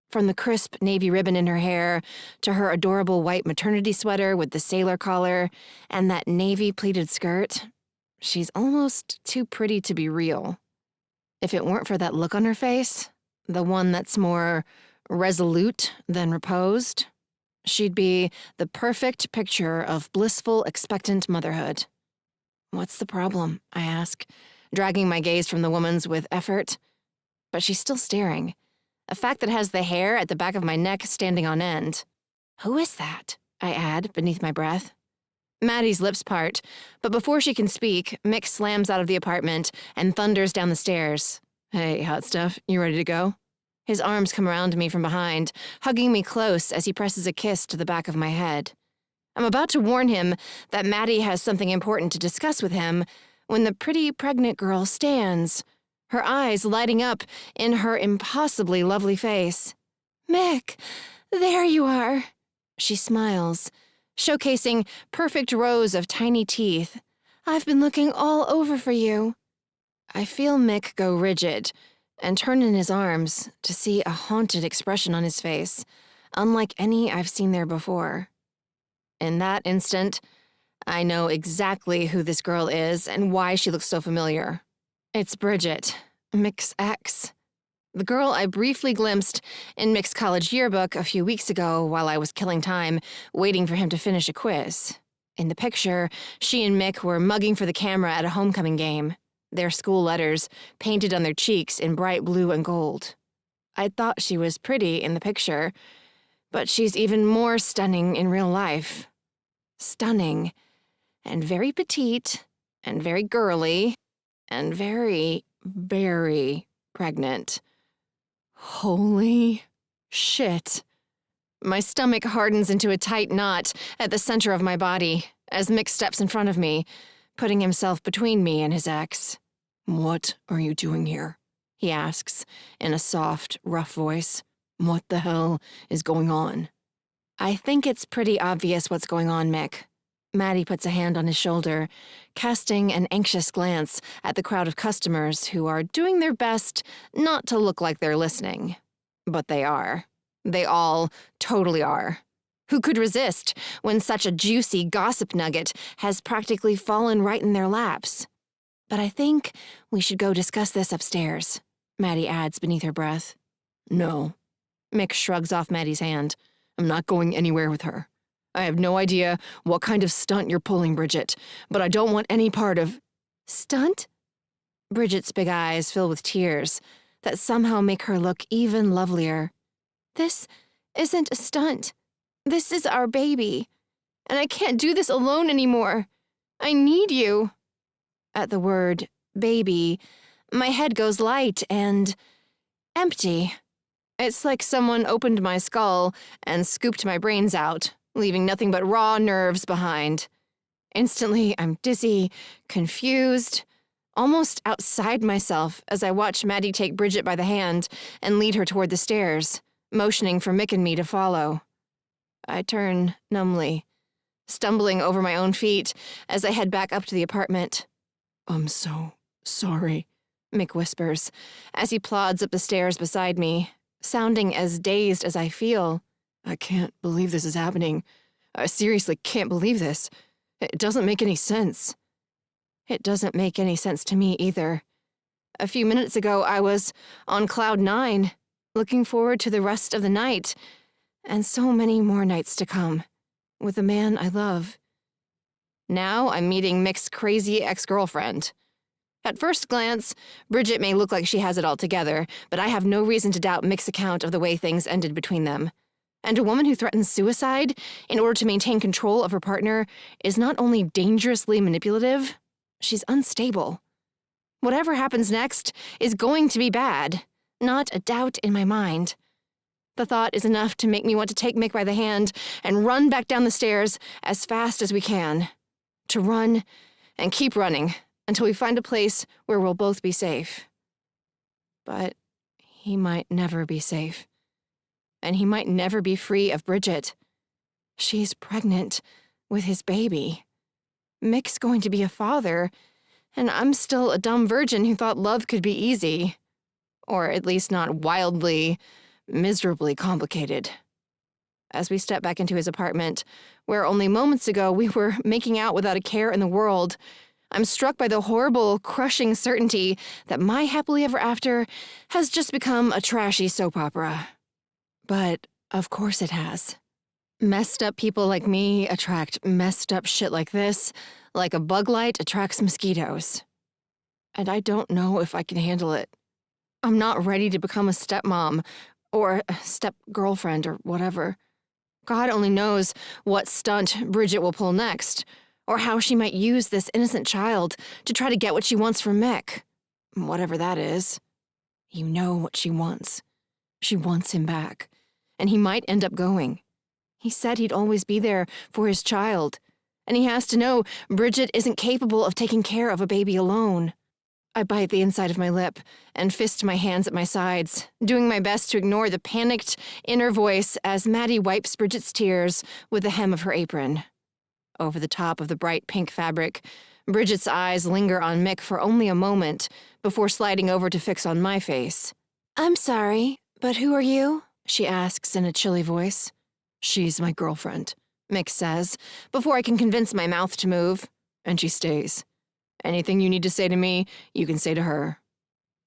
From the crisp navy ribbon in her hair, to her adorable white maternity sweater with the sailor collar, and that navy pleated skirt, she's almost too pretty to be real. If it weren't for that look on her face, the one that's more resolute than reposed, she'd be the perfect picture of blissful, expectant motherhood. What's the problem? I ask, dragging my gaze from the woman's with effort. But she's still staring. A fact that has the hair at the back of my neck standing on end. Who is that? I add, beneath my breath. Maddie's lips part, but before she can speak, Mick slams out of the apartment and thunders down the stairs. Hey, hot stuff, you ready to go? His arms come around me from behind, hugging me close as he presses a kiss to the back of my head. I'm about to warn him that Maddie has something important to discuss with him when the pretty pregnant girl stands, her eyes lighting up in her impossibly lovely face. Mick, there you are. She smiles, showcasing perfect rows of tiny teeth. I've been looking all over for you. I feel Mick go rigid and turn in his arms to see a haunted expression on his face, unlike any I've seen there before. In that instant, I know exactly who this girl is and why she looks so familiar. It's Bridget, Mick's ex. The girl I briefly glimpsed in Mick's college yearbook a few weeks ago while I was killing time waiting for him to finish a quiz. In the picture, she and Mick were mugging for the camera at a homecoming game, their school letters painted on their cheeks in bright blue and gold. I thought she was pretty in the picture, but she's even more stunning in real life. Stunning, and very petite, and very girly, and very, very pregnant. Holy shit. My stomach hardens into a tight knot at the center of my body as Mick steps in front of me, putting himself between me and his ex. What are you doing here? He asks, in a soft, rough voice. What the hell is going on? I think it's pretty obvious what's going on, Mick. Maddie puts a hand on his shoulder, casting an anxious glance at the crowd of customers who are doing their best not to look like they're listening. But they are. They all totally are. Who could resist when such a juicy gossip nugget has practically fallen right in their laps? But I think we should go discuss this upstairs, Maddie adds beneath her breath. No. Mick shrugs off Maddie's hand. I'm not going anywhere with her. I have no idea what kind of stunt you're pulling, Bridget, but I don't want any part of— Stunt? Bridget's big eyes fill with tears that somehow make her look even lovelier. This isn't a stunt. This is our baby. And I can't do this alone anymore. I need you. At the word baby, my head goes light and empty. It's like someone opened my skull and scooped my brains out, leaving nothing but raw nerves behind. Instantly, I'm dizzy, confused, almost outside myself as I watch Maddie take Bridget by the hand and lead her toward the stairs, motioning for Mick and me to follow. I turn numbly, stumbling over my own feet as I head back up to the apartment. I'm so sorry, Mick whispers, as he plods up the stairs beside me, sounding as dazed as I feel. I can't believe this is happening. I seriously can't believe this. It doesn't make any sense. It doesn't make any sense to me either. A few minutes ago, I was on cloud 9, looking forward to the rest of the night, and so many more nights to come, with the man I love. Now I'm meeting Mick's crazy ex-girlfriend. At first glance, Bridget may look like she has it all together, but I have no reason to doubt Mick's account of the way things ended between them. And a woman who threatens suicide in order to maintain control of her partner is not only dangerously manipulative, she's unstable. Whatever happens next is going to be bad, not a doubt in my mind. The thought is enough to make me want to take Mick by the hand and run back down the stairs as fast as we can. To run and keep running until we find a place where we'll both be safe. But he might never be safe. And he might never be free of Bridget. She's pregnant with his baby. Mick's going to be a father, and I'm still a dumb virgin who thought love could be easy. Or at least not wildly, miserably complicated. As we step back into his apartment, where only moments ago we were making out without a care in the world, I'm struck by the horrible, crushing certainty that my happily ever after has just become a trashy soap opera. But of course it has. Messed up people like me attract messed up shit like this, like a bug light attracts mosquitoes. And I don't know if I can handle it. I'm not ready to become a stepmom, or a step-girlfriend, or whatever. God only knows what stunt Bridget will pull next, or how she might use this innocent child to try to get what she wants from Mick. Whatever that is. You know what she wants. She wants him back, and he might end up going. He said he'd always be there for his child, and he has to know Bridget isn't capable of taking care of a baby alone. I bite the inside of my lip and fist my hands at my sides, doing my best to ignore the panicked inner voice as Maddie wipes Bridget's tears with the hem of her apron. Over the top of the bright pink fabric, Bridget's eyes linger on Mick for only a moment before sliding over to fix on my face. "I'm sorry, but who are you?" she asks in a chilly voice. "She's my girlfriend," Mick says, before I can convince my mouth to move, and she stays. "Anything you need to say to me, you can say to her."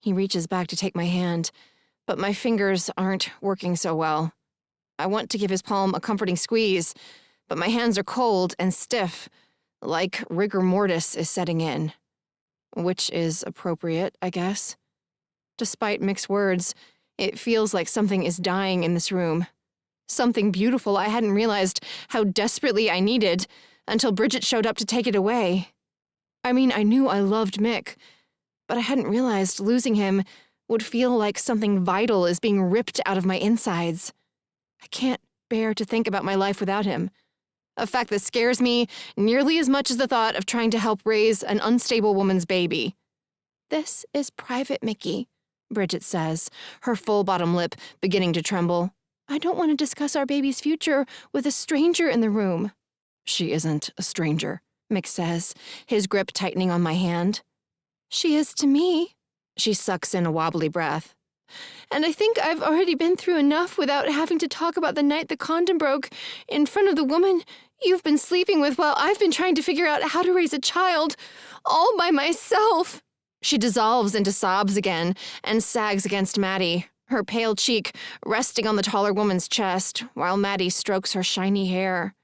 He reaches back to take my hand, but my fingers aren't working so well. I want to give his palm a comforting squeeze, but my hands are cold and stiff, like rigor mortis is setting in. Which is appropriate, I guess. Despite Mick's words, it feels like something is dying in this room. Something beautiful I hadn't realized how desperately I needed until Bridget showed up to take it away. I mean, I knew I loved Mick, but I hadn't realized losing him would feel like something vital is being ripped out of my insides. I can't bear to think about my life without him. A fact that scares me nearly as much as the thought of trying to help raise an unstable woman's baby. "This is private, Mickey," Bridget says, her full bottom lip beginning to tremble. "I don't want to discuss our baby's future with a stranger in the room." "She isn't a stranger," Mick says, his grip tightening on my hand. "She is to me." She sucks in a wobbly breath. "And I think I've already been through enough without having to talk about the night the condom broke in front of the woman you've been sleeping with while I've been trying to figure out how to raise a child all by myself." She dissolves into sobs again and sags against Maddie, her pale cheek resting on the taller woman's chest while Maddie strokes her shiny hair.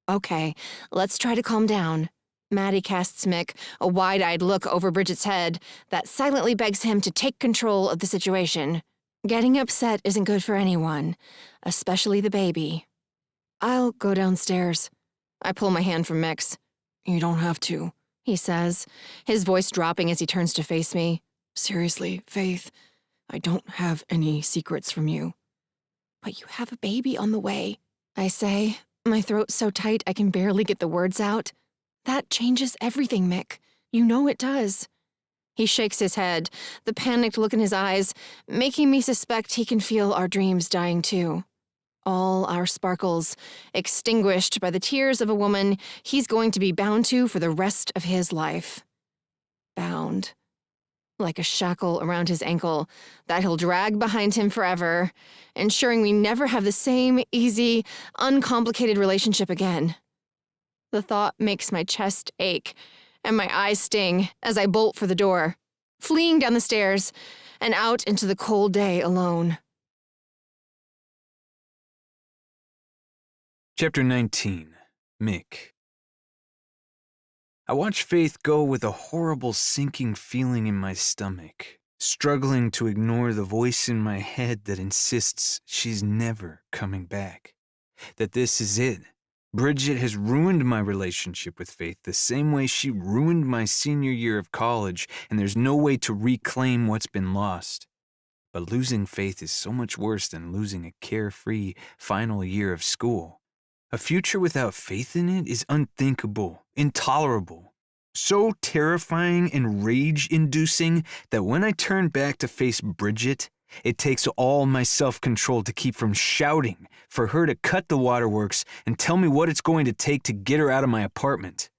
"Okay, let's try to calm down." Maddie casts Mick a wide-eyed look over Bridget's head that silently begs him to take control of the situation. Getting upset isn't good for anyone, especially the baby. "I'll go downstairs." I pull my hand from Mick's. "You don't have to," he says, his voice dropping as he turns to face me. "Seriously, Faith, I don't have any secrets from you." "But you have a baby on the way," I say, my throat so tight I can barely get the words out. "That changes everything, Mick. You know it does." He shakes his head, the panicked look in his eyes, making me suspect he can feel our dreams dying too. All our sparkles, extinguished by the tears of a woman he's going to be bound to for the rest of his life. Bound. Like a shackle around his ankle that he'll drag behind him forever, ensuring we never have the same easy, uncomplicated relationship again. The thought makes my chest ache and my eyes sting as I bolt for the door, fleeing down the stairs and out into the cold day alone. Chapter 19. Mick. I watch Faith go with a horrible sinking feeling in my stomach, struggling to ignore the voice in my head that insists she's never coming back. That this is it. Bridget has ruined my relationship with Faith the same way she ruined my senior year of college, and there's no way to reclaim what's been lost. But losing Faith is so much worse than losing a carefree final year of school. A future without Faith in it is unthinkable, intolerable, so terrifying and rage-inducing that when I turn back to face Bridget, it takes all my self-control to keep from shouting for her to cut the waterworks and tell me what it's going to take to get her out of my apartment.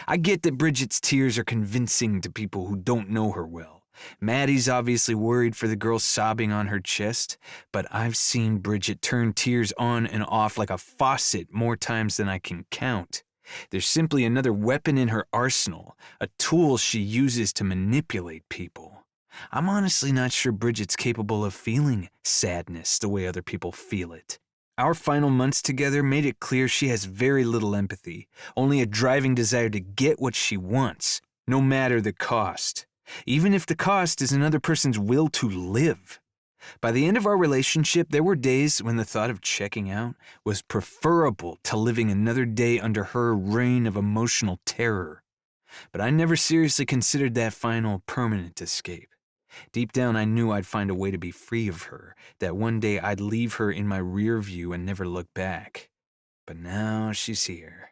I get that Bridget's tears are convincing to people who don't know her well. Maddie's obviously worried for the girl sobbing on her chest, but I've seen Bridget turn tears on and off like a faucet more times than I can count. There's simply another weapon in her arsenal, a tool she uses to manipulate people. I'm honestly not sure Bridget's capable of feeling sadness the way other people feel it. Our final months together made it clear she has very little empathy, only a driving desire to get what she wants, no matter the cost. Even if the cost is another person's will to live. By the end of our relationship, there were days when the thought of checking out was preferable to living another day under her reign of emotional terror. But I never seriously considered that final permanent escape. Deep down, I knew I'd find a way to be free of her, that one day I'd leave her in my rear view and never look back. But now she's here.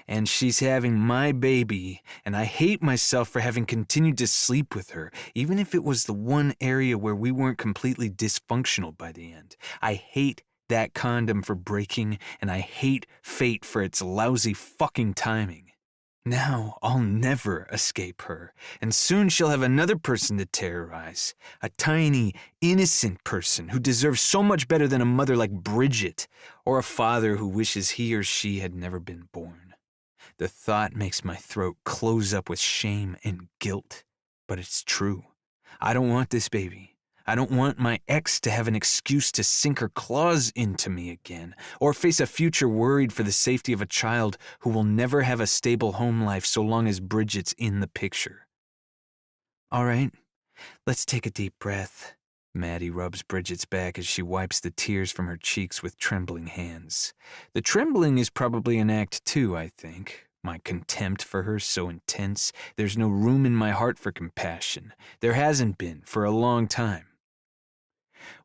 And she's having my baby, and I hate myself for having continued to sleep with her, even if it was the one area where we weren't completely dysfunctional by the end. I hate that condom for breaking, and I hate fate for its lousy fucking timing. Now I'll never escape her, and soon she'll have another person to terrorize. A tiny, innocent person who deserves so much better than a mother like Bridget, or a father who wishes he or she had never been born. The thought makes my throat close up with shame and guilt, but it's true. I don't want this baby. I don't want my ex to have an excuse to sink her claws into me again, or face a future worried for the safety of a child who will never have a stable home life so long as Bridget's in the picture. All right, let's take a deep breath. Maddie rubs Bridget's back as she wipes the tears from her cheeks with trembling hands. The trembling is probably an act too, I think. My contempt for her so intense, there's no room in my heart for compassion. There hasn't been for a long time.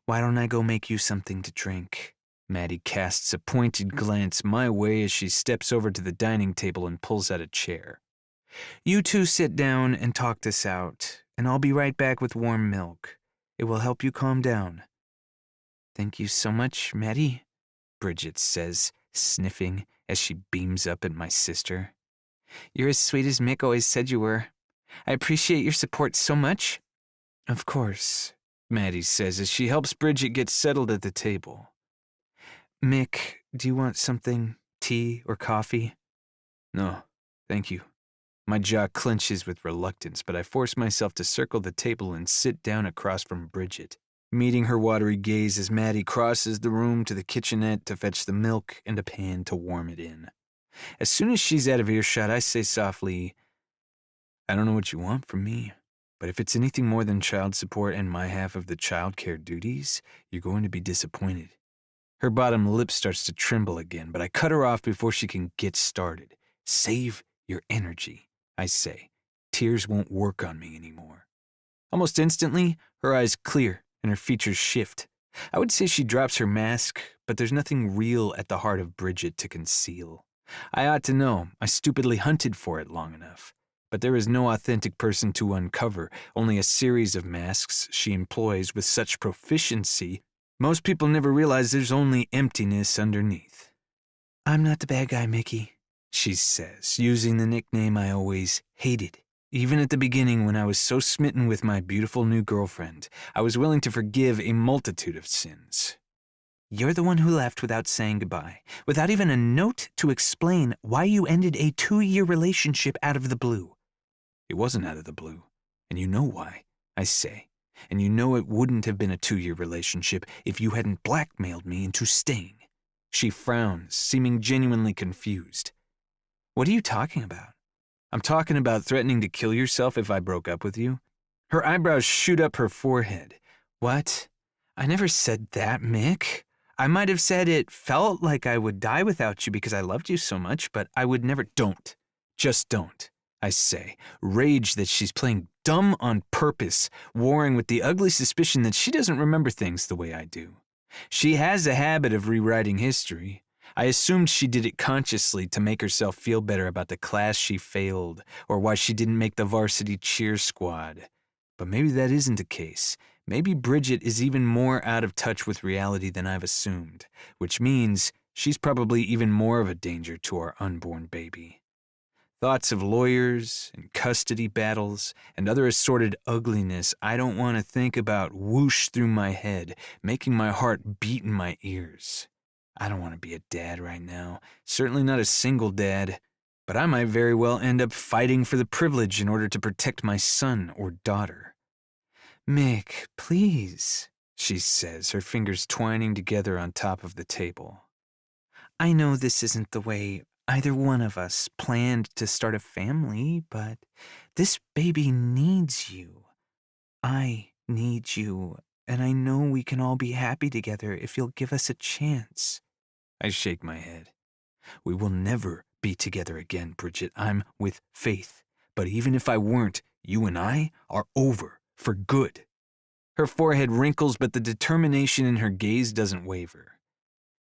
Why don't I go make you something to drink? Maddie casts a pointed glance my way as she steps over to the dining table and pulls out a chair. You two sit down and talk this out, and I'll be right back with warm milk. It will help you calm down. Thank you so much, Maddie, Bridget says, sniffing as she beams up at my sister. You're as sweet as Mick always said you were. I appreciate your support so much. Of course, Maddie says as she helps Bridget get settled at the table. Mick, do you want something, tea or coffee? No, thank you. My jaw clenches with reluctance, but I force myself to circle the table and sit down across from Bridget, meeting her watery gaze as Maddie crosses the room to the kitchenette to fetch the milk and a pan to warm it in. As soon as she's out of earshot, I say softly, I don't know what you want from me, but if it's anything more than child support and my half of the child care duties, you're going to be disappointed. Her bottom lip starts to tremble again, but I cut her off before she can get started. Save your energy, I say. Tears won't work on me anymore. Almost instantly, her eyes clear and her features shift. I would say she drops her mask, but there's nothing real at the heart of Bridget to conceal. I ought to know. I stupidly hunted for it long enough. But there is no authentic person to uncover, only a series of masks she employs with such proficiency, most people never realize there's only emptiness underneath. I'm not the bad guy, Mickey, she says, using the nickname I always hated. Even at the beginning, when I was so smitten with my beautiful new girlfriend, I was willing to forgive a multitude of sins. You're the one who left without saying goodbye, without even a note to explain why you ended a 2-year relationship out of the blue. It wasn't out of the blue. And you know why, I say. And you know it wouldn't have been a 2-year relationship if you hadn't blackmailed me into staying. She frowns, seeming genuinely confused. What are you talking about? I'm talking about threatening to kill yourself if I broke up with you. Her eyebrows shoot up her forehead. What? I never said that, Mick. I might have said it felt like I would die without you because I loved you so much, but I would never. Don't. Just don't, I say, rage that she's playing dumb on purpose, warring with the ugly suspicion that she doesn't remember things the way I do. She has a habit of rewriting history. I assumed she did it consciously to make herself feel better about the class she failed or why she didn't make the varsity cheer squad. But maybe that isn't the case. Maybe Bridget is even more out of touch with reality than I've assumed, which means she's probably even more of a danger to our unborn baby. Thoughts of lawyers and custody battles and other assorted ugliness I don't want to think about whoosh through my head, making my heart beat in my ears. I don't want to be a dad right now, certainly not a single dad, but I might very well end up fighting for the privilege in order to protect my son or daughter. Mick, please, she says, her fingers twining together on top of the table. I know this isn't the way either one of us planned to start a family, but this baby needs you. I need you, and I know we can all be happy together if you'll give us a chance. I shake my head. We will never be together again, Bridget. I'm with Faith. But even if I weren't, you and I are over for good. Her forehead wrinkles, but the determination in her gaze doesn't waver.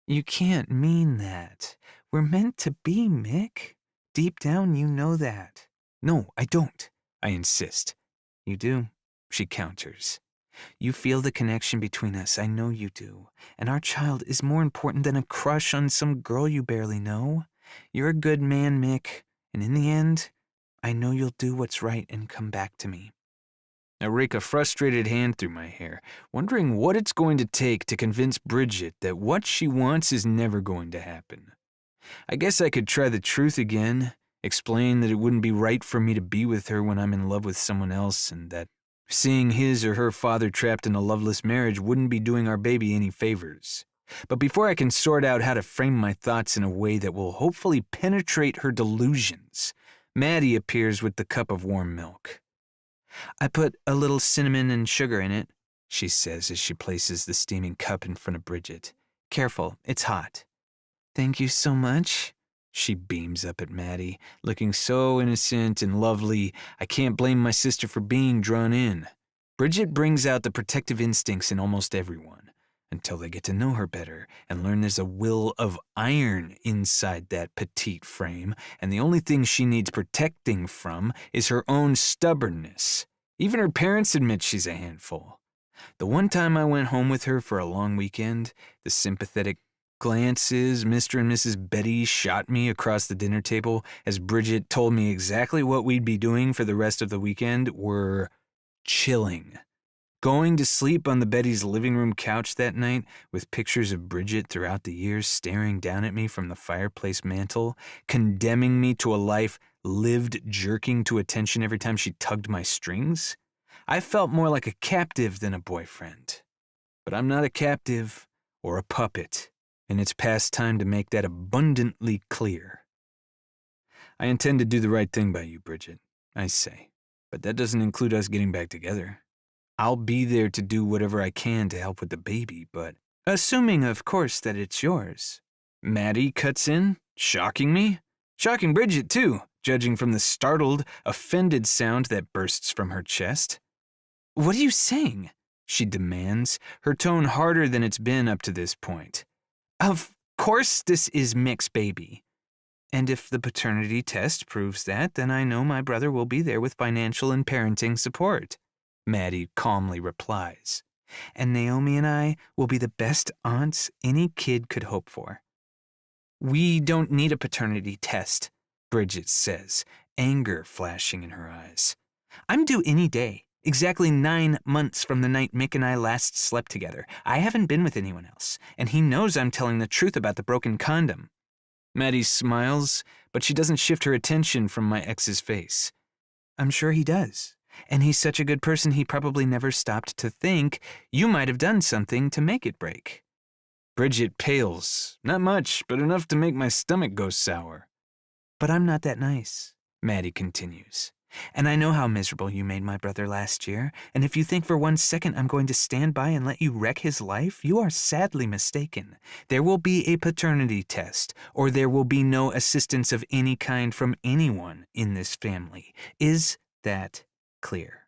You can't mean that. We're meant to be, Mick. Deep down, you know that. No, I don't, I insist. You do, she counters. You feel the connection between us, I know you do. And our child is more important than a crush on some girl you barely know. You're a good man, Mick, and in the end, I know you'll do what's right and come back to me. I rake a frustrated hand through my hair, wondering what it's going to take to convince Bridget that what she wants is never going to happen. I guess I could try the truth again, explain that it wouldn't be right for me to be with her when I'm in love with someone else, and that seeing his or her father trapped in a loveless marriage wouldn't be doing our baby any favors. But before I can sort out how to frame my thoughts in a way that will hopefully penetrate her delusions, Maddie appears with the cup of warm milk. I put a little cinnamon and sugar in it, she says as she places the steaming cup in front of Bridget. Careful, it's hot. Thank you so much. She beams up at Maddie, looking so innocent and lovely, I can't blame my sister for being drawn in. Bridget brings out the protective instincts in almost everyone, until they get to know her better and learn there's a will of iron inside that petite frame, and the only thing she needs protecting from is her own stubbornness. Even her parents admit she's a handful. The one time I went home with her for a long weekend, the sympathetic glances Mr. and Mrs. Betty shot me across the dinner table as Bridget told me exactly what we'd be doing for the rest of the weekend were chilling. Going to sleep on the Betty's living room couch that night with pictures of Bridget throughout the years staring down at me from the fireplace mantel, condemning me to a life lived jerking to attention every time she tugged my strings. I felt more like a captive than a boyfriend. But I'm not a captive or a puppet, and it's past time to make that abundantly clear. I intend to do the right thing by you, Bridget, I say, but that doesn't include us getting back together. I'll be there to do whatever I can to help with the baby, but assuming, of course, that it's yours. Maddie cuts in, shocking me. Shocking Bridget, too, judging from the startled, offended sound that bursts from her chest. What are you saying? She demands, her tone harder than it's been up to this point. Of course this is Mick's baby. And if the paternity test proves that, then I know my brother will be there with financial and parenting support. Maddie calmly replies. And Naomi and I will be the best aunts any kid could hope for. We don't need a paternity test, Bridget says, anger flashing in her eyes. I'm due any day, exactly 9 months from the night Mick and I last slept together. I haven't been with anyone else, and he knows I'm telling the truth about the broken condom. Maddie smiles, but she doesn't shift her attention from my ex's face. I'm sure he does. And he's such a good person he probably never stopped to think you might have done something to make it break. Bridget pales. Not much, but enough to make my stomach go sour. But I'm not that nice, Maddie continues. And I know how miserable you made my brother last year, and if you think for 1 second I'm going to stand by and let you wreck his life, you are sadly mistaken. There will be a paternity test, or there will be no assistance of any kind from anyone in this family. Is that clear?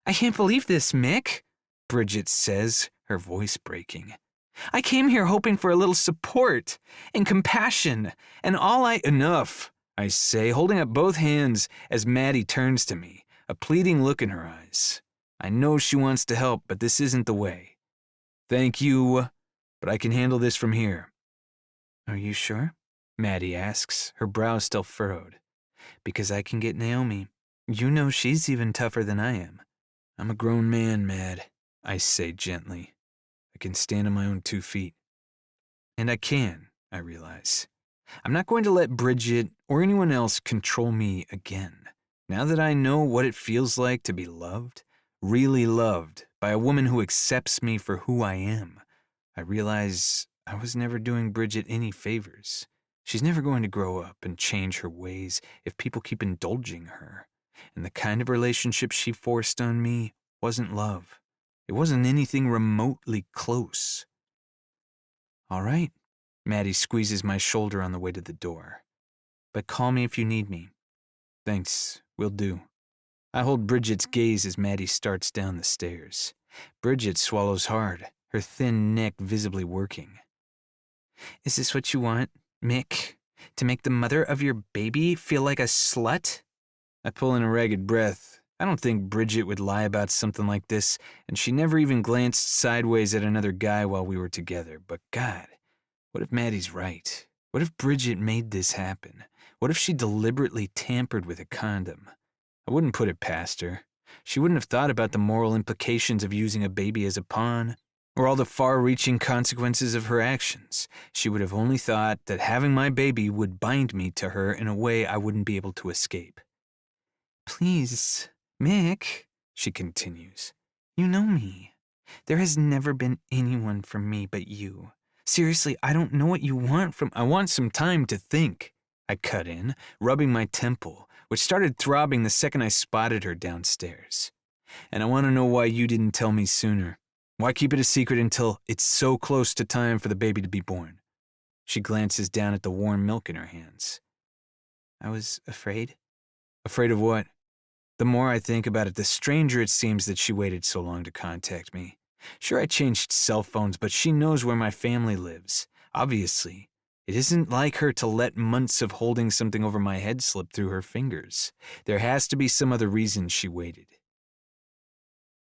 I can't believe this, Mick, Bridget says, her voice breaking. I came here hoping for a little support and compassion, and all I— Enough, I say, holding up both hands as Maddie turns to me, a pleading look in her eyes. I know she wants to help, but this isn't the way. Thank you, but I can handle this from here. Are you sure? Maddie asks, her brow still furrowed. Because I can get Naomi. You know she's even tougher than I am. I'm a grown man, Mad, I say gently. I can stand on my own 2 feet. And I can, I realize. I'm not going to let Bridget or anyone else control me again. Now that I know what it feels like to be loved, really loved, by a woman who accepts me for who I am, I realize I was never doing Bridget any favors. She's never going to grow up and change her ways if people keep indulging her. And the kind of relationship she forced on me wasn't love. It wasn't anything remotely close. All right. Maddie squeezes my shoulder on the way to the door. But call me if you need me. Thanks, will do. I hold Bridget's gaze as Maddie starts down the stairs. Bridget swallows hard, her thin neck visibly working. Is this what you want, Mick? To make the mother of your baby feel like a slut? I pull in a ragged breath. I don't think Bridget would lie about something like this, and she never even glanced sideways at another guy while we were together. But God, what if Maddie's right? What if Bridget made this happen? What if she deliberately tampered with a condom? I wouldn't put it past her. She wouldn't have thought about the moral implications of using a baby as a pawn, or all the far-reaching consequences of her actions. She would have only thought that having my baby would bind me to her in a way I wouldn't be able to escape. Please, Mick, she continues. You know me. There has never been anyone for me but you. Seriously, I don't know what you want from— I want some time to think, I cut in, rubbing my temple, which started throbbing the second I spotted her downstairs. And I want to know why you didn't tell me sooner. Why keep it a secret until it's so close to time for the baby to be born? She glances down at the warm milk in her hands. I was afraid. Afraid of what? The more I think about it, the stranger it seems that she waited so long to contact me. Sure, I changed cell phones, but she knows where my family lives. Obviously. It isn't like her to let months of holding something over my head slip through her fingers. There has to be some other reason she waited.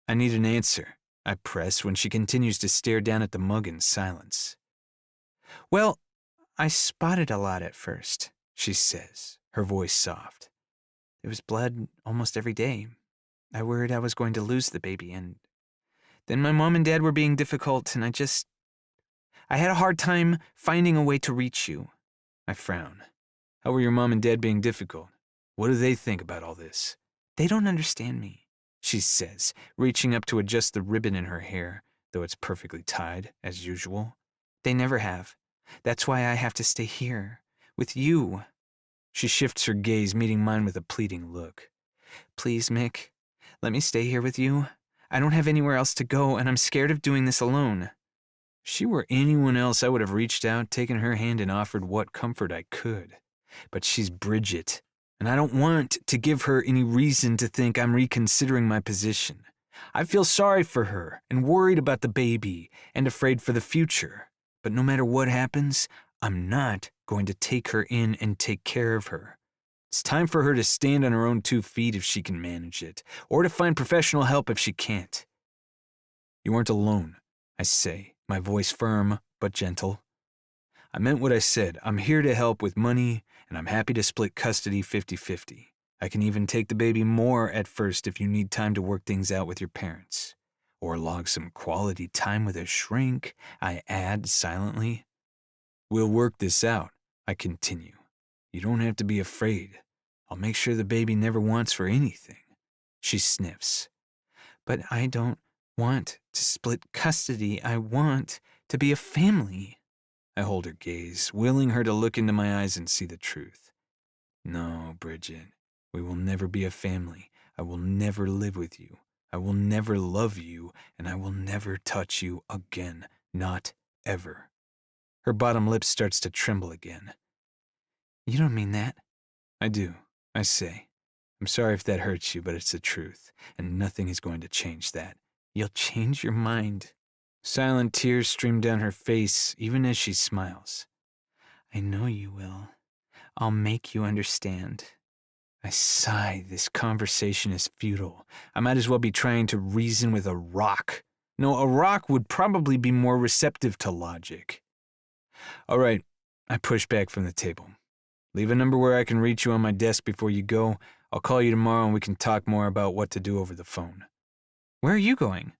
I need an answer, I press when she continues to stare down at the mug in silence. Well, I spotted a lot at first, she says, her voice soft. There was blood almost every day. I worried I was going to lose the baby, and then my mom and dad were being difficult, and I had a hard time finding a way to reach you. I frown. How were your mom and dad being difficult? What do they think about all this? They don't understand me, she says, reaching up to adjust the ribbon in her hair, though it's perfectly tied, as usual. They never have. That's why I have to stay here, with you. She shifts her gaze, meeting mine with a pleading look. Please, Mick, let me stay here with you. I don't have anywhere else to go, and I'm scared of doing this alone. If she were anyone else, I would have reached out, taken her hand, and offered what comfort I could. But she's Bridget, and I don't want to give her any reason to think I'm reconsidering my position. I feel sorry for her, and worried about the baby, and afraid for the future. But no matter what happens, I'm not going to take her in and take care of her. It's time for her to stand on her own 2 feet if she can manage it, or to find professional help if she can't. You aren't alone, I say, my voice firm but gentle. I meant what I said. I'm here to help with money, and I'm happy to split custody 50-50. I can even take the baby more at first if you need time to work things out with your parents. Or log some quality time with a shrink, I add silently. We'll work this out, I continue. You don't have to be afraid. I'll make sure the baby never wants for anything. She sniffs. But I don't want to split custody. I want to be a family. I hold her gaze, willing her to look into my eyes and see the truth. No, Bridget, we will never be a family. I will never live with you. I will never love you, and I will never touch you again. Not ever. Her bottom lip starts to tremble again. You don't mean that. I do, I say. I'm sorry if that hurts you, but it's the truth, and nothing is going to change that. You'll change your mind. Silent tears stream down her face, even as she smiles. I know you will. I'll make you understand. I sigh. This conversation is futile. I might as well be trying to reason with a rock. No, a rock would probably be more receptive to logic. All right, I push back from the table. Leave a number where I can reach you on my desk before you go. I'll call you tomorrow and we can talk more about what to do over the phone. Where are you going?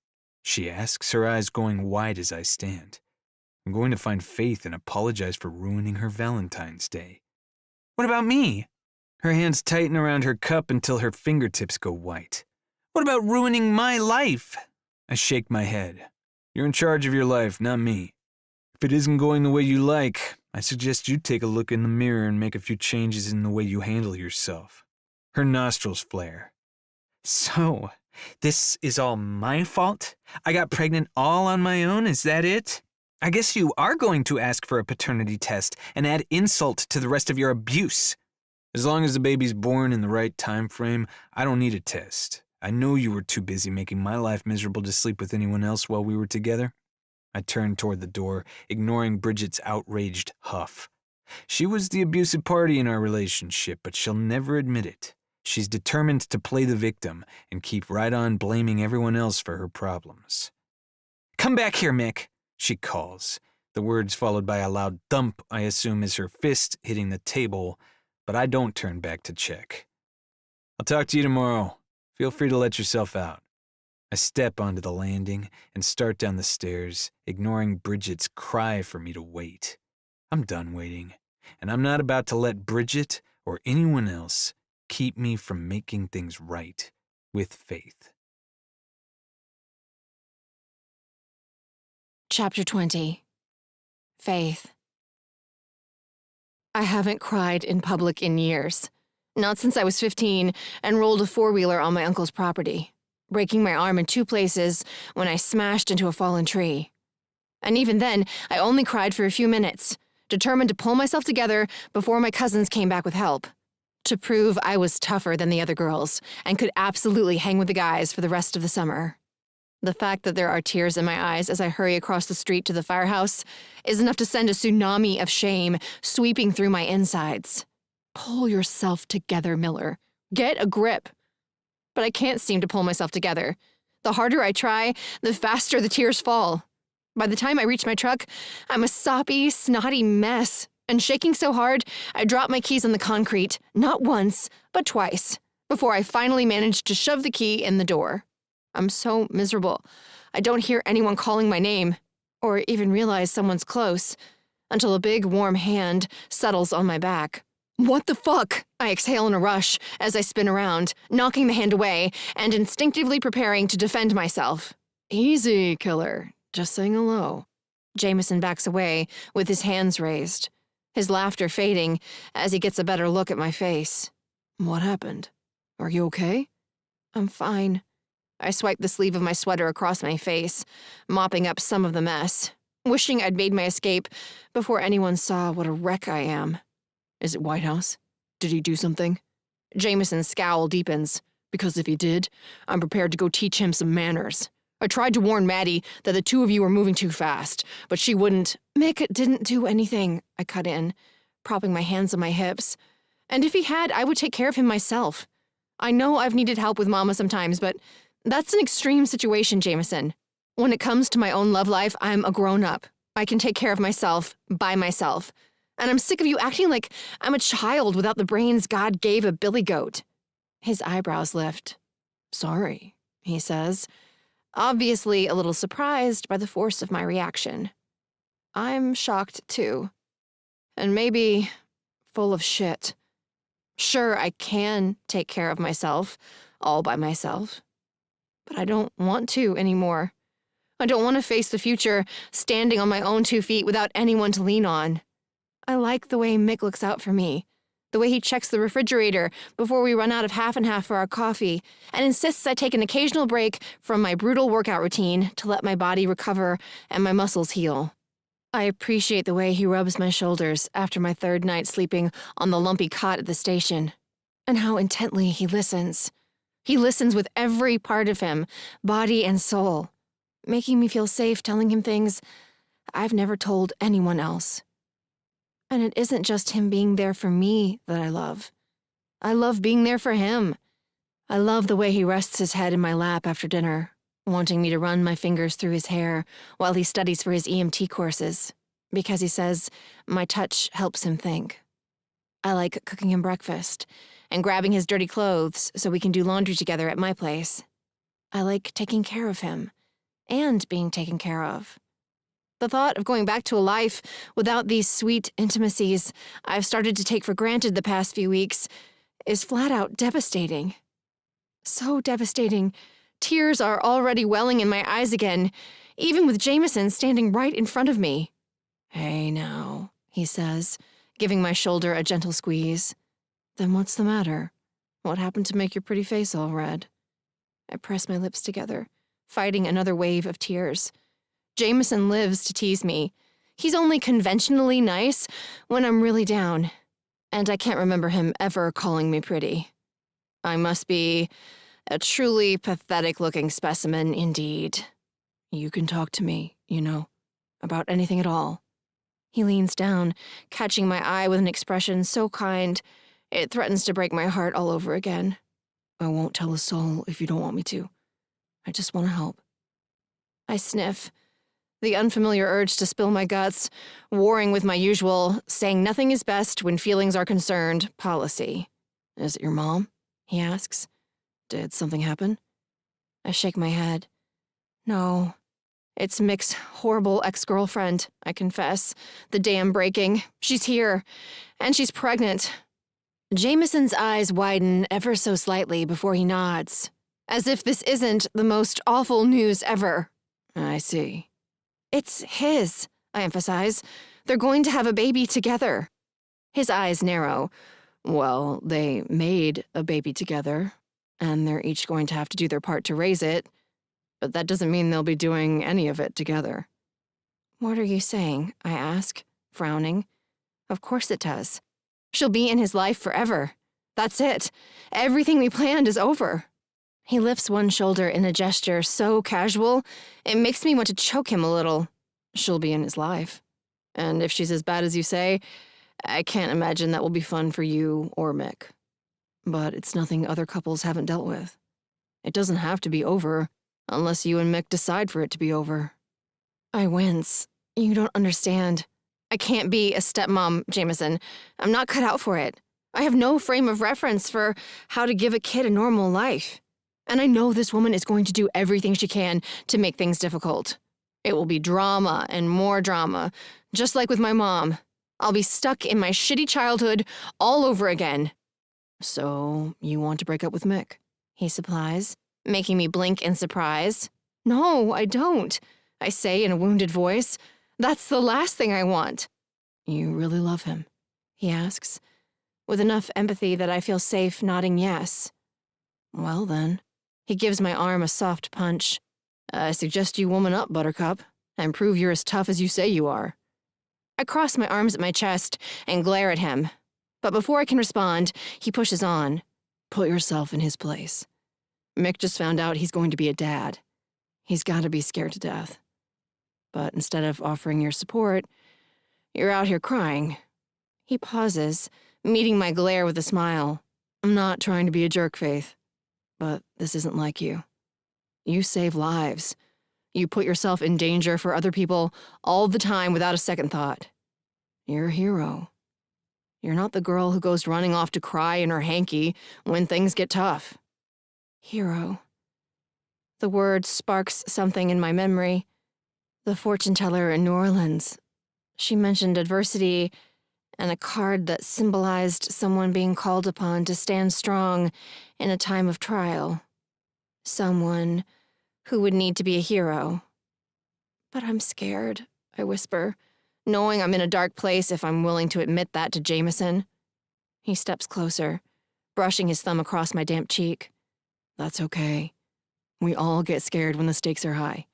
She asks, her eyes going wide as I stand. I'm going to find Faith and apologize for ruining her Valentine's Day. What about me? Her hands tighten around her cup until her fingertips go white. What about ruining my life? I shake my head. You're in charge of your life, not me. If it isn't going the way you like, I suggest you take a look in the mirror and make a few changes in the way you handle yourself. Her nostrils flare. So, this is all my fault? I got pregnant all on my own, is that it? I guess you are going to ask for a paternity test and add insult to the rest of your abuse. As long as the baby's born in the right time frame, I don't need a test. I know you were too busy making my life miserable to sleep with anyone else while we were together. I turned toward the door, ignoring Bridget's outraged huff. She was the abusive party in our relationship, but she'll never admit it. She's determined to play the victim and keep right on blaming everyone else for her problems. Come back here, Mick, she calls. The words followed by a loud thump, I assume is her fist hitting the table, but I don't turn back to check. I'll talk to you tomorrow. Feel free to let yourself out. I step onto the landing and start down the stairs, ignoring Bridget's cry for me to wait. I'm done waiting, and I'm not about to let Bridget or anyone else keep me from making things right with Faith. Chapter 20. Faith. I haven't cried in public in years. Not since I was 15 and rolled a four-wheeler on my uncle's property, breaking my arm in 2 places when I smashed into a fallen tree. And even then, I only cried for a few minutes, determined to pull myself together before my cousins came back with help, to prove I was tougher than the other girls and could absolutely hang with the guys for the rest of the summer. The fact that there are tears in my eyes as I hurry across the street to the firehouse is enough to send a tsunami of shame sweeping through my insides. Pull yourself together, Miller. Get a grip. But I can't seem to pull myself together. The harder I try, the faster the tears fall. By the time I reach my truck, I'm a soppy, snotty mess, and shaking so hard, I drop my keys on the concrete, not once, but twice, before I finally manage to shove the key in the door. I'm so miserable. I don't hear anyone calling my name, or even realize someone's close, until a big, warm hand settles on my back. What the fuck? I exhale in a rush as I spin around, knocking the hand away and instinctively preparing to defend myself. Easy, killer. Just saying hello. Jameson backs away with his hands raised, his laughter fading as he gets a better look at my face. What happened? Are you okay? I'm fine. I swipe the sleeve of my sweater across my face, mopping up some of the mess, wishing I'd made my escape before anyone saw what a wreck I am. Is it White House? Did he do something? Jameson's scowl deepens. Because if he did, I'm prepared to go teach him some manners. I tried to warn Maddie that the 2 of you were moving too fast, but she wouldn't. Mick didn't do anything, I cut in, propping my hands on my hips. And if he had, I would take care of him myself. I know I've needed help with Mama sometimes, but that's an extreme situation, Jameson. When it comes to my own love life, I'm a grown-up. I can take care of myself, by myself. And I'm sick of you acting like I'm a child without the brains God gave a billy goat. His eyebrows lift. Sorry, he says, obviously a little surprised by the force of my reaction. I'm shocked, too. And maybe full of shit. Sure, I can take care of myself, all by myself. But I don't want to anymore. I don't want to face the future standing on my own 2 feet without anyone to lean on. I like the way Mick looks out for me, the way he checks the refrigerator before we run out of half and half for our coffee, and insists I take an occasional break from my brutal workout routine to let my body recover and my muscles heal. I appreciate the way he rubs my shoulders after my 3rd night sleeping on the lumpy cot at the station, and how intently he listens. He listens with every part of him, body and soul, making me feel safe telling him things I've never told anyone else. And it isn't just him being there for me that I love. I love being there for him. I love the way he rests his head in my lap after dinner, wanting me to run my fingers through his hair while he studies for his EMT courses, because he says my touch helps him think. I like cooking him breakfast and grabbing his dirty clothes so we can do laundry together at my place. I like taking care of him and being taken care of. The thought of going back to a life without these sweet intimacies I've started to take for granted the past few weeks is flat out devastating. So devastating. Tears are already welling in my eyes again, even with Jameson standing right in front of me. "Hey now," he says, giving my shoulder a gentle squeeze. "Then what's the matter? What happened to make your pretty face all red?" I press my lips together, fighting another wave of tears. Jameson lives to tease me. He's only conventionally nice when I'm really down, and I can't remember him ever calling me pretty. I must be a truly pathetic-looking specimen indeed. "You can talk to me, about anything at all." He leans down, catching my eye with an expression so kind, it threatens to break my heart all over again. "I won't tell a soul if you don't want me to. I just want to help." I sniff, the unfamiliar urge to spill my guts, warring with my usual, saying nothing is best when feelings are concerned, policy. "Is it your mom?" he asks. "Did something happen?" I shake my head. "No. It's Mick's horrible ex-girlfriend, I confess. The dam breaking. She's here. And she's pregnant." Jameson's eyes widen ever so slightly before he nods, as if this isn't the most awful news ever. "I see." "It's his," I emphasize. "They're going to have a baby together." His eyes narrow. "Well, they made a baby together, and they're each going to have to do their part to raise it. But that doesn't mean they'll be doing any of it together." "What are you saying?" I ask, frowning. "Of course it does. She'll be in his life forever. That's it. Everything we planned is over." He lifts one shoulder in a gesture so casual, it makes me want to choke him a little. "She'll be in his life. And if she's as bad as you say, I can't imagine that will be fun for you or Mick. But it's nothing other couples haven't dealt with. It doesn't have to be over, unless you and Mick decide for it to be over." I wince. "You don't understand. I can't be a stepmom, Jameson. I'm not cut out for it. I have no frame of reference for how to give a kid a normal life. And I know this woman is going to do everything she can to make things difficult. It will be drama and more drama, just like with my mom. I'll be stuck in my shitty childhood all over again." "So, you want to break up with Mick?" he supplies, making me blink in surprise. "No, I don't," I say in a wounded voice. "That's the last thing I want." "You really love him?" he asks, with enough empathy that I feel safe nodding yes. "Well then." He gives my arm a soft punch. "I suggest you woman up, Buttercup, and prove you're as tough as you say you are." I cross my arms at my chest and glare at him. But before I can respond, he pushes on. "Put yourself in his place. Mick just found out he's going to be a dad. He's got to be scared to death. But instead of offering your support, you're out here crying." He pauses, meeting my glare with a smile. "I'm not trying to be a jerk, Faith. But this isn't like you. You save lives. You put yourself in danger for other people all the time without a second thought. You're a hero. You're not the girl who goes running off to cry in her hanky when things get tough." Hero. The word sparks something in my memory. The fortune teller in New Orleans. She mentioned adversity and a card that symbolized someone being called upon to stand strong in a time of trial. Someone who would need to be a hero. But I'm scared, I whisper, knowing I'm in a dark place if I'm willing to admit that to Jameson. He steps closer, brushing his thumb across my damp cheek. That's okay. We all get scared when the stakes are high,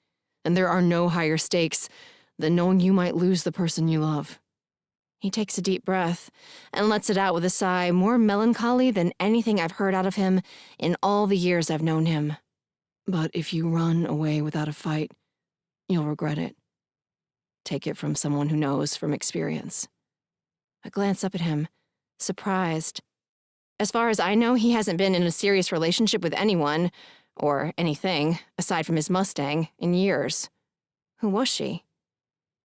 and there are no higher stakes than knowing you might lose the person you love. He takes a deep breath and lets it out with a sigh more melancholy than anything I've heard out of him in all the years I've known him. But if you run away without a fight, you'll regret it. Take it from someone who knows from experience. I glance up at him, surprised. As far as I know, he hasn't been in a serious relationship with anyone, or anything, aside from his Mustang, in years. Who was she?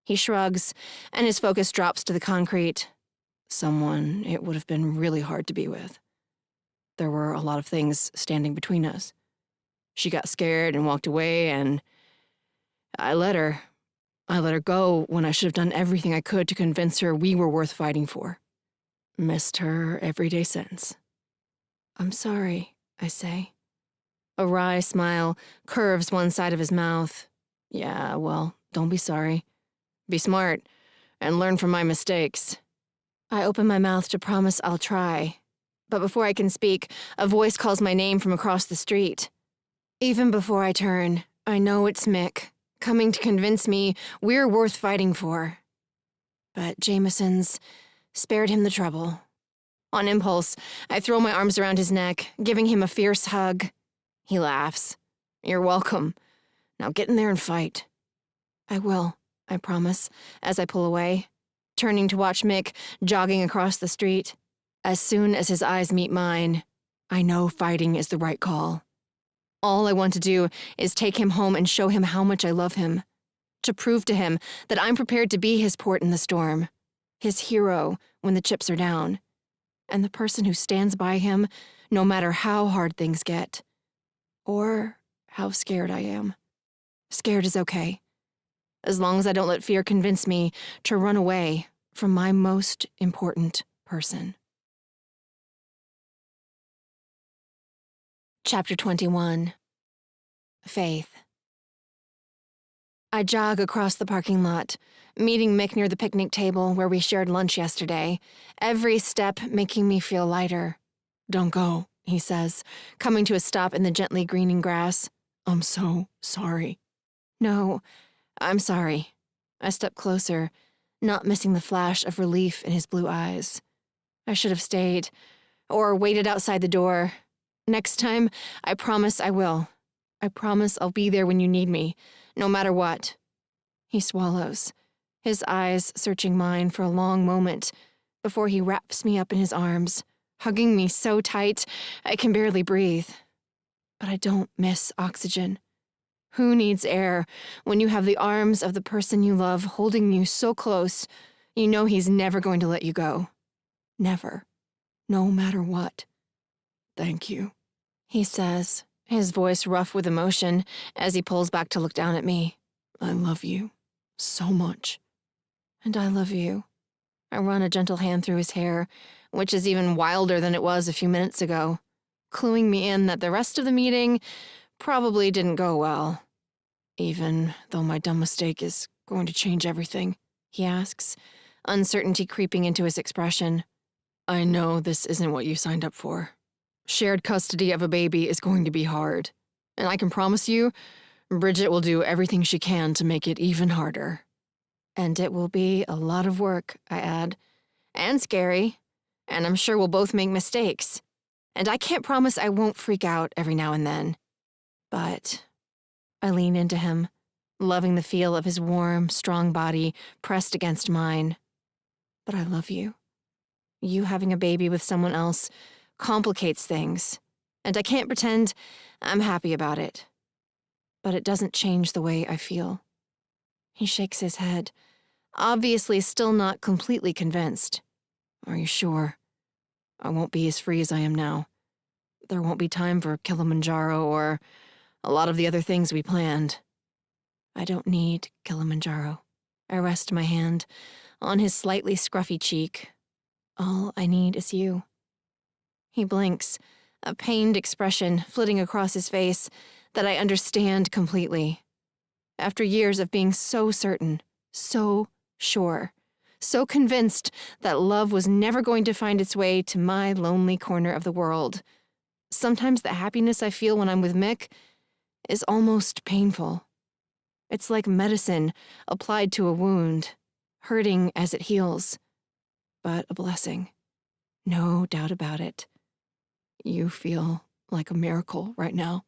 He shrugs, and his focus drops to the concrete. Someone it would have been really hard to be with. There were a lot of things standing between us. She got scared and walked away, and I let her go when I should have done everything I could to convince her we were worth fighting for. Missed her every day since. I'm sorry, I say. A wry smile curves one side of his mouth. Yeah, well, don't be sorry. Be smart, and learn from my mistakes. I open my mouth to promise I'll try, but before I can speak, a voice calls my name from across the street. Even before I turn, I know it's Mick, coming to convince me we're worth fighting for. But Jameson's spared him the trouble. On impulse, I throw my arms around his neck, giving him a fierce hug. He laughs. You're welcome. Now get in there and fight. I will, I promise, as I pull away, turning to watch Mick jogging across the street. As soon as his eyes meet mine, I know fighting is the right call. All I want to do is take him home and show him how much I love him. To prove to him that I'm prepared to be his port in the storm, his hero when the chips are down, and the person who stands by him no matter how hard things get. Or how scared I am. Scared is okay. As long as I don't let fear convince me to run away from my most important person. Chapter 21. Faith. I jog across the parking lot, meeting Mick near the picnic table where we shared lunch yesterday, every step making me feel lighter. Don't go, he says, coming to a stop in the gently greening grass. I'm so sorry. No, I'm sorry. I step closer, not missing the flash of relief in his blue eyes. I should have stayed, or waited outside the door. Next time, I promise I will. I promise I'll be there when you need me, no matter what. He swallows, his eyes searching mine for a long moment, before he wraps me up in his arms, hugging me so tight I can barely breathe. But I don't miss oxygen. Who needs air when you have the arms of the person you love holding you so close you know he's never going to let you go? Never. No matter what. Thank you, he says, his voice rough with emotion as he pulls back to look down at me. I love you so much. And I love you. I run a gentle hand through his hair, which is even wilder than it was a few minutes ago, cluing me in that the rest of the meeting probably didn't go well. Even though my dumb mistake is going to change everything, he asks, uncertainty creeping into his expression. I know this isn't what you signed up for. Shared custody of a baby is going to be hard, and I can promise you, Bridget will do everything she can to make it even harder. And it will be a lot of work, I add, and scary, and I'm sure we'll both make mistakes. And I can't promise I won't freak out every now and then. But I lean into him, loving the feel of his warm, strong body pressed against mine. But I love you. You having a baby with someone else complicates things, and I can't pretend I'm happy about it. But it doesn't change the way I feel. He shakes his head, obviously still not completely convinced. Are you sure? I won't be as free as I am now. There won't be time for Kilimanjaro or a lot of the other things we planned. I don't need Kilimanjaro. I rest my hand on his slightly scruffy cheek, All I need is you. He blinks, a pained expression flitting across his face that I understand completely. After years of being so certain, so sure, so convinced that love was never going to find its way to my lonely corner of the world, sometimes the happiness I feel when I'm with Mick is almost painful. It's like medicine applied to a wound, hurting as it heals, but a blessing. No doubt about it. You feel like a miracle right now,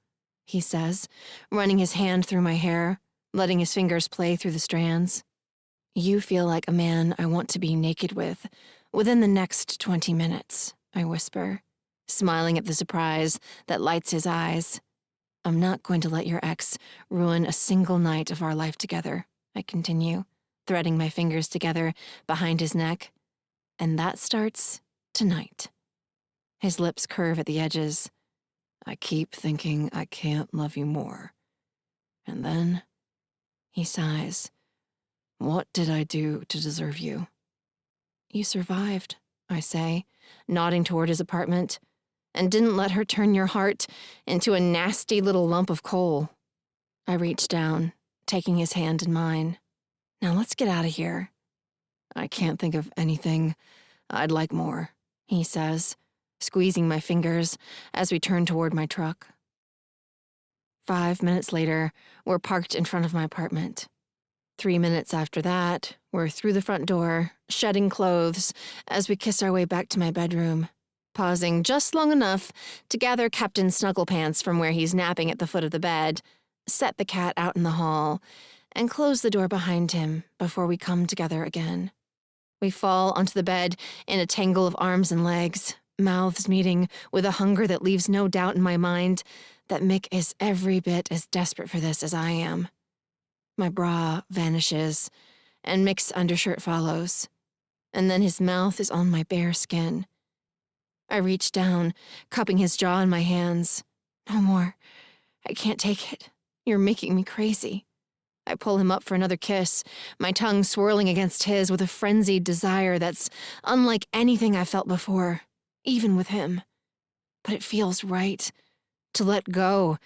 he says, running his hand through my hair, letting his fingers play through the strands. You feel like a man I want to be naked with within the next 20 minutes, I whisper, smiling at the surprise that lights his eyes. I'm not going to let your ex ruin a single night of our life together, I continue, threading my fingers together behind his neck. And that starts tonight. His lips curve at the edges. I keep thinking I can't love you more. And then he sighs. What did I do to deserve you? You survived, I say, nodding toward his apartment, and didn't let her turn your heart into a nasty little lump of coal. I reach down, taking his hand in mine. Now let's get out of here. I can't think of anything I'd like more, he says, squeezing my fingers as we turn toward my truck. 5 minutes later, we're parked in front of my apartment. 3 minutes after that, we're through the front door, shedding clothes as we kiss our way back to my bedroom, pausing just long enough to gather Captain Snugglepants from where he's napping at the foot of the bed, set the cat out in the hall, and close the door behind him before we come together again. We fall onto the bed in a tangle of arms and legs, mouths meeting with a hunger that leaves no doubt in my mind that Mick is every bit as desperate for this as I am. My bra vanishes, and Mick's undershirt follows, and then his mouth is on my bare skin. I reach down, cupping his jaw in my hands. No more. I can't take it. You're making me crazy. I pull him up for another kiss, my tongue swirling against his with a frenzied desire that's unlike anything I've felt before, even with him. But it feels right. To let go,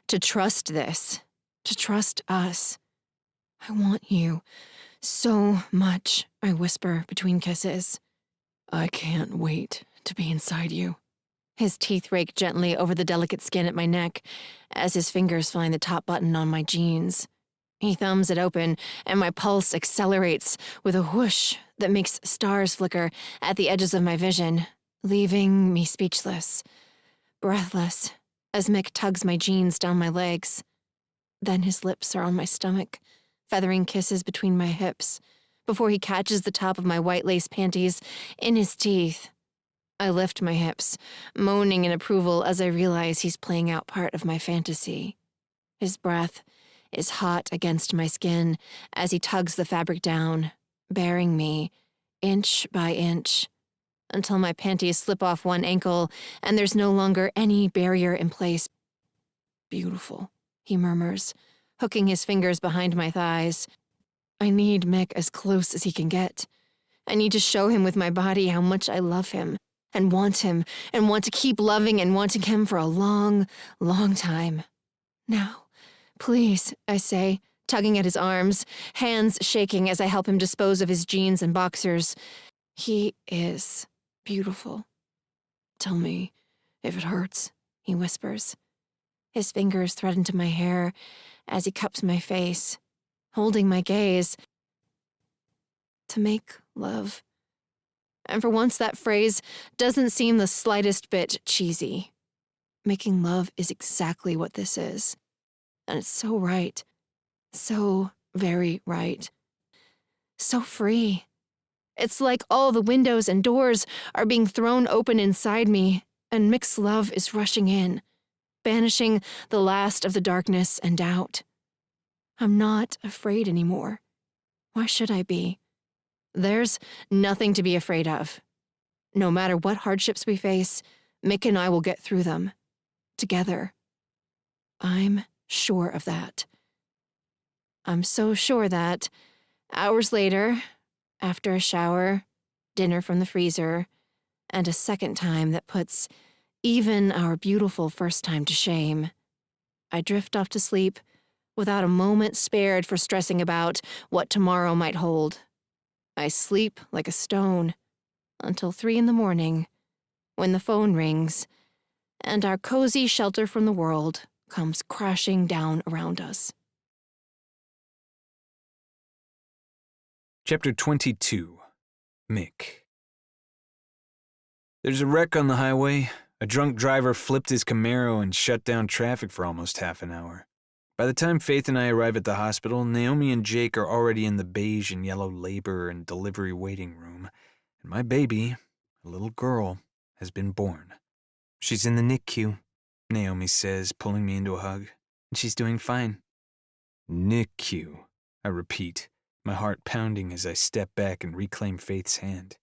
to trust this, to trust us. I want you so much, I whisper between kisses. I can't wait to be inside you. His teeth rake gently over the delicate skin at my neck as his fingers find the top button on my jeans. He thumbs it open, and my pulse accelerates with a whoosh that makes stars flicker at the edges of my vision, leaving me speechless, breathless, as Mick tugs my jeans down my legs. Then his lips are on my stomach, feathering kisses between my hips, before he catches the top of my white lace panties in his teeth. I lift my hips, moaning in approval as I realize he's playing out part of my fantasy. His breath is hot against my skin as he tugs the fabric down, bearing me, inch by inch, until my panties slip off one ankle and there's no longer any barrier in place. Beautiful, he murmurs, hooking his fingers behind my thighs. I need Mick as close as he can get. I need to show him with my body how much I love him, and want to keep loving and wanting him for a long, long time. Now, please, I say, tugging at his arms, hands shaking as I help him dispose of his jeans and boxers. He is beautiful. Tell me if it hurts, he whispers. His fingers thread into my hair as he cups my face, holding my gaze. To make love. And for once that phrase doesn't seem the slightest bit cheesy. Making love is exactly what this is. And it's so right. So very right. So free. It's like all the windows and doors are being thrown open inside me, and Mick's love is rushing in, banishing the last of the darkness and doubt. I'm not afraid anymore. Why should I be? There's nothing to be afraid of. No matter what hardships we face, Mick and I will get through them. Together. I'm sure of that. I'm so sure that, hours later, after a shower, dinner from the freezer, and a second time that puts even our beautiful first time to shame. I drift off to sleep without a moment spared for stressing about what tomorrow might hold. I sleep like a stone until 3 a.m, when the phone rings and our cozy shelter from the world comes crashing down around us. Chapter 22. Mick. There's a wreck on the highway. A drunk driver flipped his Camaro and shut down traffic for almost half an hour. By the time Faith and I arrive at the hospital, Naomi and Jake are already in the beige and yellow labor and delivery waiting room, and my baby, a little girl, has been born. She's in the NICU, Naomi says, pulling me into a hug, and she's doing fine. NICU, I repeat, my heart pounding as I step back and reclaim Faith's hand.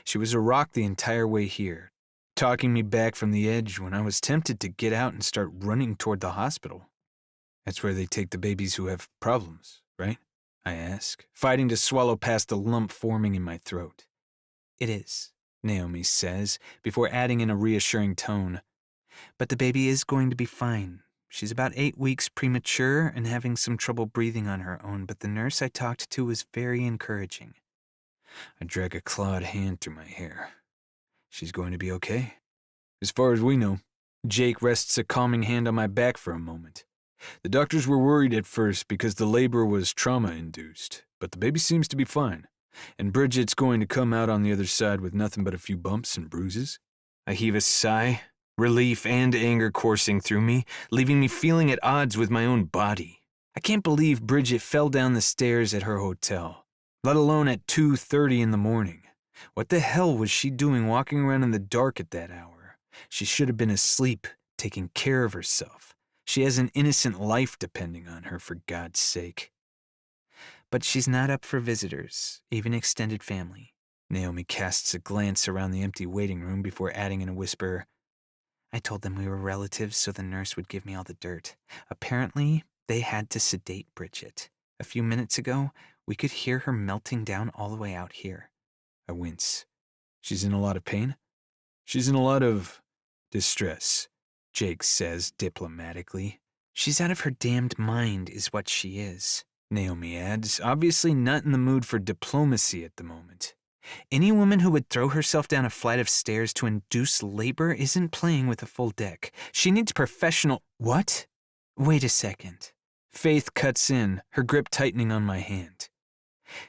She was a rock the entire way here, talking me back from the edge when I was tempted to get out and start running toward the hospital. That's where they take the babies who have problems, right? I ask, fighting to swallow past the lump forming in my throat. It is, Naomi says, before adding in a reassuring tone. But the baby is going to be fine. She's about 8 weeks premature and having some trouble breathing on her own, but the nurse I talked to was very encouraging. I drag a clawed hand through my hair. She's going to be okay. As far as we know. Jake rests a calming hand on my back for a moment. The doctors were worried at first because the labor was trauma-induced, but the baby seems to be fine, and Bridget's going to come out on the other side with nothing but a few bumps and bruises. I heave a sigh, relief and anger coursing through me, leaving me feeling at odds with my own body. I can't believe Bridget fell down the stairs at her hotel, let alone at 2:30 in the morning. What the hell was she doing walking around in the dark at that hour? She should have been asleep, taking care of herself. She has an innocent life depending on her, for God's sake. But she's not up for visitors, even extended family. Naomi casts a glance around the empty waiting room before adding in a whisper, I told them we were relatives so the nurse would give me all the dirt. Apparently, they had to sedate Bridget. A few minutes ago, we could hear her melting down all the way out here. I wince. She's in a lot of pain? She's in a lot of distress, Jake says diplomatically. She's out of her damned mind is what she is, Naomi adds, obviously not in the mood for diplomacy at the moment. Any woman who would throw herself down a flight of stairs to induce labor isn't playing with a full deck. She needs professional— What? Wait a second. Faith cuts in, her grip tightening on my hand.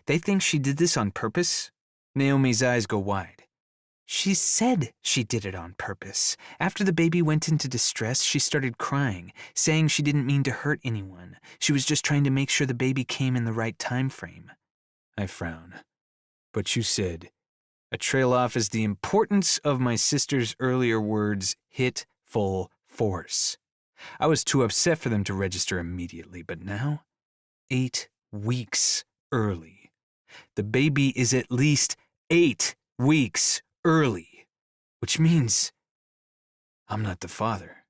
They think she did this on purpose? Naomi's eyes go wide. She said she did it on purpose. After the baby went into distress, she started crying, saying she didn't mean to hurt anyone. She was just trying to make sure the baby came in the right time frame. I frown. But you said, I trail off as the importance of my sister's earlier words hit full force. I was too upset for them to register immediately, but now, 8 weeks early. The baby is at least 8 weeks early, which means I'm not the father,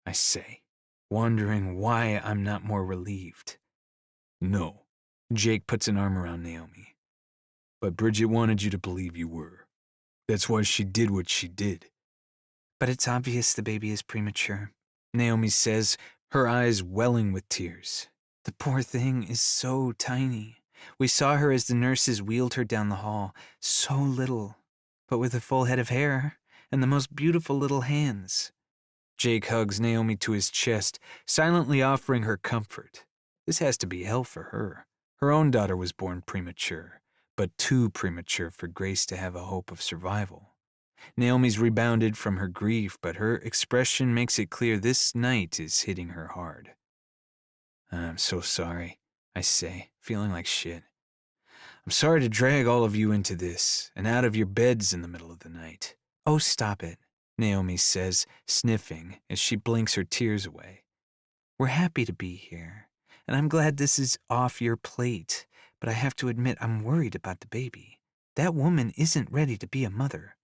I say, wondering why I'm not more relieved. No, Jake puts an arm around Naomi. But Bridget wanted you to believe you were. That's why she did what she did. But it's obvious the baby is premature, Naomi says, her eyes welling with tears. The poor thing is so tiny. We saw her as the nurses wheeled her down the hall, so little, but with a full head of hair and the most beautiful little hands. Jake hugs Naomi to his chest, silently offering her comfort. This has to be hell for her. Her own daughter was born premature, but too premature for Grace to have a hope of survival. Naomi's rebounded from her grief, but her expression makes it clear this night is hitting her hard. I'm so sorry, I say, feeling like shit. I'm sorry to drag all of you into this, and out of your beds in the middle of the night. Oh, stop it, Naomi says, sniffing as she blinks her tears away. We're happy to be here, and I'm glad this is off your plate, but I have to admit I'm worried about the baby. That woman isn't ready to be a mother.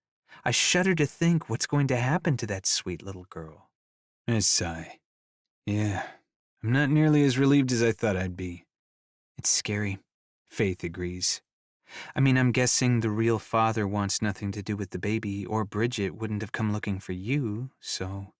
I shudder to think what's going to happen to that sweet little girl. I sigh. Yeah, I'm not nearly as relieved as I thought I'd be. It's scary, Faith agrees. I mean, I'm guessing the real father wants nothing to do with the baby, or Bridget wouldn't have come looking for you, so...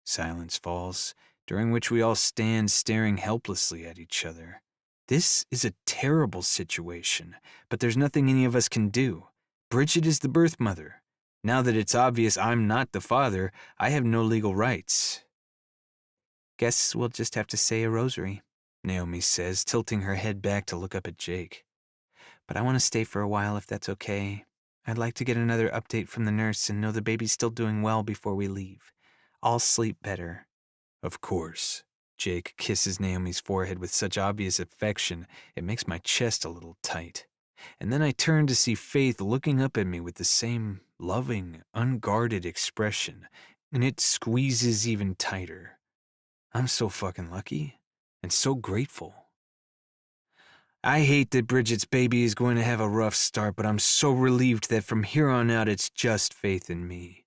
Silence falls, during which we all stand staring helplessly at each other. This is a terrible situation, but there's nothing any of us can do. Bridget is the birth mother. Now that it's obvious I'm not the father, I have no legal rights. Guess we'll just have to say a rosary, Naomi says, tilting her head back to look up at Jake. But I want to stay for a while if that's okay. I'd like to get another update from the nurse and know the baby's still doing well before we leave. I'll sleep better. Of course. Jake kisses Naomi's forehead with such obvious affection, it makes my chest a little tight. And then I turn to see Faith looking up at me with the same loving, unguarded expression, and it squeezes even tighter. I'm so fucking lucky, and so grateful. I hate that Bridget's baby is going to have a rough start, but I'm so relieved that from here on out it's just Faith and me.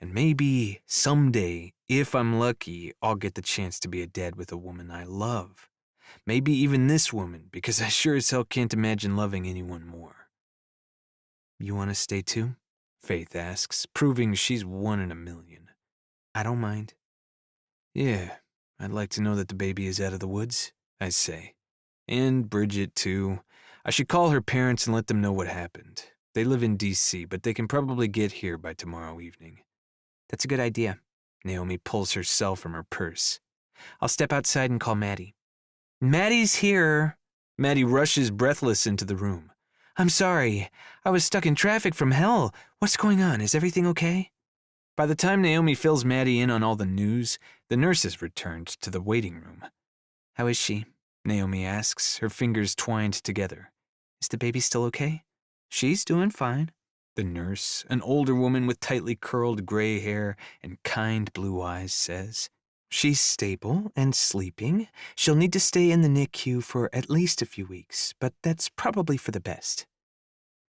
And maybe, someday, if I'm lucky, I'll get the chance to be a dad with a woman I love. Maybe even this woman, because I sure as hell can't imagine loving anyone more. You want to stay too? Faith asks, proving she's 1 in a million. I don't mind. Yeah, I'd like to know that the baby is out of the woods, I say. And Bridget, too. I should call her parents and let them know what happened. They live in D.C., but they can probably get here by tomorrow evening. That's a good idea. Naomi pulls herself from her purse. I'll step outside and call Maddie. Maddie's here. Maddie rushes breathless into the room. I'm sorry. I was stuck in traffic from hell. What's going on? Is everything okay? By the time Naomi fills Maddie in on all the news, the nurse has returned to the waiting room. How is she? Naomi asks, her fingers twined together. Is the baby still okay? She's doing fine. The nurse, an older woman with tightly curled gray hair and kind blue eyes, says. She's stable and sleeping. She'll need to stay in the NICU for at least a few weeks, but that's probably for the best.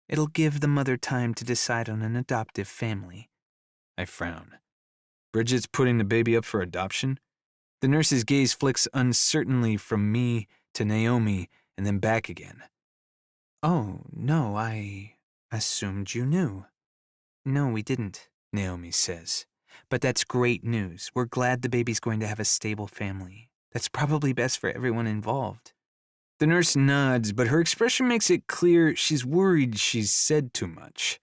It'll give the mother time to decide on an adoptive family. I frown. Bridget's putting the baby up for adoption? The nurse's gaze flicks uncertainly from me to Naomi and then back again. Oh, no, I assumed you knew. No, we didn't, Naomi says. But that's great news. We're glad the baby's going to have a stable family. That's probably best for everyone involved. The nurse nods, but her expression makes it clear she's worried she's said too much.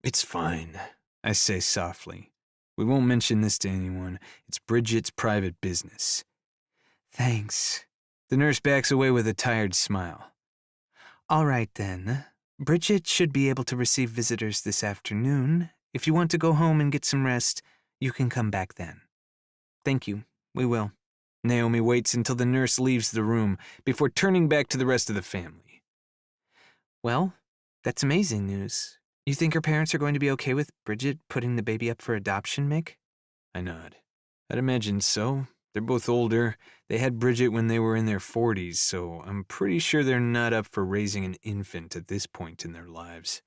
It's fine, I say softly. We won't mention this to anyone. It's Bridget's private business. Thanks. The nurse backs away with a tired smile. All right, then. Bridget should be able to receive visitors this afternoon. If you want to go home and get some rest, you can come back then. Thank you. We will. Naomi waits until the nurse leaves the room before turning back to the rest of the family. Well, that's amazing news. You think her parents are going to be okay with Bridget putting the baby up for adoption, Mick? I nod. I'd imagine so. They're both older. They had Bridget when they were in their 40s, so I'm pretty sure they're not up for raising an infant at this point in their lives.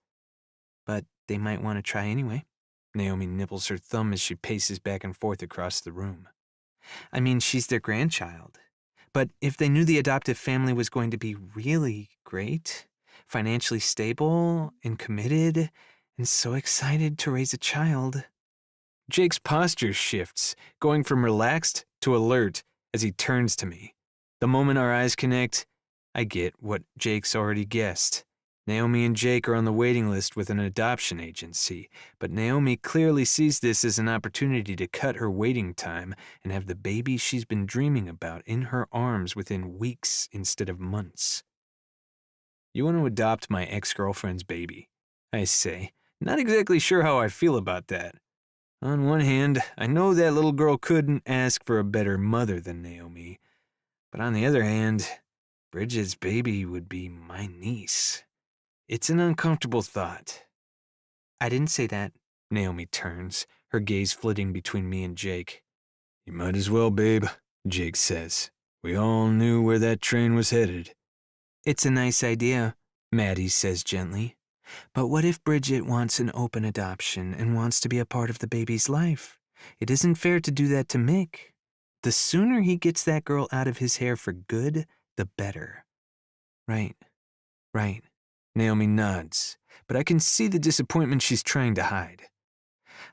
But they might want to try anyway. Naomi nibbles her thumb as she paces back and forth across the room. I mean, she's their grandchild. But if they knew the adoptive family was going to be really great, financially stable and committed, and so excited to raise a child. Jake's posture shifts, going from relaxed to alert as he turns to me. The moment our eyes connect, I get what Jake's already guessed. Naomi and Jake are on the waiting list with an adoption agency, but Naomi clearly sees this as an opportunity to cut her waiting time and have the baby she's been dreaming about in her arms within weeks instead of months. You want to adopt my ex-girlfriend's baby, I say, not exactly sure how I feel about that. On one hand, I know that little girl couldn't ask for a better mother than Naomi, but on the other hand, Bridget's baby would be my niece. It's an uncomfortable thought. I didn't say that. Naomi turns, her gaze flitting between me and Jake. You might as well, babe, Jake says. We all knew where that train was headed. It's a nice idea, Maddie says gently. But what if Bridget wants an open adoption and wants to be a part of the baby's life? It isn't fair to do that to Mick. The sooner he gets that girl out of his hair for good, the better. Right. Naomi nods, but I can see the disappointment she's trying to hide.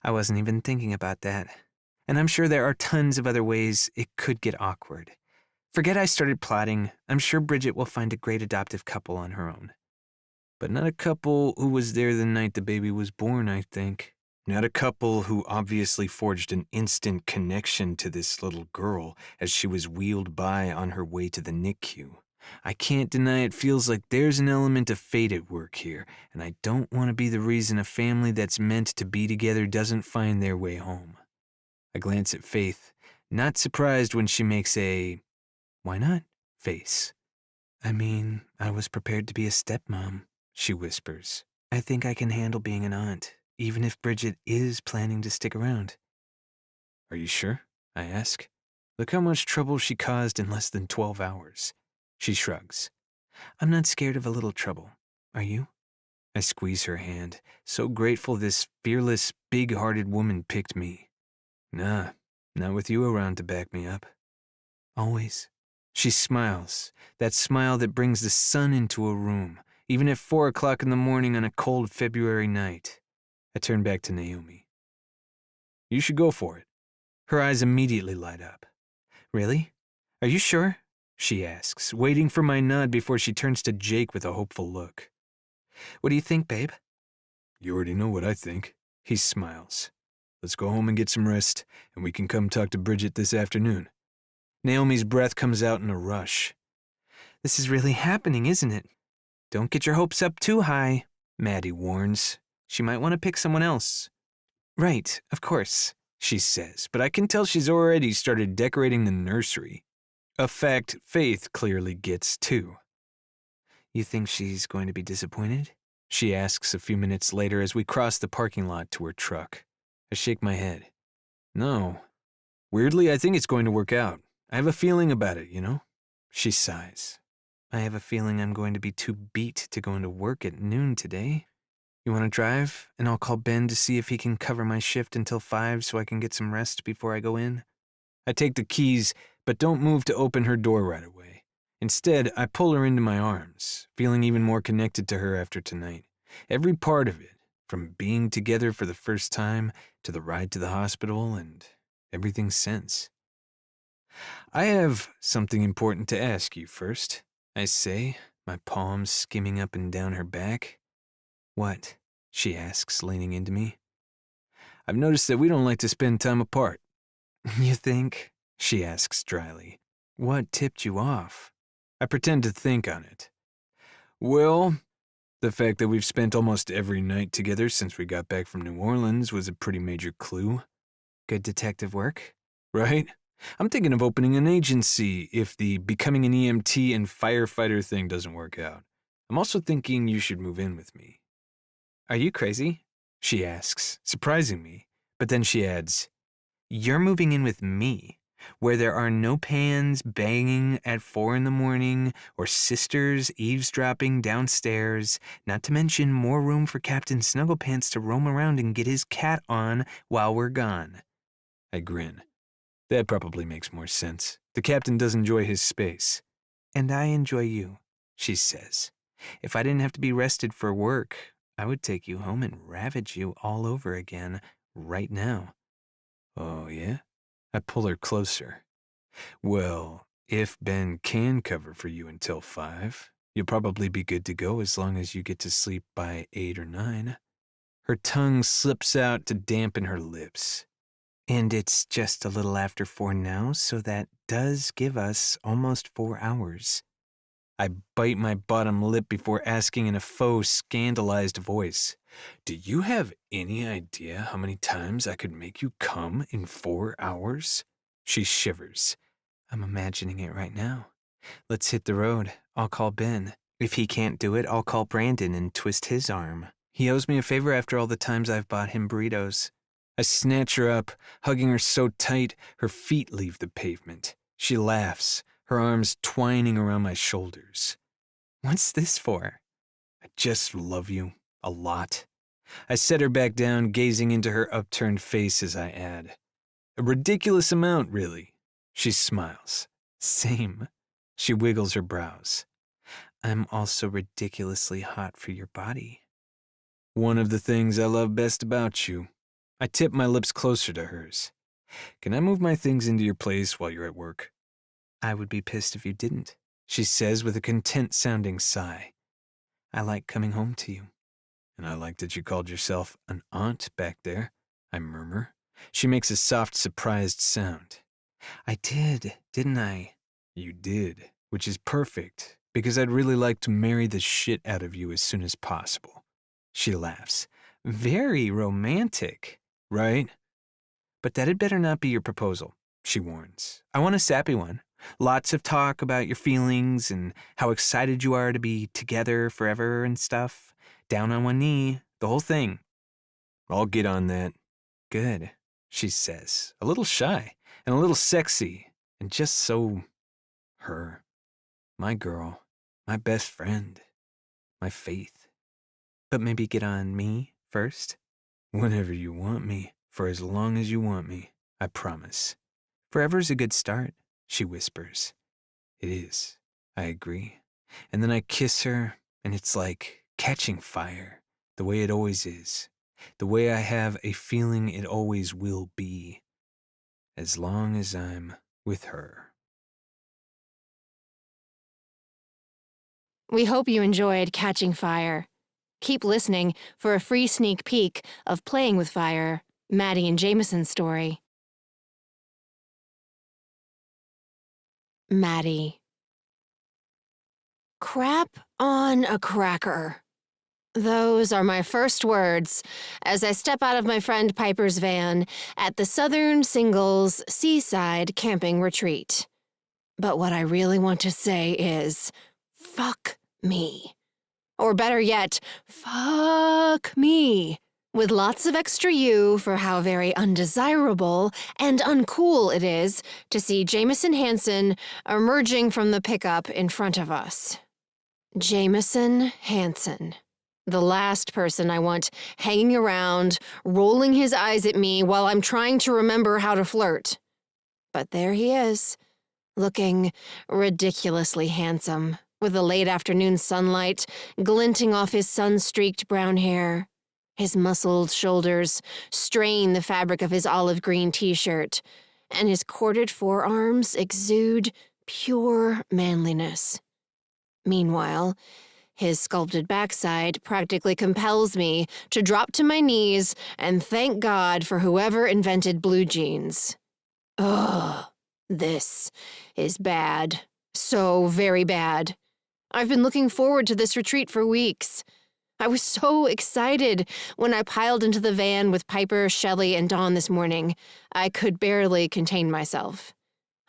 I wasn't even thinking about that. And I'm sure there are tons of other ways it could get awkward. Forget I started plotting. I'm sure Bridget will find a great adoptive couple on her own. But not a couple who was there the night the baby was born, I think. Not a couple who obviously forged an instant connection to this little girl as she was wheeled by on her way to the NICU. I can't deny it feels like there's an element of fate at work here, and I don't want to be the reason a family that's meant to be together doesn't find their way home. I glance at Faith, not surprised when she makes a "why not" face. I mean, I was prepared to be a stepmom, she whispers. I think I can handle being an aunt, even if Bridget is planning to stick around. Are you sure? I ask. Look how much trouble she caused in less than 12 hours. She shrugs. I'm not scared of a little trouble. Are you? I squeeze her hand, so grateful this fearless, big-hearted woman picked me. Nah, not with you around to back me up. Always. She smiles, that smile that brings the sun into a room, even at 4 o'clock in the morning on a cold February night. I turn back to Naomi. You should go for it. Her eyes immediately light up. Really? Are you sure? She asks, waiting for my nod before she turns to Jake with a hopeful look. What do you think, babe? You already know what I think. He smiles. Let's go home and get some rest, and we can come talk to Bridget this afternoon. Naomi's breath comes out in a rush. This is really happening, isn't it? Don't get your hopes up too high, Maddie warns. She might want to pick someone else. Right, of course, she says, but I can tell she's already started decorating the nursery. A fact Faith clearly gets, too. You think she's going to be disappointed? She asks a few minutes later as we cross the parking lot to her truck. I shake my head. No. Weirdly, I think it's going to work out. I have a feeling about it, you know? She sighs. I have a feeling I'm going to be too beat to go into work at noon today. You want to drive, and I'll call Ben to see if he can cover my shift until 5 so I can get some rest before I go in? I take the keys, but don't move to open her door right away. Instead, I pull her into my arms, feeling even more connected to her after tonight. Every part of it, from being together for the first time to the ride to the hospital and everything since. I have something important to ask you first, I say, my palms skimming up and down her back. What? She asks, leaning into me. I've noticed that we don't like to spend time apart. You think? She asks dryly. What tipped you off? I pretend to think on it. Well, the fact that we've spent almost every night together since we got back from New Orleans was a pretty major clue. Good detective work? Right? I'm thinking of opening an agency if the becoming an EMT and firefighter thing doesn't work out. I'm also thinking you should move in with me. Are you crazy? She asks, surprising me, but then she adds, You're moving in with me, where there are no pans banging at 4 in the morning or sisters eavesdropping downstairs, not to mention more room for Captain Snugglepants to roam around and get his cat on while we're gone. I grin. That probably makes more sense. The captain does enjoy his space. And I enjoy you, she says. If I didn't have to be rested for work, I would take you home and ravage you all over again right now. Oh, yeah? I pull her closer. Well, if Ben can cover for you until 5, you'll probably be good to go as long as you get to sleep by 8 or 9. Her tongue slips out to dampen her lips. And it's just a little after 4 now, so that does give us almost 4 hours. I bite my bottom lip before asking in a faux, scandalized voice, Do you have any idea how many times I could make you come in 4 hours? She shivers. I'm imagining it right now. Let's hit the road. I'll call Ben. If he can't do it, I'll call Brandon and twist his arm. He owes me a favor after all the times I've bought him burritos. I snatch her up, hugging her so tight her feet leave the pavement. She laughs, her arms twining around my shoulders. What's this for? I just love you a lot. I set her back down, gazing into her upturned face as I add, A ridiculous amount, really. She smiles. Same. She wiggles her brows. I'm also ridiculously hot for your body. One of the things I love best about you. I tip my lips closer to hers. Can I move my things into your place while you're at work? I would be pissed if you didn't, she says with a content-sounding sigh. I like coming home to you. And I like that you called yourself an aunt back there, I murmur. She makes a soft, surprised sound. I did, didn't I? You did, which is perfect, because I'd really like to marry the shit out of you as soon as possible. She laughs. Very romantic. Right? But that had better not be your proposal, she warns. I want a sappy one. Lots of talk about your feelings and how excited you are to be together forever and stuff. Down on one knee, the whole thing. I'll get on that. Good, she says, a little shy and a little sexy and just so her. My girl, my best friend, my faith. But maybe get on me first? Whenever you want me, for as long as you want me, I promise. Forever's a good start, she whispers. It is, I agree. And then I kiss her, and it's like catching fire, the way it always is, the way I have a feeling it always will be, as long as I'm with her. We hope you enjoyed Catching Fire. Keep listening for a free sneak peek of Playing with Fire, Maddie and Jameson's story. Maddie. Crap on a cracker. Those are my first words as I step out of my friend Piper's van at the Southern Singles Seaside Camping Retreat. But what I really want to say is, fuck me. Or better yet, fuck me. With lots of extra U for how very undesirable and uncool it is to see Jameson Hansen emerging from the pickup in front of us. Jameson Hansen. The last person I want hanging around, rolling his eyes at me while I'm trying to remember how to flirt. But there he is, looking ridiculously handsome, with the late afternoon sunlight glinting off his sun-streaked brown hair. His muscled shoulders strain the fabric of his olive green t-shirt, and his corded forearms exude pure manliness. Meanwhile, his sculpted backside practically compels me to drop to my knees and thank God for whoever invented blue jeans. Ugh, this is bad. So very bad. I've been looking forward to this retreat for weeks. I was so excited when I piled into the van with Piper, Shelley, and Dawn this morning. I could barely contain myself.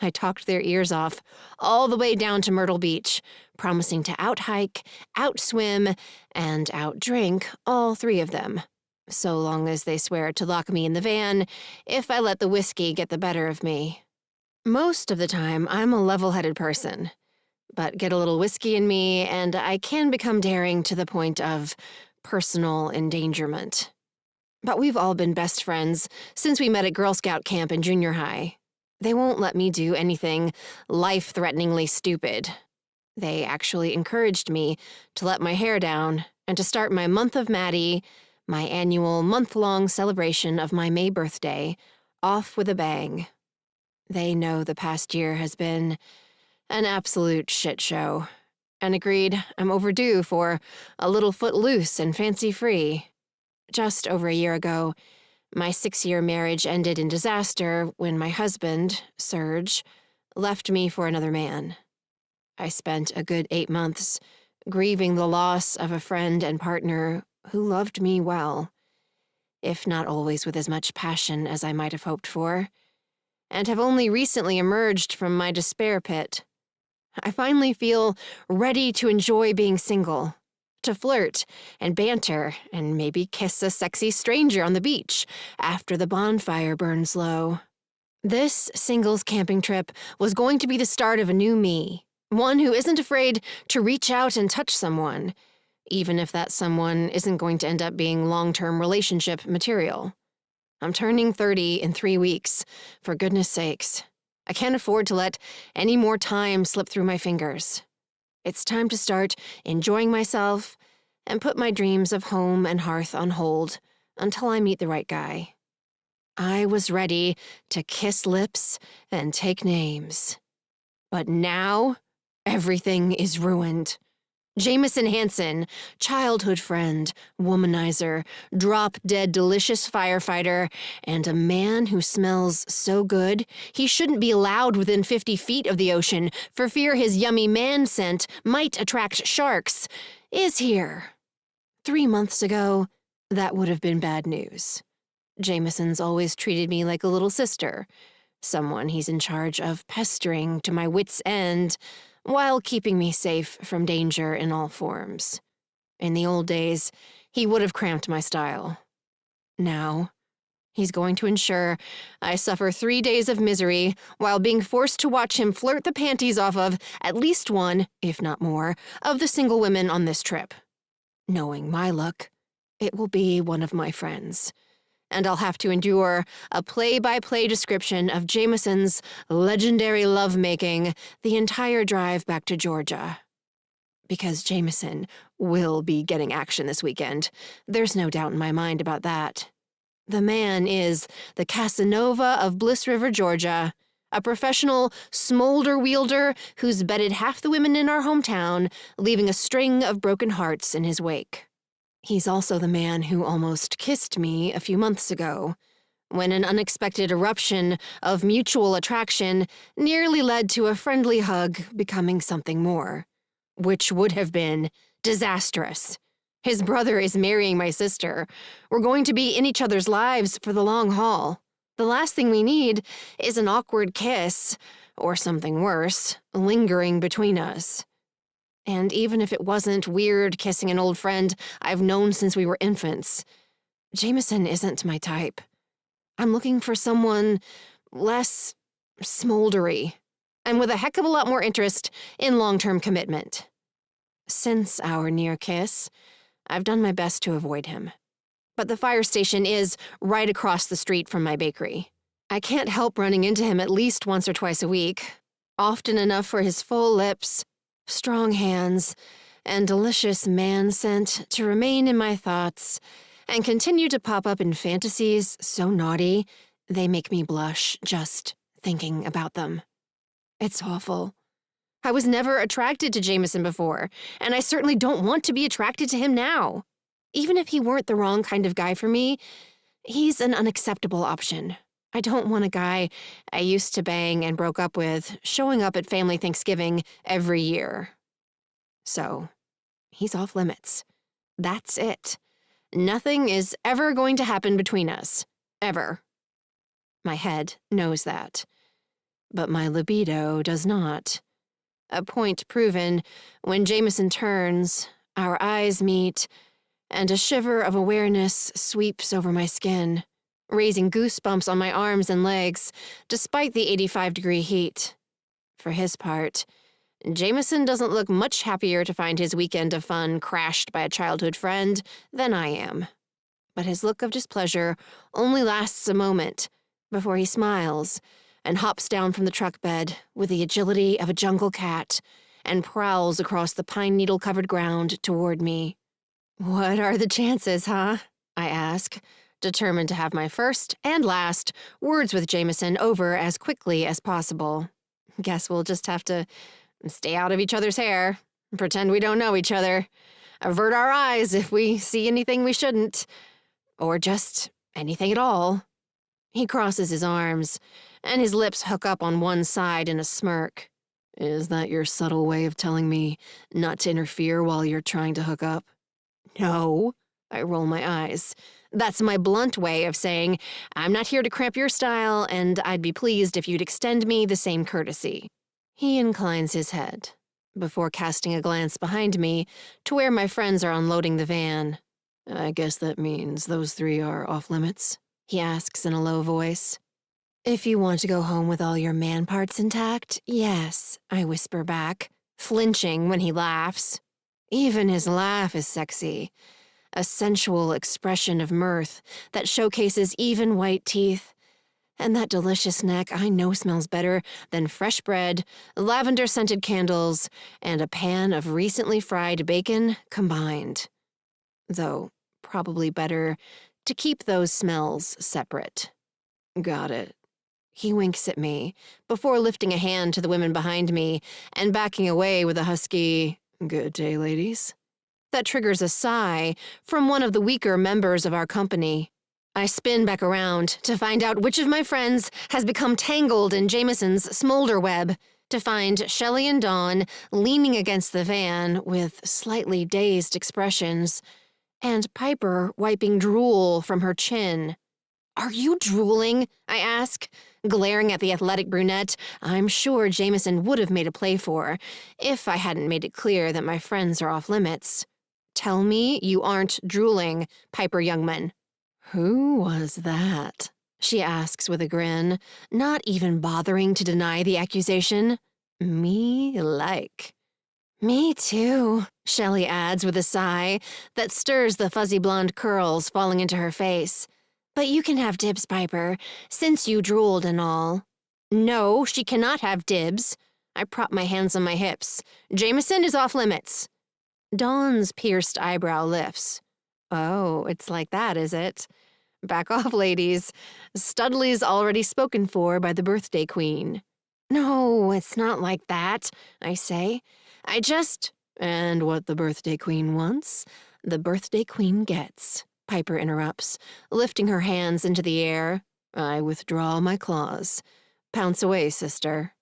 I talked their ears off all the way down to Myrtle Beach, promising to out-hike, out-swim, and out-drink all three of them, so long as they swear to lock me in the van if I let the whiskey get the better of me. Most of the time, I'm a level-headed person, but get a little whiskey in me and I can become daring to the point of personal endangerment. But we've all been best friends since we met at Girl Scout camp in junior high. They won't let me do anything life-threateningly stupid. They actually encouraged me to let my hair down and to start my month of Maddie, my annual month-long celebration of my May birthday, off with a bang. They know the past year has been an absolute shit show, and agreed I'm overdue for a little footloose and fancy-free. Just over a year ago, my 6-year marriage ended in disaster when my husband, Serge, left me for another man. I spent a good 8 months grieving the loss of a friend and partner who loved me well, if not always with as much passion as I might have hoped for, and have only recently emerged from my despair pit. I finally feel ready to enjoy being single, to flirt and banter and maybe kiss a sexy stranger on the beach after the bonfire burns low. This singles camping trip was going to be the start of a new me, one who isn't afraid to reach out and touch someone, even if that someone isn't going to end up being long-term relationship material. I'm turning 30 in 3 weeks, for goodness sakes. I can't afford to let any more time slip through my fingers. It's time to start enjoying myself and put my dreams of home and hearth on hold until I meet the right guy. I was ready to kiss lips and take names. But now, everything is ruined. Jameson Hansen, childhood friend, womanizer, drop-dead delicious firefighter, and a man who smells so good he shouldn't be allowed within 50 feet of the ocean for fear his yummy man scent might attract sharks, is here. 3 months ago, that would have been bad news. Jameson's always treated me like a little sister, someone he's in charge of pestering to my wits' end, while keeping me safe from danger in all forms. In the old days, he would have cramped my style. Now, he's going to ensure I suffer 3 days of misery while being forced to watch him flirt the panties off of at least one, if not more, of the single women on this trip. Knowing my luck, it will be one of my friends. And I'll have to endure a play-by-play description of Jameson's legendary lovemaking the entire drive back to Georgia. Because Jameson will be getting action this weekend. There's no doubt in my mind about that. The man is the Casanova of Bliss River, Georgia, a professional smolder wielder who's bedded half the women in our hometown, leaving a string of broken hearts in his wake. He's also the man who almost kissed me a few months ago, when an unexpected eruption of mutual attraction nearly led to a friendly hug becoming something more, which would have been disastrous. His brother is marrying my sister. We're going to be in each other's lives for the long haul. The last thing we need is an awkward kiss, or something worse, lingering between us. And even if it wasn't weird kissing an old friend I've known since we were infants, Jameson isn't my type. I'm looking for someone less smoldery, and with a heck of a lot more interest in long-term commitment. Since our near kiss, I've done my best to avoid him. But the fire station is right across the street from my bakery. I can't help running into him at least once or twice a week, often enough for his full lips, strong hands, and delicious man scent to remain in my thoughts and continue to pop up in fantasies so naughty they make me blush just thinking about them. It's awful. I was never attracted to Jameson before, and I certainly don't want to be attracted to him now. Even if he weren't the wrong kind of guy for me, he's an unacceptable option. I don't want a guy I used to bang and broke up with showing up at family Thanksgiving every year. So, he's off limits. That's it. Nothing is ever going to happen between us. Ever. My head knows that. But my libido does not. A point proven when Jameson turns, our eyes meet, and a shiver of awareness sweeps over my skin, raising goosebumps on my arms and legs, despite the 85-degree heat. For his part, Jameson doesn't look much happier to find his weekend of fun crashed by a childhood friend than I am. But his look of displeasure only lasts a moment before he smiles and hops down from the truck bed with the agility of a jungle cat and prowls across the pine needle-covered ground toward me. "What are the chances, huh?" I ask, determined to have my first and last words with Jameson over as quickly as possible. Guess we'll just have to stay out of each other's hair, pretend we don't know each other, avert our eyes if we see anything we shouldn't, or just anything at all. He crosses his arms, and his lips hook up on one side in a smirk. "Is that your subtle way of telling me not to interfere while you're trying to hook up?" "No," I roll my eyes. "That's my blunt way of saying, I'm not here to cramp your style, and I'd be pleased if you'd extend me the same courtesy." He inclines his head, before casting a glance behind me to where my friends are unloading the van. "I guess that means those 3 are off limits?" he asks in a low voice. "If you want to go home with all your man parts intact, yes," I whisper back, flinching when he laughs. Even his laugh is sexy, a sensual expression of mirth that showcases even white teeth And that delicious neck I know smells better than fresh bread, lavender-scented candles, and a pan of recently fried bacon combined. Though, probably better to keep those smells separate. Got it. He winks at me, before lifting a hand to the women behind me and backing away with a husky, "Good day, ladies." That triggers a sigh from one of the weaker members of our company. I spin back around to find out which of my friends has become tangled in Jameson's smolder web, to find Shelley and Dawn leaning against the van with slightly dazed expressions, and Piper wiping drool from her chin. "Are you drooling?" I ask, glaring at the athletic brunette I'm sure Jameson would have made a play for, if I hadn't made it clear that my friends are off limits. "Tell me you aren't drooling, Piper Youngman." "Who was that?" she asks with a grin, not even bothering to deny the accusation. "Me like." "Me too," Shelley adds with a sigh that stirs the fuzzy blonde curls falling into her face. "But you can have dibs, Piper, since you drooled and all." "No, she cannot have dibs." I prop my hands on my hips. "Jameson is off limits." Dawn's pierced eyebrow lifts. "Oh, it's like that, is it? Back off, ladies. Studley's already spoken for by the birthday queen." "No, it's not like that," I say. "I just—" "And what the birthday queen wants, the birthday queen gets," Piper interrupts, lifting her hands into the air. "I withdraw my claws. Pounce away, sister."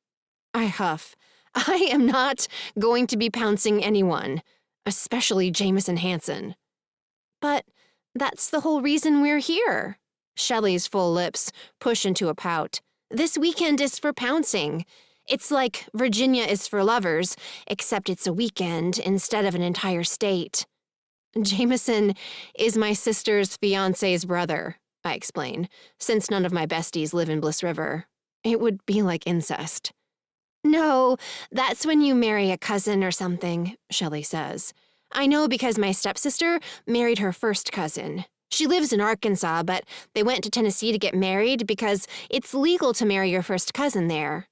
I huff. I am not going to be pouncing anyone, especially Jameson Hansen. "But that's the whole reason we're here." Shelley's full lips push into a pout. "This weekend is for pouncing. It's like Virginia is for lovers, except it's a weekend instead of an entire state." "Jameson is my sister's fiancé's brother," I explain, since none of my besties live in Bliss River. It would be like incest. "No, that's when you marry a cousin or something," Shelley says. "I know because my stepsister married her first cousin. She lives in Arkansas, but they went to Tennessee to get married because it's legal to marry your first cousin there."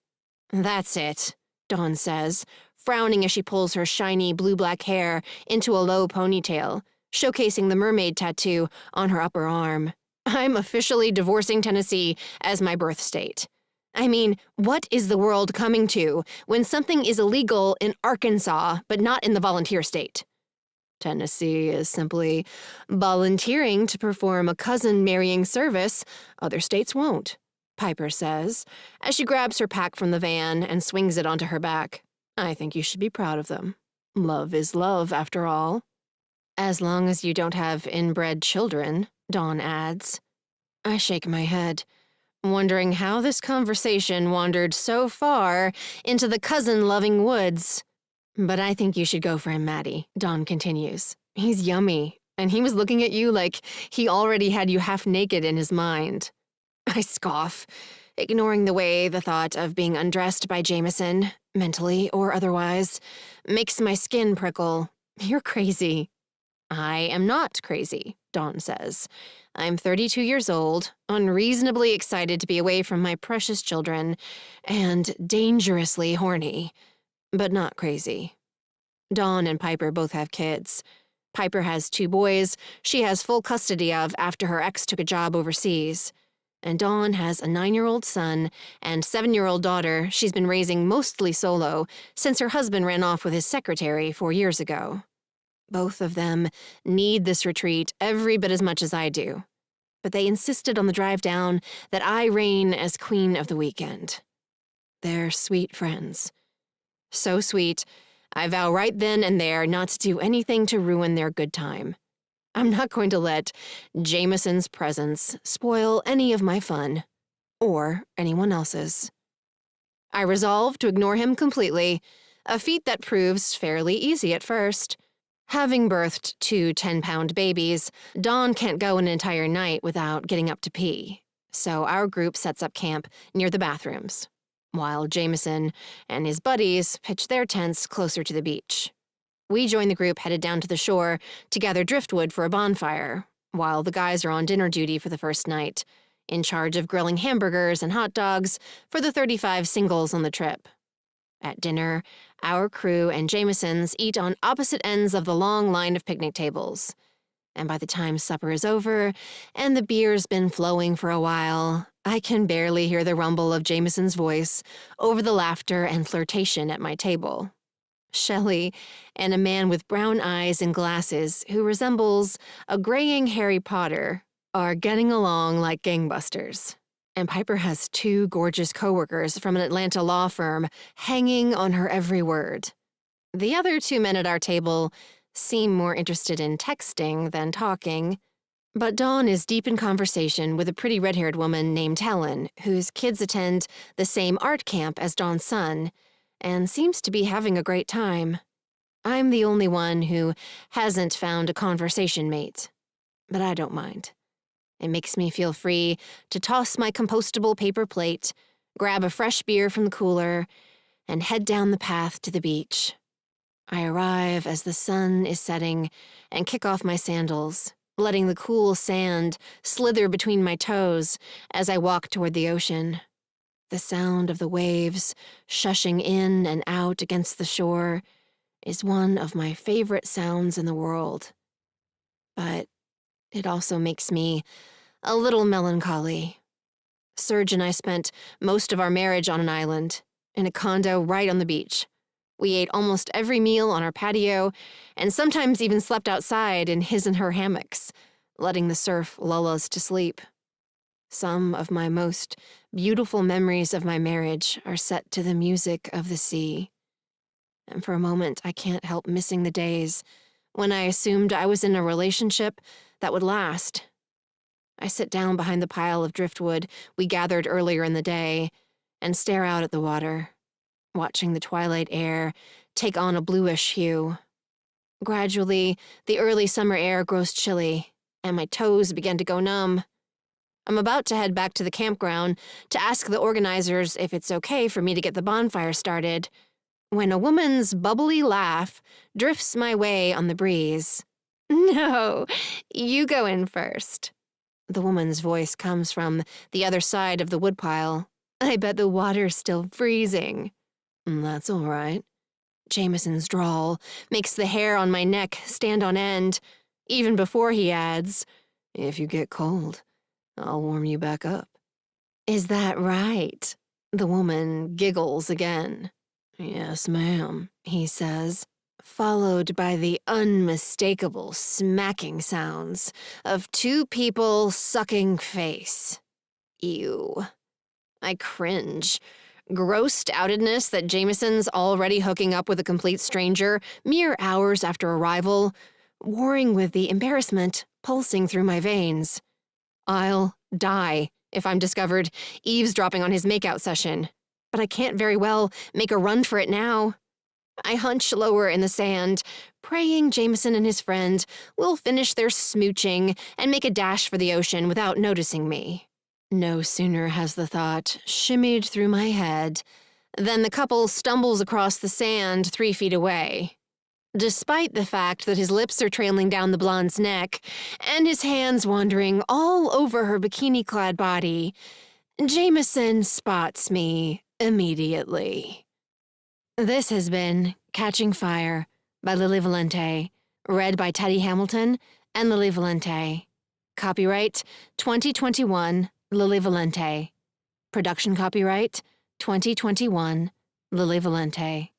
"That's it," Dawn says, frowning as she pulls her shiny blue-black hair into a low ponytail, showcasing the mermaid tattoo on her upper arm. "I'm officially divorcing Tennessee as my birth state. I mean, what is the world coming to when something is illegal in Arkansas but not in the volunteer state?" "Tennessee is simply volunteering to perform a cousin-marrying service other states won't," Piper says, as she grabs her pack from the van and swings it onto her back. "I think you should be proud of them. Love is love, after all." "As long as you don't have inbred children," Dawn adds. I shake my head, wondering how this conversation wandered so far into the cousin-loving woods. "But I think you should go for him, Maddie," Dawn continues. "He's yummy, and he was looking at you like he already had you half naked in his mind." I scoff, ignoring the way the thought of being undressed by Jameson, mentally or otherwise, makes my skin prickle. "You're crazy." "I am not crazy," Dawn says. "I'm 32 years old, unreasonably excited to be away from my precious children, and dangerously horny. But not crazy." Dawn and Piper both have kids. Piper has 2 boys she has full custody of after her ex took a job overseas. And Dawn has a 9-year-old son and 7-year-old daughter she's been raising mostly solo since her husband ran off with his secretary 4 years ago. Both of them need this retreat every bit as much as I do. But they insisted on the drive down that I reign as queen of the weekend. They're sweet friends. So sweet, I vow right then and there not to do anything to ruin their good time. I'm not going to let Jameson's presence spoil any of my fun, or anyone else's. I resolve to ignore him completely, a feat that proves fairly easy at first. Having birthed 2 10-pound babies, Dawn can't go an entire night without getting up to pee, so our group sets up camp near the bathrooms, while Jameson and his buddies pitch their tents closer to the beach. We join the group headed down to the shore to gather driftwood for a bonfire, while the guys are on dinner duty for the first night, in charge of grilling hamburgers and hot dogs for the 35 singles on the trip. At dinner, our crew and Jameson's eat on opposite ends of the long line of picnic tables. And by the time supper is over and the beer's been flowing for a while, I can barely hear the rumble of Jameson's voice over the laughter and flirtation at my table. Shelley and a man with brown eyes and glasses who resembles a graying Harry Potter are getting along like gangbusters. And Piper has 2 gorgeous coworkers from an Atlanta law firm hanging on her every word. The other 2 men at our table seem more interested in texting than talking, but Dawn is deep in conversation with a pretty red-haired woman named Helen, whose kids attend the same art camp as Dawn's son, and seems to be having a great time. I'm the only one who hasn't found a conversation mate, but I don't mind. It makes me feel free to toss my compostable paper plate, grab a fresh beer from the cooler, and head down the path to the beach. I arrive as the sun is setting and kick off my sandals, letting the cool sand slither between my toes as I walk toward the ocean. The sound of the waves shushing in and out against the shore is one of my favorite sounds in the world. But it also makes me a little melancholy. Serge and I spent most of our marriage on an island, in a condo right on the beach. We ate almost every meal on our patio, and sometimes even slept outside in his and her hammocks, letting the surf lull us to sleep. Some of my most beautiful memories of my marriage are set to the music of the sea. And for a moment, I can't help missing the days when I assumed I was in a relationship that would last. I sit down behind the pile of driftwood we gathered earlier in the day and stare out at the water, watching the twilight air take on a bluish hue. Gradually, the early summer air grows chilly, and my toes begin to go numb. I'm about to head back to the campground to ask the organizers if it's okay for me to get the bonfire started, when a woman's bubbly laugh drifts my way on the breeze. "No, you go in first." The woman's voice comes from the other side of the woodpile. "I bet the water's still freezing." "That's all right." Jameson's drawl makes the hair on my neck stand on end, even before he adds, "If you get cold, I'll warm you back up." "Is that right?" The woman giggles again. "Yes, ma'am," he says, followed by the unmistakable smacking sounds of 2 people sucking face. Ew. I cringe. Grossed outedness that Jameson's already hooking up with a complete stranger mere hours after arrival, warring with the embarrassment pulsing through my veins. I'll die if I'm discovered eavesdropping on his makeout session, but I can't very well make a run for it now. I hunch lower in the sand, praying Jameson and his friend will finish their smooching and make a dash for the ocean without noticing me. No sooner has the thought shimmied through my head than the couple stumbles across the sand 3 feet away. Despite the fact that his lips are trailing down the blonde's neck and his hands wandering all over her bikini-clad body, Jameson spots me immediately. This has been Catching Fire by Lili Valente, read by Teddy Hamilton and Lili Valente. Copyright 2021 Lili Valente. Production copyright 2021 Lili Valente.